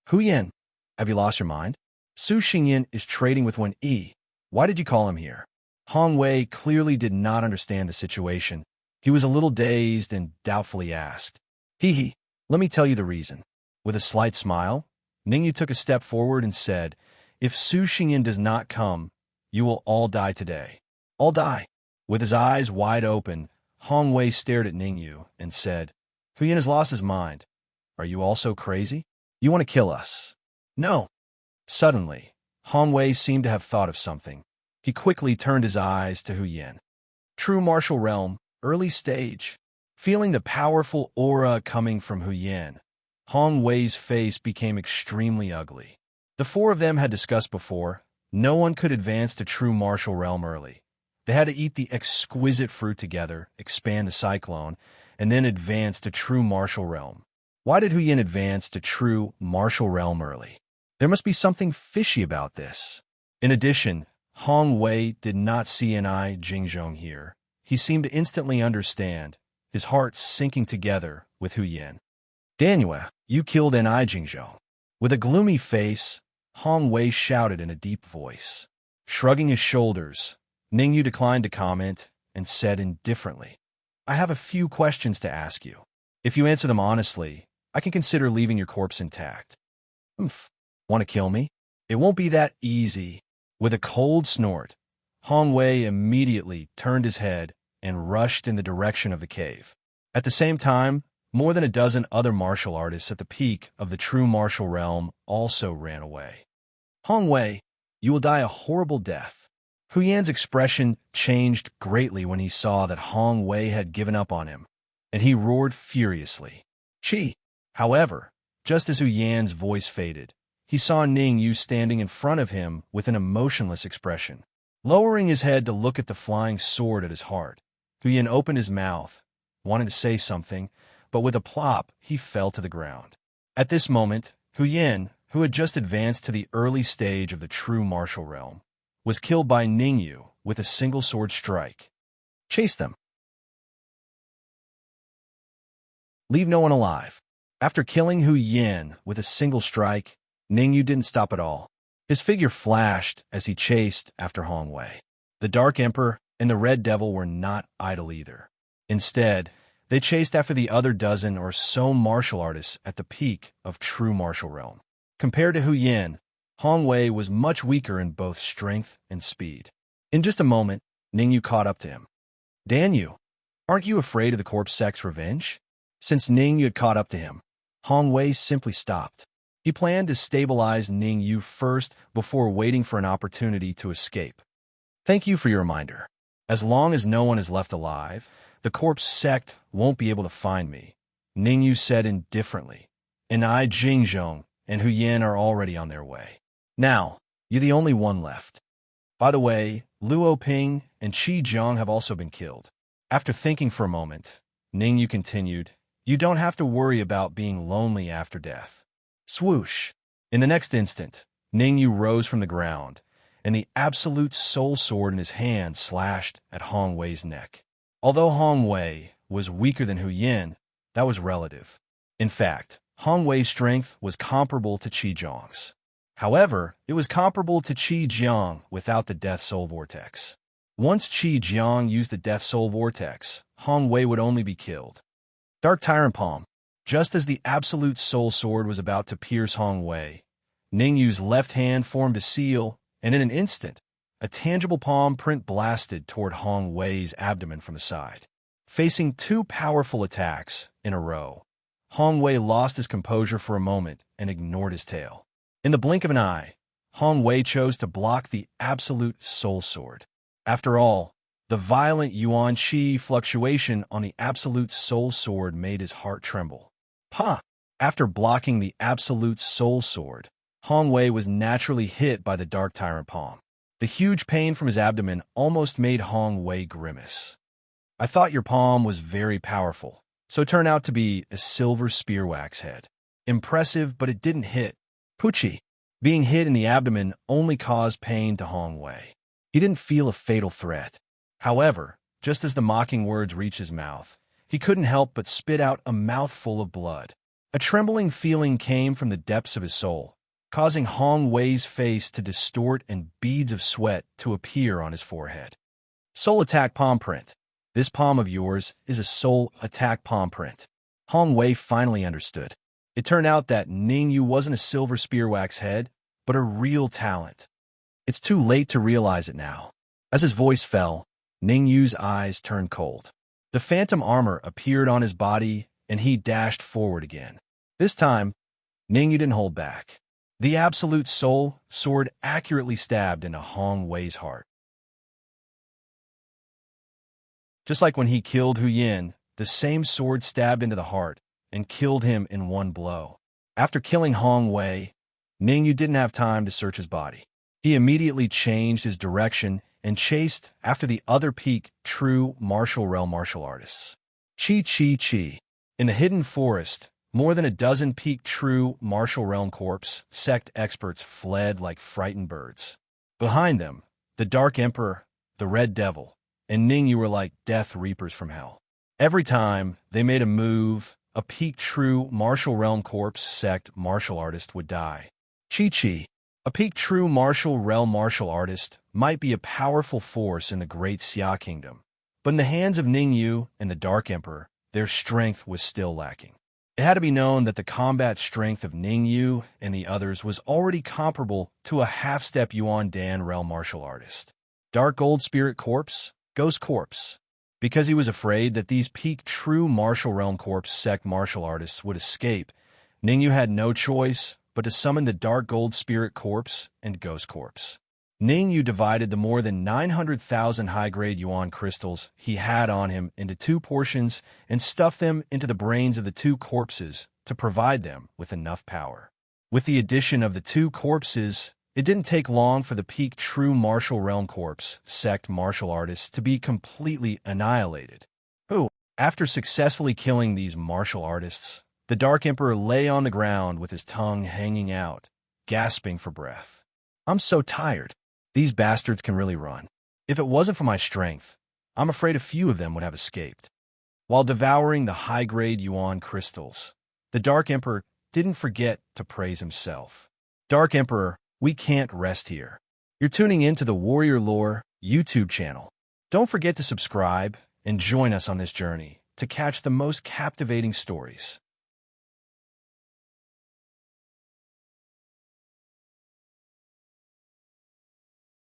Hu Yan, have you lost your mind? Su Xingyan is trading with one E. Why did you call him here? Hong Wei clearly did not understand the situation. He was a little dazed and doubtfully asked, Hee, let me tell you the reason. With a slight smile, Ningyu took a step forward and said, if Su Xingyan does not come, you will all die today. All die. With his eyes wide open, Hong Wei stared at Ningyu and said, Hu Yan has lost his mind. Are you also crazy? You want to kill us? No. Suddenly, Hong Wei seemed to have thought of something. He quickly turned his eyes to Hu Yan. True martial realm, early stage. Feeling the powerful aura coming from Hu Yan, Hong Wei's face became extremely ugly. The four of them had discussed before, no one could advance to true martial realm early. They had to eat the exquisite fruit together, expand the cyclone, and then advance to true martial realm. Why did Hu Yan advance to true martial realm early? There must be something fishy about this. In addition, Hong Wei did not see N.I. Jingzhong here. He seemed to instantly understand, his heart sinking together with Hu Yan. Daniel, you killed N.I. Jingzhong. With a gloomy face, Hong Wei shouted in a deep voice. Shrugging his shoulders, Ningyu declined to comment and said indifferently, I have a few questions to ask you. If you answer them honestly, I can consider leaving your corpse intact. Want to kill me? It won't be that easy. With a cold snort, Hong Wei immediately turned his head and rushed in the direction of the cave. At the same time, more than a dozen other martial artists at the peak of the true martial realm also ran away. Hong Wei, you will die a horrible death. Hu Yan's expression changed greatly when he saw that Hong Wei had given up on him, and he roared furiously. Chi! However, just as Hu Yan's voice faded, he saw Ning Yu standing in front of him with an emotionless expression. Lowering his head to look at the flying sword at his heart, Hu Yan opened his mouth, wanted to say something, but with a plop, he fell to the ground. At this moment, Hu Yan, who had just advanced to the early stage of the true martial realm, was killed by Ning Yu with a single sword strike. Chase them. Leave no one alive. After killing Hu Yan with a single strike, Ning Yu didn't stop at all. His figure flashed as he chased after Hong Wei. The Dark Emperor and the Red Devil were not idle either. Instead, they chased after the other dozen or so martial artists at the peak of true martial realm. Compared to Hu Yan, Hong Wei was much weaker in both strength and speed. In just a moment, Ning Yu caught up to him. Dan Yu, aren't you afraid of the corpse sect's revenge? Since Ning Yu had caught up to him, Hong Wei simply stopped. He planned to stabilize Ning Yu first before waiting for an opportunity to escape. Thank you for your reminder. As long as no one is left alive, the corpse sect won't be able to find me, Ning Yu said indifferently. And I, Jingzhong, and Hu Yan are already on their way. Now, you're the only one left. By the way, Luo Ping and Qi Jiang have also been killed. After thinking for a moment, Ning Yu continued, you don't have to worry about being lonely after death. Swoosh! In the next instant, Ning Yu rose from the ground, and the absolute soul sword in his hand slashed at Hong Wei's neck. Although Hong Wei was weaker than Hu Yan, that was relative. In fact, Hong Wei's strength was comparable to Qi Jiang's. However, it was comparable to Qi Jiang without the Death Soul Vortex. Once Qi Jiang used the Death Soul Vortex, Hong Wei would only be killed. Dark Tyrant Palm. Just as the Absolute Soul Sword was about to pierce Hong Wei, Ning Yu's left hand formed a seal, and in an instant, a tangible palm print blasted toward Hong Wei's abdomen from the side. Facing two powerful attacks in a row, Hong Wei lost his composure for a moment and ignored his tail. In the blink of an eye, Hong Wei chose to block the Absolute Soul Sword. After all, the violent Yuan Qi fluctuation on the Absolute Soul Sword made his heart tremble. Ha! After blocking the Absolute Soul Sword, Hong Wei was naturally hit by the Dark Tyrant Palm. The huge pain from his abdomen almost made Hong Wei grimace. I thought your palm was very powerful, so it turned out to be a silver spearwax head. Impressive, but it didn't hit. Pucci. Being hit in the abdomen only caused pain to Hong Wei. He didn't feel a fatal threat. However, just as the mocking words reached his mouth, he couldn't help but spit out a mouthful of blood. A trembling feeling came from the depths of his soul, causing Hong Wei's face to distort and beads of sweat to appear on his forehead. Soul Attack Palm Print. This palm of yours is a Soul Attack Palm Print. Hong Wei finally understood. It turned out that Ning Yu wasn't a silver spearwax head, but a real talent. It's too late to realize it now. As his voice fell, Ning Yu's eyes turned cold. The phantom armor appeared on his body, and he dashed forward again. This time, Ning Yu didn't hold back. The Absolute Soul Sword accurately stabbed into Hong Wei's heart. Just like when he killed Hu Yan, the same sword stabbed into the heart and killed him in one blow. After killing Hong Wei, Ning Yu didn't have time to search his body. He immediately changed his direction and chased after the other peak true martial realm martial artists. Chi Chi Chi. In the hidden forest, more than a dozen peak true martial realm corpse sect experts fled like frightened birds. Behind them, the Dark Emperor, the Red Devil, and Ning Yu were like death reapers from hell. Every time they made a move, a peak true martial realm corpse sect martial artist would die. Chi Chi. A peak true martial realm martial artist might be a powerful force in the Great Xia Kingdom, but in the hands of Ning Yu and the Dark Emperor, their strength was still lacking. It had to be known that the combat strength of Ning Yu and the others was already comparable to a half-step Yuan Dan realm martial artist. Dark Gold Spirit Corpse, Ghost Corpse. Because he was afraid that these peak true martial realm corpse sect martial artists would escape, Ningyu had no choice but to summon the Dark Gold Spirit Corpse and Ghost Corpse. Ningyu divided the more than 900,000 high-grade yuan crystals he had on him into two portions and stuffed them into the brains of the two corpses to provide them with enough power. With the addition of the two corpses, it didn't take long for the peak true martial realm corpse sect martial artists to be completely annihilated. After successfully killing these martial artists, the Dark Emperor lay on the ground with his tongue hanging out, gasping for breath. "I'm so tired. These bastards can really run. If it wasn't for my strength, I'm afraid a few of them would have escaped." While devouring the high-grade yuan crystals, the Dark Emperor didn't forget to praise himself. "Dark Emperor, we can't rest here. You're tuning in to the Warrior Lore YouTube channel. Don't forget to subscribe and join us on this journey to catch the most captivating stories.